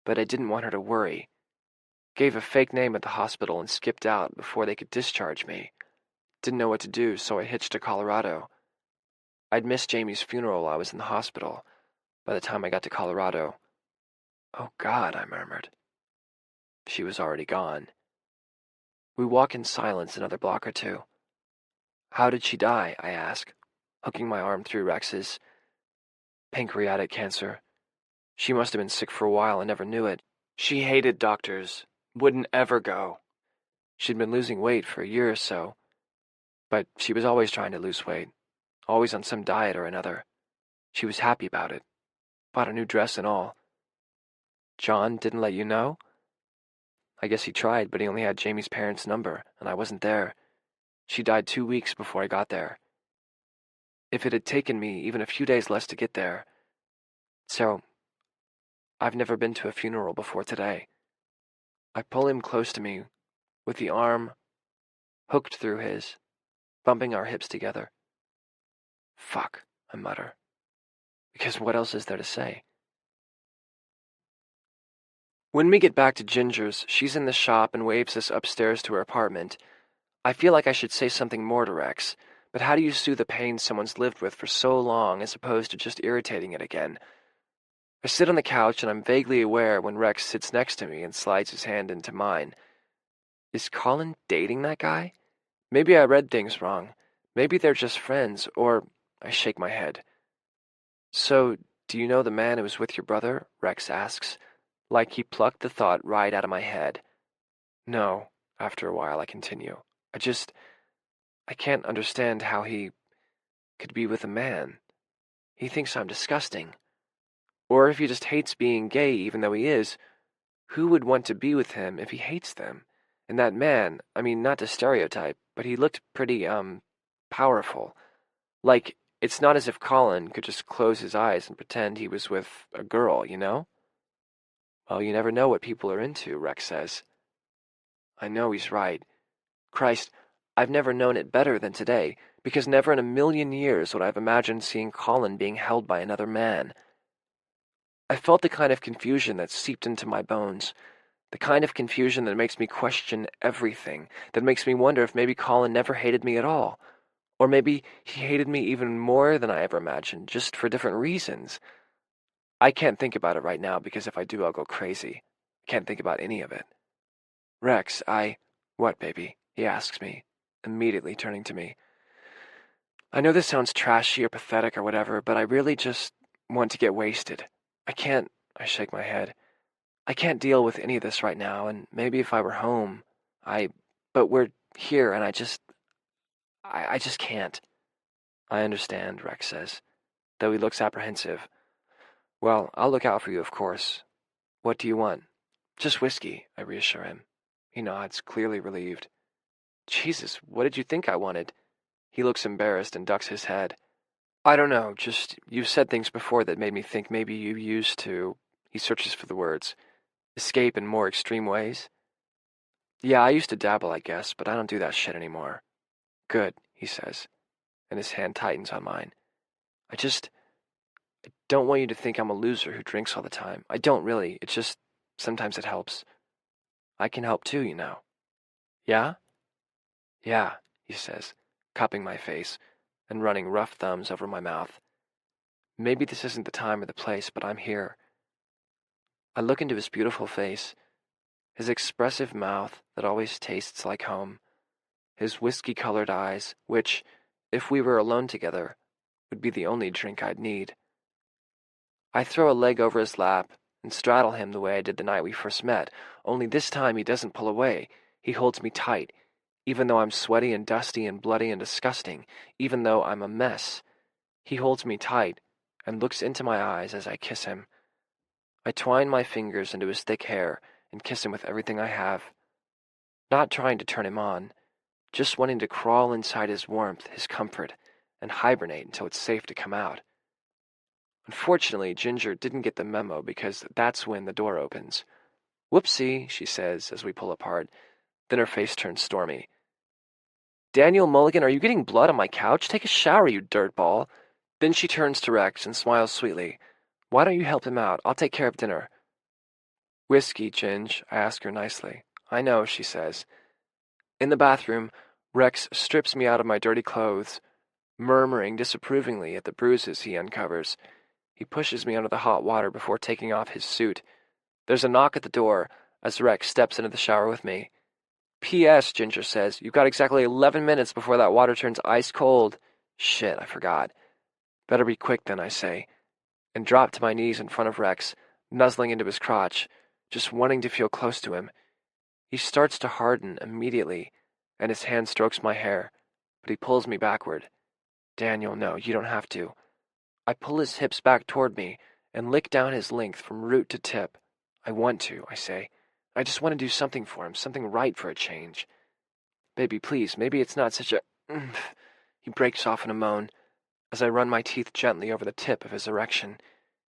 but I didn't want her to worry. Gave a fake name at the hospital and skipped out before they could discharge me. Didn't know what to do, so I hitched to Colorado. I'd missed Jamie's funeral while I was in the hospital. By the time I got to Colorado, oh God, I murmured. She was already gone. We walk in silence another block or two. How did she die? I ask, hooking my arm through Rex's. Pancreatic cancer. She must have been sick for a while and never knew it. She hated doctors, wouldn't ever go. She'd been losing weight for a year or so, but she was always trying to lose weight, always on some diet or another. She was happy about it. Bought a new dress and all. John didn't let you know? I guess he tried, but he only had Jamie's parents' number, and I wasn't there. She died 2 weeks before I got there. If it had taken me even a few days less to get there. So, I've never been to a funeral before today. I pull him close to me, with the arm hooked through his, bumping our hips together. Fuck, I mutter. Because what else is there to say? When we get back to Ginger's, she's in the shop and waves us upstairs to her apartment. I feel like I should say something more to Rex, but how do you soothe the pain someone's lived with for so long as opposed to just irritating it again? I sit on the couch and I'm vaguely aware when Rex sits next to me and slides his hand into mine. Is Colin dating that guy? Maybe I read things wrong. Maybe they're just friends, or I shake my head. So, Do you know the man who was with your brother? Rex asks, like he plucked the thought right out of my head. No, after a while I continue. I can't understand how he could be with a man. He thinks I'm disgusting. Or if he just hates being gay even though he is, who would want to be with him if he hates them? And that man, I mean, not to stereotype, but he looked pretty, powerful. Like, it's not as if Colin could just close his eyes and pretend he was with a girl, you know? Well, you never know what people are into, Rex says. I know he's right. Christ, I've never known it better than today, because never in a million years would I have imagined seeing Colin being held by another man. I felt the kind of confusion that seeped into my bones, the kind of confusion that makes me question everything, that makes me wonder if maybe Colin never hated me at all, or maybe he hated me even more than I ever imagined, just for different reasons. I can't think about it right now, because if I do, I'll go crazy. I can't think about any of it. Rex, What, baby? He asks me, immediately turning to me. I know this sounds trashy or pathetic or whatever, but I really just want to get wasted. I shake my head. I can't deal with any of this right now, and maybe if I were home, but we're here, and I just can't. I understand, Rex says, though he looks apprehensive. Well, I'll look out for you, of course. What do you want? Just whiskey, I reassure him. He nods, clearly relieved. Jesus, what did you think I wanted? He looks embarrassed and ducks his head. I don't know, just you've said things before that made me think maybe you used to, he searches for the words, escape in more extreme ways. Yeah, I used to dabble, I guess, but I don't do that shit anymore. Good, he says, and his hand tightens on mine. I don't want you to think I'm a loser who drinks all the time. I don't really, it's just, sometimes it helps. I can help too, you know. Yeah? Yeah, he says, cupping my face and running rough thumbs over my mouth. Maybe this isn't the time or the place, but I'm here. I look into his beautiful face, his expressive mouth that always tastes like home, his whiskey-colored eyes, which, if we were alone together, would be the only drink I'd need. I throw a leg over his lap and straddle him the way I did the night we first met, only this time he doesn't pull away. He holds me tight, even though I'm sweaty and dusty and bloody and disgusting, even though I'm a mess. He holds me tight and looks into my eyes as I kiss him. I twine my fingers into his thick hair and kiss him with everything I have. Not trying to turn him on, just wanting to crawl inside his warmth, his comfort, and hibernate until it's safe to come out. Unfortunately, Ginger didn't get the memo because that's when the door opens. Whoopsie, she says as we pull apart. Then her face turns stormy. Daniel Mulligan, are you getting blood on my couch? Take a shower, you dirtball. Then she turns to Rex and smiles sweetly. Why don't you help him out? I'll take care of dinner. Whiskey, Ginge, I ask her nicely. I know, she says. In the bathroom, Rex strips me out of my dirty clothes, murmuring disapprovingly at the bruises he uncovers. He pushes me under the hot water before taking off his suit. There's a knock at the door as Rex steps into the shower with me. P.S., Ginger says, you've got exactly 11 minutes before that water turns ice cold. Shit, I forgot. Better be quick then, I say, and drop to my knees in front of Rex, nuzzling into his crotch, just wanting to feel close to him. He starts to harden immediately, and his hand strokes my hair, but he pulls me backward. Daniel, no, you don't have to. I pull his hips back toward me and lick down his length from root to tip. I want to, I say. I just want to do something for him, something right for a change. Baby, please, maybe it's not such a... He breaks off in a moan as I run my teeth gently over the tip of his erection.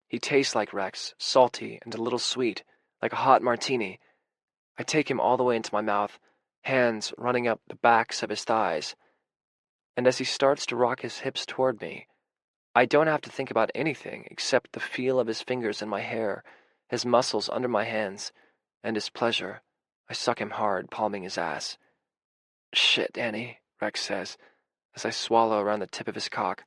He tastes like Rex, salty and a little sweet, like a hot martini. I take him all the way into my mouth, hands running up the backs of his thighs. And as he starts to rock his hips toward me, I don't have to think about anything except the feel of his fingers in my hair, his muscles under my hands, and his pleasure. I suck him hard, palming his ass. Shit, Danny, Rex says, as I swallow around the tip of his cock.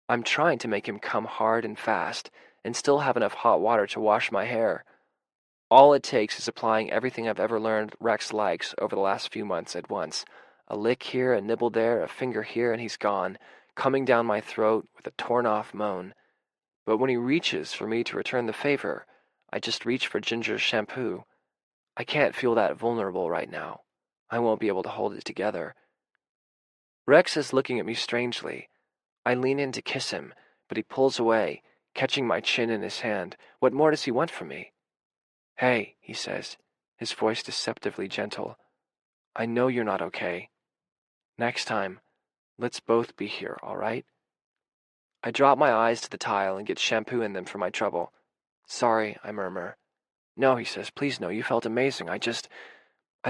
I'm trying to make him come hard and fast, and still have enough hot water to wash my hair. All it takes is applying everything I've ever learned Rex likes over the last few months at once. A lick here, a nibble there, a finger here, and he's gone, coming down my throat with a torn-off moan. But when he reaches for me to return the favor, I just reach for Ginger's shampoo. I can't feel that vulnerable right now. I won't be able to hold it together. Rex is looking at me strangely. I lean in to kiss him, but he pulls away, catching my chin in his hand. What more does he want from me? Hey, he says, his voice deceptively gentle. I know you're not okay. Next time, let's both be here, all right? I drop my eyes to the tile and get shampoo in them for my trouble. Sorry, I murmur. No, he says, please no, you felt amazing. I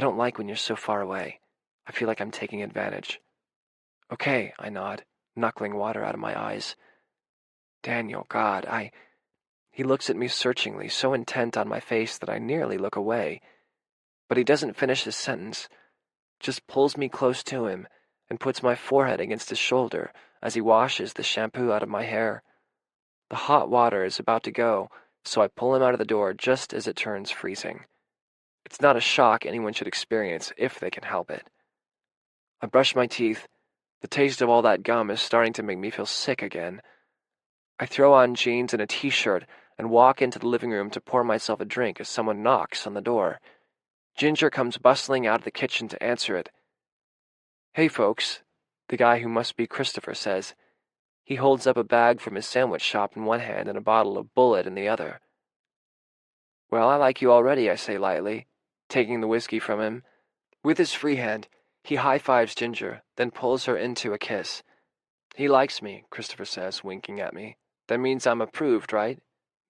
don't like when you're so far away. I feel like I'm taking advantage. Okay, I nod, knuckling water out of my eyes. Daniel, God, He looks at me searchingly, so intent on my face that I nearly look away. But he doesn't finish his sentence, just pulls me close to him and puts my forehead against his shoulder as he washes the shampoo out of my hair. The hot water is about to go, so I pull him out of the door just as it turns freezing. It's not a shock anyone should experience if they can help it. I brush my teeth. The taste of all that gum is starting to make me feel sick again. I throw on jeans and a t-shirt and walk into the living room to pour myself a drink as someone knocks on the door. Ginger comes bustling out of the kitchen to answer it. Hey, folks, the guy who must be Christopher says. He holds up a bag from his sandwich shop in one hand and a bottle of Bullet in the other. Well, I like you already, I say lightly, taking the whiskey from him. With his free hand, he high-fives Ginger, then pulls her into a kiss. He likes me, Christopher says, winking at me. That means I'm approved, right?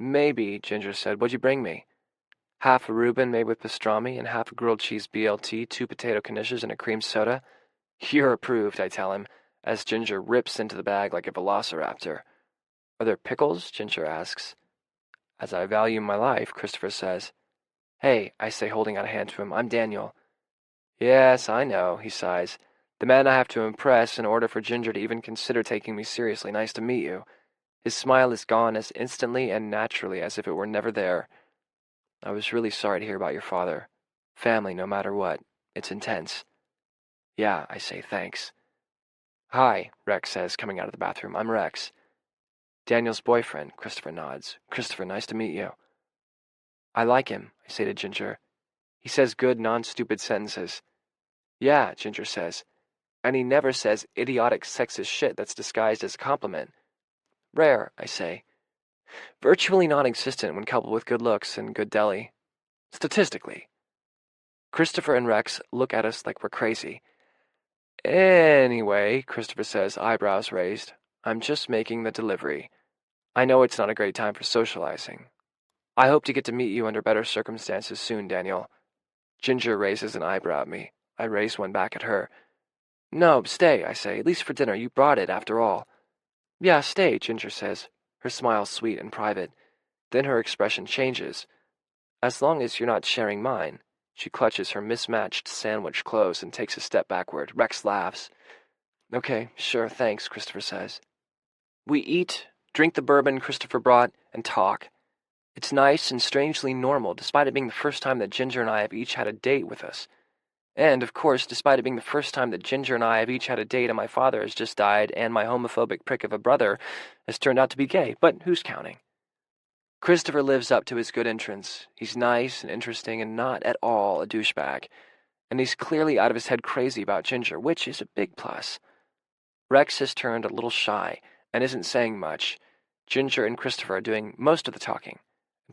Maybe, Ginger said. What'd you bring me? Half a Reuben made with pastrami and half a grilled cheese BLT, 2 potato knishes, and a cream soda. You're approved, I tell him, as Ginger rips into the bag like a velociraptor. Are there pickles? Ginger asks. As I value my life, Christopher says. Hey, I say, holding out a hand to him, I'm Daniel. Yes, I know, he sighs. The man I have to impress in order for Ginger to even consider taking me seriously. Nice to meet you. His smile is gone as instantly and naturally as if it were never there. I was really sorry to hear about your father. Family, no matter what. It's intense. Yeah, I say, thanks. Hi, Rex says, coming out of the bathroom. I'm Rex. Daniel's boyfriend, Christopher nods. Christopher, nice to meet you. I like him, I say to Ginger. He says good, non-stupid sentences. Yeah, Ginger says. And he never says idiotic sexist shit that's disguised as a compliment. Rare, I say. Virtually non-existent when coupled with good looks and good deli. Statistically. Christopher and Rex look at us like we're crazy. Anyway, Christopher says, eyebrows raised, I'm just making the delivery. I know it's not a great time for socializing. I hope to get to meet you under better circumstances soon, Daniel. Ginger raises an eyebrow at me. I raise one back at her. No, stay, I say, at least for dinner. You brought it, after all. Yeah, stay, Ginger says, her smile sweet and private. Then her expression changes. As long as you're not sharing mine. She clutches her mismatched sandwich close and takes a step backward. Rex laughs. Okay, sure, thanks, Christopher says. We eat, drink the bourbon Christopher brought, and talk. It's nice and strangely normal, despite it being the first time that Ginger and I have each had a date with us. And, of course, despite it being the first time that Ginger and I have each had a date and my father has just died and my homophobic prick of a brother has turned out to be gay, but who's counting? Christopher lives up to his good entrance. He's nice and interesting and not at all a douchebag. And he's clearly out of his head crazy about Ginger, which is a big plus. Rex has turned a little shy and isn't saying much. Ginger and Christopher are doing most of the talking.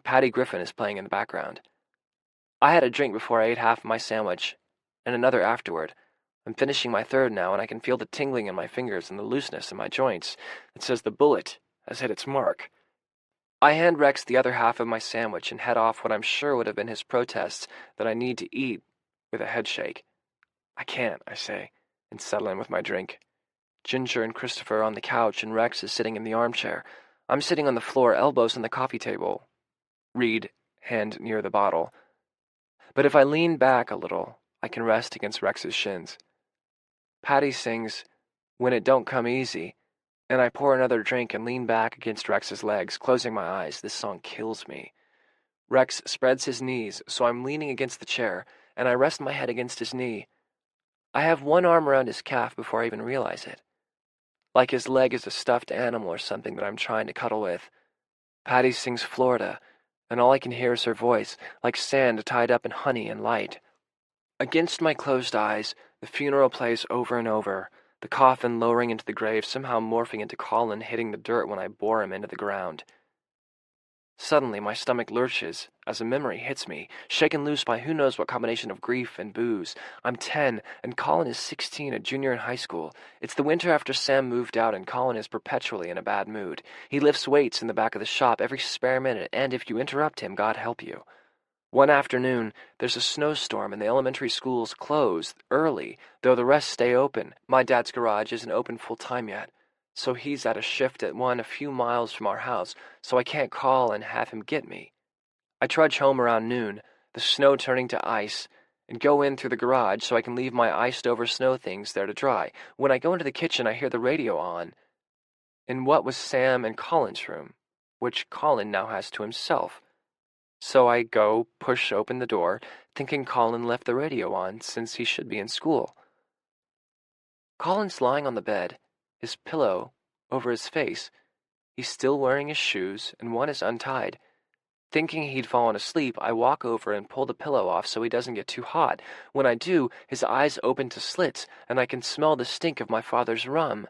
Patty Griffin is playing in the background. I had a drink before I ate half of my sandwich, and another afterward. I'm finishing my third now, and I can feel the tingling in my fingers and the looseness in my joints. It says the bullet has hit its mark. I hand Rex the other half of my sandwich and head off what I'm sure would have been his protests that I need to eat with a headshake. I can't, I say, and settle in with my drink. Ginger and Christopher are on the couch, and Rex is sitting in the armchair. I'm sitting on the floor, elbows on the coffee table. Read, hand near the bottle. But if I lean back a little, I can rest against Rex's shins. Patty sings, When It Don't Come Easy, and I pour another drink and lean back against Rex's legs, closing my eyes. This song kills me. Rex spreads his knees, so I'm leaning against the chair, and I rest my head against his knee. I have one arm around his calf before I even realize it. Like his leg is a stuffed animal or something that I'm trying to cuddle with. Patty sings Florida, and all I can hear is her voice, like sand tied up in honey and light. Against my closed eyes, the funeral plays over and over, the coffin lowering into the grave, somehow morphing into Colin hitting the dirt when I bore him into the ground. Suddenly, my stomach lurches as a memory hits me, shaken loose by who knows what combination of grief and booze. I'm 10, and Colin is 16, a junior in high school. It's the winter after Sam moved out, and Colin is perpetually in a bad mood. He lifts weights in the back of the shop every spare minute, and if you interrupt him, God help you. One afternoon, there's a snowstorm, and the elementary schools close early, though the rest stay open. My dad's garage isn't open full-time yet, so he's at a shift at one a few miles from our house, so I can't call and have him get me. I trudge home around noon, the snow turning to ice, and go in through the garage so I can leave my iced-over snow things there to dry. When I go into the kitchen, I hear the radio on, in what was Sam and Colin's room, which Colin now has to himself. So I go, push open the door, thinking Colin left the radio on since he should be in school. Colin's lying on the bed, his pillow over his face. He's still wearing his shoes, and one is untied. Thinking he'd fallen asleep, I walk over and pull the pillow off so he doesn't get too hot. When I do, his eyes open to slits, and I can smell the stink of my father's rum.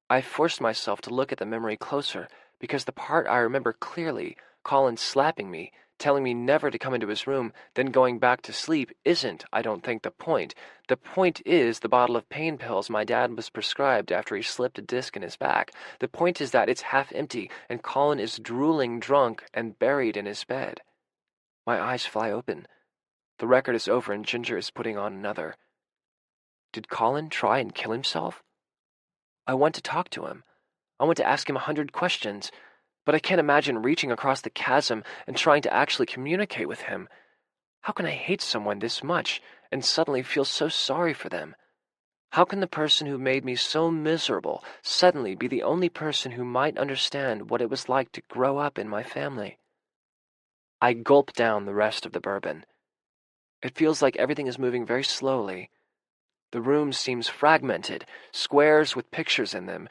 I forced myself to look at the memory closer, because the part I remember clearly, Colin slapping me, telling me never to come into his room, then going back to sleep, isn't, I don't think, the point. The point is the bottle of pain pills my dad was prescribed after he slipped a disc in his back. The point is that it's half empty, and Colin is drooling drunk and buried in his bed. My eyes fly open. The record is over, and Ginger is putting on another. Did Colin try and kill himself? I want to talk to him. I want to ask him 100 questions. But I can't imagine reaching across the chasm and trying to actually communicate with him. How can I hate someone this much and suddenly feel so sorry for them? How can the person who made me so miserable suddenly be the only person who might understand what it was like to grow up in my family? I gulp down the rest of the bourbon. It feels like everything is moving very slowly. The room seems fragmented, squares with pictures in them,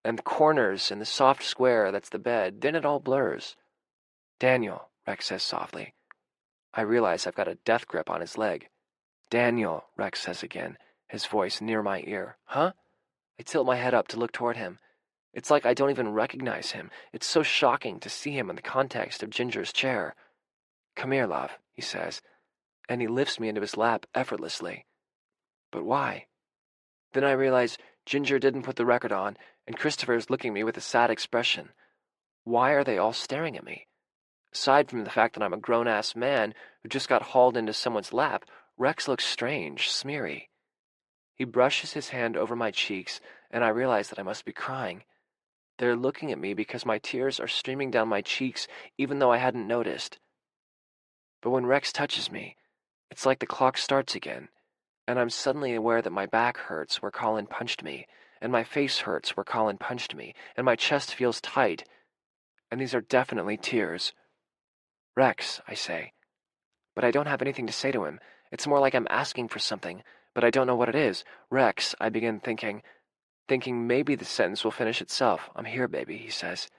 and corners in the soft square that's the bed. Then it all blurs. Daniel, Rex says softly. I realize I've got a death grip on his leg. Daniel, Rex says again, his voice near my ear. Huh? I tilt my head up to look toward him. It's like I don't even recognize him. It's so shocking to see him in the context of Ginger's chair. Come here, love, he says, and he lifts me into his lap effortlessly. But why? Then I realize Ginger didn't put the record on, and Christopher is looking at me with a sad expression. Why are they all staring at me? Aside from the fact that I'm a grown-ass man who just got hauled into someone's lap, Rex looks strange, smeary. He brushes his hand over my cheeks, and I realize that I must be crying. They're looking at me because my tears are streaming down my cheeks, even though I hadn't noticed. But when Rex touches me, it's like the clock starts again, and I'm suddenly aware that my back hurts where Colin punched me, and my face hurts where Colin punched me, and my chest feels tight, and these are definitely tears. Rex, I say. But I don't have anything to say to him. It's more like I'm asking for something, but I don't know what it is. Rex, I begin thinking maybe the sentence will finish itself. I'm here, baby, he says,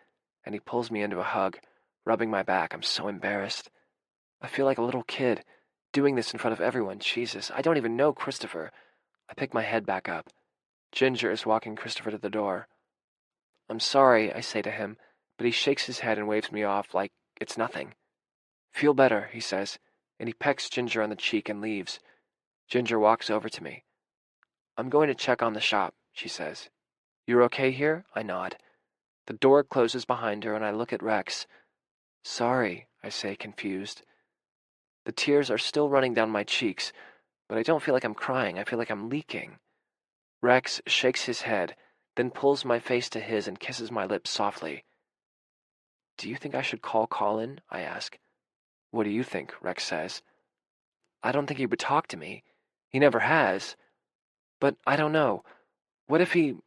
and he pulls me into a hug, rubbing my back. I'm so embarrassed. I feel like a little kid, doing this in front of everyone. Jesus, I don't even know Christopher. I pick my head back up. Ginger is walking Christopher to the door. I'm sorry, I say to him, but he shakes his head and waves me off like it's nothing. Feel better, he says, and he pecks Ginger on the cheek and leaves. Ginger walks over to me. I'm going to check on the shop, she says. You're okay here? I nod. The door closes behind her, and I look at Rex. Sorry, I say, confused. The tears are still running down my cheeks, but I don't feel like I'm crying. I feel like I'm leaking. Rex shakes his head, then pulls my face to his and kisses my lips softly. Do you think I should call Colin? I ask. What do you think? Rex says. I don't think he would talk to me. He never has. But I don't know. What if... You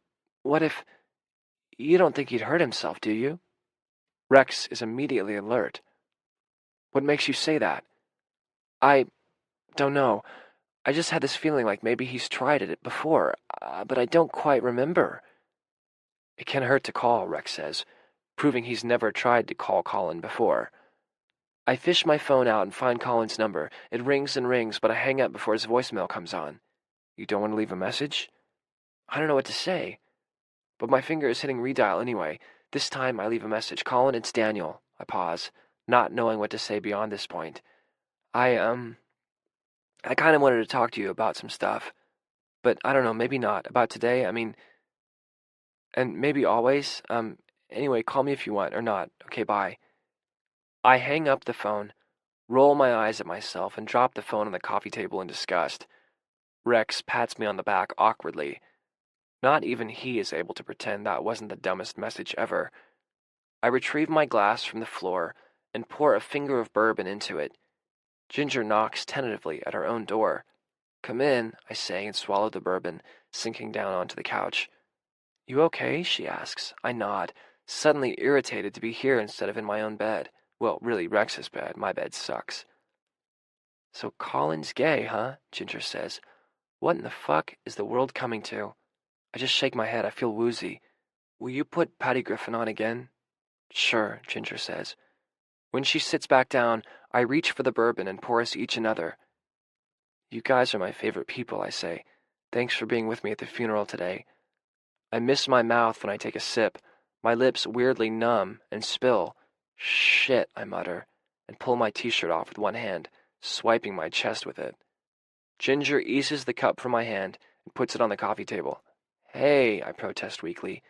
don't think he'd hurt himself, do you? Rex is immediately alert. What makes you say that? I don't know. I just had this feeling like maybe he's tried it before, but I don't quite remember. It can hurt to call, Rex says. proving he's never tried to call Colin before. I fish my phone out and find Colin's number. It rings and rings, but I hang up before his voicemail comes on. You don't want to leave a message? I don't know what to say. But my finger is hitting redial anyway. This time I leave a message. Colin, it's Daniel. I pause, not knowing what to say beyond this point. I kind of wanted to talk to you about some stuff. But I don't know, maybe not. About today, and maybe always. Anyway, call me if you want, or not. Okay, bye. I hang up the phone, roll my eyes at myself, and drop the phone on the coffee table in disgust. Rex pats me on the back awkwardly. Not even he is able to pretend that wasn't the dumbest message ever. I retrieve my glass from the floor and pour a finger of bourbon into it. Ginger knocks tentatively at her own door. Come in, I say, and swallow the bourbon, sinking down onto the couch. You okay? She asks. I nod, suddenly irritated to be here instead of in my own bed. Well, really, Rex's bed. My bed sucks. So Colin's gay, huh? Ginger says. What in the fuck is the world coming to? I just shake my head. I feel woozy. Will you put Patty Griffin on again? Sure, Ginger says. When she sits back down, I reach for the bourbon and pour us each another. You guys are my favorite people, I say. Thanks for being with me at the funeral today. I miss my mouth when I take a sip. My lips weirdly numb and spill. Shit, I mutter, and pull my t-shirt off with one hand, swiping my chest with it. Ginger eases the cup from my hand and puts it on the coffee table. Hey, I protest weakly.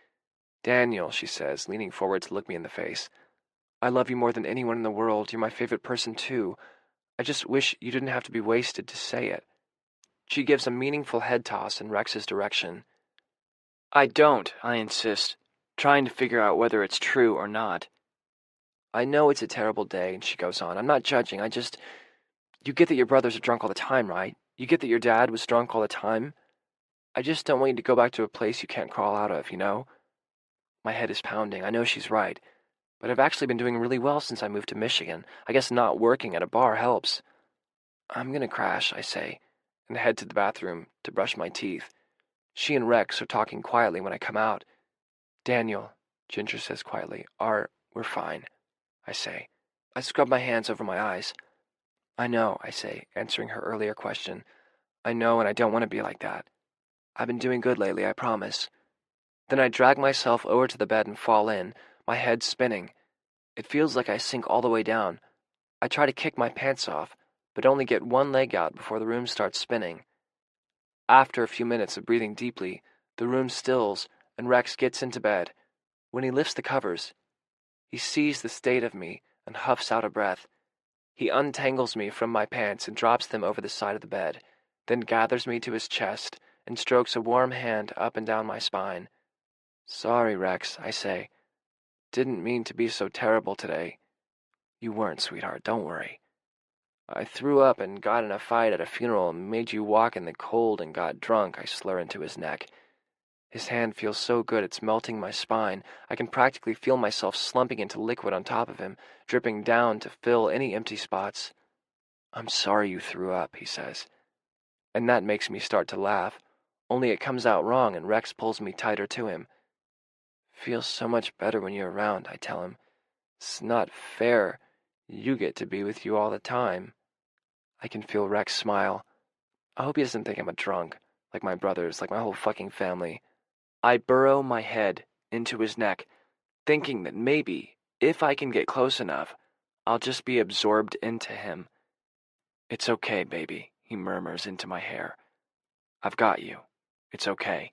Daniel, she says, leaning forward to look me in the face. I love you more than anyone in the world. You're my favorite person, too. I just wish you didn't have to be wasted to say it. She gives a meaningful head toss in Rex's direction. I don't, I insist, trying to figure out whether it's true or not. I know it's a terrible day, and she goes on. I'm not judging, You get that your brothers are drunk all the time, right? You get that your dad was drunk all the time? I just don't want you to go back to a place you can't crawl out of, you know? My head is pounding. I know she's right. But I've actually been doing really well since I moved to Michigan. I guess not working at a bar helps. I'm gonna crash, I say, and head to the bathroom to brush my teeth. She and Rex are talking quietly when I come out. Daniel, Ginger says quietly, we're fine, I say. I scrub my hands over my eyes. I know, I say, answering her earlier question. I know, and I don't want to be like that. I've been doing good lately, I promise. Then I drag myself over to the bed and fall in, my head spinning. It feels like I sink all the way down. I try to kick my pants off, but only get one leg out before the room starts spinning. After a few minutes of breathing deeply, the room stills, and Rex gets into bed. When he lifts the covers, he sees the state of me and huffs out a breath. He untangles me from my pants and drops them over the side of the bed, then gathers me to his chest and strokes a warm hand up and down my spine. Sorry, Rex, I say. Didn't mean to be so terrible today. You weren't, sweetheart, don't worry. I threw up and got in a fight at a funeral and made you walk in the cold and got drunk, I slur into his neck. His hand feels so good it's melting my spine. I can practically feel myself slumping into liquid on top of him, dripping down to fill any empty spots. I'm sorry you threw up, he says. And that makes me start to laugh, only it comes out wrong and Rex pulls me tighter to him. Feels so much better when you're around, I tell him. It's not fair. You get to be with you all the time. I can feel Rex smile. I hope he doesn't think I'm a drunk, like my brothers, like my whole fucking family. I burrow my head into his neck, thinking that maybe, if I can get close enough, I'll just be absorbed into him. It's okay, baby, he murmurs into my hair. I've got you. It's okay.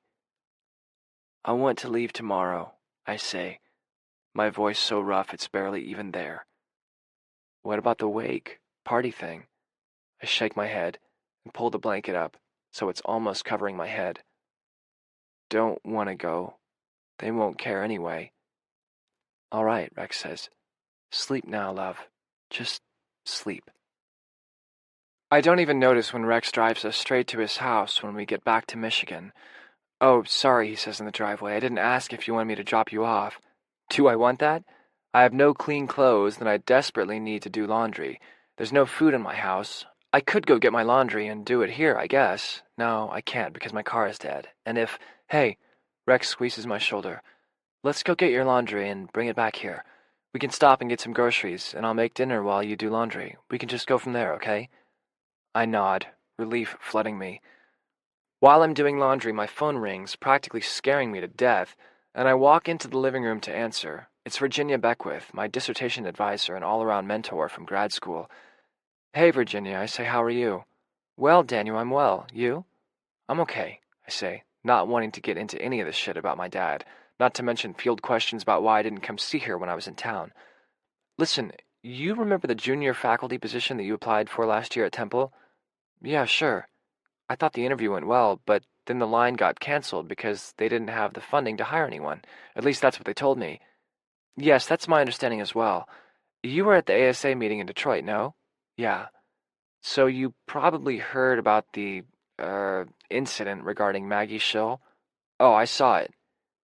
I want to leave tomorrow, I say, my voice so rough it's barely even there. What about the wake, party thing? I shake my head and pull the blanket up so it's almost covering my head. Don't want to go. They won't care anyway. All right, Rex says. Sleep now, love. Just sleep. I don't even notice when Rex drives us straight to his house when we get back to Michigan. Oh, sorry, he says in the driveway. I didn't ask if you wanted me to drop you off. Do I want that? I have no clean clothes, and I desperately need to do laundry. There's no food in my house. I could go get my laundry and do it here, I guess. No, I can't because my car is dead. And if... Hey, Rex squeezes my shoulder. Let's go get your laundry and bring it back here. We can stop and get some groceries, and I'll make dinner while you do laundry. We can just go from there, okay? I nod, relief flooding me. While I'm doing laundry, my phone rings, practically scaring me to death, and I walk into the living room to answer. It's Virginia Beckwith, my dissertation advisor and all-around mentor from grad school. Hey, Virginia, I say, how are you? Well, Daniel, I'm well. You? I'm okay, I say, not wanting to get into any of this shit about my dad, not to mention field questions about why I didn't come see her when I was in town. Listen, you remember the junior faculty position that you applied for last year at Temple? Yeah, sure. I thought the interview went well, but then the line got canceled because they didn't have the funding to hire anyone. At least that's what they told me. Yes, that's my understanding as well. You were at the ASA meeting in Detroit, no? Yeah. So you probably heard about the, incident regarding Maggie Schill? Oh, I saw it.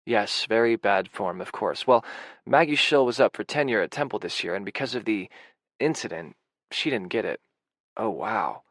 Yes, very bad form, of course. Well, Maggie Schill was up for tenure at Temple this year, and because of the incident, she didn't get it. Oh, wow.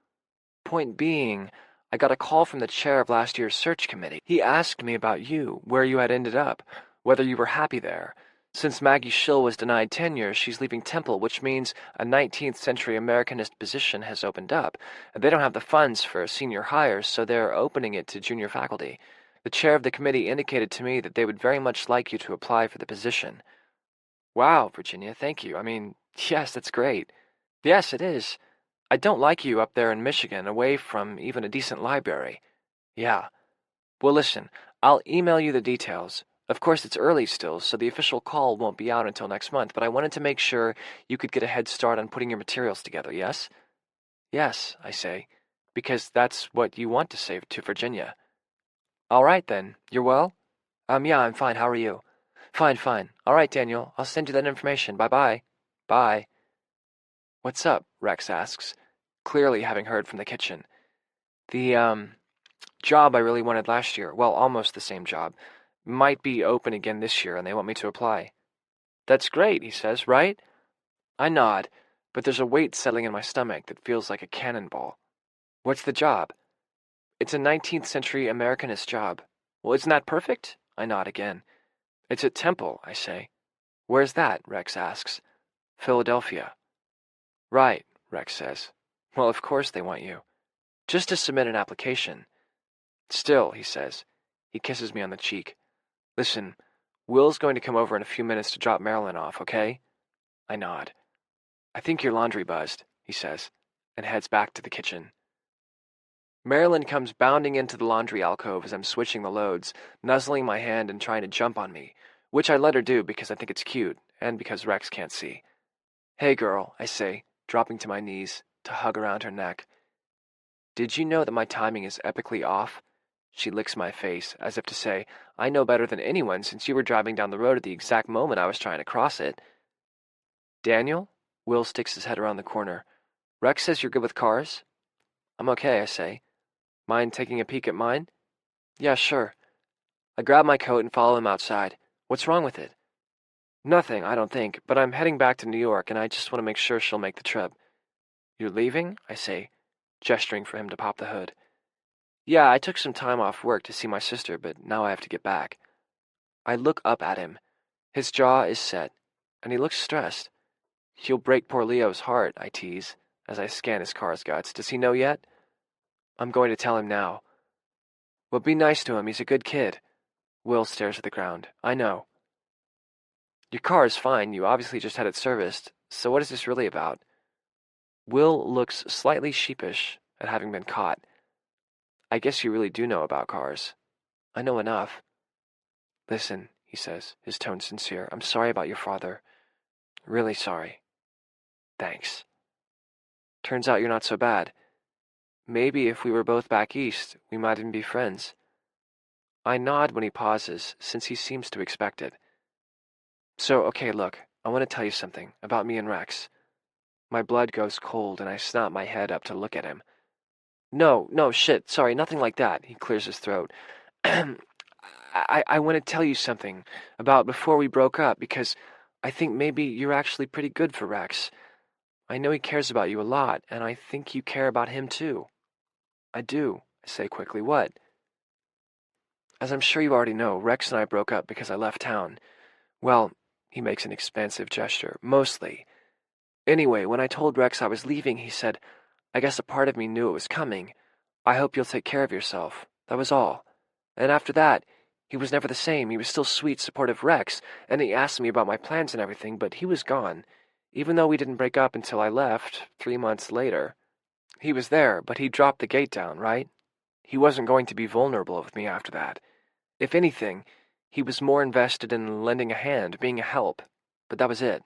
Point being, I got a call from the chair of last year's search committee. He asked me about you, where you had ended up, whether you were happy there. Since Maggie Schill was denied tenure, she's leaving Temple, which means a 19th century Americanist position has opened up. They don't have the funds for senior hires, so they're opening it to junior faculty. The chair of the committee indicated to me that they would very much like you to apply for the position. Wow, Virginia, thank you. I mean, yes, that's great. Yes, it is. I don't like you up there in Michigan, away from even a decent library. Yeah. Well, listen, I'll email you the details. Of course, it's early still, so the official call won't be out until next month, but I wanted to make sure you could get a head start on putting your materials together, yes? Yes, I say, because that's what you want to say to Virginia. All right, then. You're well? Yeah, I'm fine. How are you? Fine, fine. All right, Daniel. I'll send you that information. Bye-bye. Bye. What's up? Rex asks, clearly having heard from the kitchen. The, job I really wanted last year, well, almost the same job, might be open again this year, and they want me to apply. That's great, he says, right? I nod, but there's a weight settling in my stomach that feels like a cannonball. What's the job? It's a 19th century Americanist job. Well, isn't that perfect? I nod again. It's at Temple, I say. Where's that? Rex asks. Philadelphia. Right, Rex says. Well, of course they want you. Just to submit an application. Still, he says. He kisses me on the cheek. Listen, Will's going to come over in a few minutes to drop Marilyn off, okay? I nod. I think your laundry buzzed, he says, and heads back to the kitchen. Marilyn comes bounding into the laundry alcove as I'm switching the loads, nuzzling my hand and trying to jump on me, which I let her do because I think it's cute, and because Rex can't see. Hey, girl, I say, dropping to my knees to hug around her neck. Did you know that my timing is epically off? She licks my face, as if to say, I know better than anyone since you were driving down the road at the exact moment I was trying to cross it. Daniel? Will sticks his head around the corner. Rex says you're good with cars? I'm okay, I say. Mind taking a peek at mine? Yeah, sure. I grab my coat and follow him outside. What's wrong with it? Nothing, I don't think, but I'm heading back to New York, and I just want to make sure she'll make the trip. You're leaving? I say, gesturing for him to pop the hood. Yeah, I took some time off work to see my sister, but now I have to get back. I look up at him. His jaw is set, and he looks stressed. You'll break poor Leo's heart, I tease, as I scan his car's guts. Does he know yet? I'm going to tell him now. Well, be nice to him. He's a good kid. Will stares at the ground. I know. Your car is fine. You obviously just had it serviced. So what is this really about? Will looks slightly sheepish at having been caught. I guess you really do know about cars. I know enough. Listen, he says, his tone sincere. I'm sorry about your father. Really sorry. Thanks. Turns out you're not so bad. Maybe if we were both back east, we might even be friends. I nod when he pauses, since he seems to expect it. So, okay, look, I want to tell you something about me and Rex. My blood goes cold and I snap my head up to look at him. No, shit, sorry, nothing like that, he clears his throat. I want to tell you something about before we broke up, because I think maybe you're actually pretty good for Rex. I know he cares about you a lot, and I think you care about him too. I do, I say quickly. What? As I'm sure you already know, Rex and I broke up because I left town. Well, he makes an expansive gesture. Mostly. Anyway, when I told Rex I was leaving, he said, I guess a part of me knew it was coming. I hope you'll take care of yourself. That was all. And after that, he was never the same. He was still sweet, supportive Rex, and he asked me about my plans and everything, but he was gone. Even though we didn't break up until I left, 3 months later. He was there, but he dropped the gate down, right? He wasn't going to be vulnerable with me after that. If anything, he was more invested in lending a hand, being a help. But that was it.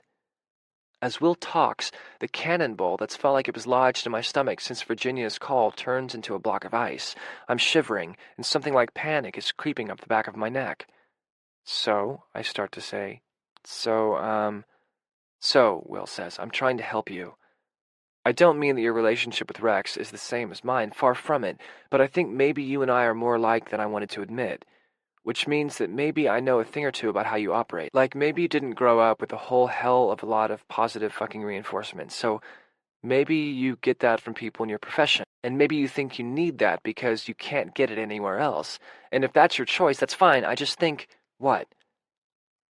As Will talks, the cannonball that's felt like it was lodged in my stomach since Virginia's call turns into a block of ice. I'm shivering, and something like panic is creeping up the back of my neck. So, I start to say. So, Will says, I'm trying to help you. I don't mean that your relationship with Rex is the same as mine, far from it, but I think maybe you and I are more alike than I wanted to admit. Which means that maybe I know a thing or two about how you operate. Like, maybe you didn't grow up with a whole hell of a lot of positive fucking reinforcement, so maybe you get that from people in your profession. And maybe you think you need that because you can't get it anywhere else. And if that's your choice, that's fine. I just think, what?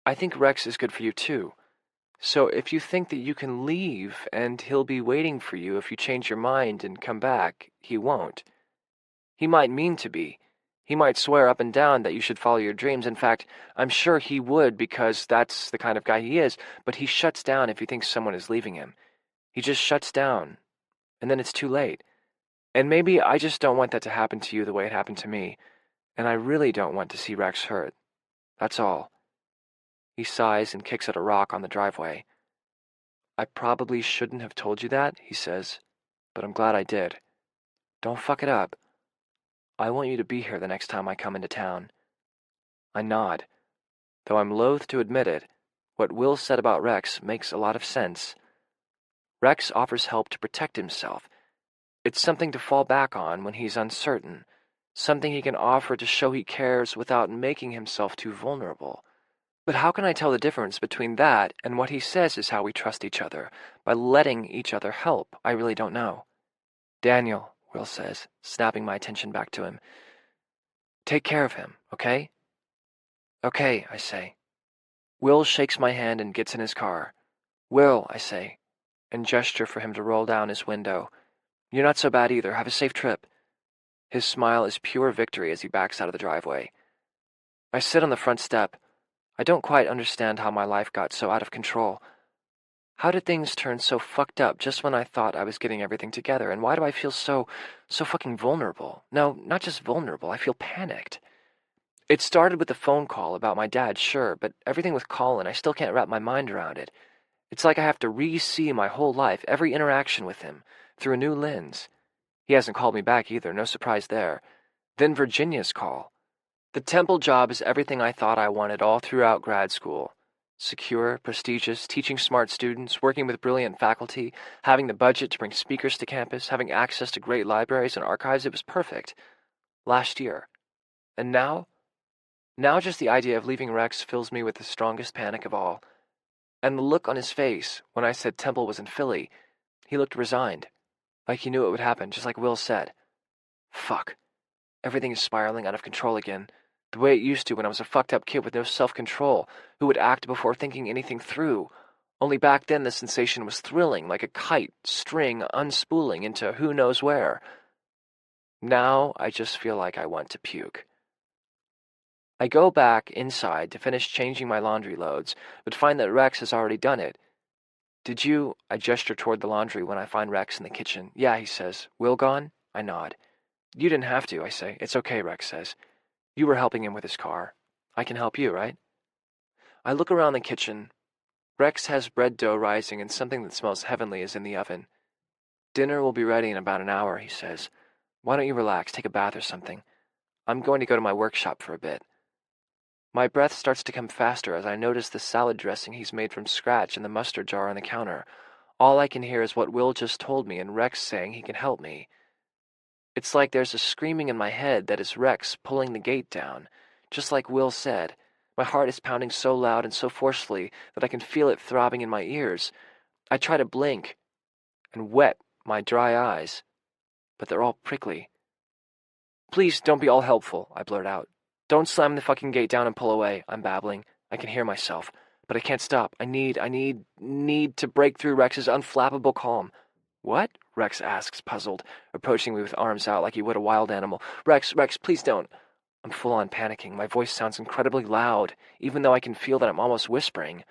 I think Rex is good for you too. So if you think that you can leave and he'll be waiting for you if you change your mind and come back, he won't. He might mean to be. He might swear up and down that you should follow your dreams. In fact, I'm sure he would because that's the kind of guy he is, but he shuts down if he thinks someone is leaving him. He just shuts down, and then it's too late. And maybe I just don't want that to happen to you the way it happened to me, and I really don't want to see Rex hurt. That's all. He sighs and kicks at a rock on the driveway. I probably shouldn't have told you that, he says, but I'm glad I did. Don't fuck it up. I want you to be here the next time I come into town. I nod. Though I'm loath to admit it, what Will said about Rex makes a lot of sense. Rex offers help to protect himself. It's something to fall back on when he's uncertain, something he can offer to show he cares without making himself too vulnerable. But how can I tell the difference between that and what he says is how we trust each other, by letting each other help? I really don't know. Daniel, Will says, snapping my attention back to him. Take care of him, okay? Okay, I say. Will shakes my hand and gets in his car. Will, I say, and gesture for him to roll down his window. You're not so bad either. Have a safe trip. His smile is pure victory as he backs out of the driveway. I sit on the front step. I don't quite understand how my life got so out of control. How did things turn so fucked up just when I thought I was getting everything together, and why do I feel so fucking vulnerable? No, not just vulnerable, I feel panicked. It started with the phone call about my dad, sure, but everything with Colin, I still can't wrap my mind around it. It's like I have to re-see my whole life, every interaction with him, through a new lens. He hasn't called me back either, no surprise there. Then Virginia's call. The temple job is everything I thought I wanted all throughout grad school. Secure, prestigious, teaching smart students, working with brilliant faculty, having the budget to bring speakers to campus, having access to great libraries and archives, it was perfect. Last year. And now? Now just the idea of leaving Rex fills me with the strongest panic of all. And the look on his face when I said Temple was in Philly, he looked resigned. Like he knew it would happen, just like Will said. Fuck. Everything is spiraling out of control again. The way it used to when I was a fucked up kid with no self-control, who would act before thinking anything through. Only back then the sensation was thrilling, like a kite string unspooling into who knows where. Now I just feel like I want to puke. I go back inside to finish changing my laundry loads, but find that Rex has already done it. Did you? I gesture toward the laundry when I find Rex in the kitchen. Yeah, he says. Will gone? I nod. You didn't have to, I say. It's okay, Rex says. You were helping him with his car. I can help you, right? I look around the kitchen. Rex has bread dough rising and something that smells heavenly is in the oven. Dinner will be ready in about an hour, he says. Why don't you relax, take a bath or something? I'm going to go to my workshop for a bit. My breath starts to come faster as I notice the salad dressing he's made from scratch in the mustard jar on the counter. All I can hear is what Will just told me and Rex saying he can help me. It's like there's a screaming in my head that is Rex pulling the gate down, just like Will said. My heart is pounding so loud and so forcefully that I can feel it throbbing in my ears. I try to blink and wet my dry eyes, but they're all prickly. Please don't be all helpful, I blurt out. Don't slam the fucking gate down and pull away, I'm babbling. I can hear myself, but I can't stop. I need to break through Rex's unflappable calm. What? Rex asks, puzzled, approaching me with arms out like he would a wild animal. Rex, please don't. I'm full-on panicking. My voice sounds incredibly loud, even though I can feel that I'm almost whispering.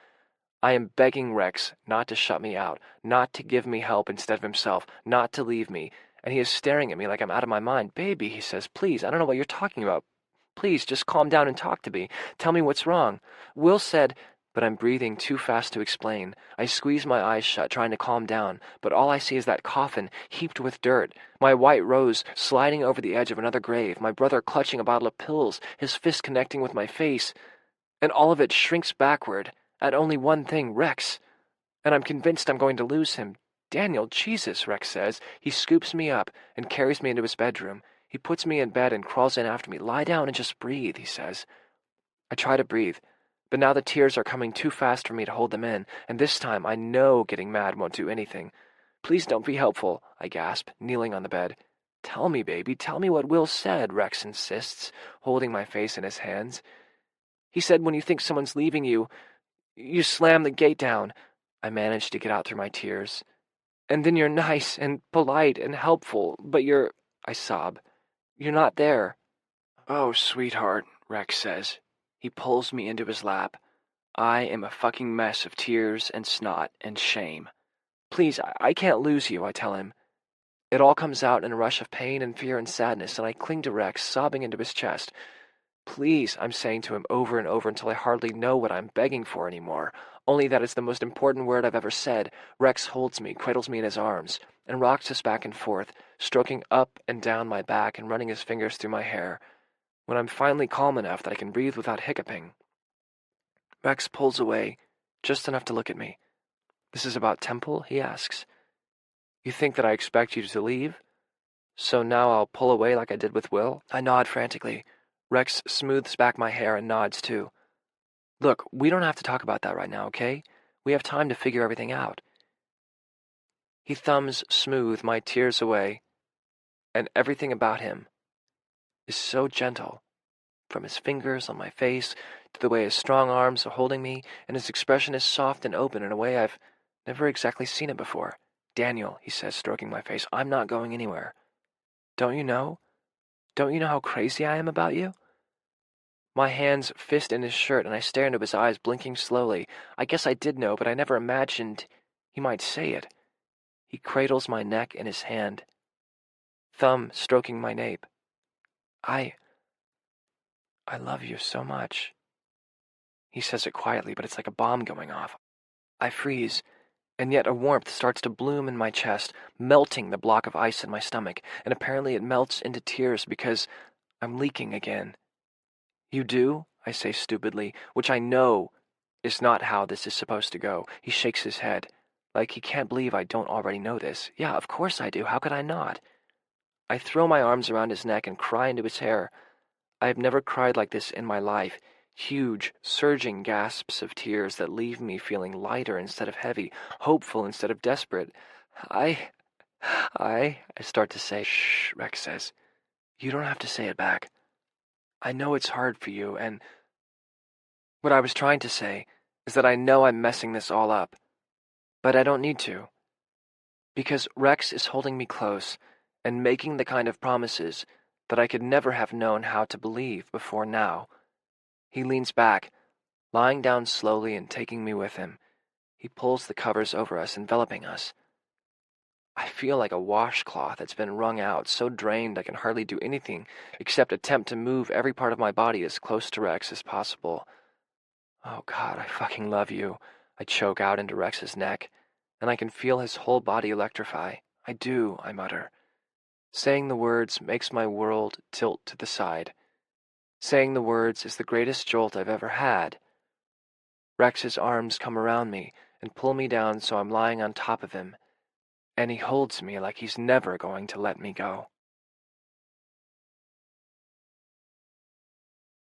I am begging Rex not to shut me out, not to give me help instead of himself, not to leave me, and he is staring at me like I'm out of my mind. Baby, he says, please, I don't know what you're talking about. Please, just calm down and talk to me. Tell me what's wrong. Will said, but I'm breathing too fast to explain. I squeeze my eyes shut, trying to calm down, but all I see is that coffin heaped with dirt, my white rose sliding over the edge of another grave, my brother clutching a bottle of pills, his fist connecting with my face, and all of it shrinks backward at only one thing, Rex. And I'm convinced I'm going to lose him. Daniel, Jesus, Rex says. He scoops me up and carries me into his bedroom. He puts me in bed and crawls in after me. Lie down and just breathe, he says. I try to breathe, but now the tears are coming too fast for me to hold them in, and this time I know getting mad won't do anything. Please don't be helpful, I gasp, kneeling on the bed. Tell me, baby, tell me what Will said, Rex insists, holding my face in his hands. He said when you think someone's leaving you, you slam the gate down. I manage to get out through my tears. And then you're nice and polite and helpful, but I sob. You're not there. Oh, sweetheart, Rex says. He pulls me into his lap. I am a fucking mess of tears and snot and shame. Please, I can't lose you, I tell him. It all comes out in a rush of pain and fear and sadness, and I cling to Rex, sobbing into his chest. Please, I'm saying to him over and over until I hardly know what I'm begging for anymore, only that it's the most important word I've ever said. Rex holds me, cradles me in his arms, and rocks us back and forth, stroking up and down my back and running his fingers through my hair. When I'm finally calm enough that I can breathe without hiccuping, Rex pulls away, just enough to look at me. This is about Temple, he asks. You think that I expect you to leave? So now I'll pull away like I did with Will? I nod frantically. Rex smooths back my hair and nods too. Look, we don't have to talk about that right now, okay? We have time to figure everything out. He thumbs smooth my tears away, and everything about him is so gentle, from his fingers on my face to the way his strong arms are holding me, and his expression is soft and open in a way I've never exactly seen it before. Daniel, he says, stroking my face, I'm not going anywhere. Don't you know? Don't you know how crazy I am about you? My hands fist in his shirt, and I stare into his eyes, blinking slowly. I guess I did know, but I never imagined he might say it. He cradles my neck in his hand, thumb stroking my nape. I love you so much. He says it quietly, but it's like a bomb going off. I freeze, and yet a warmth starts to bloom in my chest, melting the block of ice in my stomach, and apparently it melts into tears because I'm leaking again. You do? I say stupidly, which I know is not how this is supposed to go. He shakes his head, like he can't believe I don't already know this. Yeah, of course I do. How could I not? I throw my arms around his neck and cry into his hair. I have never cried like this in my life. Huge, surging gasps of tears that leave me feeling lighter instead of heavy, hopeful instead of desperate. I start to say, shh, Rex says. You don't have to say it back. I know it's hard for you, and what I was trying to say is that I know I'm messing this all up, but I don't need to. Because Rex is holding me close and making the kind of promises that I could never have known how to believe before now. He leans back, lying down slowly and taking me with him. He pulls the covers over us, enveloping us. I feel like a washcloth that's been wrung out, so drained I can hardly do anything except attempt to move every part of my body as close to Rex as possible. Oh God, I fucking love you, I choke out into Rex's neck, and I can feel his whole body electrify. I do, I mutter. Saying the words makes my world tilt to the side. Saying the words is the greatest jolt I've ever had. Rex's arms come around me and pull me down so I'm lying on top of him, and he holds me like he's never going to let me go.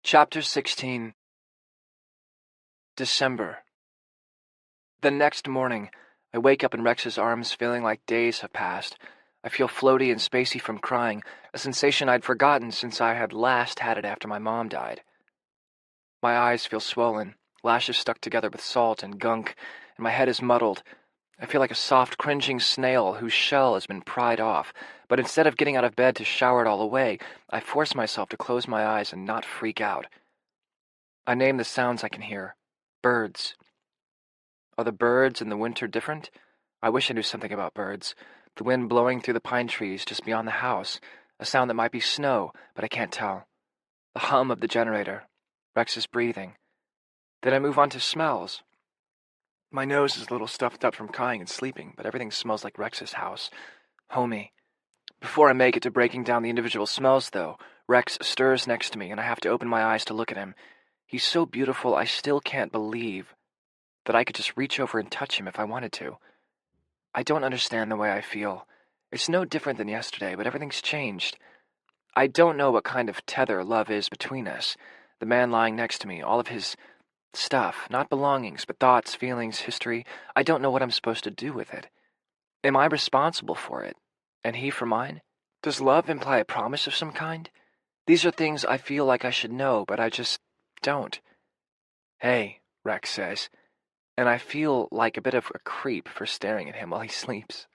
Chapter 16. December. The next morning, I wake up in Rex's arms feeling like days have passed. I feel floaty and spacey from crying, a sensation I'd forgotten since I had last had it after my mom died. My eyes feel swollen, lashes stuck together with salt and gunk, and my head is muddled. I feel like a soft, cringing snail whose shell has been pried off, but instead of getting out of bed to shower it all away, I force myself to close my eyes and not freak out. I name the sounds I can hear. Birds. Are the birds in the winter different? I wish I knew something about birds. The wind blowing through the pine trees just beyond the house. A sound that might be snow, but I can't tell. The hum of the generator. Rex's breathing. Then I move on to smells. My nose is a little stuffed up from crying and sleeping, but everything smells like Rex's house. Homey. Before I make it to breaking down the individual smells, though, Rex stirs next to me, and I have to open my eyes to look at him. He's so beautiful, I still can't believe that I could just reach over and touch him if I wanted to. I don't understand the way I feel. It's no different than yesterday, but everything's changed. I don't know what kind of tether love is between us. The man lying next to me, all of his stuff, not belongings, but thoughts, feelings, history. I don't know what I'm supposed to do with it. Am I responsible for it? And he for mine? Does love imply a promise of some kind? These are things I feel like I should know, but I just don't. Hey, Rex says, and I feel like a bit of a creep for staring at him while he sleeps.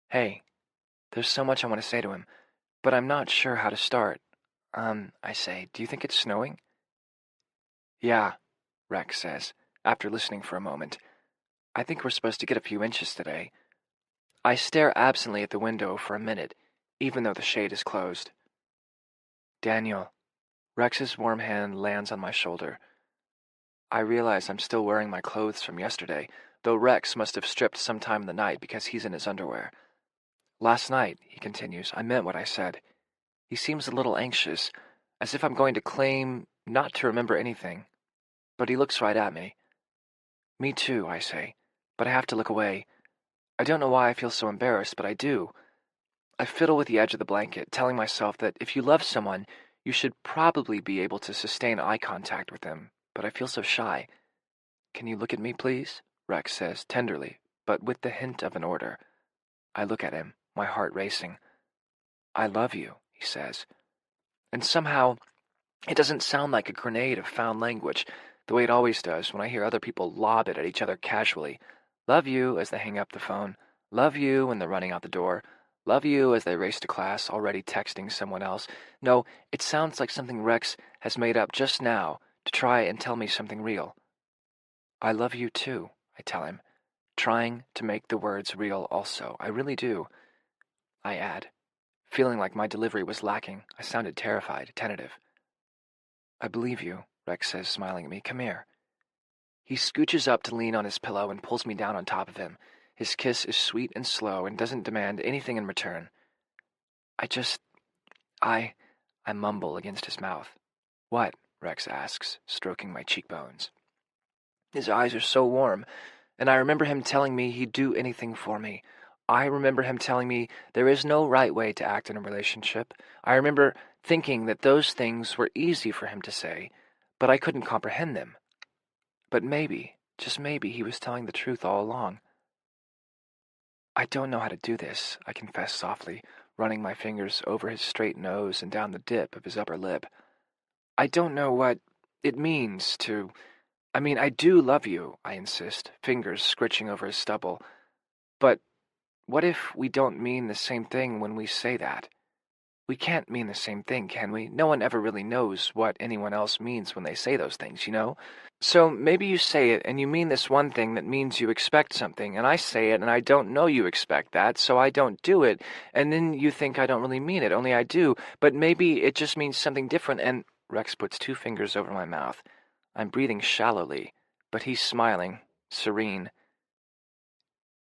Hey, there's so much I want to say to him, but I'm not sure how to start. I say, do you think it's snowing? Yeah, Rex says, after listening for a moment. I think we're supposed to get a few inches today. I stare absently at the window for a minute, even though the shade is closed. Daniel. Rex's warm hand lands on my shoulder. I realize I'm still wearing my clothes from yesterday, though Rex must have stripped sometime in the night because he's in his underwear. Last night, he continues, I meant what I said. He seems a little anxious, as if I'm going to claim not to remember anything. But he looks right at me. Me too, I say, but I have to look away. I don't know why I feel so embarrassed, but I do. I fiddle with the edge of the blanket, telling myself that if you love someone, you should probably be able to sustain eye contact with them, but I feel so shy. Can you look at me, please? Rex says, tenderly, but with the hint of an order. I look at him, my heart racing. I love you, he says. And somehow, it doesn't sound like a grenade of found language, the way it always does when I hear other people lob it at each other casually. Love you as they hang up the phone. Love you when they're running out the door. Love you as they race to class, already texting someone else. No, it sounds like something Rex has made up just now to try and tell me something real. I love you too, I tell him, trying to make the words real also. I really do. I add, feeling like my delivery was lacking. I sounded terrified, tentative. I believe you, Rex says, smiling at me. Come here. He scooches up to lean on his pillow and pulls me down on top of him. His kiss is sweet and slow and doesn't demand anything in return. I mumble against his mouth. What? Rex asks, stroking my cheekbones. His eyes are so warm, and I remember him telling me he'd do anything for me. I remember him telling me there is no right way to act in a relationship. I remember thinking that those things were easy for him to say, but I couldn't comprehend them. But maybe, just maybe, he was telling the truth all along. I don't know how to do this, I confess softly, running my fingers over his straight nose and down the dip of his upper lip. I don't know what it means to... I do love you, I insist, fingers scritching over his stubble. But what if we don't mean the same thing when we say that? We can't mean the same thing, can we? No one ever really knows what anyone else means when they say those things, you know? So maybe you say it and you mean this one thing that means you expect something, and I say it and I don't know you expect that, so I don't do it, and then you think I don't really mean it, only I do, but maybe it just means something different, and... Rex puts 2 fingers over my mouth. I'm breathing shallowly, but he's smiling, serene.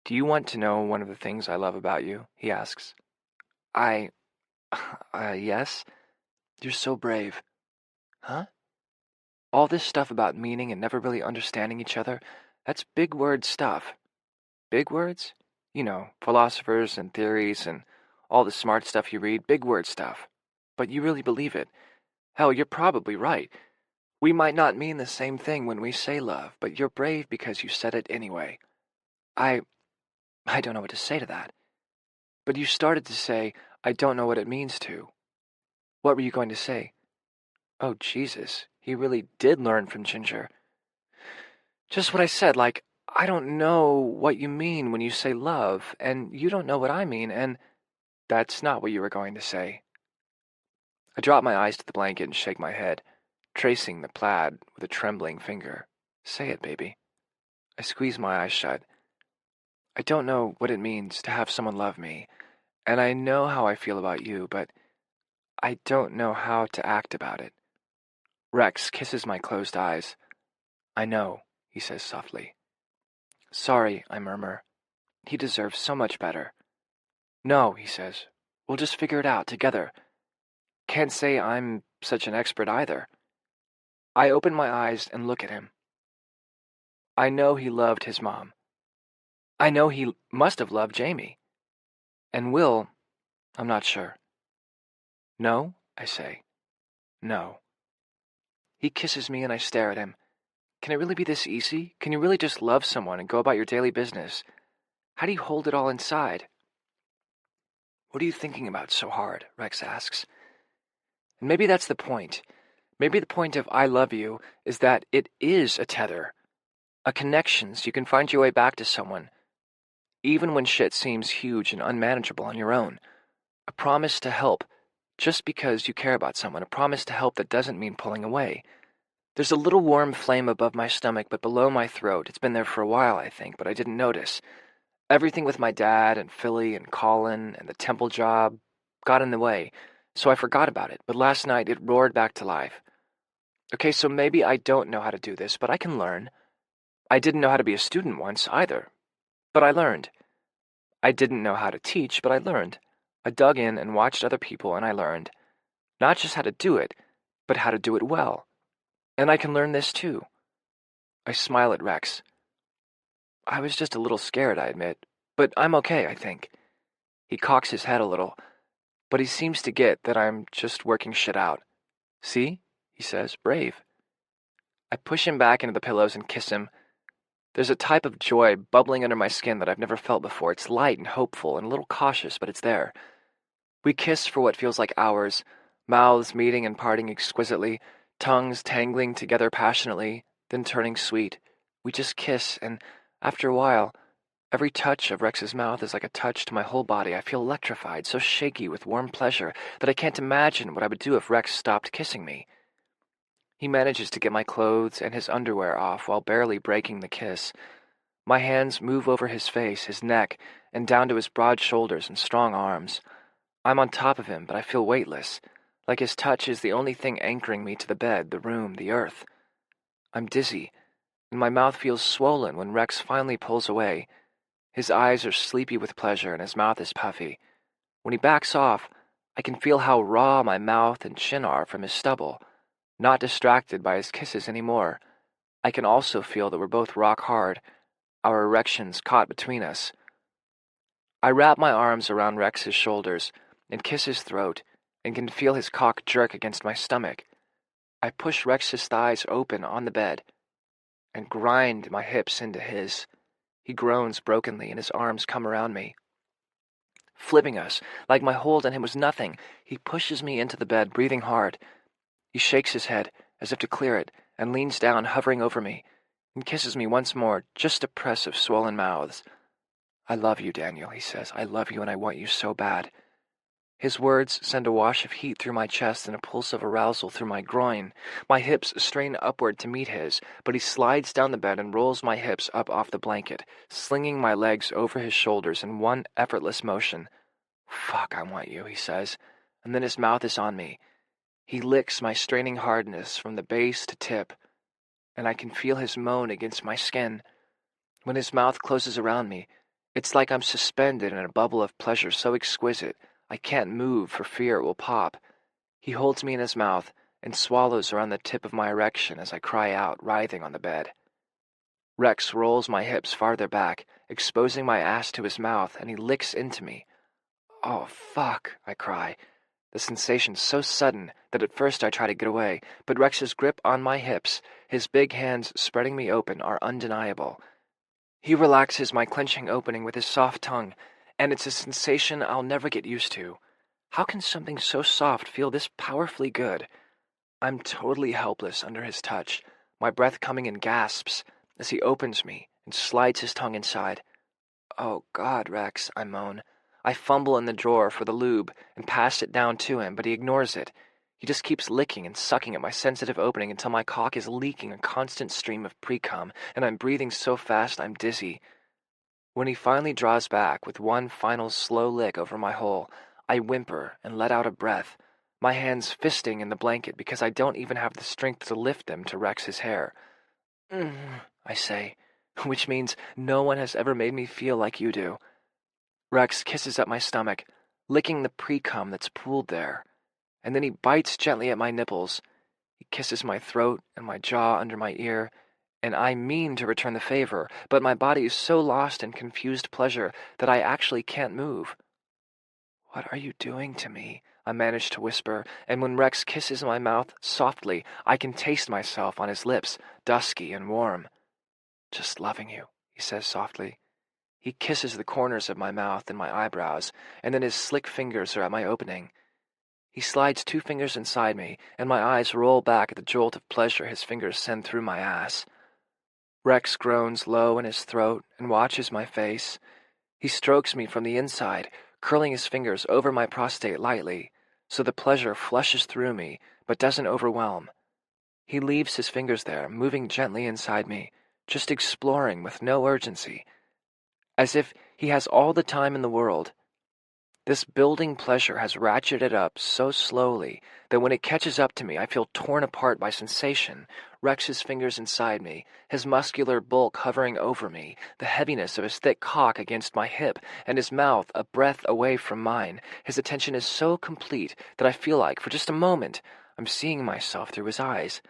Do you want to know one of the things I love about you? He asks. Yes? You're so brave. Huh? All this stuff about meaning and never really understanding each other, that's big word stuff. Big words? You know, philosophers and theories and all the smart stuff you read, big word stuff. But you really believe it. Hell, you're probably right. We might not mean the same thing when we say love, but you're brave because you said it anyway. I don't know what to say to that. But you started to say, I don't know what it means to. What were you going to say? Oh, Jesus, he really did learn from Ginger. Just what I said, like, I don't know what you mean when you say love, and you don't know what I mean, and that's not what you were going to say. I drop my eyes to the blanket and shake my head, tracing the plaid with a trembling finger. Say it, baby. I squeeze my eyes shut. I don't know what it means to have someone love me, and I know how I feel about you, but I don't know how to act about it. Rex kisses my closed eyes. I know, he says softly. Sorry, I murmur. He deserves so much better. No, he says. We'll just figure it out together. Can't say I'm such an expert either. I open my eyes and look at him. I know he loved his mom. I know he must have loved Jamie. And Will, I'm not sure. No, I say. No. He kisses me and I stare at him. Can it really be this easy? Can you really just love someone and go about your daily business? How do you hold it all inside? What are you thinking about so hard? Rex asks. And maybe that's the point. Maybe the point of I love you is that it is a tether. A connection so you can find your way back to someone, even when shit seems huge and unmanageable on your own. A promise to help, just because you care about someone. A promise to help that doesn't mean pulling away. There's a little warm flame above my stomach, but below my throat. It's been there for a while, I think, but I didn't notice. Everything with my dad and Philly and Colin and the temple job got in the way, so I forgot about it, but last night it roared back to life. Okay, so maybe I don't know how to do this, but I can learn. I didn't know how to be a student once, either. But I learned. I didn't know how to teach, but I learned. I dug in and watched other people, and I learned. Not just how to do it, but how to do it well. And I can learn this too. I smile at Rex. I was just a little scared, I admit. But I'm okay, I think. He cocks his head a little, but he seems to get that I'm just working shit out. See? He says, brave. I push him back into the pillows and kiss him. There's a type of joy bubbling under my skin that I've never felt before. It's light and hopeful and a little cautious, but it's there. We kiss for what feels like hours, mouths meeting and parting exquisitely, tongues tangling together passionately, then turning sweet. We just kiss, and after a while, every touch of Rex's mouth is like a touch to my whole body. I feel electrified, so shaky with warm pleasure that I can't imagine what I would do if Rex stopped kissing me. He manages to get my clothes and his underwear off while barely breaking the kiss. My hands move over his face, his neck, and down to his broad shoulders and strong arms. I'm on top of him, but I feel weightless, like his touch is the only thing anchoring me to the bed, the room, the earth. I'm dizzy, and my mouth feels swollen when Rex finally pulls away. His eyes are sleepy with pleasure, and his mouth is puffy. When he backs off, I can feel how raw my mouth and chin are from his stubble. Not distracted by his kisses anymore. I can also feel that we're both rock hard, our erections caught between us. I wrap my arms around Rex's shoulders and kiss his throat, and can feel his cock jerk against my stomach. I push Rex's thighs open on the bed and grind my hips into his. He groans brokenly, and his arms come around me. Flipping us, like my hold on him was nothing, he pushes me into the bed, breathing hard. He shakes his head, as if to clear it, and leans down, hovering over me, and kisses me once more, just a press of swollen mouths. I love you, Daniel, he says. I love you, and I want you so bad. His words send a wash of heat through my chest and a pulse of arousal through my groin. My hips strain upward to meet his, but he slides down the bed and rolls my hips up off the blanket, slinging my legs over his shoulders in one effortless motion. Fuck, I want you, he says, and then his mouth is on me. He licks my straining hardness from the base to tip, and I can feel his moan against my skin. When his mouth closes around me, it's like I'm suspended in a bubble of pleasure so exquisite I can't move for fear it will pop. He holds me in his mouth and swallows around the tip of my erection as I cry out, writhing on the bed. Rex rolls my hips farther back, exposing my ass to his mouth, and he licks into me. Oh, fuck, I cry. The sensation's so sudden that at first I try to get away, but Rex's grip on my hips, his big hands spreading me open, are undeniable. He relaxes my clenching opening with his soft tongue, and it's a sensation I'll never get used to. How can something so soft feel this powerfully good? I'm totally helpless under his touch, my breath coming in gasps as he opens me and slides his tongue inside. "Oh, God, Rex," I moan. I fumble in the drawer for the lube and pass it down to him, but he ignores it. He just keeps licking and sucking at my sensitive opening until my cock is leaking a constant stream of pre-cum, and I'm breathing so fast I'm dizzy. When he finally draws back with one final slow lick over my hole, I whimper and let out a breath, my hands fisting in the blanket because I don't even have the strength to lift them to Rex's hair. I say, which means no one has ever made me feel like you do. Rex kisses at my stomach, licking the pre-cum that's pooled there, and then he bites gently at my nipples. He kisses my throat and my jaw under my ear, and I mean to return the favor, but my body is so lost in confused pleasure that I actually can't move. "What are you doing to me?" I manage to whisper, and when Rex kisses my mouth softly, I can taste myself on his lips, dusky and warm. "Just loving you," he says softly. He kisses the corners of my mouth and my eyebrows, and then his slick fingers are at my opening. He slides 2 fingers inside me, and my eyes roll back at the jolt of pleasure his fingers send through my ass. Rex groans low in his throat and watches my face. He strokes me from the inside, curling his fingers over my prostate lightly, so the pleasure flushes through me, but doesn't overwhelm. He leaves his fingers there, moving gently inside me, just exploring with no urgency, as if he has all the time in the world. This building pleasure has ratcheted up so slowly that when it catches up to me, I feel torn apart by sensation. Rex's fingers inside me, his muscular bulk hovering over me, the heaviness of his thick cock against my hip, and his mouth a breath away from mine. His attention is so complete that I feel like, for just a moment, I'm seeing myself through his eyes.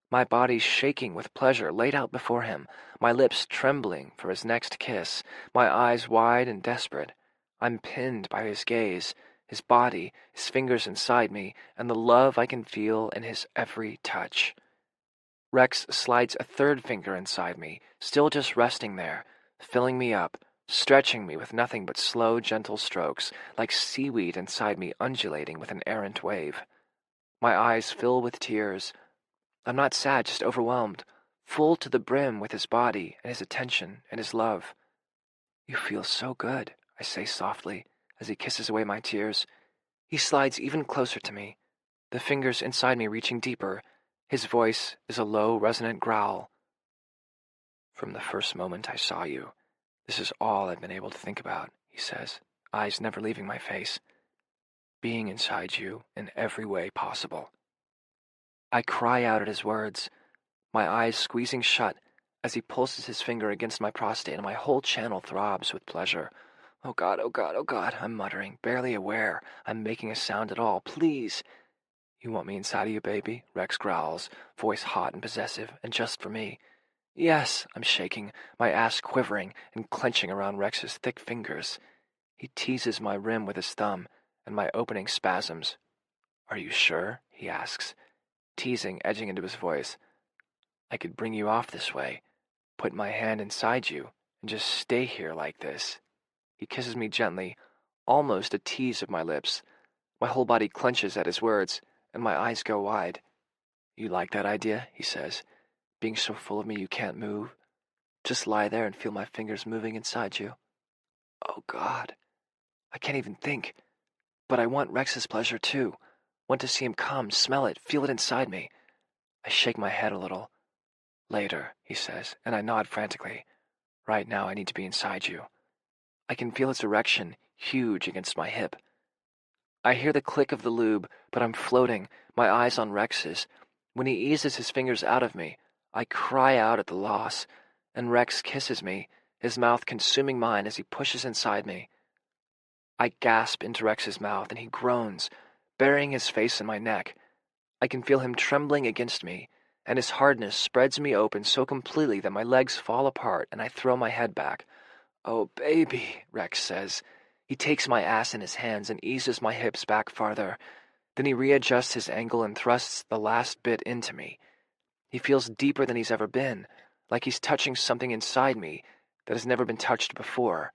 My body shaking with pleasure laid out before him, my lips trembling for his next kiss, my eyes wide and desperate. I'm pinned by his gaze, his body, his fingers inside me, and the love I can feel in his every touch. Rex slides a 3rd finger inside me, still just resting there, filling me up, stretching me with nothing but slow, gentle strokes, like seaweed inside me undulating with an errant wave. My eyes fill with tears. I'm not sad, just overwhelmed, full to the brim with his body and his attention and his love. "You feel so good," I say softly, as he kisses away my tears. He slides even closer to me, the fingers inside me reaching deeper. His voice is a low, resonant growl. "From the first moment I saw you, this is all I've been able to think about," he says, eyes never leaving my face. "Being inside you in every way possible." I cry out at his words, my eyes squeezing shut as he pulses his finger against my prostate and my whole channel throbs with pleasure. "Oh God, oh God, oh God," I'm muttering, barely aware I'm making a sound at all. "Please." "You want me inside of you, baby?" Rex growls, voice hot and possessive, and just for me. "Yes," I'm shaking, my ass quivering and clenching around Rex's thick fingers. He teases my rim with his thumb, and my opening spasms. "Are you sure?" he asks, teasing edging into his voice. "I could bring you off this way, put my hand inside you, and just stay here like this." He kisses me gently, almost a tease of my lips. My whole body clenches at his words, and my eyes go wide. "You like that idea?" he says, "being so full of me you can't move? Just lie there and feel my fingers moving inside you." Oh God, I can't even think. But I want Rex's pleasure too. Want to see him come, smell it, feel it inside me. I shake my head a little. "Later," he says, and I nod frantically. "Right now I need to be inside you." I can feel his erection, huge against my hip. I hear the click of the lube, but I'm floating, my eyes on Rex's. When he eases his fingers out of me, I cry out at the loss, and Rex kisses me, his mouth consuming mine as he pushes inside me. I gasp into Rex's mouth, and he groans, burying his face in my neck. I can feel him trembling against me, and his hardness spreads me open so completely that my legs fall apart and I throw my head back. "Oh, baby," Rex says. He takes my ass in his hands and eases my hips back farther. Then he readjusts his angle and thrusts the last bit into me. He feels deeper than he's ever been, like he's touching something inside me that has never been touched before.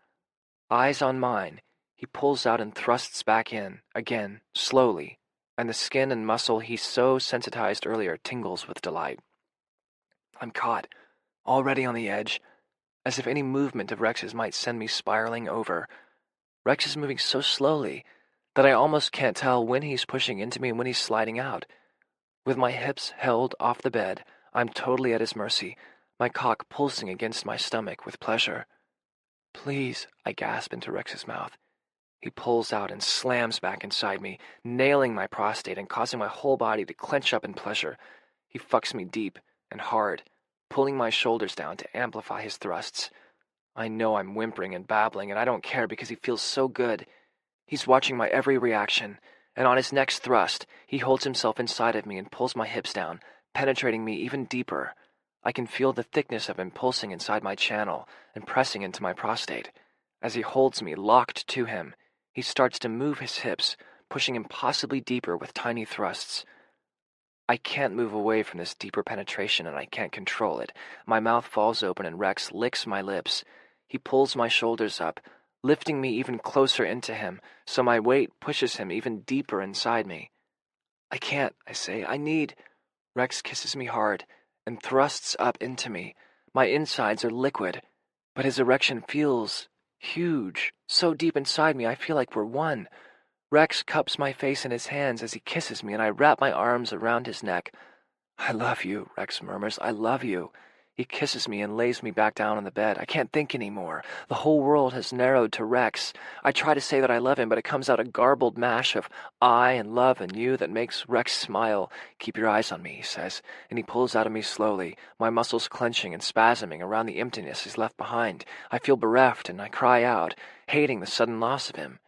Eyes on mine, he pulls out and thrusts back in, again, slowly, and the skin and muscle he so sensitized earlier tingles with delight. I'm caught, already on the edge, as if any movement of Rex's might send me spiraling over. Rex is moving so slowly that I almost can't tell when he's pushing into me and when he's sliding out. With my hips held off the bed, I'm totally at his mercy, my cock pulsing against my stomach with pleasure. Please, I gasp into Rex's mouth. He pulls out and slams back inside me, nailing my prostate and causing my whole body to clench up in pleasure. He fucks me deep and hard, pulling my shoulders down to amplify his thrusts. I know I'm whimpering and babbling, and I don't care because he feels so good. He's watching my every reaction, and on his next thrust, he holds himself inside of me and pulls my hips down, penetrating me even deeper. I can feel the thickness of him pulsing inside my channel and pressing into my prostate. As he holds me locked to him, he starts to move his hips, pushing impossibly deeper with tiny thrusts. I can't move away from this deeper penetration, and I can't control it. My mouth falls open and Rex licks my lips. He pulls my shoulders up, lifting me even closer into him, so my weight pushes him even deeper inside me. I can't, I say. I need. Rex kisses me hard and thrusts up into me. My insides are liquid, but his erection feels huge. So deep inside me, I feel like we're one. Rex cups my face in his hands as he kisses me, and I wrap my arms around his neck. I love you, Rex murmurs. I love you. He kisses me and lays me back down on the bed. I can't think anymore. The whole world has narrowed to Rex. I try to say that I love him, but it comes out a garbled mash of I and love and you that makes Rex smile. Keep your eyes on me, he says, and he pulls out of me slowly, my muscles clenching and spasming around the emptiness he's left behind. I feel bereft, and I cry out, hating the sudden loss of him.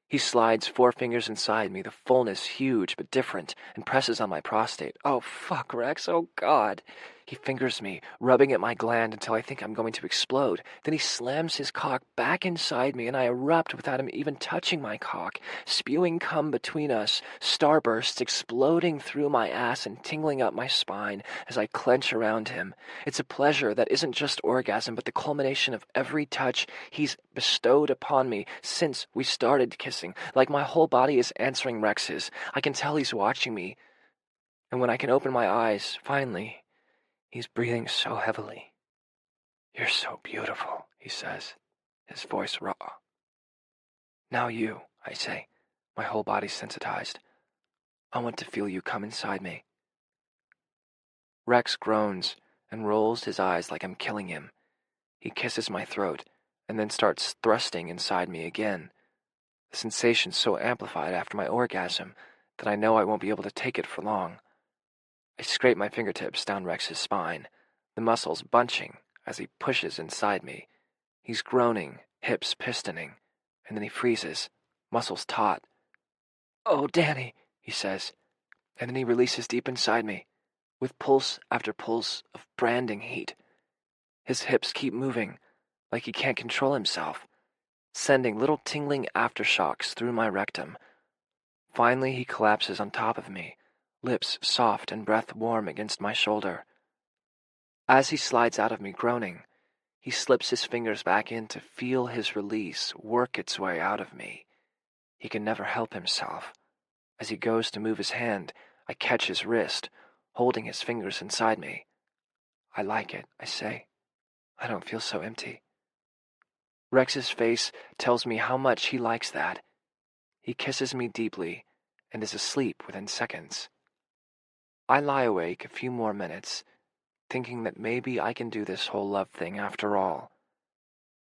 He slides 4 fingers inside me, the fullness huge but different, and presses on my prostate. Oh, fuck, Rex, oh, God. He fingers me, rubbing at my gland until I think I'm going to explode. Then he slams his cock back inside me, and I erupt without him even touching my cock, spewing cum between us, starbursts exploding through my ass and tingling up my spine as I clench around him. It's a pleasure that isn't just orgasm, but the culmination of every touch he's bestowed upon me since we started kissing. Like my whole body is answering Rex's. I can tell he's watching me. And when I can open my eyes, finally, he's breathing so heavily. You're so beautiful, he says, his voice raw. Now you, I say, my whole body sensitized. I want to feel you come inside me. Rex groans and rolls his eyes like I'm killing him. He kisses my throat and then starts thrusting inside me again. The sensation's so amplified after my orgasm that I know I won't be able to take it for long. I scrape my fingertips down Rex's spine, the muscles bunching as he pushes inside me. He's groaning, hips pistoning, and then he freezes, muscles taut. Oh, Danny, he says, and then he releases deep inside me, with pulse after pulse of branding heat. His hips keep moving, like he can't control himself, sending little tingling aftershocks through my rectum. Finally, he collapses on top of me, lips soft and breath warm against my shoulder. As he slides out of me groaning, he slips his fingers back in to feel his release work its way out of me. He can never help himself. As he goes to move his hand, I catch his wrist, holding his fingers inside me. I like it, I say. I don't feel so empty. Rex's face tells me how much he likes that. He kisses me deeply and is asleep within seconds. I lie awake a few more minutes, thinking that maybe I can do this whole love thing after all.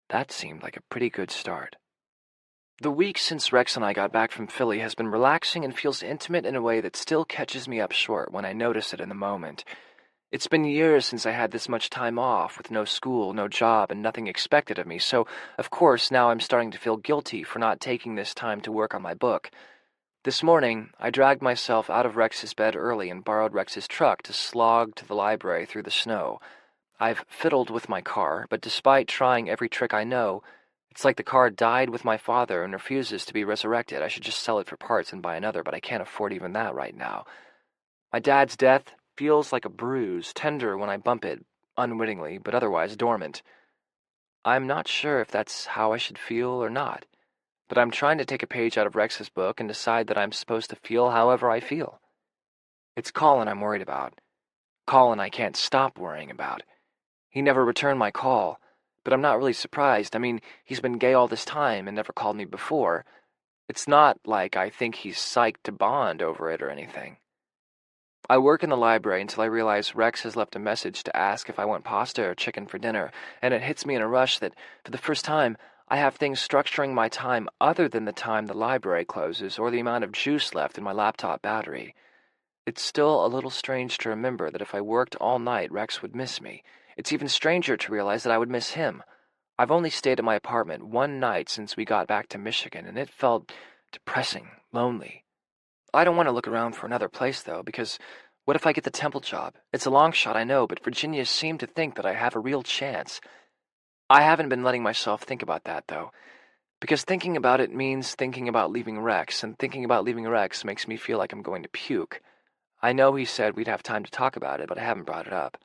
That seemed like a pretty good start. The week since Rex and I got back from Philly has been relaxing and feels intimate in a way that still catches me up short when I notice it in the moment. It's been years since I had this much time off, with no school, no job, and nothing expected of me, so, of course, now I'm starting to feel guilty for not taking this time to work on my book. This morning, I dragged myself out of Rex's bed early and borrowed Rex's truck to slog to the library through the snow. I've fiddled with my car, but despite trying every trick I know, it's like the car died with my father and refuses to be resurrected. I should just sell it for parts and buy another, but I can't afford even that right now. My dad's death feels like a bruise, tender when I bump it, unwittingly, but otherwise dormant. I'm not sure if that's how I should feel or not, but I'm trying to take a page out of Rex's book and decide that I'm supposed to feel however I feel. It's Colin I'm worried about. Colin I can't stop worrying about. He never returned my call, but I'm not really surprised. I mean, he's been gay all this time and never called me before. It's not like I think he's psyched to bond over it or anything. I work in the library until I realize Rex has left a message to ask if I want pasta or chicken for dinner, and it hits me in a rush that, for the first time, I have things structuring my time other than the time the library closes or the amount of juice left in my laptop battery. It's still a little strange to remember that if I worked all night, Rex would miss me. It's even stranger to realize that I would miss him. I've only stayed at my apartment one night since we got back to Michigan, and it felt depressing, lonely. I don't want to look around for another place, though, because what if I get the Temple job? It's a long shot, I know, but Virginia seemed to think that I have a real chance. I haven't been letting myself think about that, though, because thinking about it means thinking about leaving Rex, and thinking about leaving Rex makes me feel like I'm going to puke. I know he said we'd have time to talk about it, but I haven't brought it up.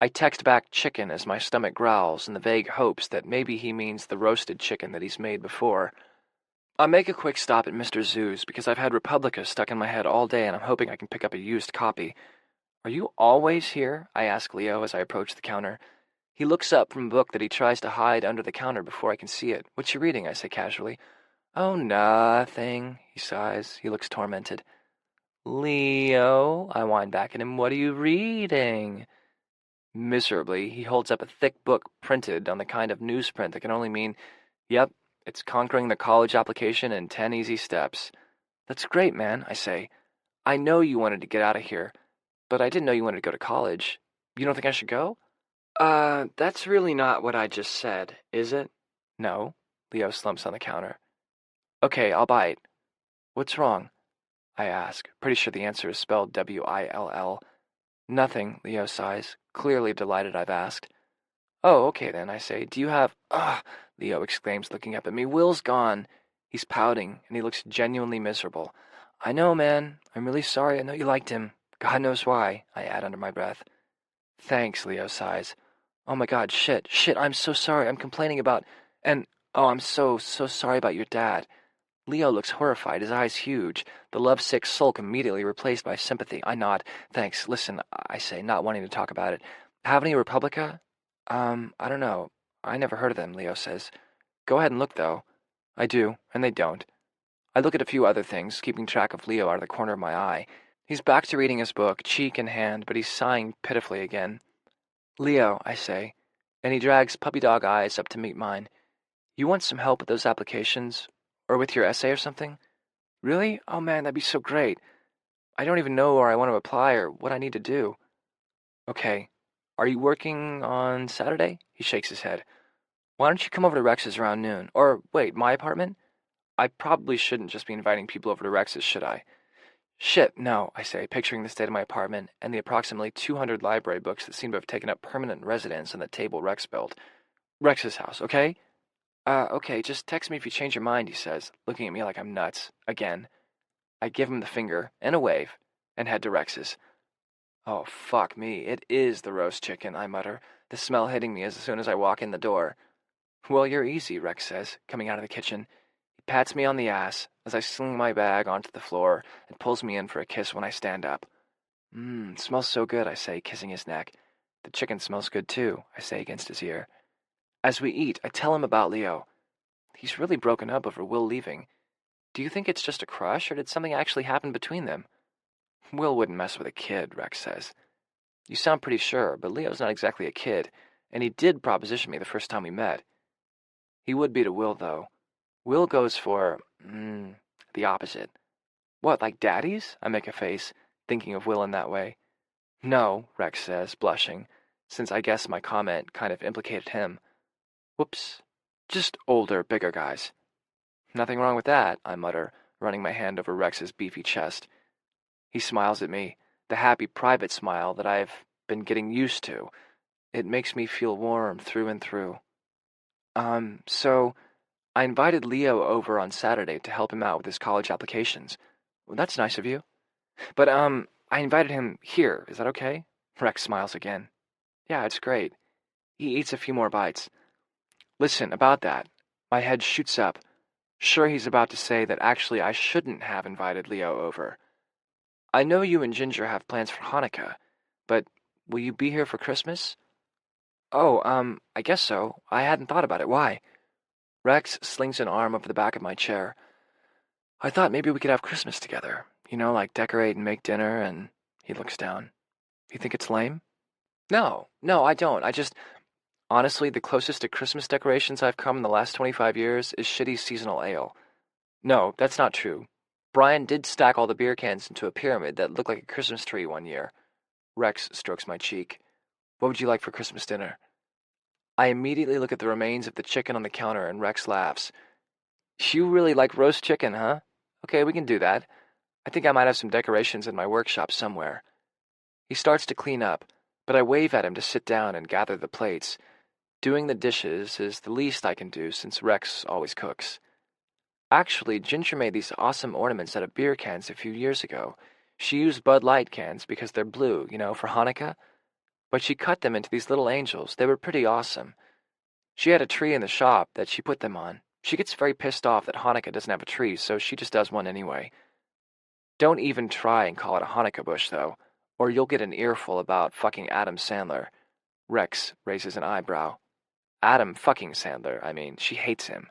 I text back chicken as my stomach growls in the vague hopes that maybe he means the roasted chicken that he's made before. I make a quick stop at Mr. Zoo's because I've had Republica stuck in my head all day and I'm hoping I can pick up a used copy. Are you always here? I ask Leo as I approach the counter. He looks up from a book that he tries to hide under the counter before I can see it. What you reading? I say casually. Oh, nothing, he sighs. He looks tormented. Leo, I whine back at him, what are you reading? Miserably, he holds up a thick book printed on the kind of newsprint that can only mean, yep, it's conquering the college application in 10 easy steps. That's great, man, I say. I know you wanted to get out of here, but I didn't know you wanted to go to college. You don't think I should go? That's really not what I just said, is it? No. Leo slumps on the counter. Okay, I'll bite. What's wrong? I ask, pretty sure the answer is spelled W-I-L-L. Nothing, Leo sighs, clearly delighted I've asked. Oh, okay then, I say. Do you have... Ugh, Leo exclaims, looking up at me. Will's gone. He's pouting, and he looks genuinely miserable. I know, man. I'm really sorry. I know you liked him. God knows why, I add under my breath. Thanks, Leo sighs. Oh my god, shit, I'm so sorry. I'm complaining about... And, oh, I'm so sorry about your dad. Leo looks horrified, his eyes huge, the lovesick sulk immediately replaced by sympathy. I nod. Thanks. Listen, I say, not wanting to talk about it. Have any Republica? I don't know. I never heard of them, Leo says. Go ahead and look, though. I do, and they don't. I look at a few other things, keeping track of Leo out of the corner of my eye. He's back to reading his book, cheek in hand, but he's sighing pitifully again. Leo, I say, and he drags puppy dog eyes up to meet mine. You want some help with those applications? Or with your essay or something? Really? Oh man, that'd be so great. I don't even know where I want to apply or what I need to do. Okay. Are you working on Saturday? He shakes his head. Why don't you come over to Rex's around noon? Or, wait, my apartment? I probably shouldn't just be inviting people over to Rex's, should I? Shit, no, I say, picturing the state of my apartment and the approximately 200 library books that seem to have taken up permanent residence on the table Rex built. Rex's house, okay? Okay, just text me if you change your mind, he says, looking at me like I'm nuts. Again. I give him the finger and a wave and head to Rex's. Oh, fuck me. It is the roast chicken, I mutter, the smell hitting me as soon as I walk in the door. Well, you're easy, Rex says, coming out of the kitchen. He pats me on the ass as I sling my bag onto the floor and pulls me in for a kiss when I stand up. Smells so good, I say, kissing his neck. The chicken smells good too, I say against his ear. As we eat, I tell him about Leo. He's really broken up over Will leaving. Do you think it's just a crush, or did something actually happen between them? Will wouldn't mess with a kid, Rex says. You sound pretty sure, but Leo's not exactly a kid, and he did proposition me the first time we met. He would be to Will, though. Will goes for, the opposite. What, like daddies? I make a face, thinking of Will in that way. No, Rex says, blushing, since I guess my comment kind of implicated him. Whoops. Just older, bigger guys. Nothing wrong with that, I mutter, running my hand over Rex's beefy chest. He smiles at me, the happy private smile that I've been getting used to. It makes me feel warm through and through. So I invited Leo over on Saturday to help him out with his college applications. Well, that's nice of you. But, I invited him here. Is that okay? Rex smiles again. Yeah, it's great. He eats a few more bites. Listen, about that. My head shoots up. Sure, he's about to say that actually I shouldn't have invited Leo over. I know you and Ginger have plans for Hanukkah, but will you be here for Christmas? Oh, I guess so. I hadn't thought about it. Why? Rex slings an arm over the back of my chair. I thought maybe we could have Christmas together. You know, like decorate and make dinner, and he looks down. You think it's lame? No, I don't. Honestly, the closest to Christmas decorations I've come in the last 25 years is shitty seasonal ale. No, that's not true. Brian did stack all the beer cans into a pyramid that looked like a Christmas tree one year. Rex strokes my cheek. What would you like for Christmas dinner? I immediately look at the remains of the chicken on the counter and Rex laughs. You really like roast chicken, huh? Okay, we can do that. I think I might have some decorations in my workshop somewhere. He starts to clean up, but I wave at him to sit down and gather the plates. Doing the dishes is the least I can do since Rex always cooks. Actually, Ginger made these awesome ornaments out of beer cans a few years ago. She used Bud Light cans because they're blue, for Hanukkah. But she cut them into these little angels. They were pretty awesome. She had a tree in the shop that she put them on. She gets very pissed off that Hanukkah doesn't have a tree, so she just does one anyway. Don't even try and call it a Hanukkah bush, though, or you'll get an earful about fucking Adam Sandler. Rex raises an eyebrow. Adam fucking Sandler, I mean, she hates him.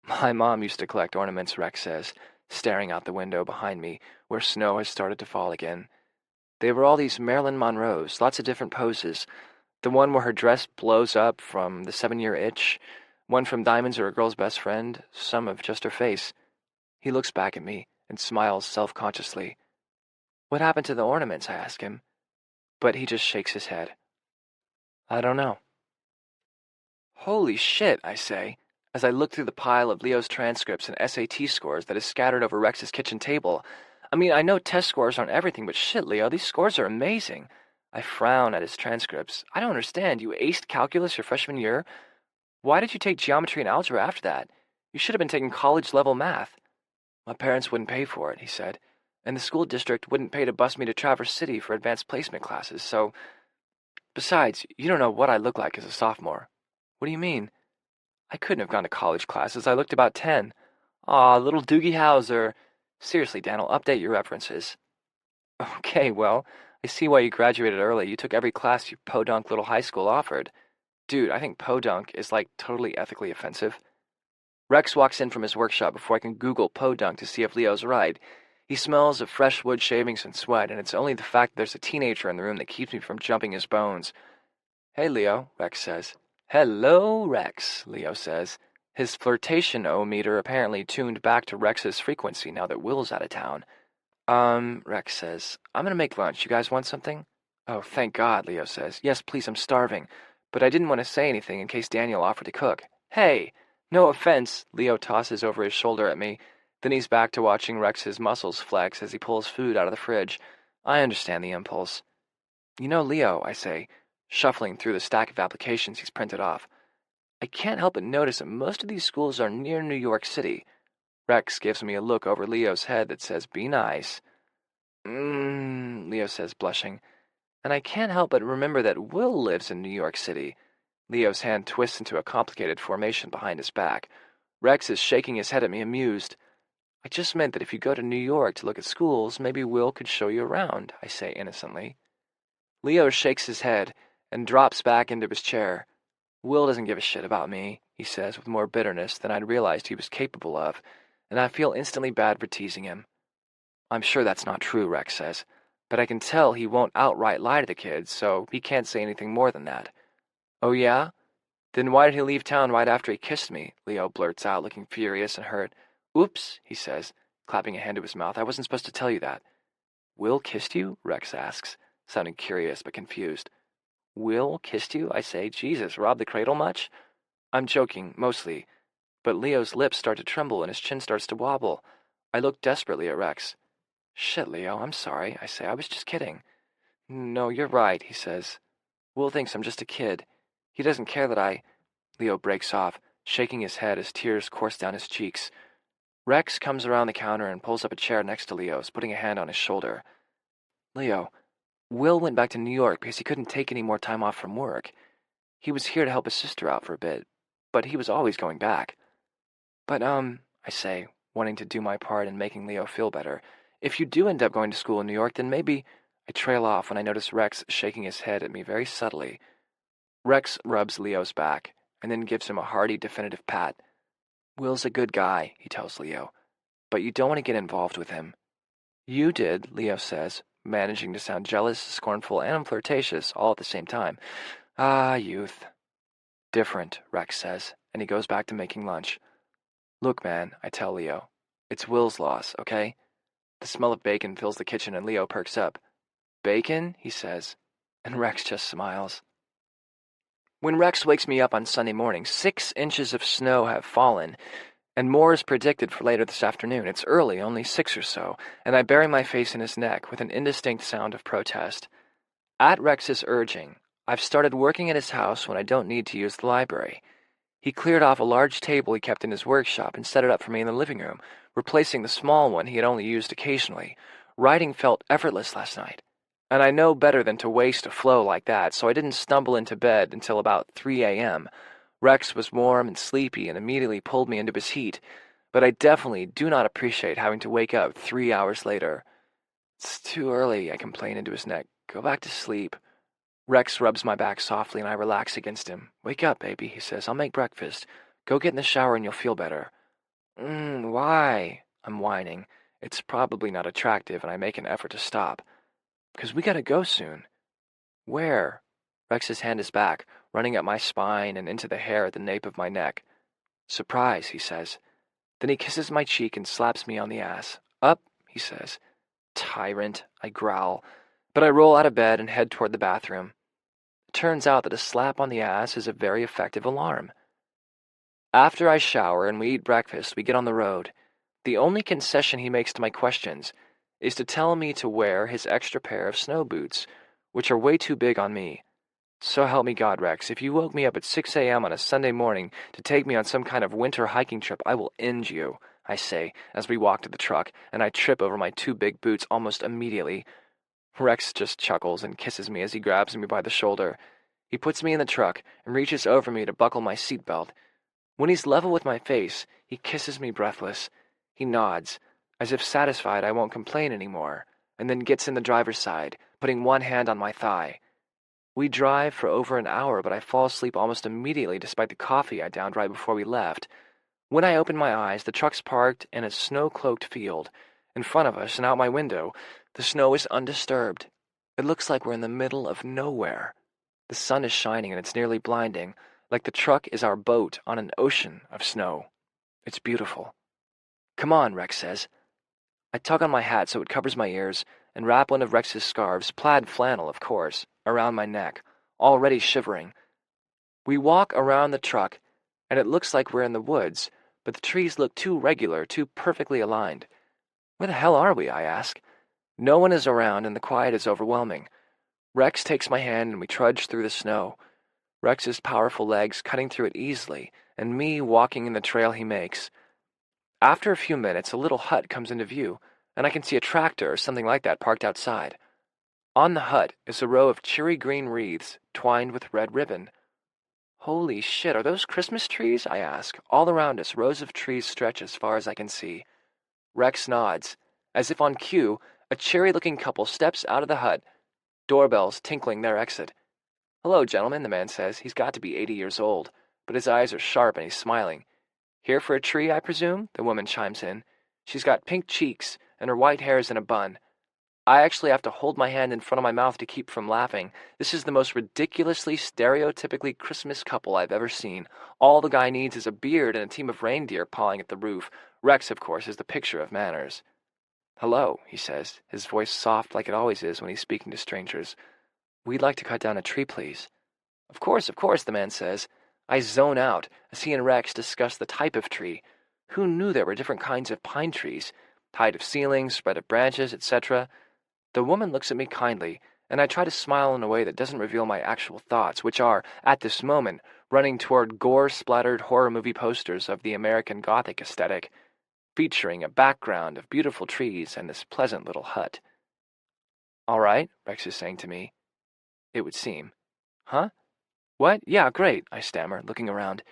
My mom used to collect ornaments, Rex says, staring out the window behind me, where snow has started to fall again. They were all these Marilyn Monroes, lots of different poses. The one where her dress blows up from the 7-year itch, one from Diamonds Are a Girl's Best Friend, some of just her face. He looks back at me and smiles self-consciously. What happened to the ornaments, I ask him. But he just shakes his head. I don't know. Holy shit, I say, as I look through the pile of Leo's transcripts and SAT scores that is scattered over Rex's kitchen table. I mean, I know test scores aren't everything, but shit, Leo, these scores are amazing. I frown at his transcripts. I don't understand. You aced calculus your freshman year? Why did you take geometry and algebra after that? You should have been taking college-level math. My parents wouldn't pay for it, he said, and the school district wouldn't pay to bus me to Traverse City for advanced placement classes, so... Besides, you don't know what I look like as a sophomore. What do you mean? I couldn't have gone to college classes. I looked about 10. Aw, little Doogie Howser. Seriously, Dan, I'll update your references. Okay, well, I see why you graduated early. You took every class your podunk little high school offered. Dude, I think podunk is like totally ethically offensive. Rex walks in from his workshop before I can Google podunk to see if Leo's right. He smells of fresh wood shavings and sweat, and it's only the fact that there's a teenager in the room that keeps me from jumping his bones. Hey, Leo, Rex says. Hello, Rex, Leo says. His flirtation-o-meter apparently tuned back to Rex's frequency now that Will's out of town. Rex says, I'm gonna make lunch. You guys want something? Oh, thank God, Leo says. Yes, please, I'm starving. But I didn't want to say anything in case Daniel offered to cook. Hey, no offense, Leo tosses over his shoulder at me. Then he's back to watching Rex's muscles flex as he pulls food out of the fridge. I understand the impulse. You know, Leo, I say, shuffling through the stack of applications he's printed off. I can't help but notice that most of these schools are near New York City. Rex gives me a look over Leo's head that says, be nice. Leo says, blushing. And I can't help but remember that Will lives in New York City. Leo's hand twists into a complicated formation behind his back. Rex is shaking his head at me, amused. I just meant that if you go to New York to look at schools, maybe Will could show you around, I say innocently. Leo shakes his head and drops back into his chair. Will doesn't give a shit about me, he says with more bitterness than I'd realized he was capable of, and I feel instantly bad for teasing him. I'm sure that's not true, Rex says, but I can tell he won't outright lie to the kids, so he can't say anything more than that. Oh yeah? Then why did he leave town right after he kissed me? Leo blurts out, looking furious and hurt. Oops, he says, clapping a hand to his mouth. I wasn't supposed to tell you that. Will kissed you? Rex asks, sounding curious but confused. Will kissed you? I say. Jesus, robbed the cradle much? I'm joking, mostly. But Leo's lips start to tremble and his chin starts to wobble. I look desperately at Rex. Shit, Leo, I'm sorry, I say. I was just kidding. No, you're right, he says. Will thinks I'm just a kid. He doesn't care that I... Leo breaks off, shaking his head as tears course down his cheeks. Rex comes around the counter and pulls up a chair next to Leo's, putting a hand on his shoulder. Leo, Will went back to New York because he couldn't take any more time off from work. He was here to help his sister out for a bit, but he was always going back. But, I say, wanting to do my part in making Leo feel better, if you do end up going to school in New York, then maybe... I trail off when I notice Rex shaking his head at me very subtly. Rex rubs Leo's back, and then gives him a hearty, definitive pat. Will's a good guy, he tells Leo, but you don't want to get involved with him. You did, Leo says, managing to sound jealous, scornful, and flirtatious all at the same time. Ah, youth. Different, Rex says, and he goes back to making lunch. Look, man, I tell Leo, it's Will's loss, okay? The smell of bacon fills the kitchen and Leo perks up. Bacon, he says, and Rex just smiles. When Rex wakes me up on Sunday morning, 6 inches of snow have fallen, and more is predicted for later this afternoon. It's early, only 6 or so, and I bury my face in his neck with an indistinct sound of protest. At Rex's urging, I've started working at his house when I don't need to use the library. He cleared off a large table he kept in his workshop and set it up for me in the living room, replacing the small one he had only used occasionally. Writing felt effortless last night, and I know better than to waste a flow like that, so I didn't stumble into bed until about 3 a.m. Rex was warm and sleepy and immediately pulled me into his heat, but I definitely do not appreciate having to wake up 3 hours later. It's too early, I complain into his neck. Go back to sleep. Rex rubs my back softly and I relax against him. Wake up, baby, he says. I'll make breakfast. Go get in the shower and you'll feel better. Why? I'm whining. It's probably not attractive and I make an effort to stop. Because we gotta go soon. Where? Rex's hand is back, running up my spine and into the hair at the nape of my neck. Surprise, he says. Then he kisses my cheek and slaps me on the ass. Up, he says. Tyrant, I growl, but I roll out of bed and head toward the bathroom. It turns out that a slap on the ass is a very effective alarm. After I shower and we eat breakfast, we get on the road. The only concession he makes to my questions is to tell me to wear his extra pair of snow boots, which are way too big on me. So help me God, Rex, if you woke me up at 6 a.m. on a Sunday morning to take me on some kind of winter hiking trip, I will end you, I say, as we walk to the truck, and I trip over my 2 big boots almost immediately. Rex just chuckles and kisses me as he grabs me by the shoulder. He puts me in the truck and reaches over me to buckle my seatbelt. When he's level with my face, he kisses me breathless. He nods, as if satisfied I won't complain anymore, and then gets in the driver's side, putting one hand on my thigh. We drive for over an hour, but I fall asleep almost immediately despite the coffee I downed right before we left. When I open my eyes, the truck's parked in a snow-cloaked field. In front of us and out my window, the snow is undisturbed. It looks like we're in the middle of nowhere. The sun is shining and it's nearly blinding, like the truck is our boat on an ocean of snow. It's beautiful. Come on, Rex says. I tug on my hat so it covers my ears and wrap one of Rex's scarves, plaid flannel, of course, around my neck, already shivering. We walk around the truck, and it looks like we're in the woods, but the trees look too regular, too perfectly aligned. Where the hell are we, I ask. No one is around, and the quiet is overwhelming. Rex takes my hand, and we trudge through the snow. Rex's powerful legs cutting through it easily, and me walking in the trail he makes. After a few minutes, a little hut comes into view, and I can see a tractor or something like that parked outside. On the hut is a row of cheery green wreaths twined with red ribbon. Holy shit, are those Christmas trees? I ask. All around us, rows of trees stretch as far as I can see. Rex nods. As if on cue, a cheery-looking couple steps out of the hut, doorbells tinkling their exit. Hello, gentlemen, the man says. He's got to be 80 years old, but his eyes are sharp and he's smiling. Here for a tree, I presume? The woman chimes in. She's got pink cheeks, and her white hair is in a bun. I actually have to hold my hand in front of my mouth to keep from laughing. This is the most ridiculously, stereotypically Christmas couple I've ever seen. All the guy needs is a beard and a team of reindeer pawing at the roof. Rex, of course, is the picture of manners. Hello, he says, his voice soft like it always is when he's speaking to strangers. We'd like to cut down a tree, please. Of course, the man says. I zone out as he and Rex discuss the type of tree. Who knew there were different kinds of pine trees? Height of ceilings, spread of branches, etc. The woman looks at me kindly, and I try to smile in a way that doesn't reveal my actual thoughts, which are, at this moment, running toward gore-splattered horror movie posters of the American Gothic aesthetic, featuring a background of beautiful trees and this pleasant little hut. All right, Rex is saying to me. It would seem. Huh? What? Yeah, great, I stammer, looking around.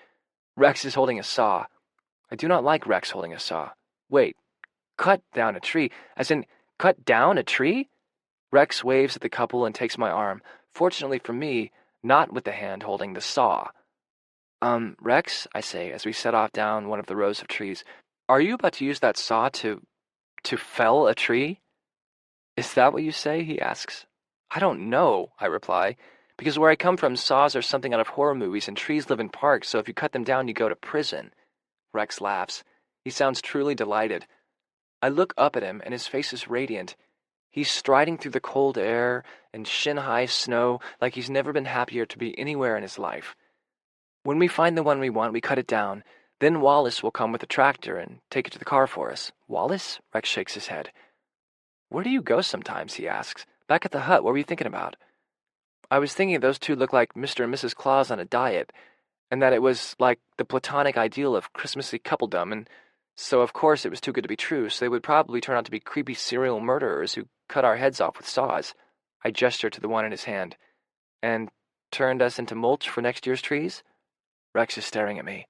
Rex is holding a saw. I do not like Rex holding a saw. Wait, cut down a tree? As in, cut down a tree? Rex waves at the couple and takes my arm, fortunately for me, not with the hand holding the saw. Rex, I say, as we set off down one of the rows of trees, are you about to use that saw to fell a tree? Is that what you say? He asks. I don't know, I reply, because where I come from, saws are something out of horror movies and trees live in parks, so if you cut them down, you go to prison. Rex laughs. He sounds truly delighted. I look up at him, and his face is radiant. He's striding through the cold air and shin-high snow like he's never been happier to be anywhere in his life. When we find the one we want, we cut it down. Then Wallace will come with a tractor and take it to the car for us. Wallace? Rex shakes his head. Where do you go sometimes? He asks. Back at the hut, what were you thinking about? I was thinking those two look like Mr. and Mrs. Claus on a diet, and that it was like the platonic ideal of Christmassy coupledom, and so of course it was too good to be true, so they would probably turn out to be creepy serial murderers who cut our heads off with saws. I gestured to the one in his hand. And turned us into mulch for next year's trees? Rex is staring at me.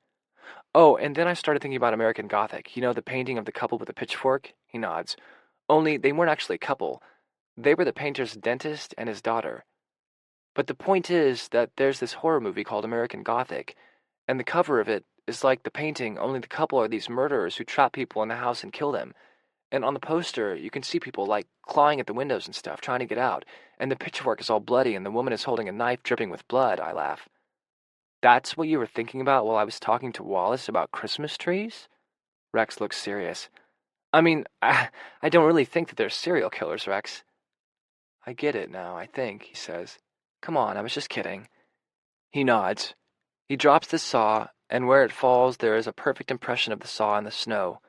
Oh, and then I started thinking about American Gothic. You know, the painting of the couple with the pitchfork? He nods. Only they weren't actually a couple. They were the painter's dentist and his daughter. But the point is that there's this horror movie called American Gothic, and the cover of it is like the painting, only the couple are these murderers who trap people in the house and kill them. And on the poster, you can see people, like, clawing at the windows and stuff, trying to get out, and the pitchfork is all bloody and the woman is holding a knife dripping with blood, I laugh. That's what you were thinking about while I was talking to Wallace about Christmas trees? Rex looks serious. I mean, I don't really think that they're serial killers, Rex. I get it now, I think, he says. Come on, I was just kidding. He nods. He drops the saw, and where it falls there is a perfect impression of the saw in the snow.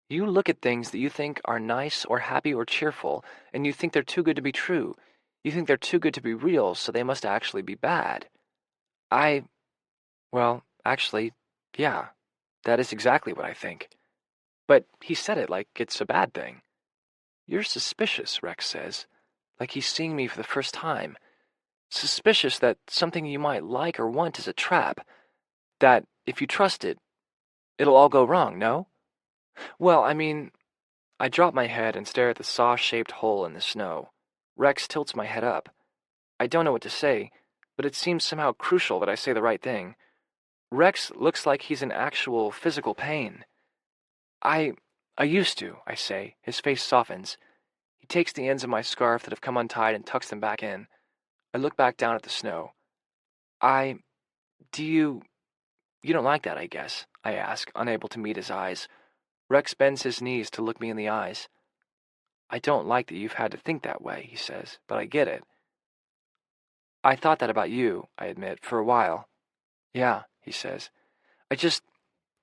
You look at things that you think are nice or happy or cheerful, and you think they're too good to be true. You think they're too good to be real, so they must actually be bad. Well, actually, yeah, that is exactly what I think. But he said it like it's a bad thing. You're suspicious, Rex says, like he's seeing me for the first time. Suspicious that something you might like or want is a trap. That, if you trust it, it'll all go wrong, no? Well, I mean, I drop my head and stare at the saw-shaped hole in the snow. Rex tilts my head up. I don't know what to say, but it seems somehow crucial that I say the right thing. Rex looks like he's in actual physical pain. I used to, I say. His face softens. He takes the ends of my scarf that have come untied and tucks them back in. I look back down at the snow. You don't like that, I guess, I ask, unable to meet his eyes. Rex bends his knees to look me in the eyes. I don't like that you've had to think that way, he says, but I get it. I thought that about you, I admit, for a while. Yeah, he says.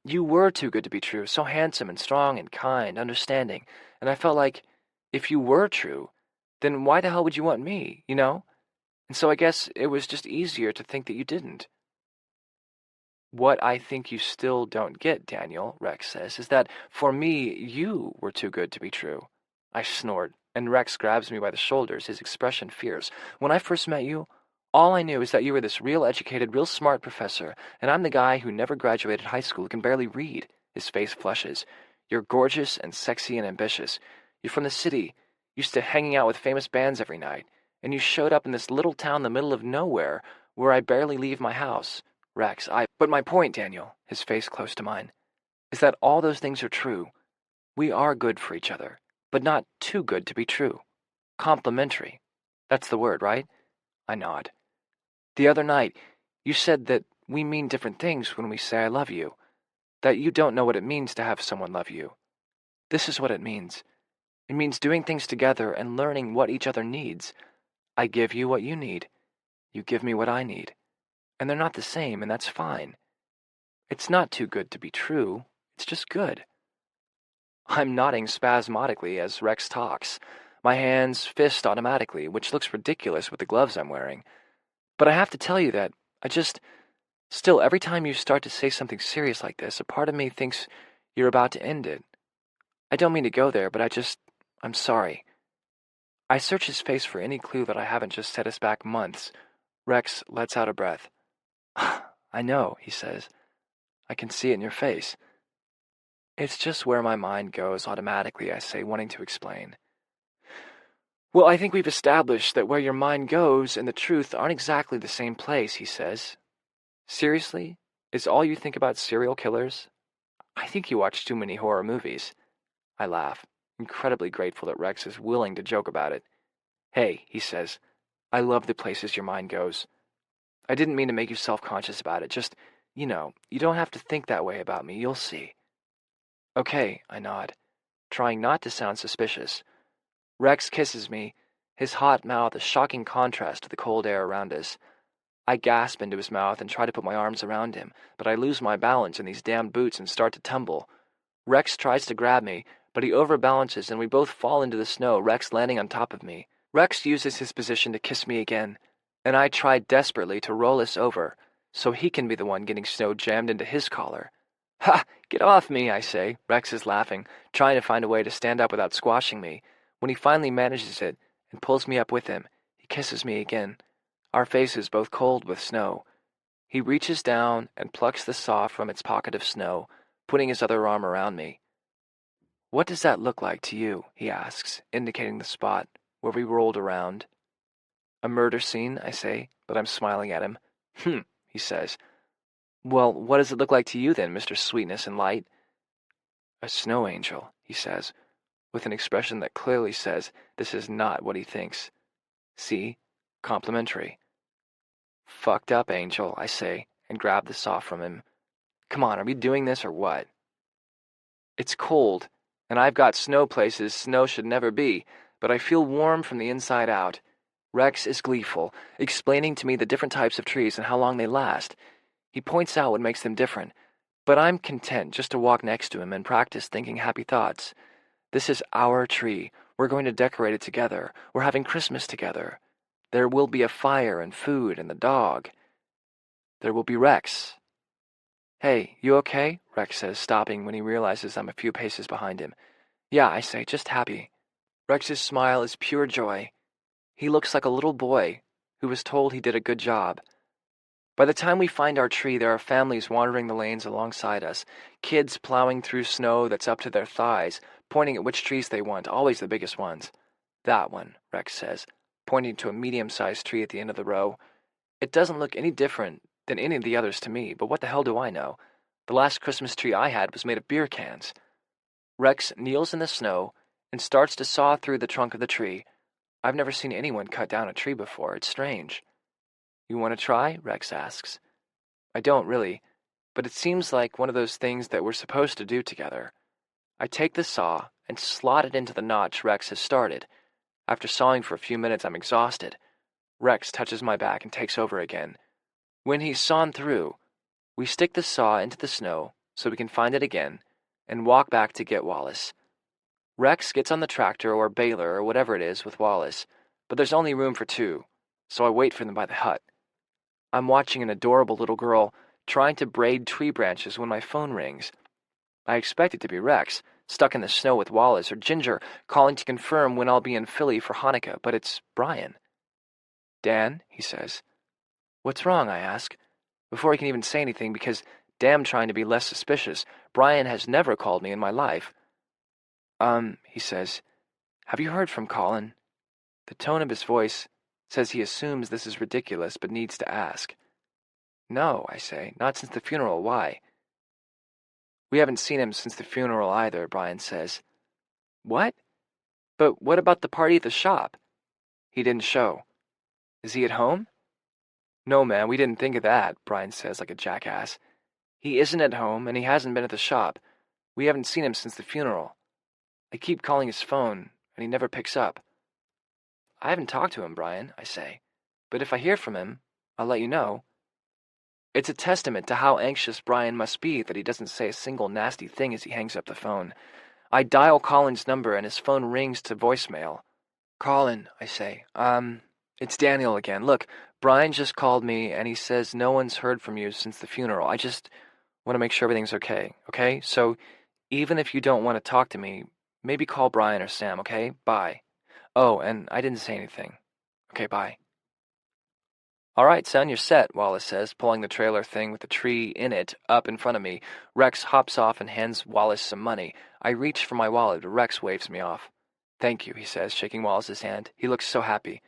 You were too good to be true, so handsome and strong and kind, understanding, and I felt like, if you were true, then why the hell would you want me, you know? And so I guess it was just easier to think that you didn't. What I think you still don't get, Daniel, Rex says, is that, for me, you were too good to be true. I snort, and Rex grabs me by the shoulders, his expression fierce. When I first met you, all I knew is that you were this real educated, real smart professor, and I'm the guy who never graduated high school, who can barely read. His face flushes. You're gorgeous and sexy and ambitious. You're from the city, used to hanging out with famous bands every night, and you showed up in this little town in the middle of nowhere, where I barely leave my house. Rex, But my point, Daniel, his face close to mine, is that all those things are true. We are good for each other, but not too good to be true. Complementary. That's the word, right? I nod. The other night, you said that we mean different things when we say I love you, that you don't know what it means to have someone love you. This is what it means. It means doing things together and learning what each other needs. I give you what you need. You give me what I need. And they're not the same, and that's fine. It's not too good to be true. It's just good. I'm nodding spasmodically as Rex talks. My hands fist automatically, which looks ridiculous with the gloves I'm wearing. But I have to tell you that still, every time you start to say something serious like this, a part of me thinks you're about to end it. I don't mean to go there, but I'm sorry. I search his face for any clue that I haven't just set us back months. Rex lets out a breath. I know, he says. I can see it in your face. It's just where my mind goes automatically, I say, wanting to explain. Well, I think we've established that where your mind goes and the truth aren't exactly the same place, he says. Seriously? Is all you think about serial killers? I think you watch too many horror movies. I laugh, incredibly grateful that Rex is willing to joke about it. Hey, he says, I love the places your mind goes. I didn't mean to make you self-conscious about it, just, you don't have to think that way about me, you'll see. Okay, I nod, trying not to sound suspicious. Rex kisses me, his hot mouth a shocking contrast to the cold air around us. I gasp into his mouth and try to put my arms around him, but I lose my balance in these damned boots and start to tumble. Rex tries to grab me, but he overbalances and we both fall into the snow, Rex landing on top of me. Rex uses his position to kiss me again, and I try desperately to roll us over, so he can be the one getting snow jammed into his collar. Ha! Get off me, I say. Rex is laughing, trying to find a way to stand up without squashing me. When he finally manages it and pulls me up with him, he kisses me again, our faces both cold with snow. He reaches down and plucks the saw from its pocket of snow, putting his other arm around me. What does that look like to you? He asks, indicating the spot where we rolled around. A murder scene, I say, but I'm smiling at him. He says. Well, what does it look like to you then, Mr. Sweetness and Light? A snow angel, he says, with an expression that clearly says this is not what he thinks. See? Complimentary. Fucked up, Angel, I say, and grab the saw from him. Come on, are we doing this or what? It's cold, and I've got snow places snow should never be, but I feel warm from the inside out. Rex is gleeful, explaining to me the different types of trees and how long they last. He points out what makes them different, but I'm content just to walk next to him and practice thinking happy thoughts. This is our tree. We're going to decorate it together. We're having Christmas together. There will be a fire and food and the dog. There will be Rex. Hey, you okay? Rex says, stopping when he realizes I'm a few paces behind him. Yeah, I say, just happy. Rex's smile is pure joy. He looks like a little boy who was told he did a good job. By the time we find our tree, there are families wandering the lanes alongside us, kids plowing through snow that's up to their thighs, pointing at which trees they want, always the biggest ones. That one, Rex says, pointing to a medium-sized tree at the end of the row. It doesn't look any different than any of the others to me, but what the hell do I know? The last Christmas tree I had was made of beer cans. Rex kneels in the snow and starts to saw through the trunk of the tree. I've never seen anyone cut down a tree before. It's strange. You want to try? Rex asks. I don't really, but it seems like one of those things that we're supposed to do together. I take the saw and slot it into the notch Rex has started. After sawing for a few minutes, I'm exhausted. Rex touches my back and takes over again. When he's sawn through, we stick the saw into the snow so we can find it again and walk back to get Wallace. Rex gets on the tractor or baler or whatever it is with Wallace, but there's only room for two, so I wait for them by the hut. I'm watching an adorable little girl trying to braid tree branches when my phone rings. I expect it to be Rex, stuck in the snow with Wallace, or Ginger calling to confirm when I'll be in Philly for Hanukkah, but it's Brian. Dan, he says. What's wrong, I ask, before he can even say anything, because, damn trying to be less suspicious, Brian has never called me in my life. He says, have you heard from Colin? The tone of his voice says he assumes this is ridiculous but needs to ask. No, I say, not since the funeral. Why? We haven't seen him since the funeral either, Brian says. What? But what about the party at the shop? He didn't show. Is he at home? No, man, we didn't think of that, Brian says like a jackass. He isn't at home, and he hasn't been at the shop. We haven't seen him since the funeral. I keep calling his phone, and he never picks up. I haven't talked to him, Brian, I say. But if I hear from him, I'll let you know. It's a testament to how anxious Brian must be that he doesn't say a single nasty thing as he hangs up the phone. I dial Colin's number, and his phone rings to voicemail. Colin, I say, it's Daniel again. Look, Brian just called me, and he says no one's heard from you since the funeral. I just want to make sure everything's okay, okay? So even if you don't want to talk to me, maybe call Brian or Sam, okay? Bye. Oh, and I didn't say anything. Okay, bye. All right, son, you're set, Wallace says, pulling the trailer thing with the tree in it up in front of me. Rex hops off and hands Wallace some money. I reach for my wallet, but Rex waves me off. Thank you, he says, shaking Wallace's hand. He looks so happy.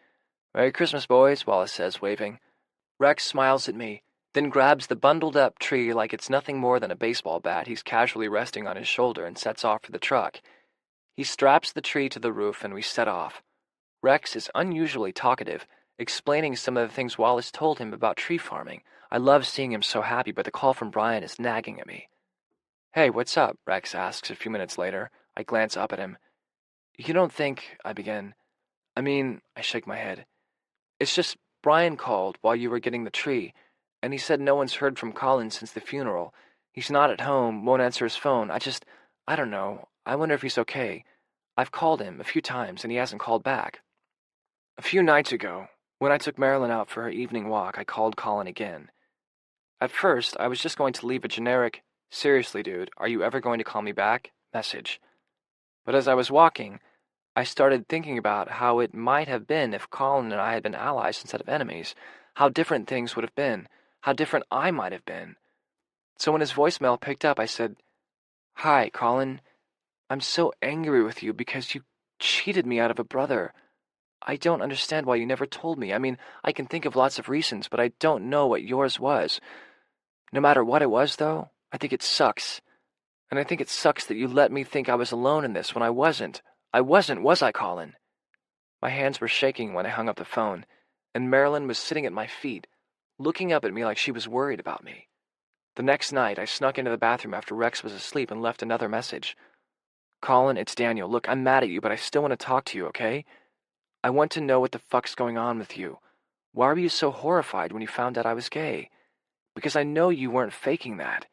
Merry Christmas, boys, Wallace says, waving. Rex smiles at me, then grabs the bundled-up tree like it's nothing more than a baseball bat he's casually resting on his shoulder and sets off for the truck. He straps the tree to the roof and we set off. Rex is unusually talkative, explaining some of the things Wallace told him about tree farming. I love seeing him so happy, but the call from Brian is nagging at me. Hey, what's up? Rex asks a few minutes later. I glance up at him. You don't think, I begin. I shake my head. It's just Brian called while you were getting the tree, and he said no one's heard from Colin since the funeral. He's not at home, won't answer his phone. I don't know. I wonder if he's okay. I've called him a few times, and he hasn't called back. A few nights ago, when I took Marilyn out for her evening walk, I called Colin again. At first, I was just going to leave a generic, seriously, dude, are you ever going to call me back? Message. But as I was walking, I started thinking about how it might have been if Colin and I had been allies instead of enemies, how different things would have been, how different I might have been. So when his voicemail picked up, I said, Hi, Colin. I'm so angry with you because you cheated me out of a brother. I don't understand why you never told me. I can think of lots of reasons, but I don't know what yours was. No matter what it was, though, I think it sucks. And I think it sucks that you let me think I was alone in this when I wasn't. I wasn't, was I, Colin? My hands were shaking when I hung up the phone, and Marilyn was sitting at my feet, looking up at me like she was worried about me. The next night, I snuck into the bathroom after Rex was asleep and left another message. Colin, it's Daniel. Look, I'm mad at you, but I still want to talk to you, okay? I want to know what the fuck's going on with you. Why were you so horrified when you found out I was gay? Because I know you weren't faking that.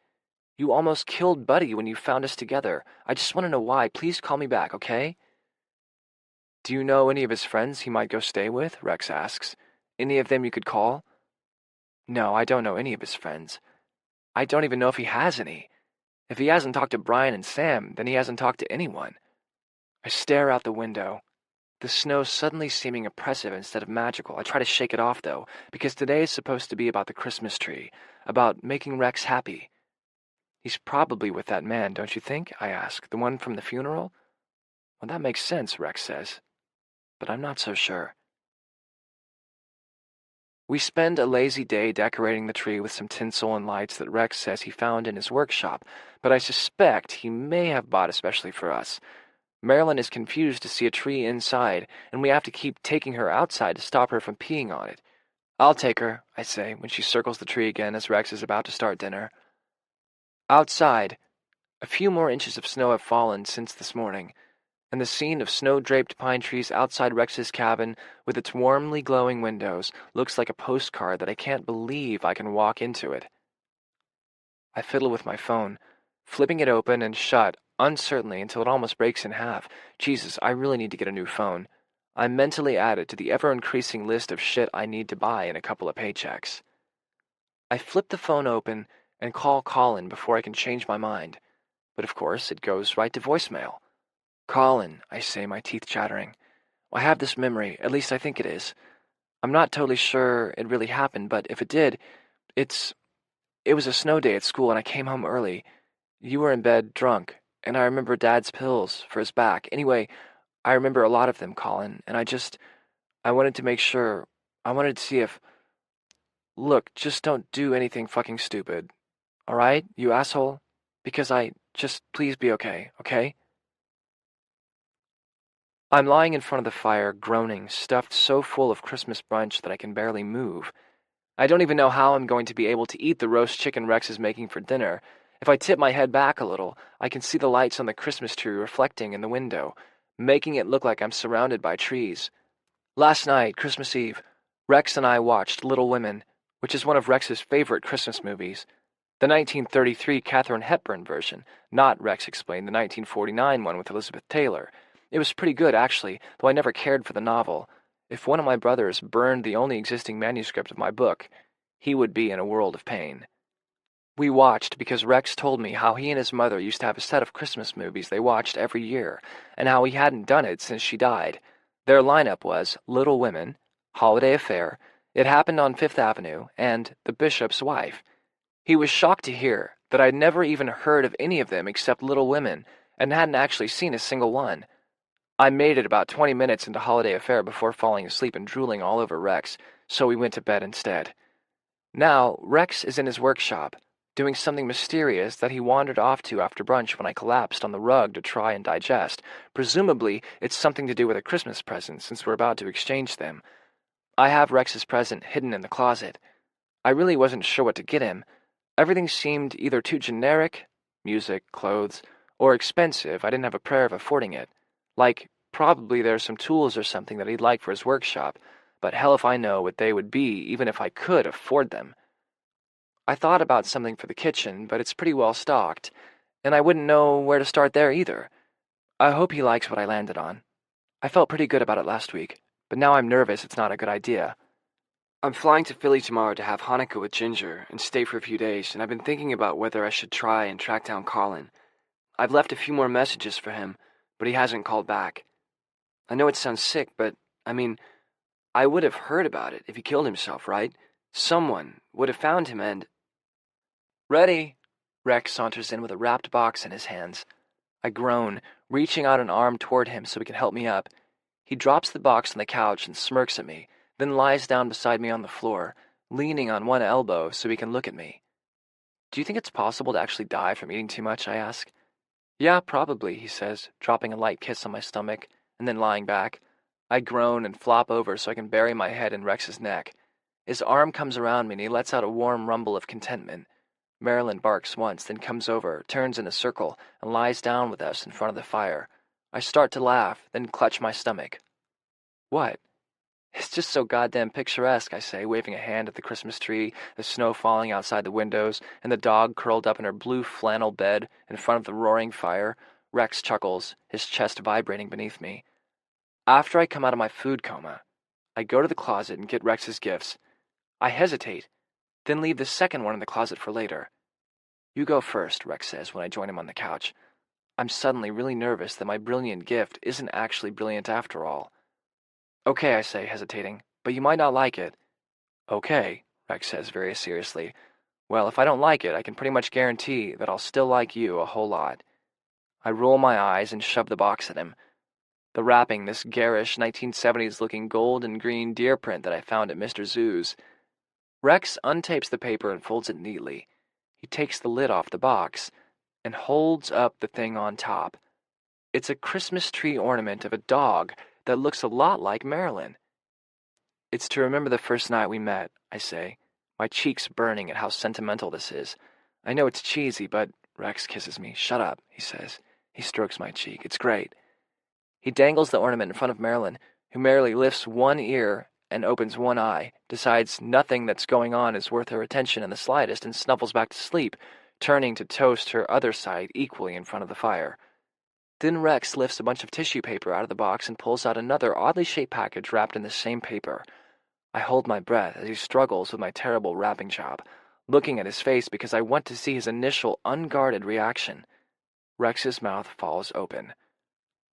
You almost killed Buddy when you found us together. I just want to know why. Please call me back, okay? Do you know any of his friends he might go stay with? Rex asks. Any of them you could call? No, I don't know any of his friends. I don't even know if he has any. If he hasn't talked to Brian and Sam, then he hasn't talked to anyone. I stare out the window, the snow suddenly seeming oppressive instead of magical. I try to shake it off, though, because today is supposed to be about the Christmas tree, about making Rex happy. He's probably with that man, don't you think? I ask. The one from the funeral? Well, that makes sense, Rex says. But I'm not so sure. We spend a lazy day decorating the tree with some tinsel and lights that Rex says he found in his workshop, but I suspect he may have bought especially for us. Marilyn is confused to see a tree inside, and we have to keep taking her outside to stop her from peeing on it. I'll take her, I say, when she circles the tree again as Rex is about to start dinner. Outside, a few more inches of snow have fallen since this morning, and the scene of snow-draped pine trees outside Rex's cabin with its warmly glowing windows looks like a postcard that I can't believe I can walk into it. I fiddle with my phone, flipping it open and shut uncertainly until it almost breaks in half. Jesus, I really need to get a new phone. I mentally add it to the ever-increasing list of shit I need to buy in a couple of paychecks. I flip the phone open and call Colin before I can change my mind, but of course it goes right to voicemail. Colin, I say, my teeth chattering. I have this memory, at least I think it is. I'm not totally sure it really happened, but if it did, it was a snow day at school and I came home early. You were in bed, drunk, and I remember Dad's pills for his back. Anyway, I remember a lot of them, Colin, and I wanted to make sure. I wanted to see if... Look, just don't do anything fucking stupid. All right, you asshole? Because please be okay, okay? I'm lying in front of the fire, groaning, stuffed so full of Christmas brunch that I can barely move. I don't even know how I'm going to be able to eat the roast chicken Rex is making for dinner. If I tip my head back a little, I can see the lights on the Christmas tree reflecting in the window, making it look like I'm surrounded by trees. Last night, Christmas Eve, Rex and I watched Little Women, which is one of Rex's favorite Christmas movies. The 1933 Katharine Hepburn version, not, Rex explained, the 1949 one with Elizabeth Taylor. It was pretty good, actually, though I never cared for the novel. If one of my brothers burned the only existing manuscript of my book, he would be in a world of pain. We watched because Rex told me how he and his mother used to have a set of Christmas movies they watched every year, and how he hadn't done it since she died. Their lineup was Little Women, Holiday Affair, It happened on Fifth Avenue, and the bishop's wife. He was shocked to hear that I'd never even heard of any of them except Little Women, and hadn't actually seen a single one. I made it about 20 minutes into Holiday Affair before falling asleep and drooling all over Rex, so we went to bed instead. Now, Rex is in his workshop, doing something mysterious that he wandered off to after brunch when I collapsed on the rug to try and digest. Presumably, it's something to do with a Christmas present, since we're about to exchange them. I have Rex's present hidden in the closet. I really wasn't sure what to get him. Everything seemed either too generic, music, clothes, or expensive. I didn't have a prayer of affording it. Like, probably there's some tools or something that he'd like for his workshop, but hell if I know what they would be, even if I could afford them. I thought about something for the kitchen, but it's pretty well stocked, and I wouldn't know where to start there either. I hope he likes what I landed on. I felt pretty good about it last week, but now I'm nervous it's not a good idea. I'm flying to Philly tomorrow to have Hanukkah with Ginger and stay for a few days, and I've been thinking about whether I should try and track down Colin. I've left a few more messages for him, but he hasn't called back. I know it sounds sick, but, I would have heard about it if he killed himself, right? Someone would have found him and... Ready! Rex saunters in with a wrapped box in his hands. I groan, reaching out an arm toward him so he can help me up. He drops the box on the couch and smirks at me, then lies down beside me on the floor, leaning on one elbow so he can look at me. Do you think it's possible to actually die from eating too much, I ask. Yeah, probably, he says, dropping a light kiss on my stomach, and then lying back. I groan and flop over so I can bury my head in Rex's neck. His arm comes around me and he lets out a warm rumble of contentment. Marilyn barks once, then comes over, turns in a circle, and lies down with us in front of the fire. I start to laugh, then clutch my stomach. What? It's just so goddamn picturesque, I say, waving a hand at the Christmas tree, the snow falling outside the windows, and the dog curled up in her blue flannel bed in front of the roaring fire. Rex chuckles, his chest vibrating beneath me. After I come out of my food coma, I go to the closet and get Rex's gifts. I hesitate, then leave the second one in the closet for later. You go first, Rex says when I join him on the couch. I'm suddenly really nervous that my brilliant gift isn't actually brilliant after all. Okay, I say, hesitating, but you might not like it. Okay, Rex says very seriously. Well, if I don't like it, I can pretty much guarantee that I'll still like you a whole lot. I roll my eyes and shove the box at him. The wrapping, this garish 1970s-looking gold and green deer print that I found at Mr. Zoo's. Rex untapes the paper and folds it neatly. He takes the lid off the box and holds up the thing on top. It's a Christmas tree ornament of a dog that looks a lot like Marilyn. It's to remember the first night we met, I say, my cheeks burning at how sentimental this is. I know it's cheesy, but Rex kisses me. Shut up, he says. He strokes my cheek. It's great. He dangles the ornament in front of Marilyn, who merely lifts one ear and opens one eye, decides nothing that's going on is worth her attention in the slightest, and snuffles back to sleep, turning to toast her other side equally in front of the fire. Then Rex lifts a bunch of tissue paper out of the box and pulls out another oddly shaped package wrapped in the same paper. I hold my breath as he struggles with my terrible wrapping job, looking at his face because I want to see his initial unguarded reaction. Rex's mouth falls open.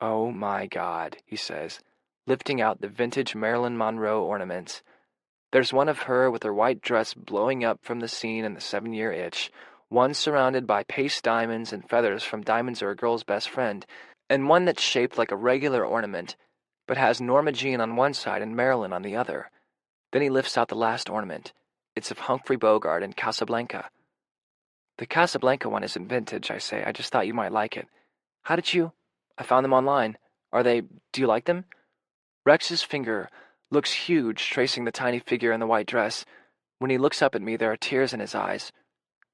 Oh my God, he says, lifting out the vintage Marilyn Monroe ornaments. There's one of her with her white dress blowing up from the scene in The 7-Year Itch, one surrounded by paste diamonds and feathers from Diamonds Are a Girl's Best Friend, and one that's shaped like a regular ornament, but has Norma Jean on one side and Marilyn on the other. Then he lifts out the last ornament. It's of Humphrey Bogart in Casablanca. The Casablanca one isn't vintage, I say. I just thought you might like it. How did you? I found them online. Do you like them? Rex's finger looks huge, tracing the tiny figure in the white dress. When he looks up at me, there are tears in his eyes.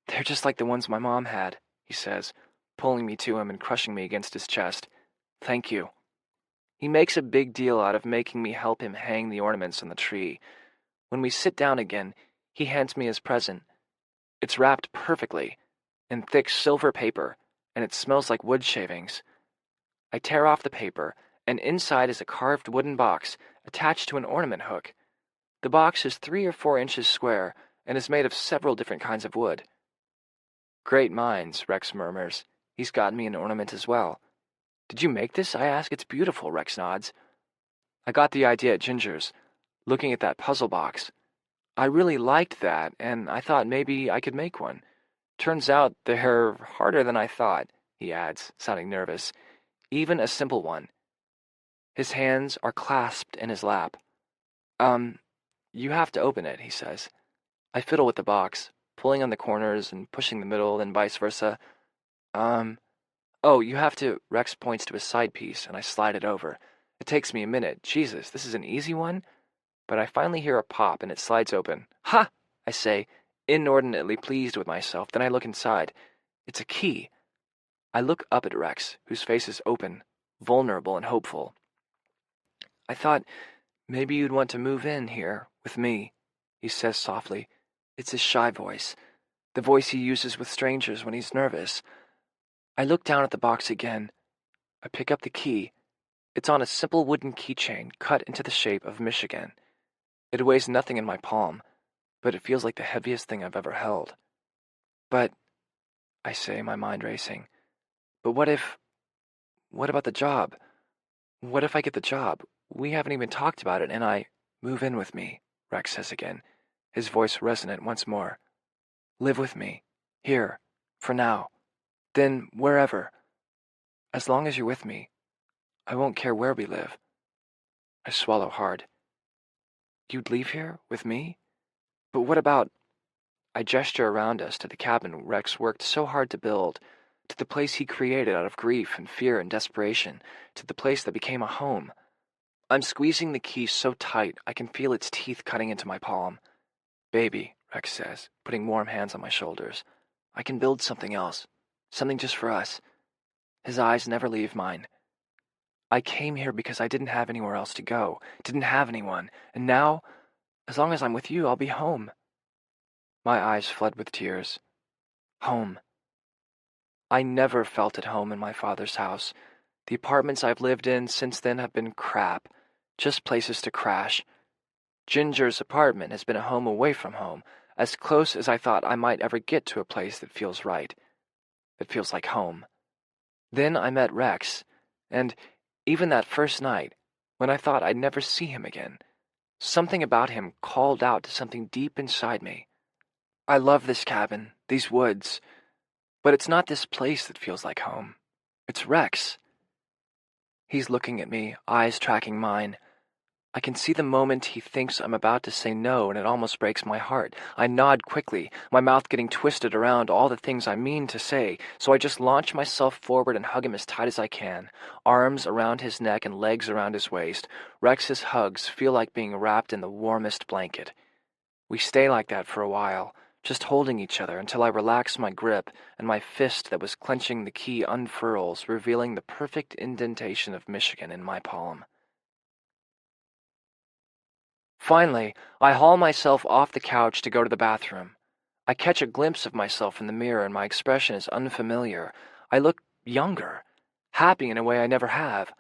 They're just like the ones my mom had, he says, pulling me to him and crushing me against his chest. Thank you. He makes a big deal out of making me help him hang the ornaments on the tree. When we sit down again, he hands me his present. It's wrapped perfectly, in thick silver paper, and it smells like wood shavings. I tear off the paper, and inside is a carved wooden box attached to an ornament hook. The box is 3 or 4 inches square and is made of several different kinds of wood. Great minds, Rex murmurs. He's got me an ornament as well. Did you make this? I ask. It's beautiful, Rex nods. I got the idea at Ginger's, looking at that puzzle box. I really liked that, and I thought maybe I could make one. Turns out they're harder than I thought, he adds, sounding nervous. Even a simple one. His hands are clasped in his lap. You have to open it, he says. I fiddle with the box, pulling on the corners and pushing the middle, and vice versa. Oh, you have to. Rex points to his side piece, and I slide it over. It takes me a minute. Jesus, this is an easy one? But I finally hear a pop, and it slides open. Ha! I say, inordinately pleased with myself. Then I look inside. It's a key. I look up at Rex, whose face is open, vulnerable and hopeful. I thought maybe you'd want to move in here with me, he says softly. It's his shy voice, the voice he uses with strangers when he's nervous. I look down at the box again. I pick up the key. It's on a simple wooden keychain cut into the shape of Michigan. It weighs nothing in my palm, but it feels like the heaviest thing I've ever held. But, I say, my mind racing, but what about the job? What if I get the job? We haven't even talked about it, and I move in with me, Rex says again, his voice resonant once more. Live with me, here, for now, then wherever. As long as you're with me, I won't care where we live. I swallow hard. You'd leave here, with me? But what about... I gesture around us to the cabin Rex worked so hard to build, to the place he created out of grief and fear and desperation, to the place that became a home. I'm squeezing the key so tight I can feel its teeth cutting into my palm. Baby, Rex says, putting warm hands on my shoulders. I can build something else. Something just for us. His eyes never leave mine. I came here because I didn't have anywhere else to go, didn't have anyone, and now, as long as I'm with you, I'll be home. My eyes flood with tears. Home. I never felt at home in my father's house. The apartments I've lived in since then have been crap, just places to crash. Ginger's apartment has been a home away from home, as close as I thought I might ever get to a place that feels right, that feels like home. Then I met Rex, and even that first night, when I thought I'd never see him again, something about him called out to something deep inside me. I love this cabin, these woods, but it's not this place that feels like home. It's Rex. He's looking at me, eyes tracking mine. I can see the moment he thinks I'm about to say no, and it almost breaks my heart. I nod quickly, my mouth getting twisted around all the things I mean to say, so I just launch myself forward and hug him as tight as I can, arms around his neck and legs around his waist. Rex's hugs feel like being wrapped in the warmest blanket. We stay like that for a while, just holding each other until I relax my grip and my fist that was clenching the key unfurls, revealing the perfect indentation of Michigan in my palm. Finally, I haul myself off the couch to go to the bathroom. I catch a glimpse of myself in the mirror and my expression is unfamiliar. I look younger, happy in a way I never have.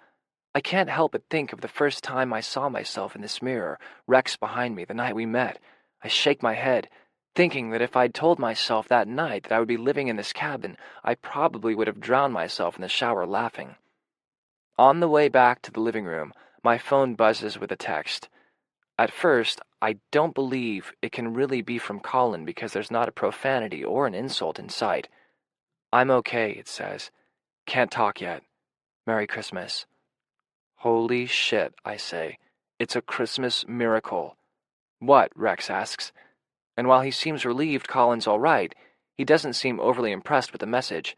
I can't help but think of the first time I saw myself in this mirror, Rex behind me the night we met. I shake my head, thinking that if I'd told myself that night that I would be living in this cabin, I probably would have drowned myself in the shower laughing. On the way back to the living room, my phone buzzes with a text. At first, I don't believe it can really be from Colin because there's not a profanity or an insult in sight. I'm okay, it says. Can't talk yet. Merry Christmas. Holy shit, I say. It's a Christmas miracle. What? Rex asks. And while he seems relieved Colin's all right, he doesn't seem overly impressed with the message.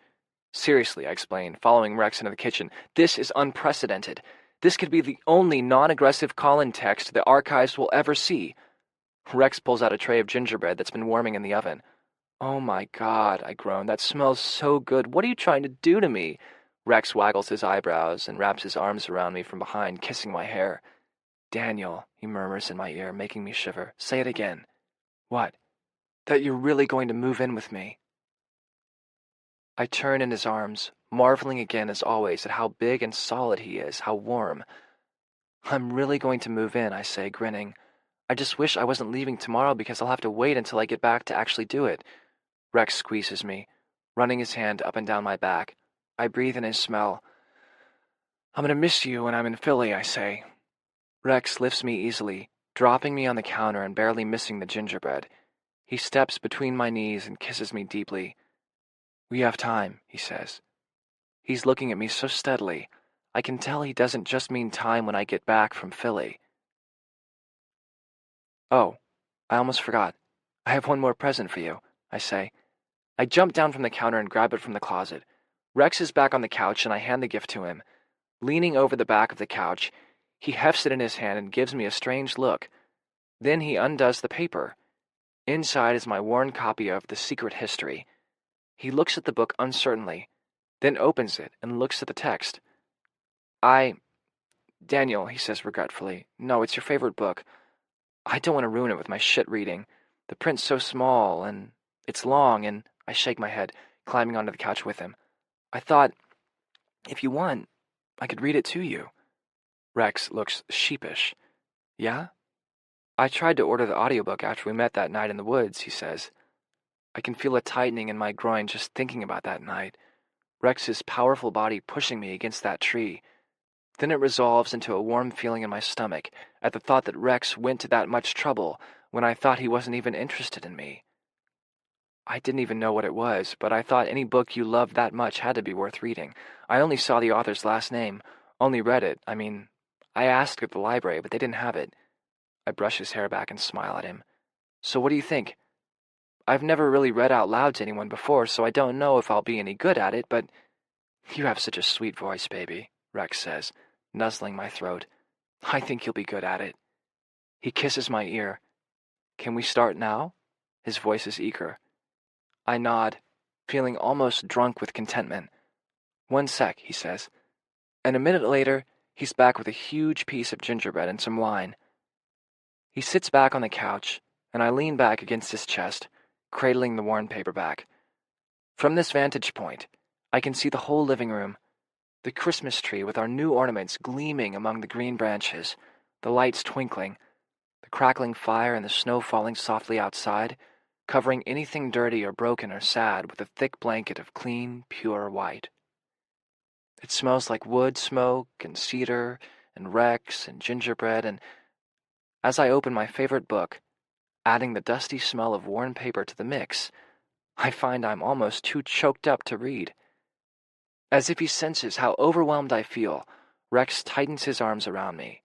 Seriously, I explain, following Rex into the kitchen, this is unprecedented. This could be the only non-aggressive Colin text the archives will ever see. Rex pulls out a tray of gingerbread that's been warming in the oven. Oh my God, I groan. That smells so good. What are you trying to do to me? Rex waggles his eyebrows and wraps his arms around me from behind, kissing my hair. Daniel, he murmurs in my ear, making me shiver. Say it again. What? That you're really going to move in with me. I turn in his arms, marveling again as always at how big and solid he is, how warm. I'm really going to move in, I say, grinning. I just wish I wasn't leaving tomorrow because I'll have to wait until I get back to actually do it. Rex squeezes me, running his hand up and down my back. I breathe in his smell. I'm going to miss you when I'm in Philly, I say. Rex lifts me easily, Dropping me on the counter and barely missing the gingerbread, he steps between my knees and kisses me deeply. "We have time," he says. He's looking at me so steadily, I can tell he doesn't just mean time when I get back from Philly. "Oh, I almost forgot. I have one more present for you," I say. I jump down from the counter and grab it from the closet. Rex is back on the couch and I hand the gift to him. Leaning over the back of the couch, he hefts it in his hand and gives me a strange look. Then he undoes the paper. Inside is my worn copy of The Secret History. He looks at the book uncertainly, then opens it and looks at the text. Daniel, he says regretfully, no, it's your favorite book. I don't want to ruin it with my shit reading. The print's so small, and it's long, and I shake my head, climbing onto the couch with him. I thought, if you want, I could read it to you. Rex looks sheepish. Yeah? I tried to order the audiobook after we met that night in the woods, he says. I can feel a tightening in my groin just thinking about that night. Rex's powerful body pushing me against that tree. Then it resolves into a warm feeling in my stomach at the thought that Rex went to that much trouble when I thought he wasn't even interested in me. I didn't even know what it was, but I thought any book you loved that much had to be worth reading. I only saw the author's last name, only read it. I asked at the library, but they didn't have it. I brush his hair back and smile at him. So what do you think? I've never really read out loud to anyone before, so I don't know if I'll be any good at it, but you have such a sweet voice, baby, Rex says, nuzzling my throat. I think you'll be good at it. He kisses my ear. Can we start now? His voice is eager. I nod, feeling almost drunk with contentment. 1 sec, he says. And a minute later, he's back with a huge piece of gingerbread and some wine. He sits back on the couch, and I lean back against his chest, cradling the worn paperback. From this vantage point, I can see the whole living room, the Christmas tree with our new ornaments gleaming among the green branches, the lights twinkling, the crackling fire and the snow falling softly outside, covering anything dirty or broken or sad with a thick blanket of clean, pure white. It smells like wood smoke and cedar and Rex and gingerbread, and as I open my favorite book, adding the dusty smell of worn paper to the mix, I find I'm almost too choked up to read. As if he senses how overwhelmed I feel, Rex tightens his arms around me.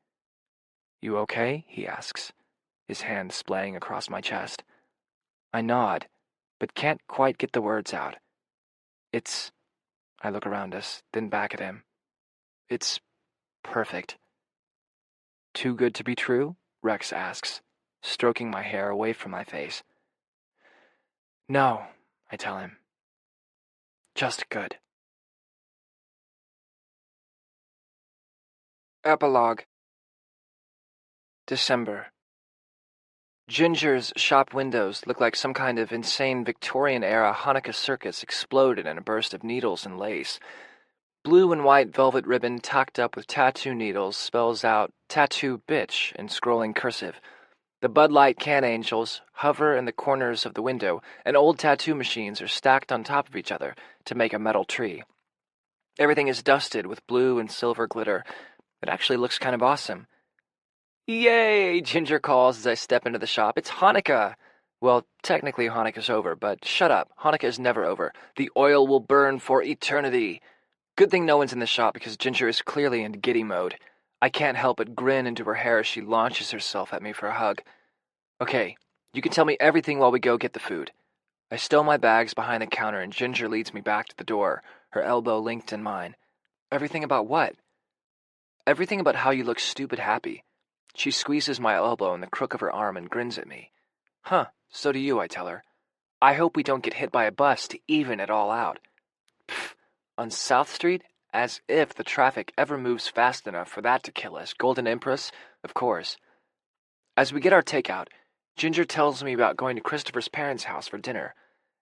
You okay? He asks, his hand splaying across my chest. I nod, but can't quite get the words out. I look around us, then back at him. It's perfect. Too good to be true? Rex asks, stroking my hair away from my face. No, I tell him. Just good. Epilogue. December. Ginger's shop windows look like some kind of insane Victorian-era Hanukkah circus exploded in a burst of needles and lace. Blue and white velvet ribbon tacked up with tattoo needles spells out "Tattoo Bitch" in scrolling cursive. The Bud Light can angels hover in the corners of the window, and old tattoo machines are stacked on top of each other to make a metal tree. Everything is dusted with blue and silver glitter. It actually looks kind of awesome. Yay, Ginger calls as I step into the shop. It's Hanukkah! Well, technically Hanukkah's over, but shut up. Hanukkah is never over. The oil will burn for eternity. Good thing no one's in the shop because Ginger is clearly in giddy mode. I can't help but grin into her hair as she launches herself at me for a hug. Okay, you can tell me everything while we go get the food. I stow my bags behind the counter and Ginger leads me back to the door, her elbow linked in mine. Everything about what? Everything about how you look stupid happy. She squeezes my elbow in the crook of her arm and grins at me. Huh, so do you, I tell her. I hope we don't get hit by a bus to even it all out. Pfft, on South Street? As if the traffic ever moves fast enough for that to kill us. Golden Empress? Of course. As we get our takeout, Ginger tells me about going to Christopher's parents' house for dinner,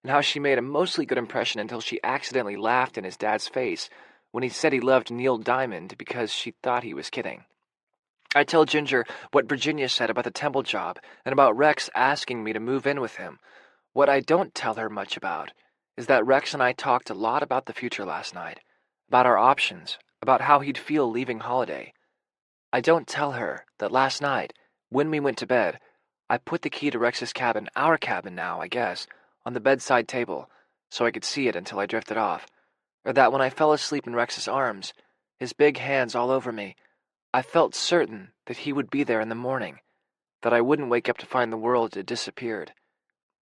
and how she made a mostly good impression until she accidentally laughed in his dad's face when he said he loved Neil Diamond because she thought he was kidding. I tell Ginger what Virginia said about the temple job and about Rex asking me to move in with him. What I don't tell her much about is that Rex and I talked a lot about the future last night, about our options, about how he'd feel leaving Holiday. I don't tell her that last night When we went to bed, I put the key to Rex's cabin, our cabin now, I guess, on the bedside table, so I could see it until I drifted off. Or that when I fell asleep in Rex's arms, his big hands all over me, I felt certain that he would be there in the morning, that I wouldn't wake up to find the world had disappeared.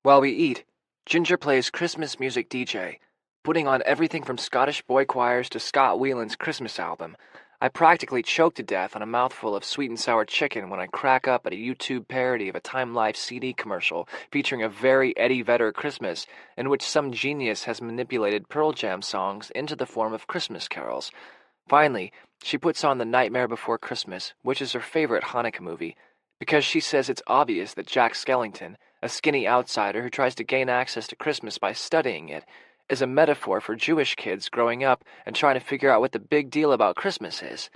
While we eat, Ginger plays Christmas music DJ, putting on everything from Scottish boy choirs to Scott Weiland's Christmas album. I practically choke to death on a mouthful of sweet and sour chicken when I crack up at a YouTube parody of a Time Life CD commercial featuring a very Eddie Vedder Christmas in which some genius has manipulated Pearl Jam songs into the form of Christmas carols. Finally, she puts on The Nightmare Before Christmas, which is her favorite Hanukkah movie, because she says it's obvious that Jack Skellington, a skinny outsider who tries to gain access to Christmas by studying it, is a metaphor for Jewish kids growing up and trying to figure out what the big deal about Christmas is.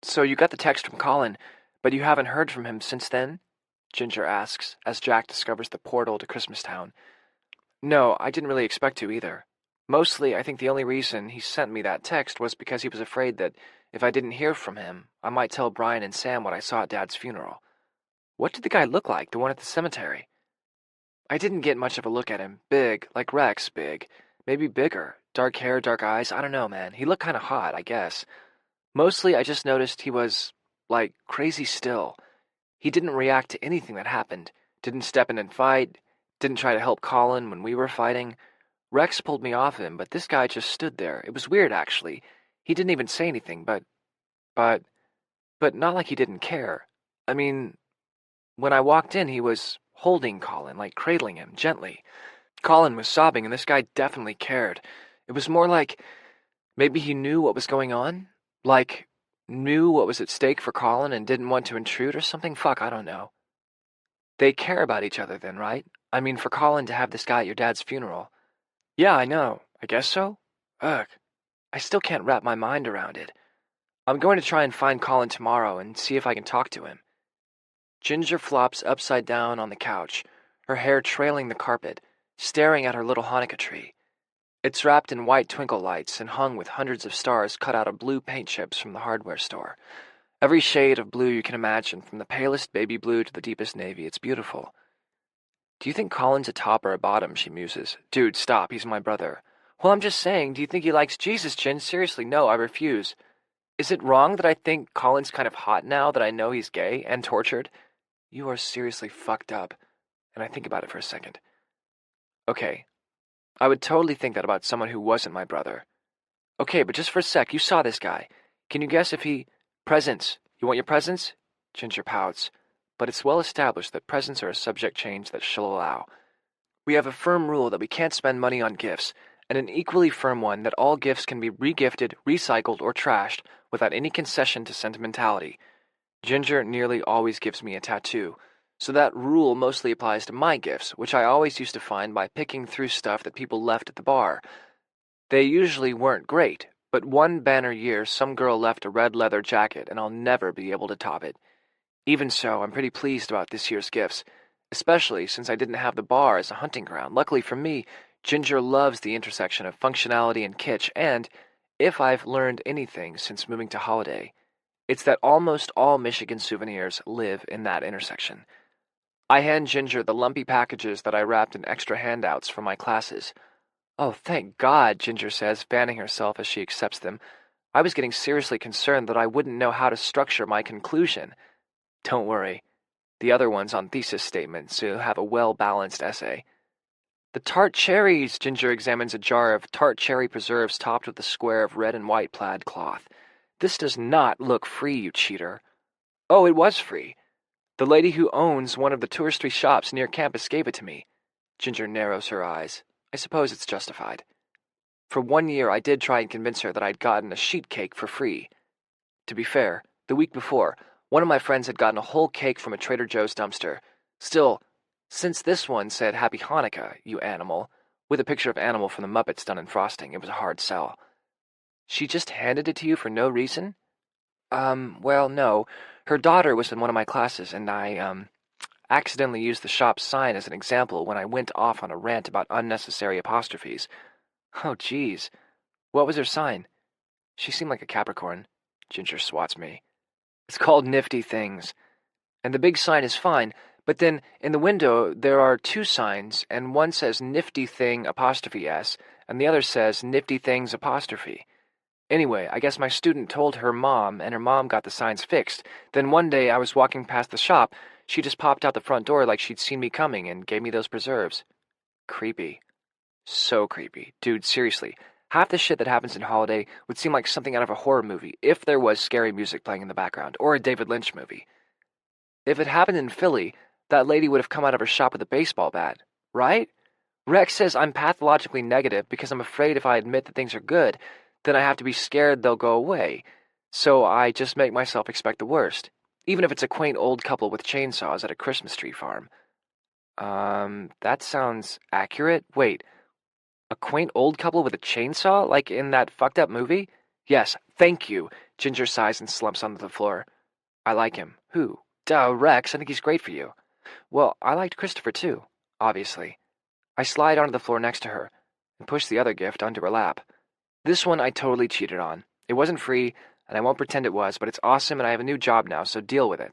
So you got the text from Colin, but you haven't heard from him since then? Ginger asks, as Jack discovers the portal to Christmastown. No, I didn't really expect to either. Mostly, I think the only reason he sent me that text was because he was afraid that if I didn't hear from him, I might tell Brian and Sam what I saw at Dad's funeral. What did the guy look like, the one at the cemetery? I didn't get much of a look at him. Big, like Rex, big. Maybe bigger. Dark hair, dark eyes. I don't know, man. He looked kind of hot, I guess. Mostly, I just noticed he was, like, crazy still. He didn't react to anything that happened. Didn't step in and fight. Didn't try to help Colin when we were fighting. Rex pulled me off him, but this guy just stood there. It was weird, actually. He didn't even say anything, but not like he didn't care. I mean, when I walked in, he was holding Colin, like cradling him, gently. Colin was sobbing, and this guy definitely cared. It was more like maybe he knew what was going on? Like, knew what was at stake for Colin and didn't want to intrude or something? Fuck, I don't know. They care about each other then, right? I mean, for Colin to have this guy at your dad's funeral. Yeah, I know. I guess so? Ugh. I still can't wrap my mind around it. I'm going to try and find Colin tomorrow and see if I can talk to him. Ginger flops upside down on the couch, her hair trailing the carpet, staring at her little Hanukkah tree. It's wrapped in white twinkle lights and hung with hundreds of stars cut out of blue paint chips from the hardware store. Every shade of blue you can imagine, from the palest baby blue to the deepest navy. It's beautiful. Do you think Colin's a top or a bottom? She muses. Dude, stop. He's my brother. Well, I'm just saying, do you think he likes Jesus, Jen? Seriously, no, I refuse. Is it wrong that I think Colin's kind of hot now that I know he's gay and tortured? You are seriously fucked up. And I think about it for a second. Okay, I would totally think that about someone who wasn't my brother. Okay, but just for a sec, you saw this guy. Can you guess if he... Presents. You want your presents? Ginger pouts. But it's well established that presents are a subject change that she'll allow. We have a firm rule that we can't spend money on gifts, and an equally firm one that all gifts can be regifted, recycled, or trashed without any concession to sentimentality. Ginger nearly always gives me a tattoo, so that rule mostly applies to my gifts, which I always used to find by picking through stuff that people left at the bar. They usually weren't great, but one banner year some girl left a red leather jacket, and I'll never be able to top it. Even so, I'm pretty pleased about this year's gifts, especially since I didn't have the bar as a hunting ground. Luckily for me, Ginger loves the intersection of functionality and kitsch, and, if I've learned anything since moving to Holiday, it's that almost all Michigan souvenirs live in that intersection. I hand Ginger the lumpy packages that I wrapped in extra handouts for my classes. Oh, thank God, Ginger says, fanning herself as she accepts them. I was getting seriously concerned that I wouldn't know how to structure my conclusion. Don't worry. The other one's on thesis statements, so you'll have a well-balanced essay. The tart cherries! Ginger examines a jar of tart cherry preserves topped with a square of red and white plaid cloth. This does not look free, you cheater. Oh, it was free. The lady who owns one of the touristy shops near campus gave it to me. Ginger narrows her eyes. I suppose it's justified. For 1 year, I did try and convince her that I'd gotten a sheet cake for free. To be fair, the week before, one of my friends had gotten a whole cake from a Trader Joe's dumpster. Still, since this one said Happy Hanukkah, you animal, with a picture of Animal from the Muppets done in frosting, it was a hard sell. She just handed it to you for no reason? Well, no. Her daughter was in one of my classes, and I, accidentally used the shop's sign as an example when I went off on a rant about unnecessary apostrophes. Oh, geez. What was her sign? She seemed like a Capricorn. Ginger swats me. It's called Nifty Things. And the big sign is fine, but then in the window there are two signs, and one says nifty thing '(s), and the other says nifty things '. Anyway, I guess my student told her mom, and her mom got the signs fixed. Then one day I was walking past the shop. She just popped out the front door like she'd seen me coming and gave me those preserves. Creepy. So creepy. Dude, seriously. Half the shit that happens in Holiday would seem like something out of a horror movie if there was scary music playing in the background, or a David Lynch movie. If it happened in Philly, that lady would have come out of her shop with a baseball bat, right? Rex says I'm pathologically negative because I'm afraid if I admit that things are good, then I have to be scared they'll go away. So I just make myself expect the worst, even if it's a quaint old couple with chainsaws at a Christmas tree farm. That sounds accurate. Wait, a quaint old couple with a chainsaw, like in that fucked up movie? Yes, thank you. Ginger sighs and slumps onto the floor. I like him. Who? Duh, Rex. I think he's great for you. Well, I liked Christopher too, obviously. I slide onto the floor next to her and push the other gift onto her lap. This one I totally cheated on. It wasn't free, and I won't pretend it was, but it's awesome and I have a new job now, so deal with it.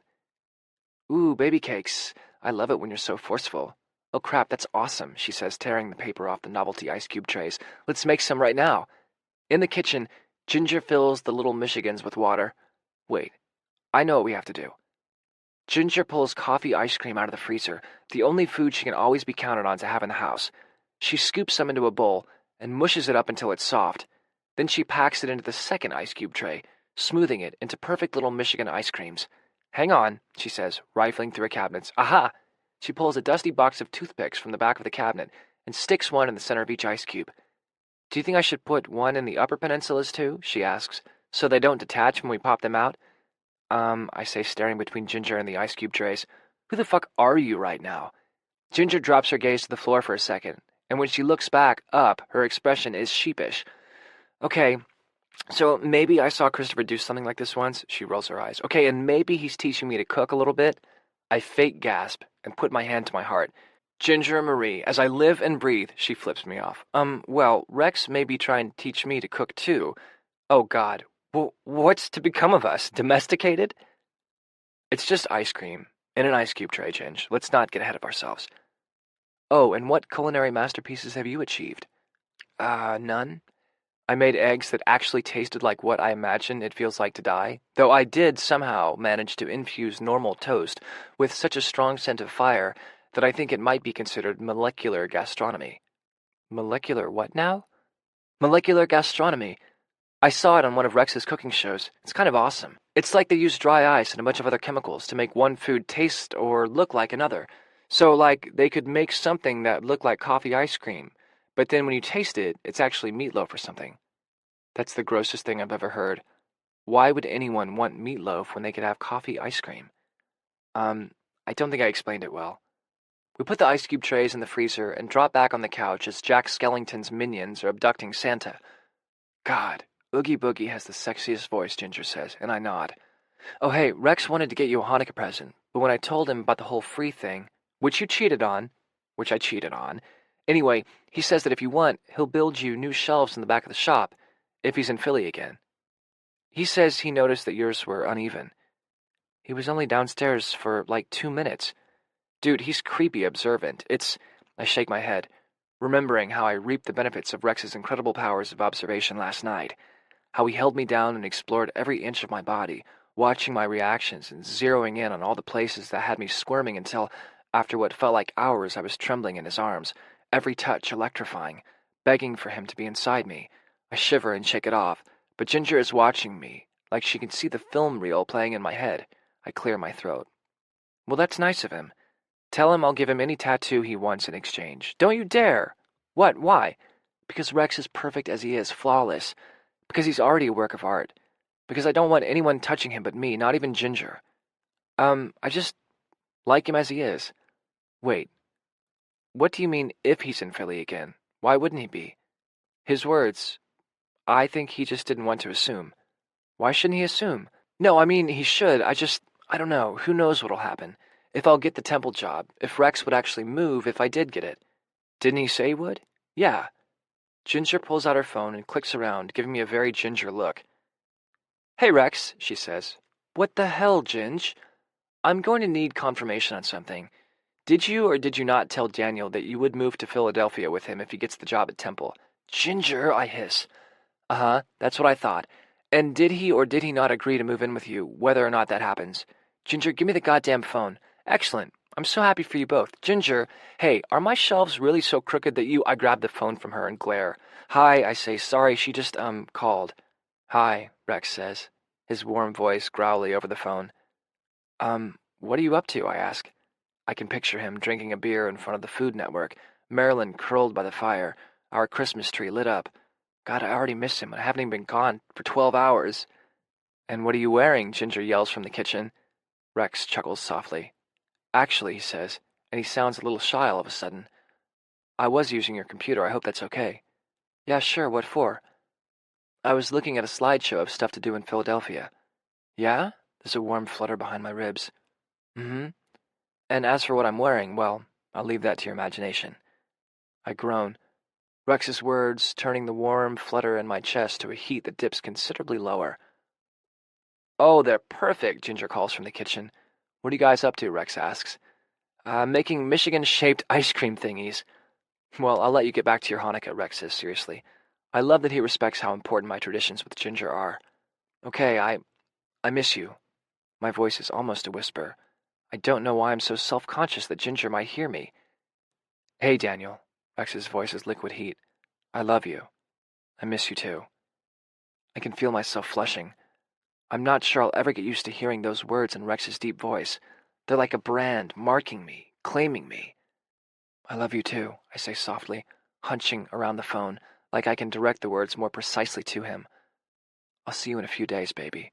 Ooh, baby cakes. I love it when you're so forceful. Oh crap, that's awesome, she says, tearing the paper off the novelty ice cube trays. Let's make some right now. In the kitchen, Ginger fills the little Michigans with water. Wait, I know what we have to do. Ginger pulls coffee ice cream out of the freezer, the only food she can always be counted on to have in the house. She scoops some into a bowl and mushes it up until it's soft. Then she packs it into the second ice cube tray, smoothing it into perfect little Michigan ice creams. Hang on, she says, rifling through her cabinets. Aha! She pulls a dusty box of toothpicks from the back of the cabinet and sticks one in the center of each ice cube. Do you think I should put one in the upper peninsulas too? She asks, so they don't detach when we pop them out. I say, staring between Ginger and the ice cube trays. Who the fuck are you right now? Ginger drops her gaze to the floor for a second, and when she looks back up, her expression is sheepish. Okay, so maybe I saw Christopher do something like this once. She rolls her eyes. Okay, and maybe he's teaching me to cook a little bit. I fake gasp and put my hand to my heart. Ginger Marie, as I live and breathe, she flips me off. Well, Rex may be trying to teach me to cook too. Oh, God. Well, what's to become of us? Domesticated? It's just ice cream in an ice cube tray, Ginge. Let's not get ahead of ourselves. Oh, and what culinary masterpieces have you achieved? None. I made eggs that actually tasted like what I imagine it feels like to die, though I did somehow manage to infuse normal toast with such a strong scent of fire that I think it might be considered molecular gastronomy. Molecular what now? Molecular gastronomy. I saw it on one of Rex's cooking shows. It's kind of awesome. It's like they use dry ice and a bunch of other chemicals to make one food taste or look like another. So, like, they could make something that looked like coffee ice cream, but then when you taste it, it's actually meatloaf or something. That's the grossest thing I've ever heard. Why would anyone want meatloaf when they could have coffee ice cream? I don't think I explained it well. We put the ice cube trays in the freezer and drop back on the couch as Jack Skellington's minions are abducting Santa. God, Oogie Boogie has the sexiest voice, Ginger says, and I nod. Oh hey, Rex wanted to get you a Hanukkah present, but when I told him about the whole free thing, which I cheated on, anyway, he says that if you want, he'll build you new shelves in the back of the shop, if he's in Philly again. He says he noticed that yours were uneven. He was only downstairs for like 2 minutes. Dude, he's creepy observant. I shake my head, remembering how I reaped the benefits of Rex's incredible powers of observation last night, how he held me down and explored every inch of my body, watching my reactions and zeroing in on all the places that had me squirming until, after what felt like hours, I was trembling in his arms, every touch electrifying, begging for him to be inside me. I shiver and shake it off, but Ginger is watching me, like she can see the film reel playing in my head. I clear my throat. Well, that's nice of him. Tell him I'll give him any tattoo he wants in exchange. Don't you dare! What? Why? Because Rex is perfect as he is, flawless. Because he's already a work of art. Because I don't want anyone touching him but me, not even Ginger. I just like him as he is. Wait. What do you mean if he's in Philly again? Why wouldn't he be? His words. I think he just didn't want to assume. Why shouldn't he assume? No, I mean, he should. I don't know. Who knows what'll happen? If I'll get the temple job, if Rex would actually move if I did get it. Didn't he say he would? Yeah. Ginger pulls out her phone and clicks around, giving me a very Ginger look. Hey, Rex, she says. What the hell, Ginge? I'm going to need confirmation on something. Did you or did you not tell Daniel that you would move to Philadelphia with him if he gets the job at Temple? Ginger, I hiss. Uh-huh, that's what I thought. And did he or did he not agree to move in with you, whether or not that happens? Ginger, give me the goddamn phone. Excellent. I'm so happy for you both. Ginger, hey, are my shelves really so crooked that I grab the phone from her and glare. Hi, I say, sorry, she just, called. Hi, Rex says, his warm voice growly over the phone. What are you up to, I ask. I can picture him drinking a beer in front of the Food Network, Marilyn curled by the fire, our Christmas tree lit up. God, I already miss him. I haven't even been gone for 12 hours. And what are you wearing? Ginger yells from the kitchen. Rex chuckles softly. Actually, he says, and he sounds a little shy all of a sudden. I was using your computer. I hope that's okay. Yeah, sure. What for? I was looking at a slideshow of stuff to do in Philadelphia. Yeah? There's a warm flutter behind my ribs. Mm-hmm. And as for what I'm wearing, well, I'll leave that to your imagination. I groan, Rex's words turning the warm flutter in my chest to a heat that dips considerably lower. Oh, they're perfect, Ginger calls from the kitchen. What are you guys up to? Rex asks. Making Michigan-shaped ice cream thingies. Well, I'll let you get back to your Hanukkah, Rex says seriously. I love that he respects how important my traditions with Ginger are. Okay, I miss you. My voice is almost a whisper. I don't know why I'm so self-conscious that Ginger might hear me. Hey, Daniel. Rex's voice is liquid heat. I love you. I miss you too. I can feel myself flushing. I'm not sure I'll ever get used to hearing those words in Rex's deep voice. They're like a brand, marking me, claiming me. I love you too, I say softly, hunching around the phone, like I can direct the words more precisely to him. I'll see you in a few days, baby.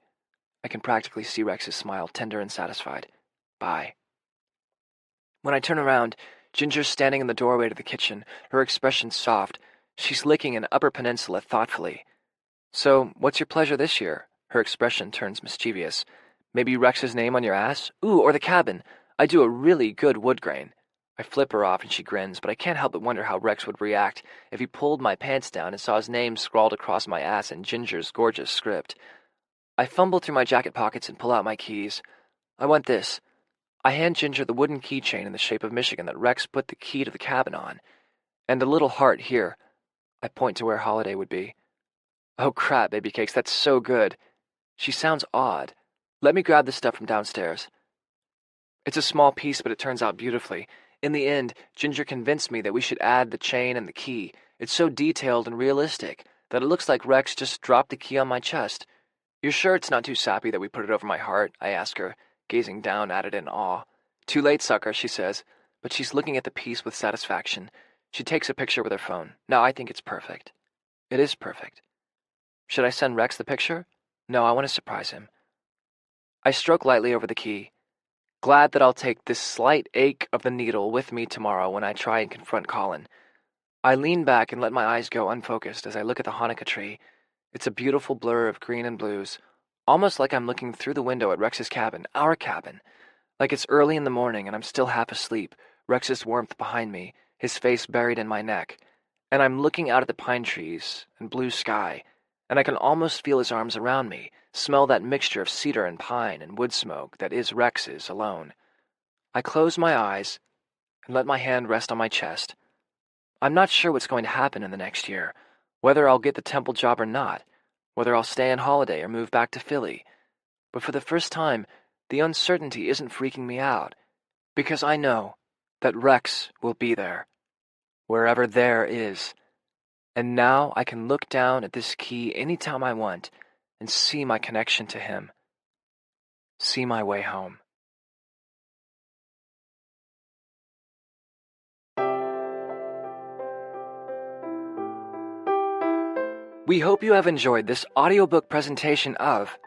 I can practically see Rex's smile, tender and satisfied. Bye. When I turn around, Ginger's standing in the doorway to the kitchen, her expression soft. She's licking an Upper Peninsula thoughtfully. So, what's your pleasure this year? Her expression turns mischievous. Maybe Rex's name on your ass? Ooh, or the cabin. I do a really good wood grain. I flip her off and she grins, but I can't help but wonder how Rex would react if he pulled my pants down and saw his name scrawled across my ass in Ginger's gorgeous script. I fumble through my jacket pockets and pull out my keys. I want this. I hand Ginger the wooden keychain in the shape of Michigan that Rex put the key to the cabin on. And a little heart here. I point to where Holiday would be. Oh crap, baby cakes, that's so good. She sounds odd. Let me grab the stuff from downstairs. It's a small piece, but it turns out beautifully. In the end, Ginger convinced me that we should add the chain and the key. It's so detailed and realistic that it looks like Rex just dropped the key on my chest. You're sure it's not too sappy that we put it over my heart? I ask her, gazing down at it in awe. Too late, sucker, she says, but she's looking at the piece with satisfaction. She takes a picture with her phone. Now I think it's perfect. It is perfect. Should I send Rex the picture? No, I want to surprise him. I stroke lightly over the key, glad that I'll take this slight ache of the needle with me tomorrow when I try and confront Colin. I lean back and let my eyes go unfocused as I look at the Hanukkah tree. It's a beautiful blur of green and blues, almost like I'm looking through the window at Rex's cabin, our cabin. Like it's early in the morning and I'm still half asleep, Rex's warmth behind me, his face buried in my neck, and I'm looking out at the pine trees and blue sky, and I can almost feel his arms around me, smell that mixture of cedar and pine and wood smoke that is Rex's alone. I close my eyes and let my hand rest on my chest. I'm not sure what's going to happen in the next year, whether I'll get the Temple job or not, whether I'll stay on holiday or move back to Philly. But for the first time, the uncertainty isn't freaking me out, because I know that Rex will be there, wherever there is. And now I can look down at this key anytime I want and see my connection to him. See my way home. We hope you have enjoyed this audiobook presentation of